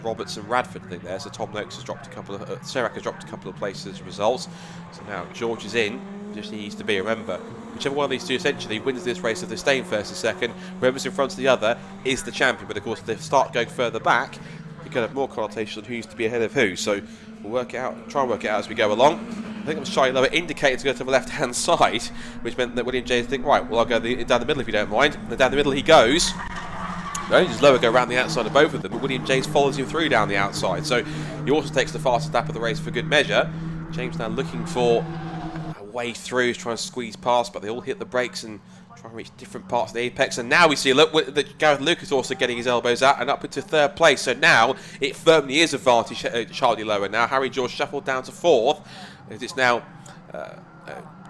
Roberts and Radford, I think, there. So Tom Noakes has dropped a couple of... Seyrac has dropped a couple of places as a result. So now George is in. Just needs to be. Remember, whichever one of these two essentially wins this race, if they stay in 1st and 2nd, whoever's in front of the other is the champion. But of course, if they start going further back, you can have more connotation on who used to be ahead of who. So we'll work it out, try and work it out as we go along. I think it was Charlie Lower indicated to go to the left-hand side, which meant that William James think, right, well, I'll go down the middle if you don't mind. And down the middle he goes. Not only does Lower go around the outside of both of them, but William James follows him through down the outside. So he also takes the fastest lap of the race for good measure. James now looking for a way through, trying to squeeze past, but they all hit the brakes and try and reach different parts of the apex. And now we see that Gareth Lucas also getting his elbows out and up into 3rd place. So now it firmly is advantage Charlie Lower. Now Harry George shuffled down to 4th. It's now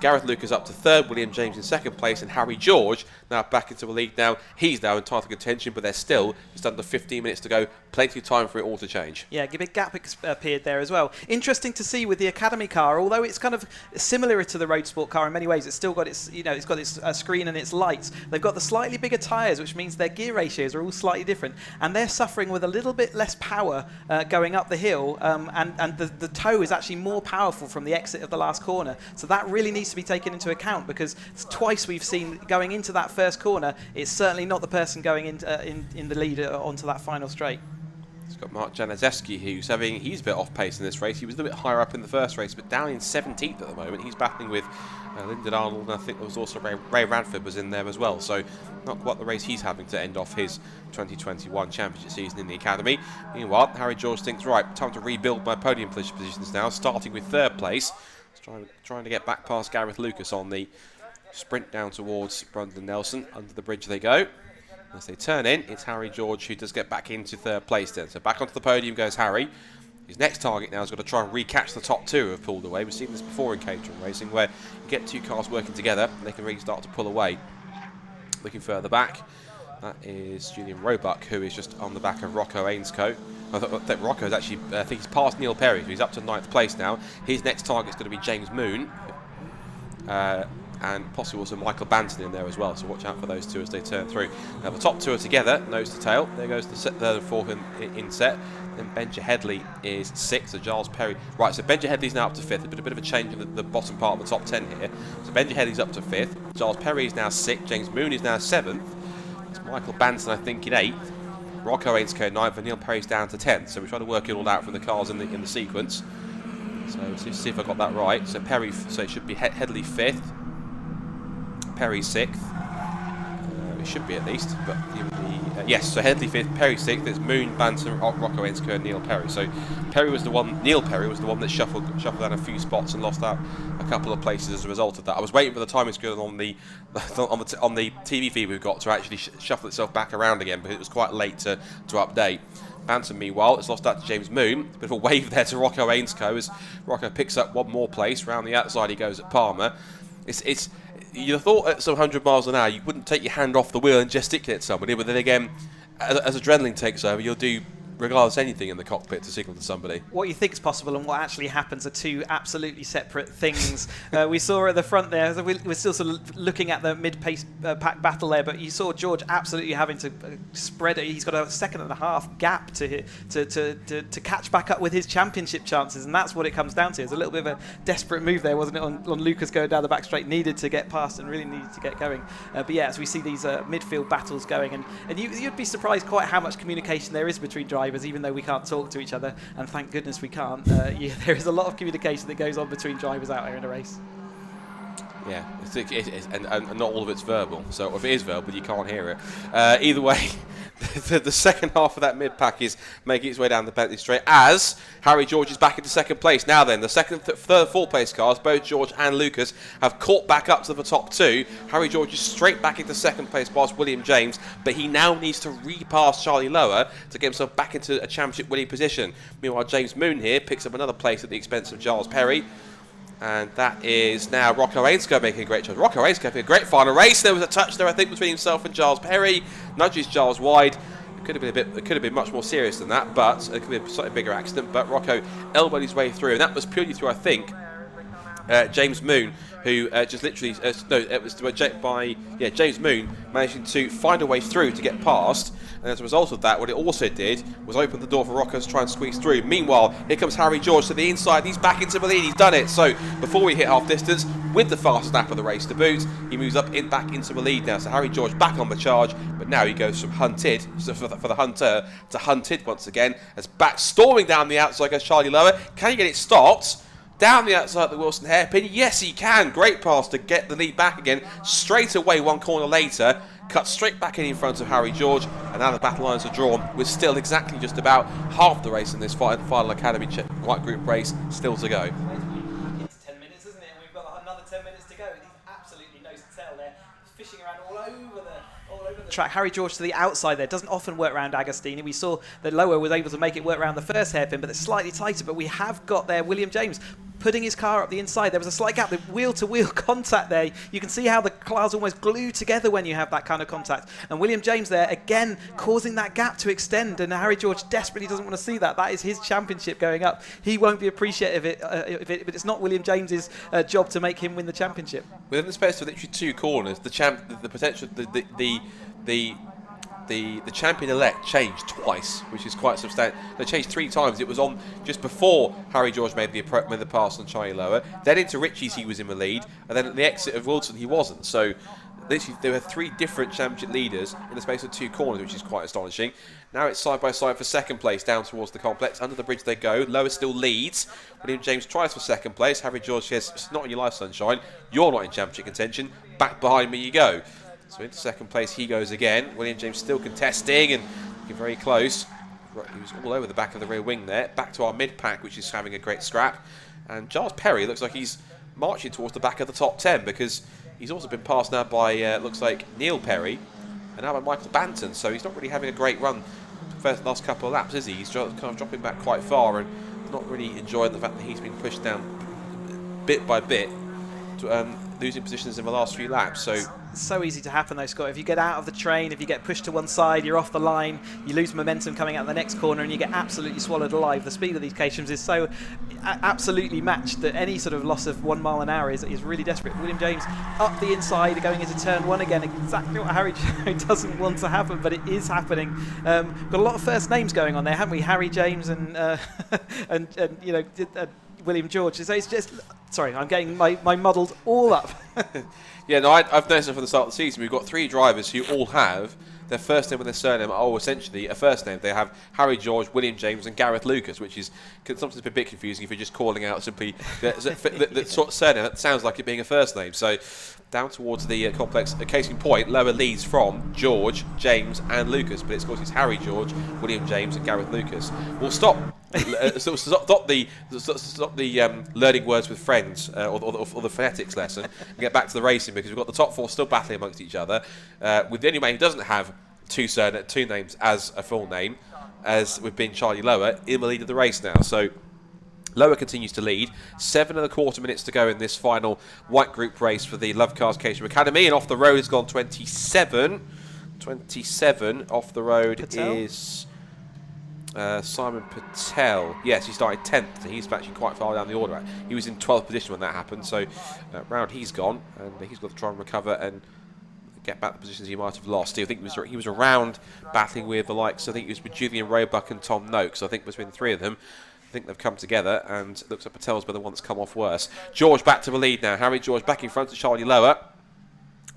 Gareth Lucas up to 3rd, William James in 2nd place, and Harry George now back into the lead now. He's now in title contention, but there's still just under 15 minutes to go. Plenty of time for it all to change. Yeah, a big gap appeared there as well. Interesting to see with the Academy car, although it's kind of similar to the Roadsport car in many ways. It's still got its, it's got its screen and its lights. They've got the slightly bigger tyres, which means their gear ratios are all slightly different, and they're suffering with a little bit less power going up the hill, and the toe is actually more powerful from the exit of the last corner. So that really needs to be taken into account, because twice we've seen going into that first corner, it's certainly not the person going in the lead onto that final straight. It's got Mark Januszewski, he's a bit off pace in this race. He was a little bit higher up in the first race, but down in 17th at the moment. He's battling with Lyndon Arnold, and I think there was also Ray Radford was in there as well. So not quite the race he's having to end off his 2021 championship season in the Academy. Meanwhile, Harry George thinks, right, time to rebuild my podium positions now, starting with 3rd place. Trying to get back past Gareth Lucas on the sprint down towards Brandon Nelson. Under the bridge they go. As they turn in, it's Harry George who does get back into 3rd place then. So back onto the podium goes Harry. His next target now is got to try and recatch the top 2 who have pulled away. We've seen this before in Caterham racing, where you get 2 cars working together and they can really start to pull away. Looking further back, that is Julian Roebuck, who is just on the back of Rocco Ainscough. I think Rocco is actually, I think he's past Neil Perry, so he's up to 9th place now. His next target is going to be James Moon. And possibly also Michael Banton in there as well, so watch out for those two as they turn through. Now the top 2 are together, nose to tail. There goes the 3rd and 4th in set. Then Benja Headley is 6th, so Giles Perry. Right, so Benja Headley's now up to 5th. A bit of a change in the bottom part of the top 10 here. So Benja Headley's up to 5th. Giles Perry is now 6th. James Moon is now 7th. It's Michael Banton, I think, in 8th. Rocco Ainscough 9th, and Neil Perry's down to 10th. So we're trying to work it all out from the cars in the sequence. So let's see if I got that right. So Perry, so it should be Headley 5th. Perry 6th. It should be at least, but yes. So Headley 5th, Perry 6th. It's Moon, Banton, Rocco Ainscough, and Neil Perry. So Perry was the one. Neil Perry was the one that shuffled down a few spots and lost out a couple of places as a result of that. I was waiting for the timing screen on the TV feed we've got to actually shuffle itself back around again, because it was quite late to update. Banton, meanwhile, has lost out to James Moon. A bit of a wave there to Rocco Ainscough as Rocco picks up one more place. Round the outside he goes at Palmer. you thought at some 100 miles an hour you wouldn't take your hand off the wheel and gesticulate at somebody, but then again, as adrenaline takes over, you'll do regardless anything in the cockpit to signal to somebody. What you think is possible and what actually happens are two absolutely separate things. We saw at the front there, we're still sort of looking at the mid-pace pack battle there, but you saw George absolutely having to spread it. He's got a 1.5 second gap to catch back up with his championship chances, and that's what it comes down to. It's a little bit of a desperate move there, wasn't it, on Lucas going down the back straight, needed to get past and really needed to get going. But yeah, as we see these midfield battles going, and you'd be surprised quite how much communication there is between drivers, even though we can't talk to each other, and thank goodness we can't. There is a lot of communication that goes on between drivers out here in a race. Yeah, and not all of it's verbal. So if it is verbal, you can't hear it. Either way, the second half of that mid-pack is making its way down the Bentley straight as Harry George is back into second place. Now then, the second, third, fourth place cars, both George and Lucas, have caught back up to the top two. Harry George is straight back into second place past William James, but he now needs to repass Charlie Lower to get himself back into a championship winning position. Meanwhile, James Moon here picks up another place at the expense of Giles Perry. And that is now Rocco Ainscough making a great choice. Rocco Ainscough having a great final race. There was a touch there, I think, between himself and Giles Perry. Nudges Giles wide. It could have been much more serious than that, but it could be a slightly bigger accident. But Rocco elbowed his way through, and that was purely through, I think, James Moon, who just literally it was by James Moon managing to find a way through to get past. And as a result of that, what it also did was open the door for Rocco to try and squeeze through. Meanwhile, here comes Harry George to the inside. He's back into the lead. He's done it. So before we hit half distance, with the fastest lap of the race to boot, he moves up back into the lead now. So Harry George back on the charge, but now he goes from hunted, so for the hunter, to hunted once again. As back storming down the outside goes Charlie Lower. Can he get it stopped? Down the outside of the Wilson hairpin. Yes, he can. Great pass to get the lead back again. Straight away, one corner later. Cut straight back in front of Harry George, and now the battle lines are drawn with still exactly just about half the race in this final Academy White Group race still to go. It's 10 minutes, isn't it? And we've got another 10 minutes to go. He's absolutely nose to tail there, fishing around all over the track. Harry George to the outside there, doesn't often work around Agostini. We saw that Lower was able to make it work around the first hairpin, but it's slightly tighter. But we have got there William James putting his car up the inside. There was a slight gap, the wheel-to-wheel contact there. You can see how the cars almost glue together when you have that kind of contact. And William James there, again, causing that gap to extend. And Harry George desperately doesn't want to see that. That is his championship going up. He won't be appreciative of it, but it's not William James's job to make him win the championship. Within the space of literally two corners, the potential, the champion-elect changed twice, which is quite substantial. They changed 3 times. It was on just before Harry George made the pass on Charlie Lower. Then into Ritchie's he was in the lead, and then at the exit of Wilson he wasn't. So literally there were 3 different championship leaders in the space of 2 corners, which is quite astonishing. Now it's side by side for second place down towards the complex. Under the bridge they go. Lower still leads. William James tries for second place. Harry George says, "It's not in your life, sunshine. You're not in championship contention. Back behind me you go." So into second place he goes again. William James still contesting and looking very close. He was all over the back of the rear wing there. Back to our mid-pack, which is having a great scrap. And Giles Perry looks like he's marching towards the back of the top 10 because he's also been passed now by, looks like, Neil Perry and now by Michael Banton. So he's not really having a great run for the last couple of laps, is he? He's kind of dropping back quite far and not really enjoying the fact that he's been pushed down bit by bit, losing positions in the last few laps. So easy to happen though, Scott. If you get out of the train, if you get pushed to one side, you're off the line, you lose momentum coming out the next corner and you get absolutely swallowed alive. The speed of these Caterhams is so absolutely matched that any sort of loss of 1 mile an hour is really desperate. William James up the inside, going into turn 1 again, exactly what Harry doesn't want to happen, but it is happening. Got a lot of first names going on there, haven't we? Harry James and William George. So it's just, sorry, I'm getting my muddled all up. Yeah, no, I've noticed it from the start of the season. We've got 3 drivers who all have their first name and their surname are essentially a first name. They have Harry George, William James and Gareth Lucas, which can sometimes be a bit confusing if you're just calling out simply the sort of surname that sounds like it being a first name. So down towards the complex, case in point, Lower leads from George, James and Lucas, but of course it's Harry George, William James and Gareth Lucas. We'll stop the learning words with friends or the phonetics lesson and get back to the racing, because we've got the top 4 still battling amongst each other, with the only man who doesn't have 2 names as a full name, as we've been Charlie Lower, in the lead of the race now. So Lower continues to lead. 7.25 minutes to go in this final white group race for the Love Cars Caterham Academy. And off the road has gone 27. 27 off the road Patel? is Simon Patel. Yes, he started 10th. He's actually quite far down the order. He was in 12th position when that happened. So round he's gone, and he's got to try and recover and get back the positions he might have lost. I think he was around battling with the likes. I think it was with Julian Roebuck and Tom Noakes. I think between the three of them, I think they've come together, and it looks like Patel's been the one that's come off worse. George back to the lead now. Harry George back in front of Charlie Lower.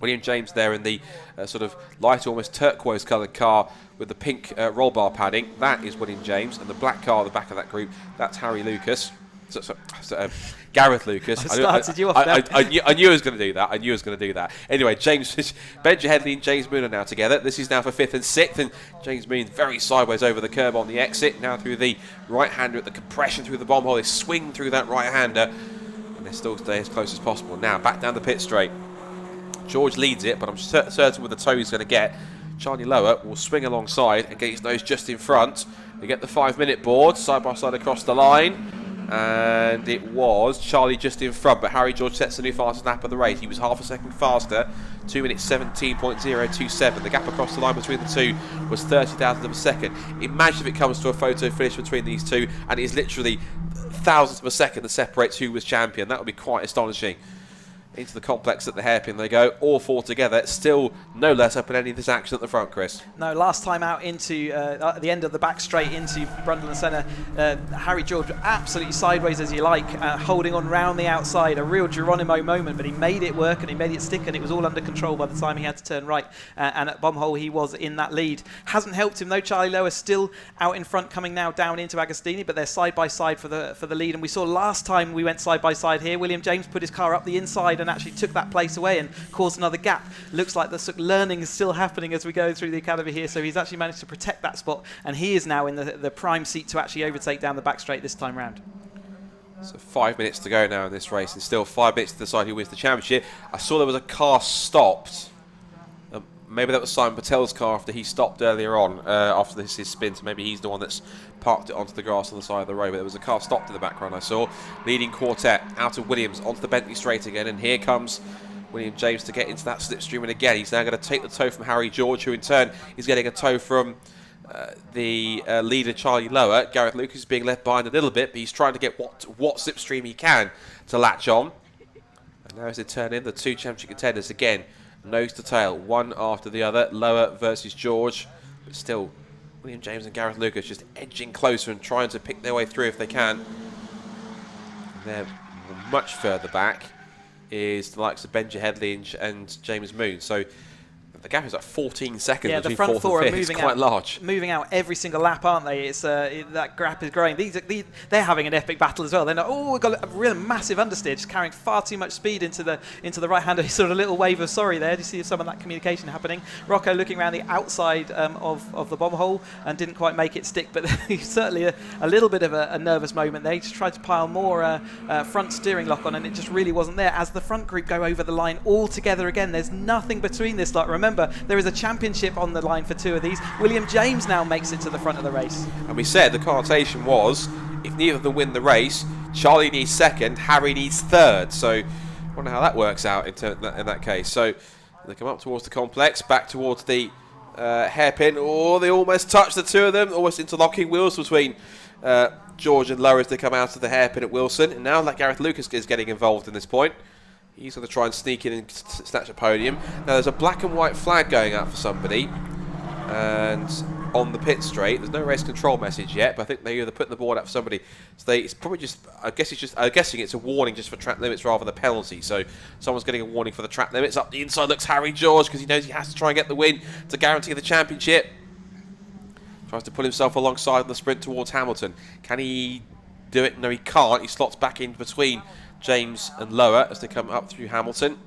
William James there in the sort of light, almost turquoise coloured car with the pink roll bar padding. That is William James, and the black car at the back of that group, that's Harry Lucas. Gareth Lucas. I knew I was going to do that. I knew I was going to do that. Anyway, Benja Headley and James Moon are now together. This is now for 5th and 6th, and James Moon very sideways over the curb on the exit. Now through the right-hander at the compression through the bomb hole. They swing through that right-hander, and they still stay as close as possible. Now back down the pit straight. George leads it, but I'm certain with the toe he's going to get, Charlie Lower will swing alongside and get his nose just in front. We get the 5-minute board, side by side across the line. And it was Charlie just in front, but Harry George sets the new fastest lap of the race. He was half a second faster, 2 minutes 17.027. The gap across the line between the two was 30,000 of a second. Imagine if it comes to a photo finish between these two, and it is literally thousandths of a second that separates who was champion. That would be quite astonishing. Into the complex at the hairpin they go, all four together. Still no let up in any of this action at the front, Chris. No, last time out into the end of the back straight into Brundle and Senna, Harry George absolutely sideways as you like, holding on round the outside, a real Geronimo moment, but he made it work and he made it stick, and it was all under control by the time he had to turn right, and at Bomhole he was in that lead. Hasn't helped him though. Charlie Lower still out in front, coming now down into Agostini, but they're side by side for the lead, and we saw last time we went side by side here, William James put his car up the inside and actually took that place away and caused another gap. Looks like the sort of learning is still happening as we go through the academy here, so he's actually managed to protect that spot, and he is now in the prime seat to actually overtake down the back straight this time round. So 5 minutes to go now in this race, and still 5 minutes to decide who wins the championship. I saw there was a car stopped. Maybe that was Simon Patel's car after he stopped earlier on, after his spin, so maybe he's the one that's parked it onto the grass on the side of the road. But there was a car stopped in the background I saw. Leading quartet out of Williams onto the Bentley straight again, and here comes William James to get into that slipstream, and again he's now going to take the toe from Harry George, who in turn is getting a toe from the leader Charlie Lower. Gareth Lucas is being left behind a little bit, but he's trying to get what slipstream he can to latch on. And now as they turn in, the two championship contenders again, nose to tail, one after the other. Lower versus George, but still William James and Gareth Lucas just edging closer and trying to pick their way through if they can. And they're much further back is the likes of Benja Headley and James Moon. So the gap is like 14 seconds between the front 4th four and are 5th. moving It's quite out, large. moving out every single lap, aren't they? It's that gap is growing. They're having an epic battle as well. They're not. Oh, we've got a real massive understeer, just carrying far too much speed into the right hander. Sort of a little wave of sorry there. Do you see some of that communication happening? Rocco looking around the outside of the bomb hole and didn't quite make it stick, but certainly a little bit of a nervous moment there. He just tried to pile more front steering lock on, and it just really wasn't there. As the front group go over the line all together again, there's nothing between this lot. Remember, there is a championship on the line for two of these. William James now makes it to the front of the race. And we said the connotation was, if neither of them win the race, Charlie needs second, Harry needs third. So I wonder how that works out in that case. So they come up towards the complex, back towards the hairpin. Oh, they almost touch the two of them, almost interlocking wheels between George and Lower as they come out of the hairpin at Wilson. And now Gareth Lucas is getting involved in this point. He's going to try and sneak in and snatch a podium. Now there's a black and white flag going out for somebody, and on the pit straight, there's no race control message yet, but I think they're either putting the board out for somebody. So it's probably just, I'm guessing it's a warning just for track limits rather than a penalty. So someone's getting a warning for the track limits. Up the inside looks Harry George, because he knows he has to try and get the win to guarantee the championship. Tries to pull himself alongside in the sprint towards Hamilton. Can he do it? No, he can't. He slots back in between James and Lower as they come up through Hamilton.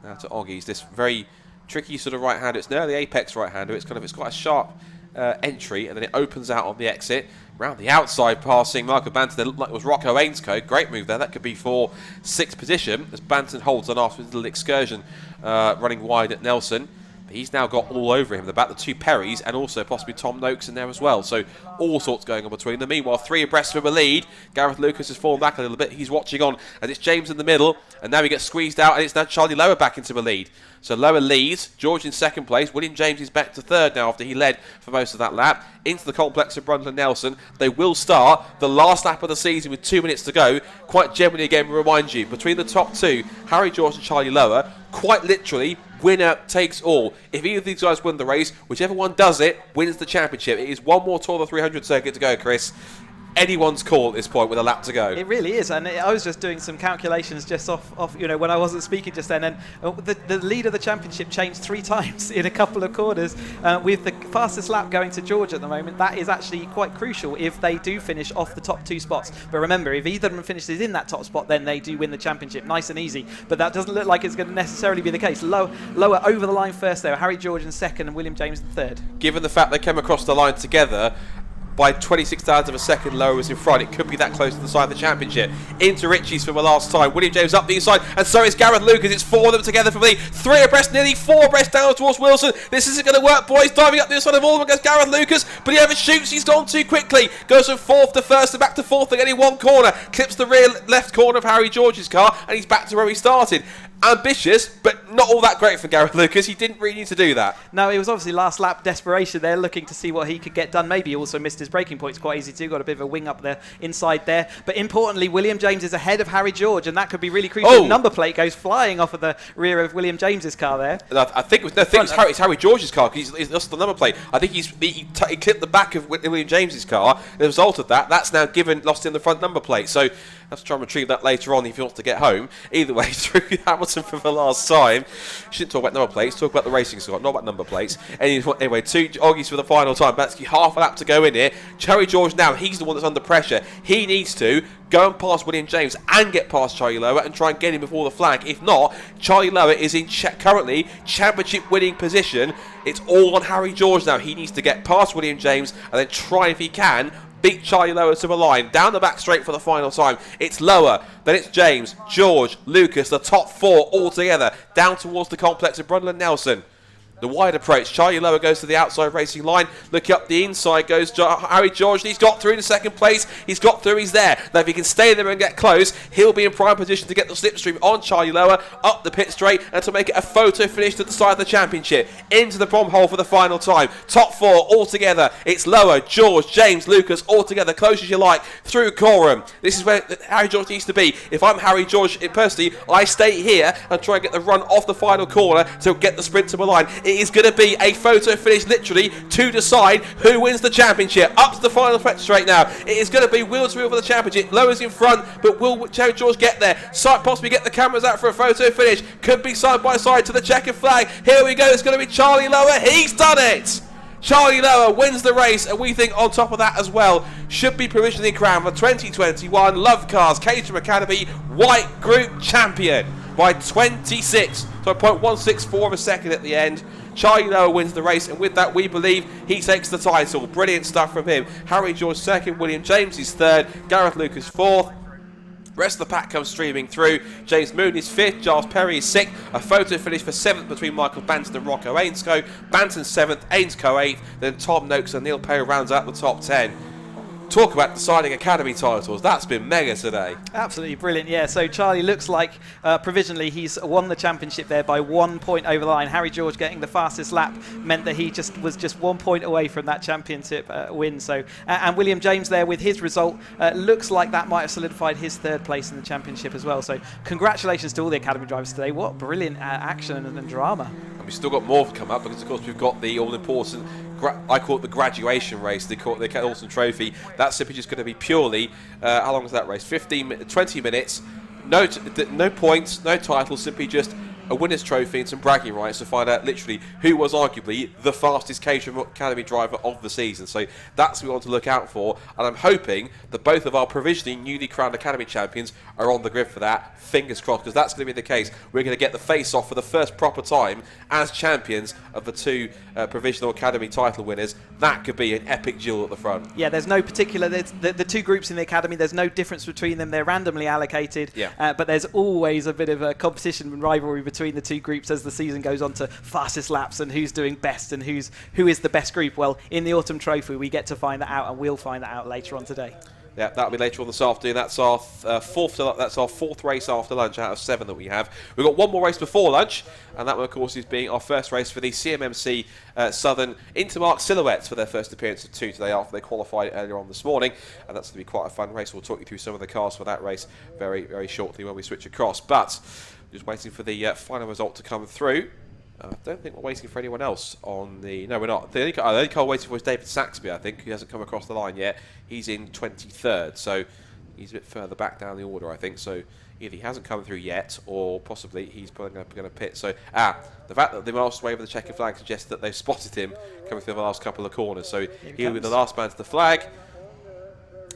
Now to Oggies, this very tricky sort of right-hander. It's near the apex right-hander. It's quite a sharp entry, and then it opens out on the exit. Round the outside, passing Michael Banton. It looked like it was Rocco Ainscoe. Great move there. That could be for 6th position as Banton holds on after his little excursion running wide at Nelson. He's now got all over him, the 2 Perrys, and also possibly Tom Noakes in there as well. So all sorts going on between them. Meanwhile, 3 abreast of a lead. Gareth Lucas has fallen back a little bit. He's watching on, and it's James in the middle, and now he gets squeezed out, and it's now Charlie Lower back into the lead. So Lower leads, George in second place. William James is back to third now after he led for most of that lap. Into the complex of Brundle and Nelson. They will start the last lap of the season with 2 minutes to go. Quite generally, again, remind you, between the top 2, Harry George and Charlie Lower, quite literally, winner takes all. If either of these guys win the race, whichever one does it wins the championship. It is one more tour of the 300 circuit to go, Chris. Anyone's call at this point with a lap to go. It really is, and I was just doing some calculations just off when I wasn't speaking just then, and the lead of the championship changed 3 times in a couple of corners, with the fastest lap going to George at the moment. That is actually quite crucial if they do finish off the top 2 spots. But remember, if either of them finishes in that top spot, then they do win the championship, nice and easy. But that doesn't look like it's going to necessarily be the case. Lower over the line first there, Harry George in second and William James in third. Given the fact they came across the line together, by 26,000 of a second, Lower was in front. It could be that close to the side of the championship. Into Ritchie's for the last time. William James up the inside, and so is Gareth Lucas. It's 4 of them together for the 3 abreast, nearly 4 abreast down towards Wilson. This isn't going to work, boys. Diving up the inside of all of them against Gareth Lucas, but he overshoots. He's gone too quickly. Goes from 4th to 1st and back to 4th again in one corner. Clips the rear left corner of Harry George's car, and he's back to where he started. Ambitious, but not all that great for Gareth Lucas. He didn't really need to do that. No, it was obviously last lap desperation there, looking to see what he could get done. Maybe he also missed his braking points quite easy too. Got a bit of a wing up there inside there. But importantly, William James is ahead of Harry George, and that could be really crucial. Oh. Number plate goes flying off of the rear of William James's car there. I think it's Harry George's car, because he's lost the number plate. I think he clipped the back of William James's car. The result of that's now lost him the front number plate. So let's try and retrieve that later on if he wants to get home. Either way, through Hamilton for the last time. Shouldn't talk about number plates, talk about the racing squad, not about number plates. Anyway, 2 Oggies for the final time. That's half a lap to go in here. Harry George now, he's the one that's under pressure. He needs to go and pass William James and get past Charlie Lower and try and get him before the flag. If not, Charlie Lower is in currently championship winning position. It's all on Harry George now. He needs to get past William James and then try, if he can, beat Charlie Lower to the line. Down the back straight for the final time. It's Lower, then it's James, George, Lucas, the top 4 all together, down towards the complex of Brundle and Nelson. The wide approach, Charlie Lower goes to the outside racing line. Look up the inside goes Harry George. He's got through in second place. He's got through, he's there. Now if he can stay there and get close, he'll be in prime position to get the slipstream on Charlie Lower, up the pit straight, and to make it a photo finish to the side of the championship. Into the prom hole for the final time. Top 4 all together. It's Lower, George, James, Lucas, all together, close as you like, through Coram. This is where Harry George needs to be. If I'm Harry George personally, I stay here and try and get the run off the final corner to get the sprint to the line. It is going to be a photo finish, literally, to decide who wins the championship. Up to the final stretch straight now. It is going to be wheel to wheel for the championship. Lower's in front, but will Harry George get there? Possibly get the cameras out for a photo finish. Could be side by side to the checkered flag. Here we go. It's going to be Charlie Lower. He's done it. Charlie Lower wins the race, and we think on top of that as well, should be provisionally crowned the 2021 Love Cars Caterham Academy White Group Champion by 0.164 of a second at the end. Charlie Lower wins the race, and with that we believe he takes the title. Brilliant stuff from him. Harry George second, William James is third, Gareth Lucas fourth. Rest of the pack comes streaming through. James Moon is 5th, Giles Perry is 6th. A photo finish for 7th between Michael Banton and Rocco Ainscoe. Banton 7th, Ainscoe 8th, then Tom Noakes and Neil Perry rounds out the top 10. Talk about deciding academy titles. That's been mega today. Absolutely brilliant, yeah. So Charlie looks like provisionally he's won the championship there by 1 point over the line. Harry George getting the fastest lap meant that he was just 1 point away from that championship win. So and William James there with his result looks like that might have solidified his 3rd place in the championship as well. So congratulations to all the academy drivers today. What brilliant action and drama. And we've still got more to come up, because of course we've got the all-important, I call it the graduation race, they call it the Awesome Trophy. That's simply just going to be purely, how long is that race? 20 minutes, no points, no titles, simply just a winner's trophy and some bragging rights to find out literally who was arguably the fastest Caterham Academy driver of the season. So that's what we want to look out for, and I'm hoping that both of our provisionally newly crowned Academy champions are on the grid for that. Fingers crossed, because that's going to be the case. We're going to get the face-off for the first proper time as champions of the 2 provisional Academy title winners. That could be an epic duel at the front. Yeah, there's no particular, the 2 groups in the Academy, there's no difference between them. They're randomly allocated, yeah. But there's always a bit of a competition and rivalry between between the two groups as the season goes on to fastest laps and who's doing best and who is the best group. Well, in the Autumn Trophy, we get to find that out, and we'll find that out later on today. Yeah, that'll be later on this afternoon. That's our fourth race after lunch out of 7 that we have. We've got one more race before lunch, and that one, of course, is being our first race for the CMMC Southern Intermark Silhouettes for their first appearance of 2 today after they qualified earlier on this morning, and that's going to be quite a fun race. We'll talk you through some of the cars for that race very, very shortly when we switch across. But just waiting for the final result to come through. I don't think we're waiting for anyone else on the... No, we're not. The only car waiting for is David Saxby, I think, who hasn't come across the line yet. He's in 23rd, so he's a bit further back down the order, I think. So either he hasn't come through yet, or possibly he's probably going to pit. So, the fact that the master's wave of the checkered flag suggests that they've spotted him coming through the last couple of corners. So he'll be the last man to the flag.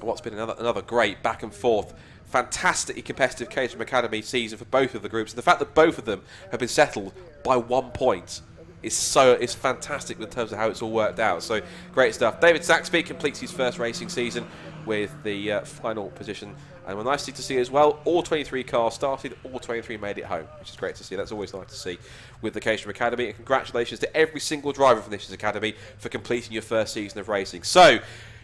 What's been another great back and forth, fantastically competitive Caterham Academy season for both of the groups. And the fact that both of them have been settled by 1 point is fantastic in terms of how it's all worked out. So great stuff. David Saxby completes his first racing season with the final position, and we're nicely to see as well, all 23 cars started, all 23 made it home, which is great to see. That's always nice to see with the Caterham Academy, and congratulations to every single driver from this year's Academy for completing your first season of racing. So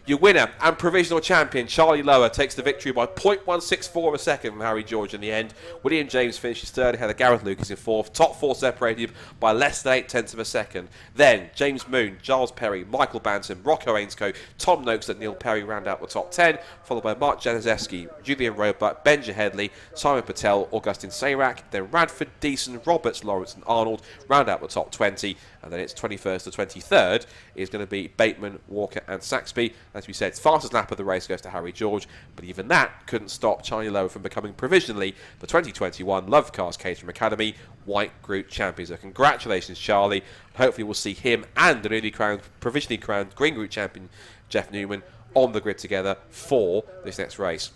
your winner and provisional champion, Charlie Lower, takes the victory by 0.164 of a second from Harry George in the end. William James finishes third, Heather Gareth Lucas in fourth. Top 4 separated by less than 0.8 of a second. Then James Moon, Giles Perry, Michael Bantam, Rocco Ainscoe, Tom Noakes and Neil Perry round out the top 10, followed by Mark Januszewski, Julian Roebuck, Benja Headley, Simon Patel, Augustin Sayrak, then Radford, Deason, Roberts, Lawrence and Arnold round out the top 20. And then it's 21st to 23rd is going to be Bateman, Walker and Saxby. As we said, fastest lap of the race goes to Harry George, but even that couldn't stop Charlie Lower from becoming provisionally the 2021 Love Cars Caterham Academy White Group Champions. So congratulations, Charlie. Hopefully we'll see him and the provisionally crowned Green Group Champion Jeff Newman on the grid together for this next race.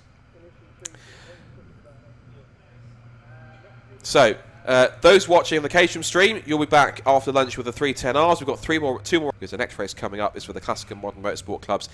So those watching the Caterham stream, you'll be back after lunch with the 310Rs. We've got two more because the next race coming up is for the Classic and Modern Motorsport Club's